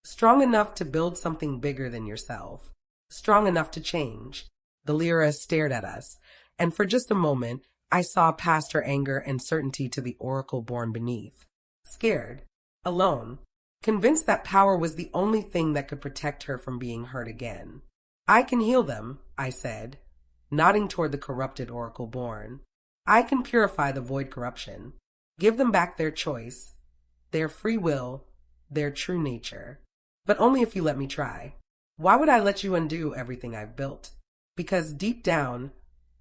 Strong enough to build something bigger than yourself. Strong enough to change. The Lyra stared at us, and for just a moment, I saw past her anger and certainty to the oracleborn beneath. Scared. Alone. Convinced that power was the only thing that could protect her from being hurt again. I can heal them, I said, nodding toward the corrupted oracleborn. I can purify the void corruption. Give them back their choice, their free will, their true nature. But only if you let me try. Why would I let you undo everything I've built? Because deep down,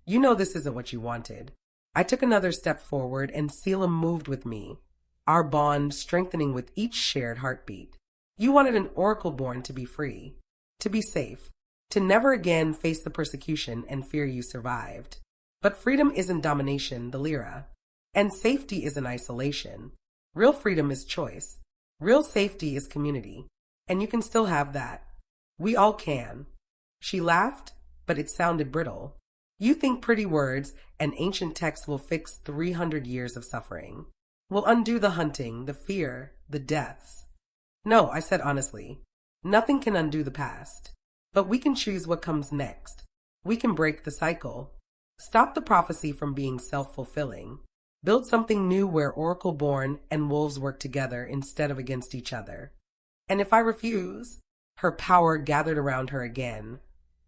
you know this isn't what you wanted. I took another step forward and Caelum moved with me, our bond strengthening with each shared heartbeat. You wanted an oracleborn to be free, to be safe, to never again face the persecution and fear you survived. But freedom isn't domination, the Lyra. And safety isn't isolation. Real freedom is choice. Real safety is community. And you can still have that. We all can. She laughed, but it sounded brittle. You think pretty words and ancient texts will fix 300 years of suffering. Will undo the hunting, the fear, the deaths. No, I said honestly. Nothing can undo the past. But we can choose what comes next. We can break the cycle. Stop the prophecy from being self-fulfilling. Build something new where oracleborn and wolves work together instead of against each other. And if I refuse, her power gathered around her again,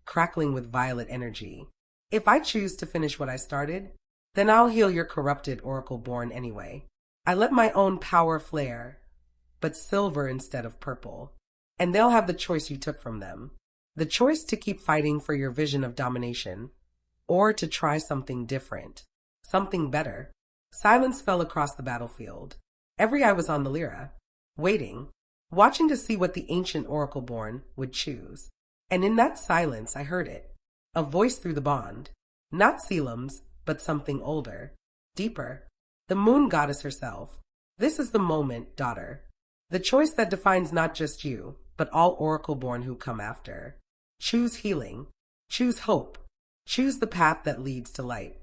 crackling with violet energy. If I choose to finish what I started, then I'll heal your corrupted oracleborn anyway. I let my own power flare, but silver instead of purple. And they'll have the choice you took from them. The choice to keep fighting for your vision of domination, or to try something different, something better. Silence fell across the battlefield. Every eye was on the Lyra, waiting, watching to see what the ancient oracleborn would choose. And in that silence I heard it, a voice through the bond. Not Caelum's, but something older, deeper. The moon goddess herself. This is the moment, daughter. The choice that defines not just you, but all oracleborn who come after. Choose healing. Choose hope. Choose the path that leads to light.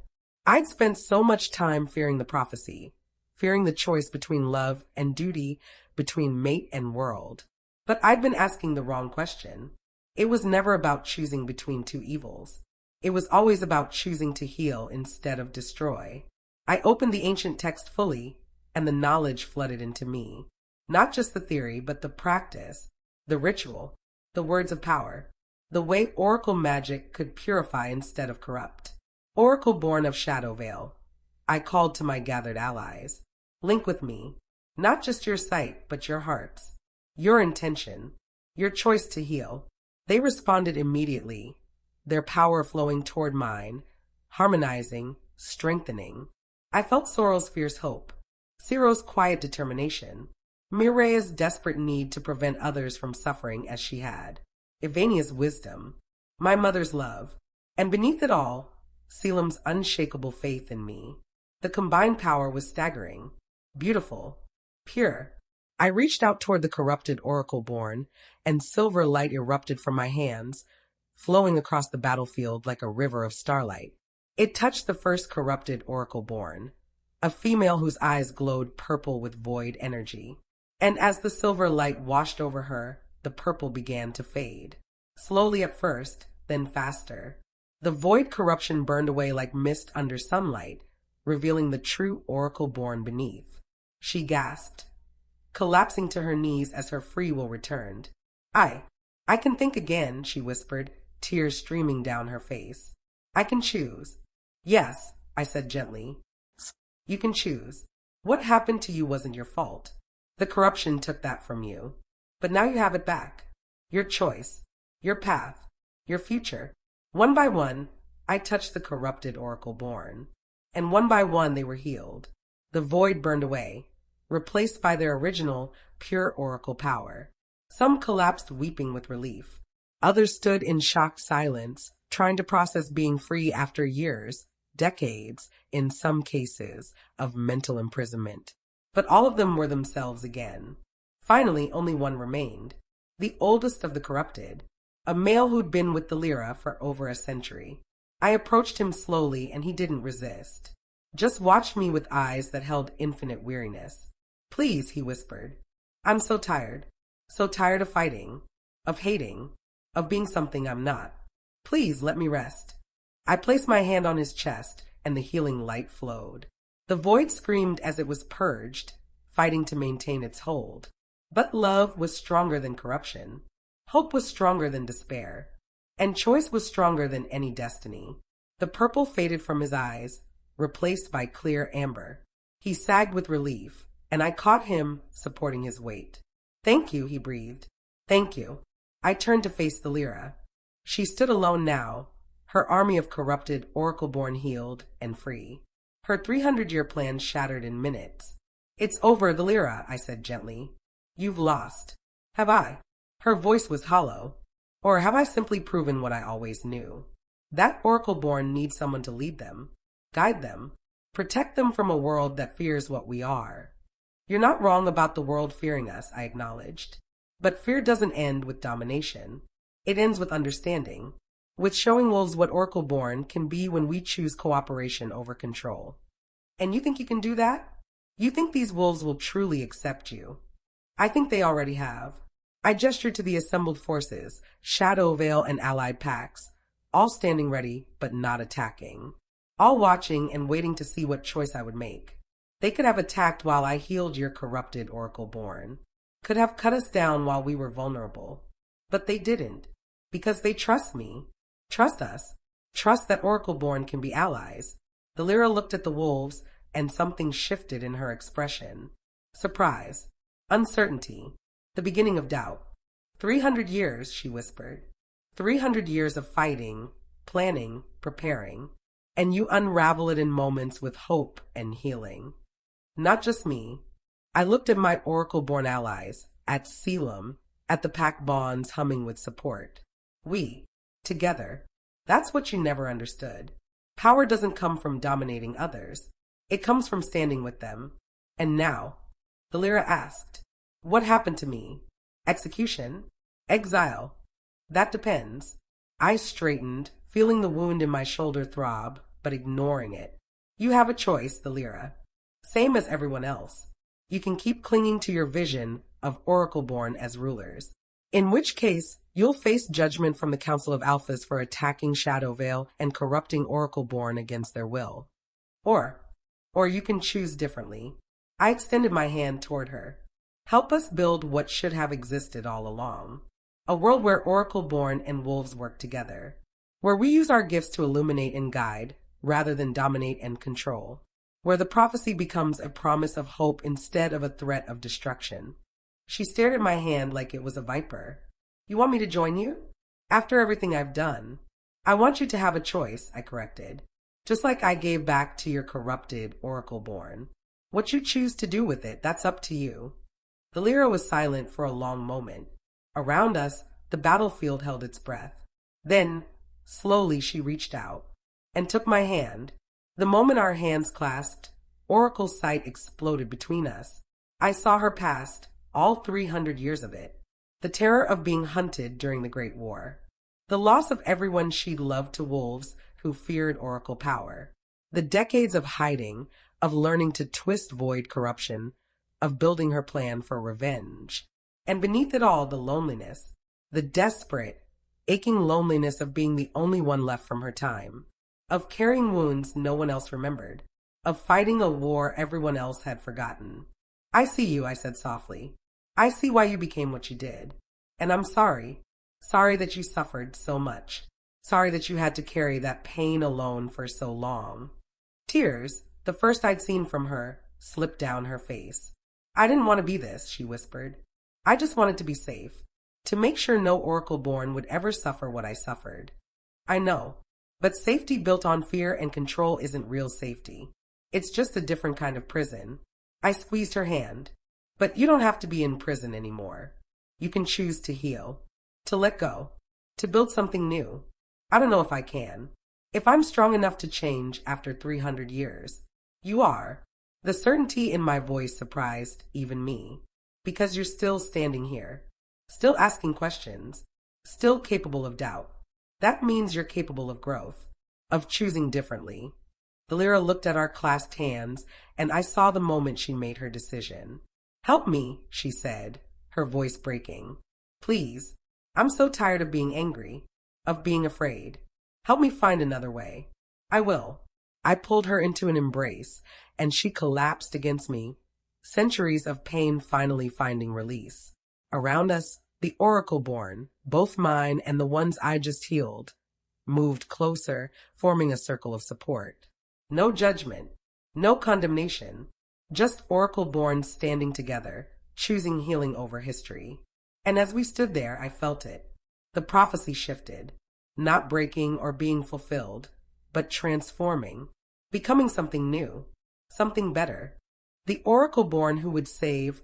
I'd spent so much time fearing the prophecy, fearing the choice between love and duty, between mate and world. But I'd been asking the wrong question. It was never about choosing between two evils. It was always about choosing to heal instead of destroy. I opened the ancient text fully, and the knowledge flooded into me. Not just the theory, but the practice, the ritual, the words of power, the way oracle magic could purify instead of corrupt. Oracleborn of Shadow Vale, I called to my gathered allies. Link with me, not just your sight, but your hearts, your intention, your choice to heal. They responded immediately, their power flowing toward mine, harmonizing, strengthening. I felt Sorrel's fierce hope, Ciro's quiet determination, Mireille's desperate need to prevent others from suffering as she had, Ivania's wisdom, my mother's love, and beneath it all, Caelum's unshakable faith in me. The combined power was staggering, beautiful, pure. I reached out toward the corrupted oracleborn, and silver light erupted from my hands, flowing across the battlefield like a river of starlight. It touched the first corrupted oracleborn, a female whose eyes glowed purple with void energy. And as the silver light washed over her, the purple began to fade. Slowly at first, then faster. The void corruption burned away like mist under sunlight, revealing the true oracleborn beneath. She gasped, collapsing to her knees as her free will returned. I can think again, she whispered, tears streaming down her face. I can choose. Yes, I said gently. You can choose. What happened to you wasn't your fault. The corruption took that from you. But now you have it back. Your choice, your path, your future. One by one, I touched the corrupted oracleborn, and one by one they were healed. The void burned away, replaced by their original, pure oracle power. Some collapsed weeping with relief. Others stood in shocked silence, trying to process being free after years, decades, in some cases, of mental imprisonment. But all of them were themselves again. Finally, only one remained, the oldest of the corrupted, a male who'd been with the Lyra for over a century. I approached him slowly, and he didn't resist. Just watched me with eyes that held infinite weariness. Please, he whispered. I'm so tired of fighting, of hating, of being something I'm not. Please let me rest. I placed my hand on his chest, and the healing light flowed. The void screamed as it was purged, fighting to maintain its hold. But love was stronger than corruption. Hope was stronger than despair. And choice was stronger than any destiny. The purple faded from his eyes, replaced by clear amber. He sagged with relief, and I caught him supporting his weight. Thank you, he breathed. Thank you. I turned to face the Lyra. She stood alone now, her army of corrupted oracleborn healed and free. Her 300-year plan shattered in minutes. It's over, the Lyra, I said gently. You've lost. Have I? Her voice was hollow. Or have I simply proven what I always knew? That oracleborn needs someone to lead them, guide them, protect them from a world that fears what we are. You're not wrong about the world fearing us, I acknowledged. But fear doesn't end with domination. It ends with understanding, with showing wolves what oracleborn can be when we choose cooperation over control. And you think you can do that? You think these wolves will truly accept you? I think they already have. I gestured to the assembled forces, Shadow Vale and allied packs, all standing ready but not attacking, all watching and waiting to see what choice I would make. They could have attacked while I healed your corrupted oracleborn, could have cut us down while we were vulnerable. But they didn't, because they trust me, trust us, trust that oracleborn can be allies. The Lyra looked at the wolves, and something shifted in her expression. Surprise, uncertainty, the beginning of doubt. 300 years, she whispered. 300 years of fighting, planning, preparing, and you unravel it in moments with hope and healing. Not just me. I looked at my oracleborn allies, at Caelum, at the pack bonds humming with support. We, together. That's what you never understood. Power doesn't come from dominating others. It comes from standing with them. And now, the Lyra asked, what happened to me? Execution? Exile? That depends. I straightened, feeling the wound in my shoulder throb, but ignoring it. You have a choice, the Lyra. Same as everyone else. You can keep clinging to your vision of oracleborn as rulers, in which case you'll face judgment from the Council of Alphas for attacking Shadowvale and corrupting oracleborn against their will. Or you can choose differently. I extended my hand toward her. Help us build what should have existed all along. A world where oracleborn and wolves work together, where we use our gifts to illuminate and guide rather than dominate and control, where the prophecy becomes a promise of hope instead of a threat of destruction. She stared at my hand like it was a viper. You want me to join you? After everything I've done, I want you to have a choice, I corrected. Just like I gave back to your corrupted oracleborn. What you choose to do with it, that's up to you. The Lyra was silent for a long moment. Around us, the battlefield held its breath. Then, slowly she reached out and took my hand. The moment our hands clasped, Oracle's sight exploded between us. I saw her past, all 300 years of it. The terror of being hunted during the Great War. The loss of everyone she'd loved to wolves who feared Oracle power. The decades of hiding, of learning to twist void corruption, of building her plan for revenge. And beneath it all, the loneliness, the desperate, aching loneliness of being the only one left from her time, of carrying wounds no one else remembered, of fighting a war everyone else had forgotten. I see you, I said softly. I see why you became what you did. And I'm sorry. Sorry that you suffered so much. Sorry that you had to carry that pain alone for so long. Tears, the first I'd seen from her, slipped down her face. I didn't want to be this, she whispered. I just wanted to be safe, to make sure no oracleborn would ever suffer what I suffered. I know, but safety built on fear and control isn't real safety. It's just a different kind of prison. I squeezed her hand. But you don't have to be in prison anymore. You can choose to heal, to let go, to build something new. I don't know if I can. If I'm strong enough to change after 300 years. You are. The certainty in my voice surprised even me. Because you're still standing here, still asking questions, still capable of doubt. That means you're capable of growth, of choosing differently. The Lyra looked at our clasped hands, and I saw the moment she made her decision. Help me, she said, her voice breaking. Please, I'm so tired of being angry, of being afraid. Help me find another way. I will. I pulled her into an embrace, and she collapsed against me. Centuries of pain finally finding release. Around us, the oracleborn, both mine and the ones I just healed, moved closer, forming a circle of support. No judgment, no condemnation, just oracleborn standing together, choosing healing over history. And as we stood there, I felt it. The prophecy shifted, not breaking or being fulfilled, but transforming, becoming something new, something better. The oracleborn who would save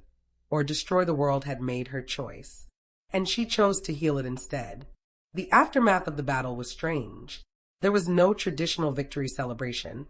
or destroy the world had made her choice, and she chose to heal it instead. The aftermath of the battle was strange. There was no traditional victory celebration,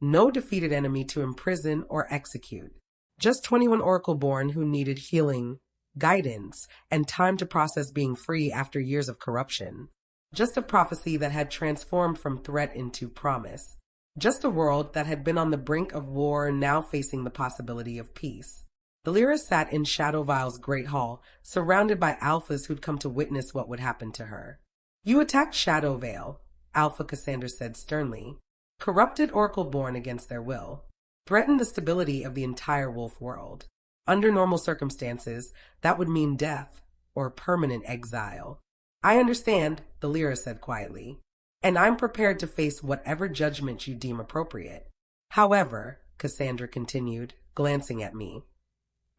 no defeated enemy to imprison or execute, just 21 oracleborn who needed healing, guidance, and time to process being free after years of corruption. Just a prophecy that had transformed from threat into promise. Just a world that had been on the brink of war now facing the possibility of peace. The Lyra sat in Shadowvile's great hall, surrounded by alphas who'd come to witness what would happen to her. You attacked Shadowvale, Alpha Cassandra said sternly. Corrupted oracleborn against their will. threatened the stability of the entire wolf world. Under normal circumstances, that would mean death or permanent exile. I understand, the Lyra said quietly, and I'm prepared to face whatever judgment you deem appropriate. However, Cassandra continued, glancing at me,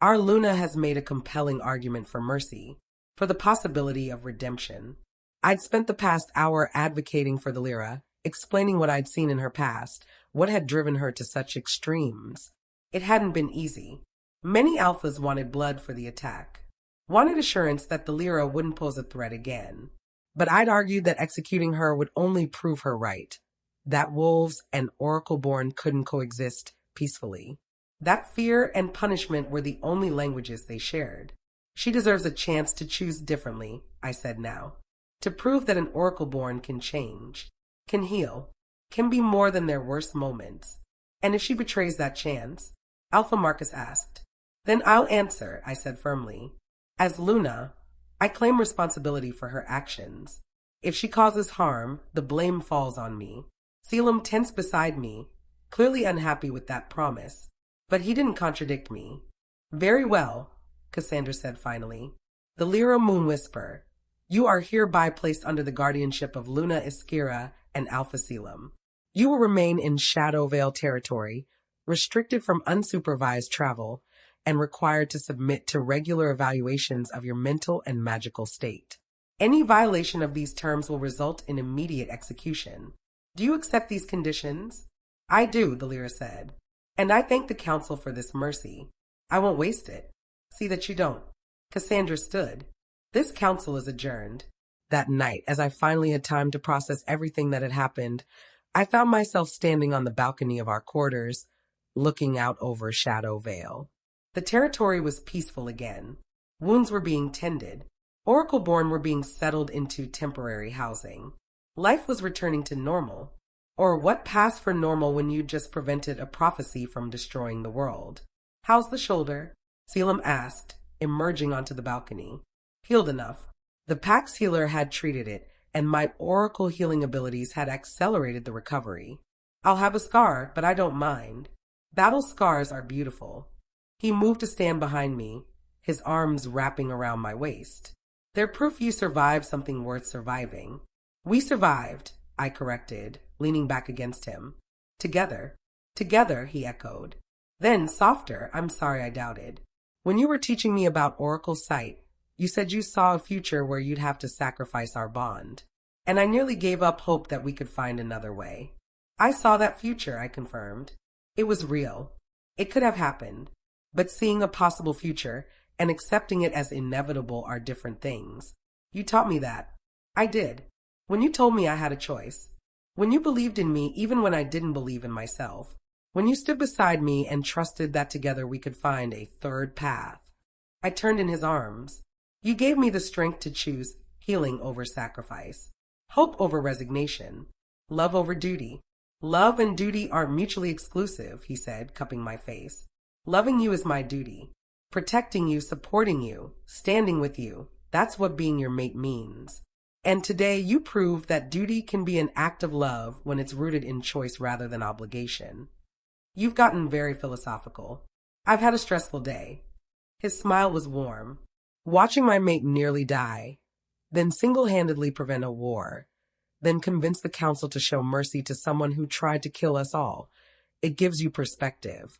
our Luna has made a compelling argument for mercy, for the possibility of redemption. I'd spent the past hour advocating for the Lyra, explaining what I'd seen in her past, what had driven her to such extremes. It hadn't been easy. Many alphas wanted blood for the attack, wanted assurance that the Lyra wouldn't pose a threat again. But I'd argued that executing her would only prove her right, that wolves and oracleborn couldn't coexist peacefully. That fear and punishment were the only languages they shared. She deserves a chance to choose differently, I said now, to prove that an oracleborn can change, can heal, can be more than their worst moments. And if she betrays that chance, Alpha Marcus asked. Then I'll answer, I said firmly. As Luna, I claim responsibility for her actions. If she causes harm, the blame falls on me. Caelum tensed beside me, clearly unhappy with that promise. But he didn't contradict me. Very well, Cassandra said finally. The Lyra Moon Whisper, you are hereby placed under the guardianship of Luna Iskira and Alpha Caelum. You will remain in Shadow Veil territory, restricted from unsupervised travel, and required to submit to regular evaluations of your mental and magical state. Any violation of these terms will result in immediate execution. Do you accept these conditions? I do, the Lyra said. And I thank the council for this mercy. I won't waste it. See that you don't. Cassandra stood. This council is adjourned. That night, as I finally had time to process everything that had happened, I found myself standing on the balcony of our quarters, looking out over Shadow Vale. The territory was peaceful again. Wounds were being tended. Oracleborn were being settled into temporary housing. Life was returning to normal. Or what passed for normal when you just prevented a prophecy from destroying the world? How's the shoulder? Caelum asked, emerging onto the balcony. Healed enough. The Pax healer had treated it, and my oracle healing abilities had accelerated the recovery. I'll have a scar, but I don't mind. Battle scars are beautiful. He moved to stand behind me, his arms wrapping around my waist. They're proof you survived something worth surviving. We survived, I corrected, leaning back against him. Together. Together, he echoed. Then, softer, I'm sorry I doubted. When you were teaching me about Oracle Sight, you said you saw a future where you'd have to sacrifice our bond. And I nearly gave up hope that we could find another way. I saw that future, I confirmed. It was real. It could have happened. But seeing a possible future and accepting it as inevitable are different things. You taught me that. I did. When you told me I had a choice. When you believed in me even when I didn't believe in myself. When you stood beside me and trusted that together we could find a third path. I turned in his arms. You gave me the strength to choose healing over sacrifice, hope over resignation, love over duty. Love and duty aren't mutually exclusive, he said, cupping my face. Loving you is my duty. Protecting you, supporting you, standing with you, that's what being your mate means. And today you prove that duty can be an act of love when it's rooted in choice rather than obligation. You've gotten very philosophical. I've had a stressful day. His smile was warm. Watching my mate nearly die, then single-handedly prevent a war, then convince the council to show mercy to someone who tried to kill us all. It gives you perspective.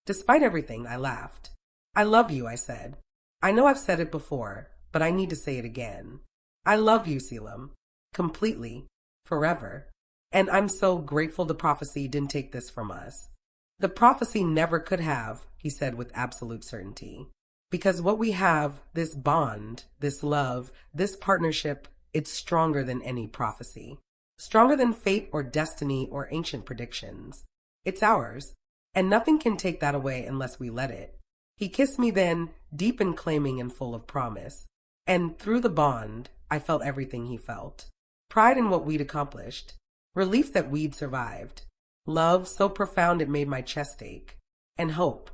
Despite everything, I laughed. I love you, I said. I know I've said it before, but I need to say it again. I love you, Caelum. Completely. Forever. And I'm so grateful the prophecy didn't take this from us. The prophecy never could have, he said with absolute certainty. Because what we have, this bond, this love, this partnership, it's stronger than any prophecy. Stronger than fate or destiny or ancient predictions. It's ours, and nothing can take that away unless we let it. He kissed me then, deep and claiming and full of promise. And through the bond, I felt everything he felt. Pride in what we'd accomplished. Relief that we'd survived. Love so profound it made my chest ache. And hope.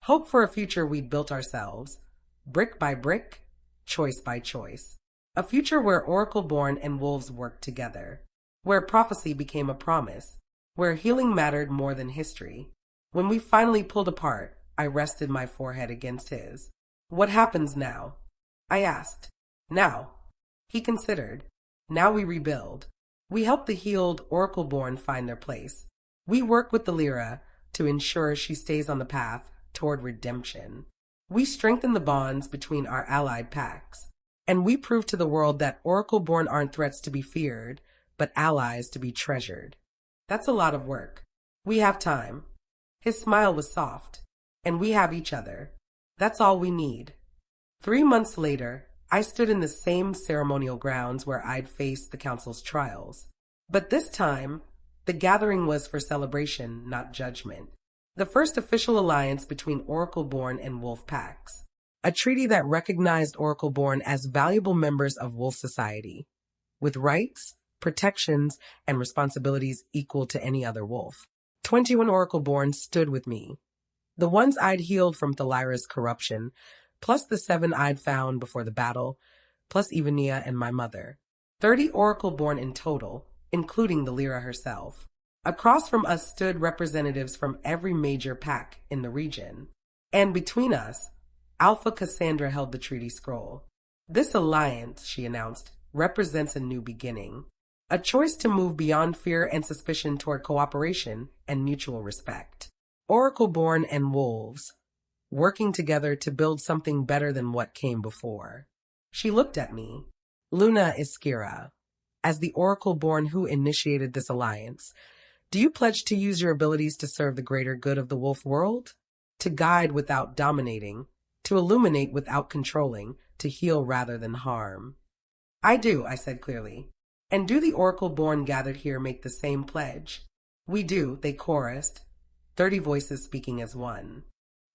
Hope for a future we'd built ourselves. Brick by brick, choice by choice. A future where oracleborn and wolves worked together. Where prophecy became a promise. Where healing mattered more than history. When we finally pulled apart, I rested my forehead against his. What happens now? I asked. Now. He considered. Now we rebuild. We help the healed oracleborn find their place. We work with the Lyra to ensure she stays on the path toward redemption. We strengthen the bonds between our allied packs. And we prove to the world that oracleborn aren't threats to be feared, but allies to be treasured. That's a lot of work. We have time. His smile was soft. And we have each other. That's all we need. 3 months later, I stood in the same ceremonial grounds where I'd faced the council's trials. But this time, the gathering was for celebration, not judgment. The first official alliance between oracleborn and wolf packs. A treaty that recognized oracleborn as valuable members of wolf society, with rights, protections, and responsibilities equal to any other wolf. 21 oracleborn stood with me. The ones I'd healed from Thalira's corruption, plus the 7 I'd found before the battle, plus Ivania and my mother. 30 oracleborn in total, including the Lyra herself. Across from us stood representatives from every major pack in the region. And between us, Alpha Cassandra held the treaty scroll. This alliance, she announced, represents a new beginning. A choice to move beyond fear and suspicion toward cooperation and mutual respect. Oracleborn and wolves, working together to build something better than what came before. She looked at me. Luna Iskira, as the oracleborn who initiated this alliance, do you pledge to use your abilities to serve the greater good of the wolf world? To guide without dominating, to illuminate without controlling, to heal rather than harm? I do, I said clearly. And do the oracleborn gathered here make the same pledge? We do, they chorused, 30 voices speaking as one.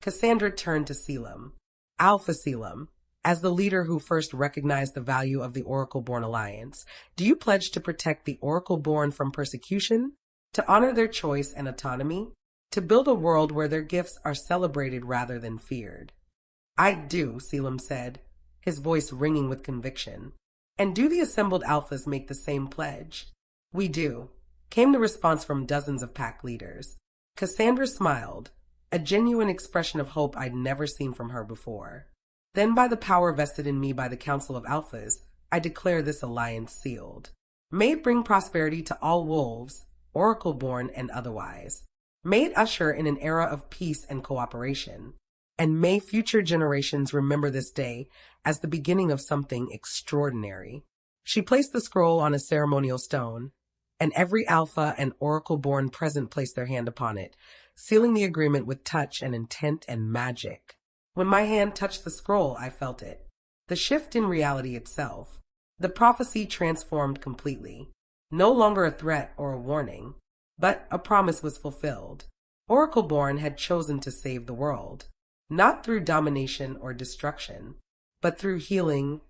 Cassandra turned to Caelum, Alpha Caelum, as the leader who first recognized the value of the oracleborn alliance. Do you pledge to protect the oracleborn from persecution? To honor their choice and autonomy? To build a world where their gifts are celebrated rather than feared? I do, Caelum said, his voice ringing with conviction. And do the assembled alphas make the same pledge? We do, came the response from dozens of pack leaders. Cassandra smiled, a genuine expression of hope I'd never seen from her before. Then by the power vested in me by the Council of Alphas, I declare this alliance sealed. May it bring prosperity to all wolves, oracleborn and otherwise. May it usher in an era of peace and cooperation. And may future generations remember this day as the beginning of something extraordinary. She placed the scroll on a ceremonial stone, and every alpha and oracleborn present placed their hand upon it, sealing the agreement with touch and intent and magic. When my hand touched the scroll, I felt it. The shift in reality itself. The prophecy transformed completely. No longer a threat or a warning, but a promise was fulfilled. Oracleborn had chosen to save the world, not through domination or destruction, but through healing,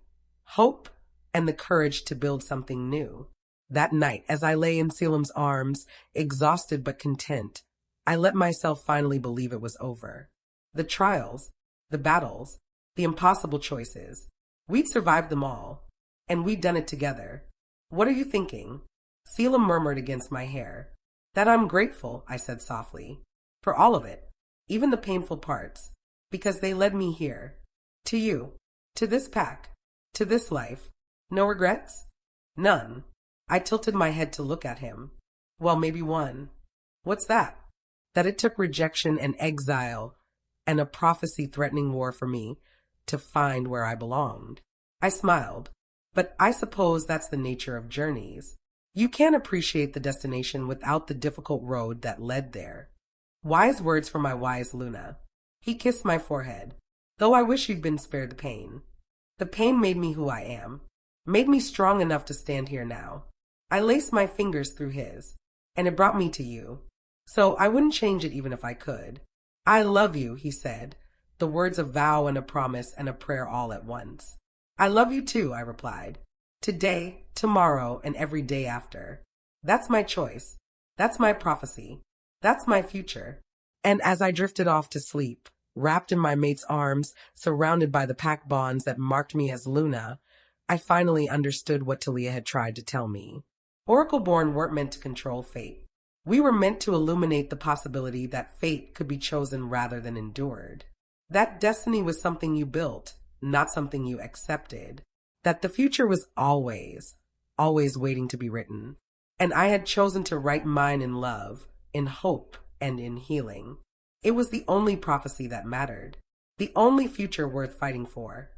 hope, and the courage to build something new. That night, as I lay in Caelum's arms, exhausted but content, I let myself finally believe it was over. The trials, the battles, the impossible choices, we'd survived them all, and we'd done it together. What are you thinking? Caelum murmured against my hair. That I'm grateful, I said softly, for all of it, even the painful parts, because they led me here, to you, to this pack, to this life. No regrets? None. I tilted my head to look at him. Well, maybe one. What's that? That it took rejection and exile and a prophecy-threatening war for me to find where I belonged. I smiled. But I suppose that's the nature of journeys. You can't appreciate the destination without the difficult road that led there. Wise words from my wise Luna. He kissed my forehead, though I wish you'd been spared the pain. The pain made me who I am, made me strong enough to stand here now. I laced my fingers through his, and it brought me to you. So I wouldn't change it even if I could. I love you, he said, the words of vow and a promise and a prayer all at once. I love you too, I replied. Today, tomorrow, and every day after. That's my choice. That's my prophecy. That's my future. And as I drifted off to sleep, wrapped in my mate's arms, surrounded by the pack bonds that marked me as Luna, I finally understood what Talia had tried to tell me. Oracleborn weren't meant to control fate. We were meant to illuminate the possibility that fate could be chosen rather than endured. That destiny was something you built, not something you accepted. That the future was always waiting to be written. And I had chosen to write mine in love, in hope, and in healing. It was the only prophecy that mattered, the only future worth fighting for.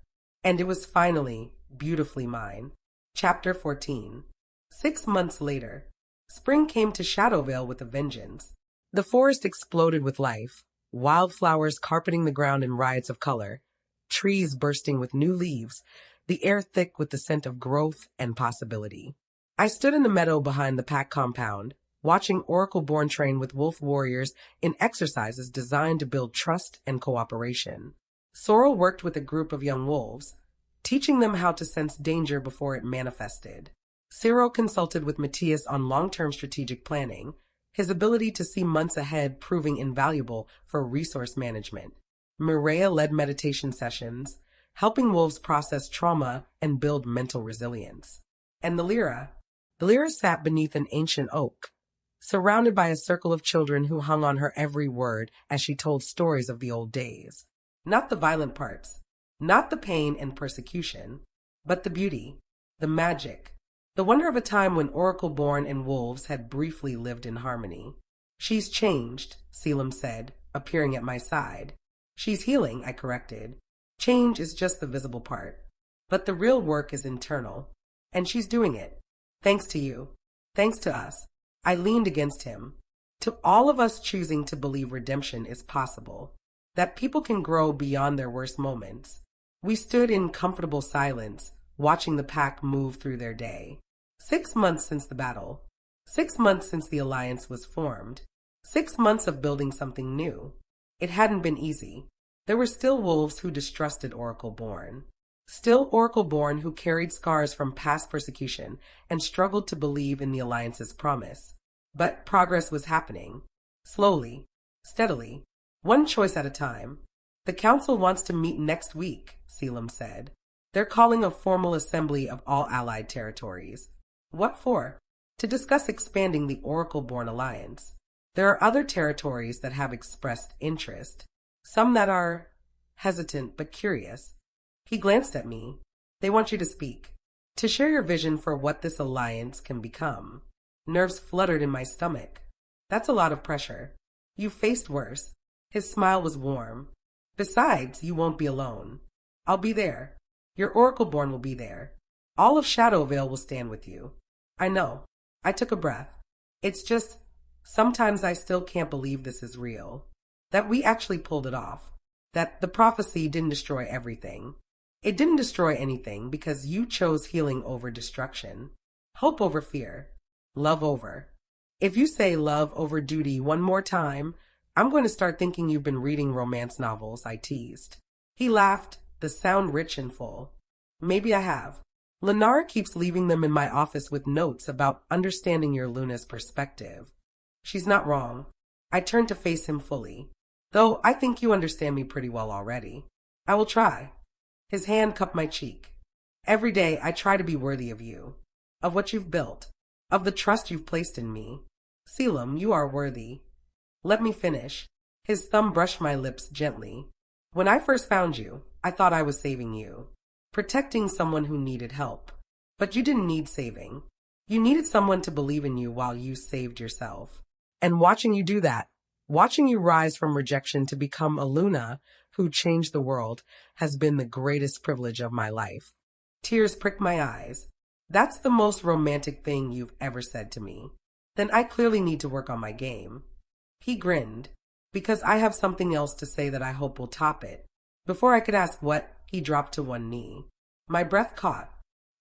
And it was finally, beautifully mine. Chapter 14. 6 months later, spring came to Shadowvale with a vengeance. The forest exploded with life, wildflowers carpeting the ground in riots of color, trees bursting with new leaves, the air thick with the scent of growth and possibility. I stood in the meadow behind the pack compound, watching oracleborn train with wolf warriors in exercises designed to build trust and cooperation. Sorrel worked with a group of young wolves, teaching them how to sense danger before it manifested. Ciro consulted with Matthias on long-term strategic planning, his ability to see months ahead proving invaluable for resource management. Mireia led meditation sessions, helping wolves process trauma and build mental resilience. And the Lyra sat beneath an ancient oak, surrounded by a circle of children who hung on her every word as she told stories of the old days. Not the violent parts, not the pain and persecution, but the beauty, the magic, the wonder of a time when oracleborn and wolves had briefly lived in harmony. She's changed, Caelum said, appearing at my side. She's healing, I corrected. Change is just the visible part. But the real work is internal. And she's doing it. Thanks to you. Thanks to us. I leaned against him. To all of us choosing to believe redemption is possible. That people can grow beyond their worst moments. We stood in comfortable silence, watching the pack move through their day. 6 months since the battle. 6 months since the alliance was formed. 6 months of building something new. It hadn't been easy. There were still wolves who distrusted oracleborn. Still oracleborn who carried scars from past persecution and struggled to believe in the alliance's promise. But progress was happening. Slowly, steadily, one choice at a time. The council wants to meet next week, Caelum said. They're calling a formal assembly of all allied territories. What for? To discuss expanding the oracleborn alliance. There are other territories that have expressed interest. Some that are hesitant but curious. He glanced at me. They want you to speak. To share your vision for what this alliance can become. Nerves fluttered in my stomach. That's a lot of pressure. You faced worse. His smile was warm. Besides, you won't be alone. I'll be there. Your oracleborn will be there. All of Shadowvale will stand with you. I know. I took a breath. It's just, sometimes I still can't believe this is real. That we actually pulled it off. That the prophecy didn't destroy everything. It didn't destroy anything because you chose healing over destruction. Hope over fear. Love over. If you say love over duty one more time, I'm going to start thinking you've been reading romance novels, I teased. He laughed, the sound rich and full. Maybe I have. Lenara keeps leaving them in my office with notes about understanding your Luna's perspective. She's not wrong. I turned to face him fully. Though I think you understand me pretty well already. I will try. His hand cupped my cheek. Every day I try to be worthy of you. Of what you've built. Of the trust you've placed in me. Caelum, you are worthy. Let me finish. His thumb brushed my lips gently. When I first found you, I thought I was saving you. Protecting someone who needed help. But you didn't need saving. You needed someone to believe in you while you saved yourself. And watching you do that, watching you rise from rejection to become a Luna who changed the world, has been the greatest privilege of my life. Tears pricked my eyes. That's the most romantic thing you've ever said to me. Then I clearly need to work on my game. He grinned, because I have something else to say that I hope will top it. Before I could ask what, he dropped to one knee. My breath caught.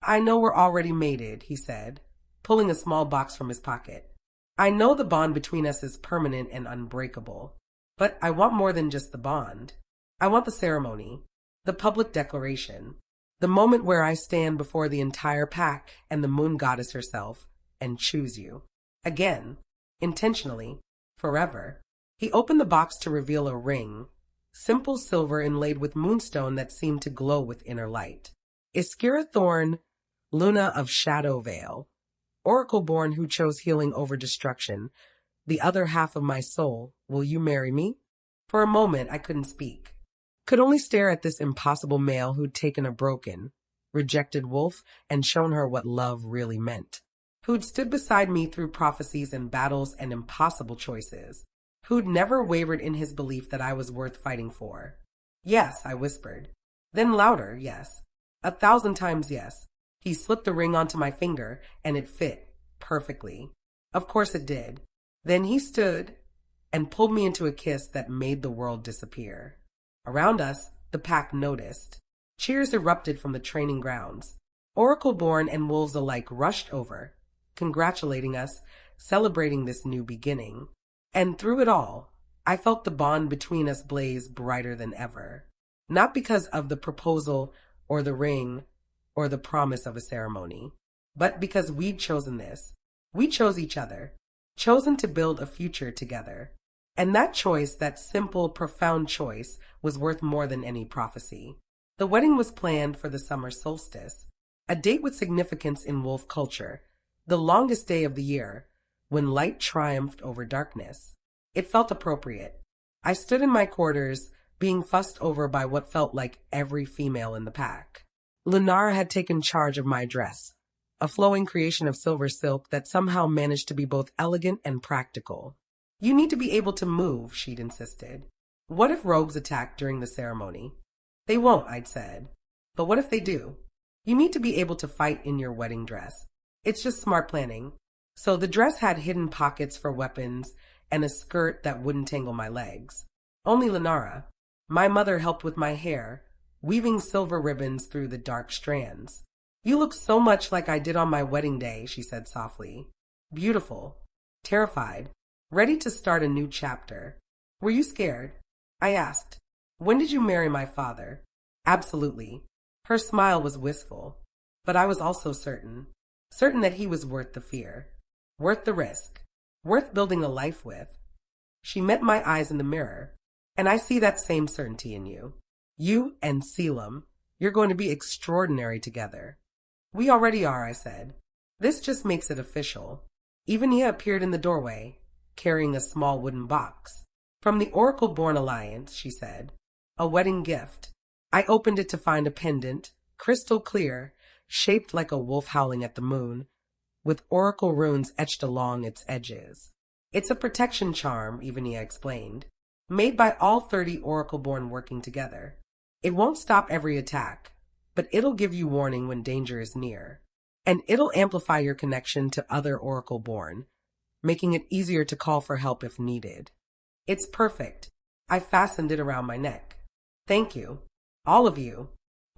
I know we're already mated, he said, pulling a small box from his pocket. I know the bond between us is permanent and unbreakable. But I want more than just the bond. I want the ceremony, the public declaration, the moment where I stand before the entire pack and the moon goddess herself and choose you. Again, intentionally, forever. He opened the box to reveal a ring, simple silver inlaid with moonstone that seemed to glow with inner light. Iskira Thorne, Luna of Shadowvale, oracleborn who chose healing over destruction, The other half of my soul, will you marry me? For a moment, I couldn't speak. Could only stare at this impossible male who'd taken a broken, rejected wolf and shown her what love really meant. Who'd stood beside me through prophecies and battles and impossible choices. Who'd never wavered in his belief that I was worth fighting for. Yes, I whispered. Then louder, yes. 1,000 times yes. He slipped a ring onto my finger, and it fit perfectly. Of course it did. Then he stood and pulled me into a kiss that made the world disappear. Around us, the pack noticed. Cheers erupted from the training grounds. Oracleborn and wolves alike rushed over, congratulating us, celebrating this new beginning. And through it all, I felt the bond between us blaze brighter than ever. Not because of the proposal or the ring or the promise of a ceremony, but because we'd chosen this. We chose each other, chosen to build a future together. And that choice, that simple, profound choice, was worth more than any prophecy. The wedding was planned for the summer solstice, a date with significance in wolf culture, the longest day of the year, when light triumphed over darkness. It felt appropriate. I stood in my quarters, being fussed over by what felt like every female in the pack. Lunara had taken charge of my dress, a flowing creation of silver silk that somehow managed to be both elegant and practical. You need to be able to move, she'd insisted. What if rogues attack during the ceremony? They won't, I'd said. But what if they do? You need to be able to fight in your wedding dress. It's just smart planning. So the dress had hidden pockets for weapons and a skirt that wouldn't tangle my legs. Only Lunara, my mother, helped with my hair, weaving silver ribbons through the dark strands. You look so much like I did on my wedding day, she said softly. Beautiful, terrified, ready to start a new chapter. Were you scared? I asked. When did you marry my father? Absolutely. Her smile was wistful, but I was also certain that he was worth the fear, worth the risk, worth building a life with. She met my eyes in the mirror, and I see that same certainty in you. You and Caelum, you're going to be extraordinary together. We already are, I said. This just makes it official. Ivania appeared in the doorway, carrying a small wooden box. From the Oracleborn Alliance, she said. A wedding gift. I opened it to find a pendant, crystal clear, shaped like a wolf howling at the moon, with oracle runes etched along its edges. It's a protection charm, Ivania explained, made by all 30 Oracleborn working together. It won't stop every attack, but it'll give you warning when danger is near. And it'll amplify your connection to other Oracleborn, making it easier to call for help if needed. It's perfect. I fastened it around my neck. Thank you. All of you.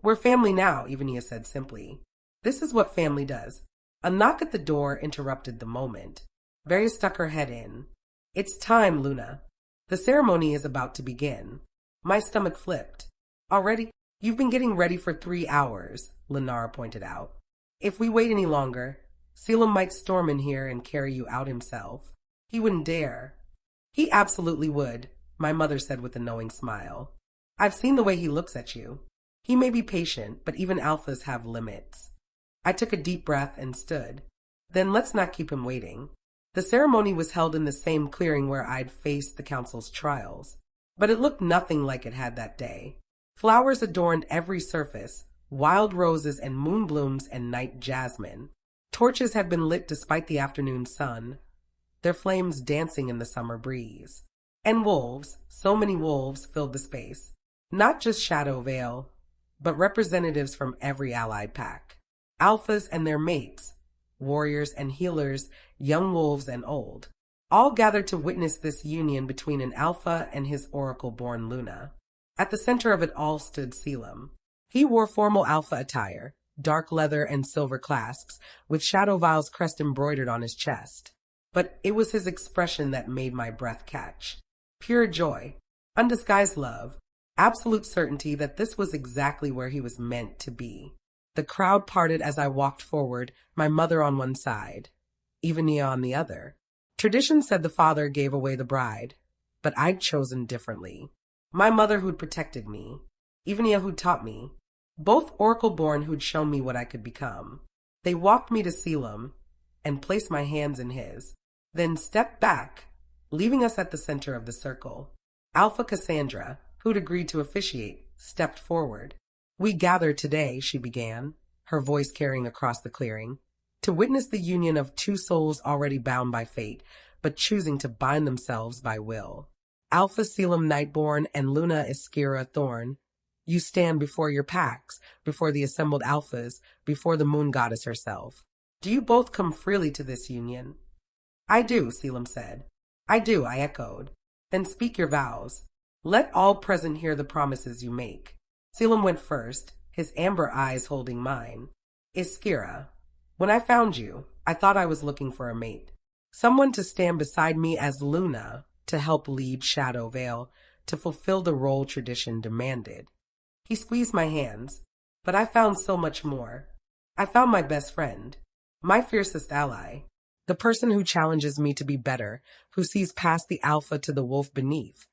We're family now, Ivania said simply. This is what family does. A knock at the door interrupted the moment. Varya stuck her head in. It's time, Luna. The ceremony is about to begin. My stomach flipped. Already? You've been getting ready for 3 hours, Lunara pointed out. If we wait any longer, Caelum might storm in here and carry you out himself. He wouldn't dare. He absolutely would, my mother said with a knowing smile. I've seen the way he looks at you. He may be patient, but even alphas have limits. I took a deep breath and stood. Then let's not keep him waiting. The ceremony was held in the same clearing where I'd faced the council's trials, but it looked nothing like it had that day. Flowers adorned every surface, wild roses and moonblooms and night jasmine. Torches had been lit despite the afternoon sun, their flames dancing in the summer breeze. And wolves, so many wolves, filled the space. Not just Shadow Vale, but representatives from every allied pack. Alphas and their mates, warriors and healers, young wolves and old, all gathered to witness this union between an alpha and his oracle-born Luna. At the center of it all stood Caelum. He wore formal alpha attire, dark leather and silver clasps, with Shadow Vile's crest embroidered on his chest. But it was his expression that made my breath catch. Pure joy, undisguised love, absolute certainty that this was exactly where he was meant to be. The crowd parted as I walked forward, my mother on one side, Ivania on the other. Tradition said the father gave away the bride, but I'd chosen differently. My mother who'd protected me, Ivania who'd taught me, both Oracle-born who'd shown me what I could become. They walked me to Caelum and placed my hands in his, then stepped back, leaving us at the center of the circle. Alpha Cassandra, who'd agreed to officiate, stepped forward. "We gather today," she began, her voice carrying across the clearing, "to witness the union of two souls already bound by fate, but choosing to bind themselves by will. Alpha Caelum Nightborne and Luna Iskira Thorne, you stand before your packs, before the assembled alphas, before the moon goddess herself. Do you both come freely to this union?" "I do," Caelum said. "I do," I echoed. "Then speak your vows. Let all present hear the promises you make." Caelum went first, his amber eyes holding mine. "Iskira, when I found you, I thought I was looking for a mate. Someone to stand beside me as Luna, to help lead Shadow Vale, to fulfill the role tradition demanded." He squeezed my hands, but I found so much more. I found my best friend, my fiercest ally, the person who challenges me to be better, who sees past the alpha to the wolf beneath,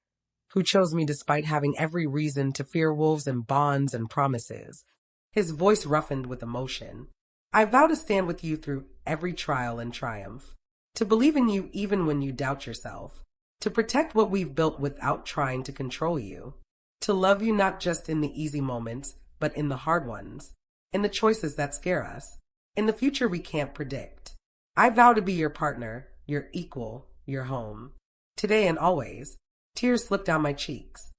who chose me despite having every reason to fear wolves and bonds and promises. His voice roughened with emotion. "I vow to stand with you through every trial and triumph, to believe in you even when you doubt yourself, to protect what we've built without trying to control you, to love you not just in the easy moments, but in the hard ones, in the choices that scare us, in the future we can't predict. I vow to be your partner, your equal, your home, today and always." Tears slipped down my cheeks.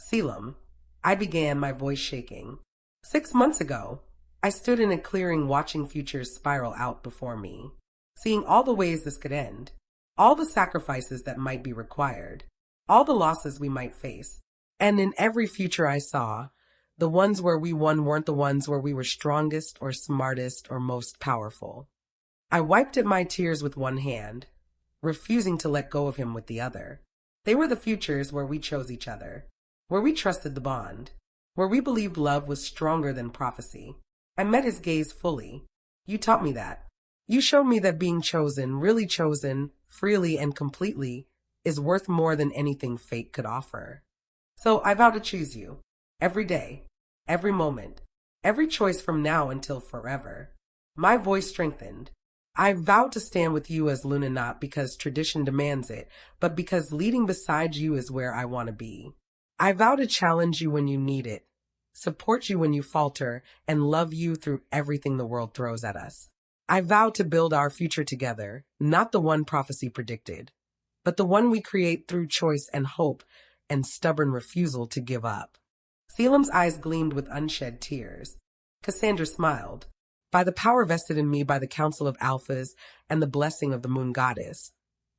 "Caelum," I began, my voice shaking. "6 months ago, I stood in a clearing watching futures spiral out before me, seeing all the ways this could end, all the sacrifices that might be required, all the losses we might face. And in every future I saw, the ones where we won weren't the ones where we were strongest or smartest or most powerful." I wiped at my tears with one hand, refusing to let go of him with the other. They were the futures where we chose each other, where we trusted the bond, where we believed love was stronger than prophecy. I met his gaze fully. "You taught me that. You showed me that being chosen, really chosen, freely and completely, is worth more than anything fate could offer. So I vow to choose you, every day, every moment, every choice from now until forever." My voice strengthened. "I vow to stand with you as Luna, not because tradition demands it, but because leading beside you is where I want to be. I vow to challenge you when you need it, support you when you falter, and love you through everything the world throws at us. I vow to build our future together, not the one prophecy predicted, but the one we create through choice and hope and stubborn refusal to give up." Caelum's eyes gleamed with unshed tears. Cassandra smiled. "By the power vested in me by the Council of Alphas and the blessing of the Moon Goddess,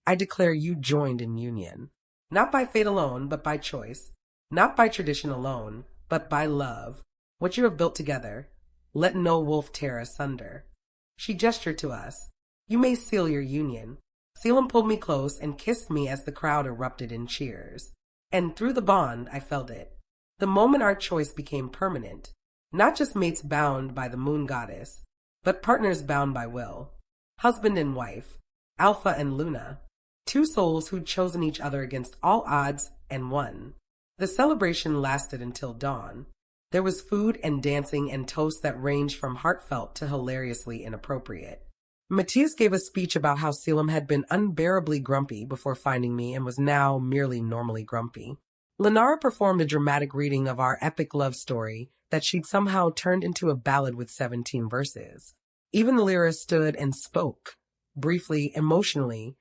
I declare you joined in union. Not by fate alone, but by choice. Not by tradition alone, but by love. What you have built together, let no wolf tear asunder." She gestured to us. "You may seal your union." Caelum pulled me close and kissed me as the crowd erupted in cheers. And through the bond, I felt it. The moment our choice became permanent, not just mates bound by the Moon Goddess, but partners bound by will. Husband and wife, Alpha and Luna, two souls who'd chosen each other against all odds and won. The celebration lasted until dawn. There was food and dancing and toasts that ranged from heartfelt to hilariously inappropriate. Matthias gave a speech about how Caelum had been unbearably grumpy before finding me and was now merely normally grumpy. Lenara performed a dramatic reading of our epic love story that she'd somehow turned into a ballad with 17 verses. Even the lyra stood and spoke, briefly, emotionally,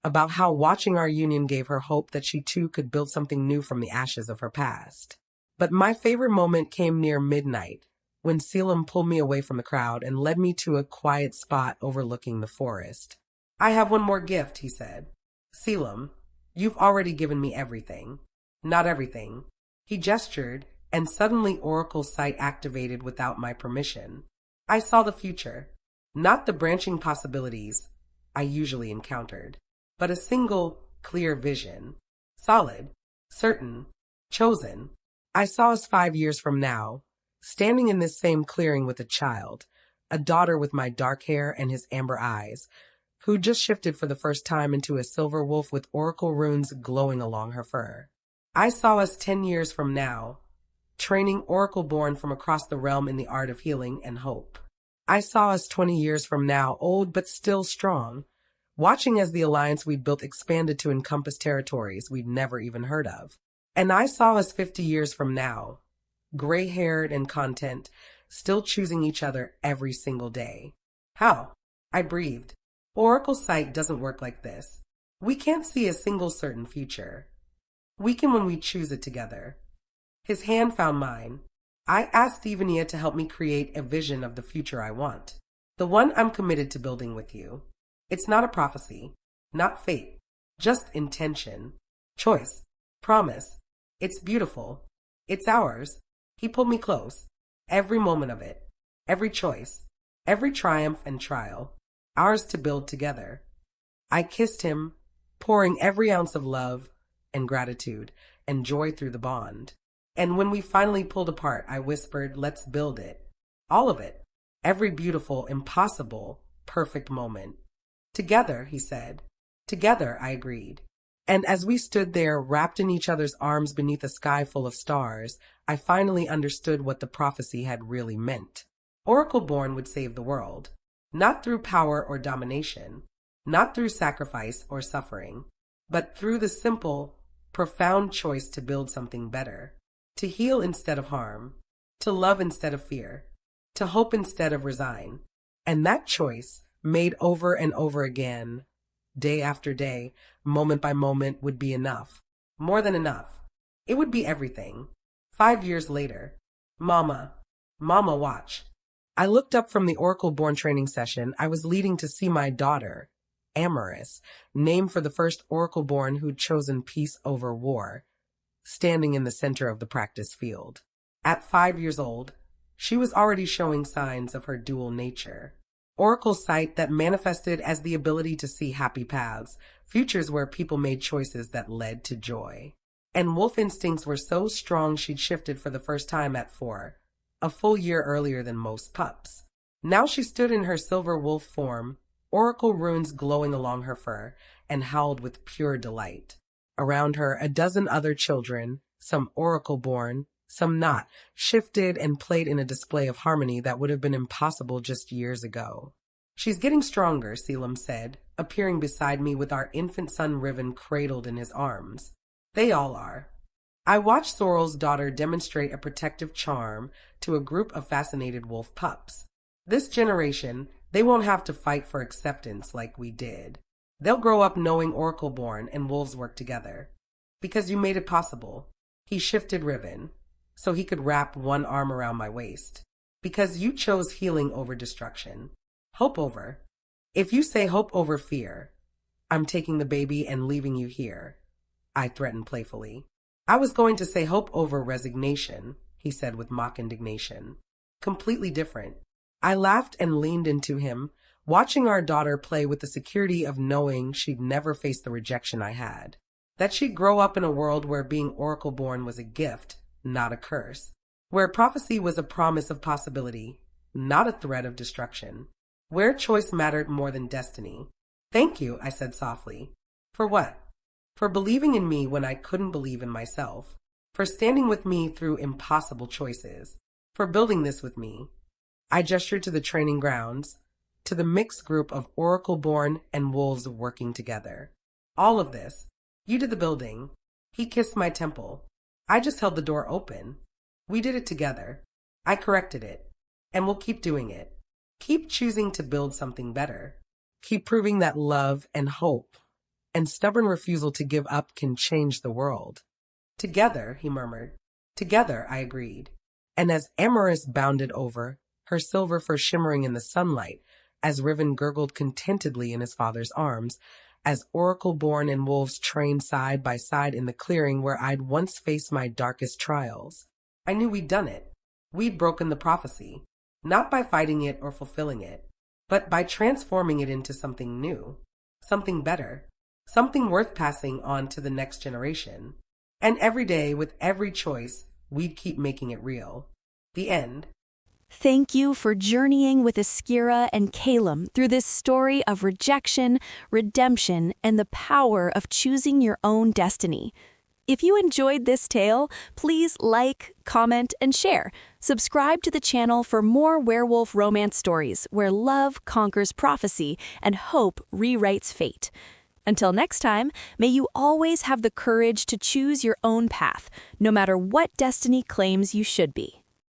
about how watching our union gave her hope that she too could build something new from the ashes of her past. But my favorite moment came near midnight, when Caelum pulled me away from the crowd and led me to a quiet spot overlooking the forest. "I have one more gift," he said. "Caelum, you've already given me everything. Not everything." He gestured, and suddenly Oracle sight activated without my permission. I saw the future, not the branching possibilities I usually encountered, but a single, clear vision. Solid, certain, chosen. I saw us 5 years from now, standing in this same clearing with a child, a daughter with my dark hair and his amber eyes, who just shifted for the first time into a silver wolf with oracle runes glowing along her fur. I saw us 10 years from now, training oracleborn from across the realm in the art of healing and hope. I saw us 20 years from now, old but still strong, watching as the alliance we'd built expanded to encompass territories we'd never even heard of. And I saw us 50 years from now, gray-haired and content, still choosing each other every single day. How? I breathed. Oracle sight doesn't work like this. We can't see a single certain future. We can when we choose it together. His hand found mine. I asked Stevenia to help me create a vision of the future I want. The one I'm committed to building with you. It's not a prophecy, not fate, just intention, choice, promise. It's beautiful. It's ours. He pulled me close. Every moment of it. Every choice. Every triumph and trial. Ours to build together. I kissed him, pouring every ounce of love and gratitude and joy through the bond. And when we finally pulled apart, I whispered, let's build it. All of it. Every beautiful, impossible, perfect moment. Together, he said. Together, I agreed. And as we stood there, wrapped in each other's arms beneath a sky full of stars, I finally understood what the prophecy had really meant. Oracleborn would save the world. Not through power or domination. Not through sacrifice or suffering. But through the simple, profound choice to build something better. To heal instead of harm. To love instead of fear. To hope instead of resign. And that choice, made over and over again, day after day, moment by moment, would be enough. More than enough. It would be everything. 5 years later. Mama, watch. I looked up from the Oracleborn training session I was leading to see my daughter, Amaris, named for the first Oracleborn who'd chosen peace over war, standing in the center of the practice field. At 5 years old, she was already showing signs of her dual nature. Oracle sight that manifested as the ability to see happy paths, futures where people made choices that led to joy. And wolf instincts were so strong she'd shifted for the first time at 4, a full year earlier than most pups. Now she stood in her silver wolf form, oracle runes glowing along her fur, and howled with pure delight. Around her, a dozen other children, some oracle-born, some not, shifted and played in a display of harmony that would have been impossible just years ago. She's getting stronger, Caelum said, appearing beside me with our infant son Riven cradled in his arms. They all are. I watched Sorrel's daughter demonstrate a protective charm to a group of fascinated wolf pups. This generation, they won't have to fight for acceptance like we did. They'll grow up knowing Oracleborn and wolves work together. Because you made it possible. He shifted Riven, so he could wrap one arm around my waist. Because you chose healing over destruction. Hope over. If you say hope over fear, I'm taking the baby and leaving you here, I threatened playfully. I was going to say hope over resignation, he said with mock indignation. Completely different. I laughed and leaned into him, watching our daughter play with the security of knowing she'd never face the rejection I had. That she'd grow up in a world where being Oracleborn was a gift, not a curse. Where prophecy was a promise of possibility, not a threat of destruction. Where choice mattered more than destiny. Thank you, I said softly. For what? For believing in me when I couldn't believe in myself. For standing with me through impossible choices. For building this with me. I gestured to the training grounds, to the mixed group of Oracleborn and wolves working together. All of this. You did the building. He kissed my temple. I just held the door open. We did it together. I corrected it. And we'll keep doing it. Keep choosing to build something better. Keep proving that love and hope and stubborn refusal to give up can change the world. Together, he murmured. Together, I agreed. And as Amaris bounded over, her silver fur shimmering in the sunlight, as Riven gurgled contentedly in his father's arms, as Oracleborn and wolves trained side by side in the clearing where I'd once faced my darkest trials, I knew we'd done it. We'd broken the prophecy, not by fighting it or fulfilling it, but by transforming it into something new, something better, something worth passing on to the next generation. And every day, with every choice, we'd keep making it real. The end. Thank you for journeying with Iskira and Caelum through this story of rejection, redemption, and the power of choosing your own destiny. If you enjoyed this tale, please like, comment, and share. Subscribe to the channel for more werewolf romance stories where love conquers prophecy and hope rewrites fate. Until next time, may you always have the courage to choose your own path, no matter what destiny claims you should be.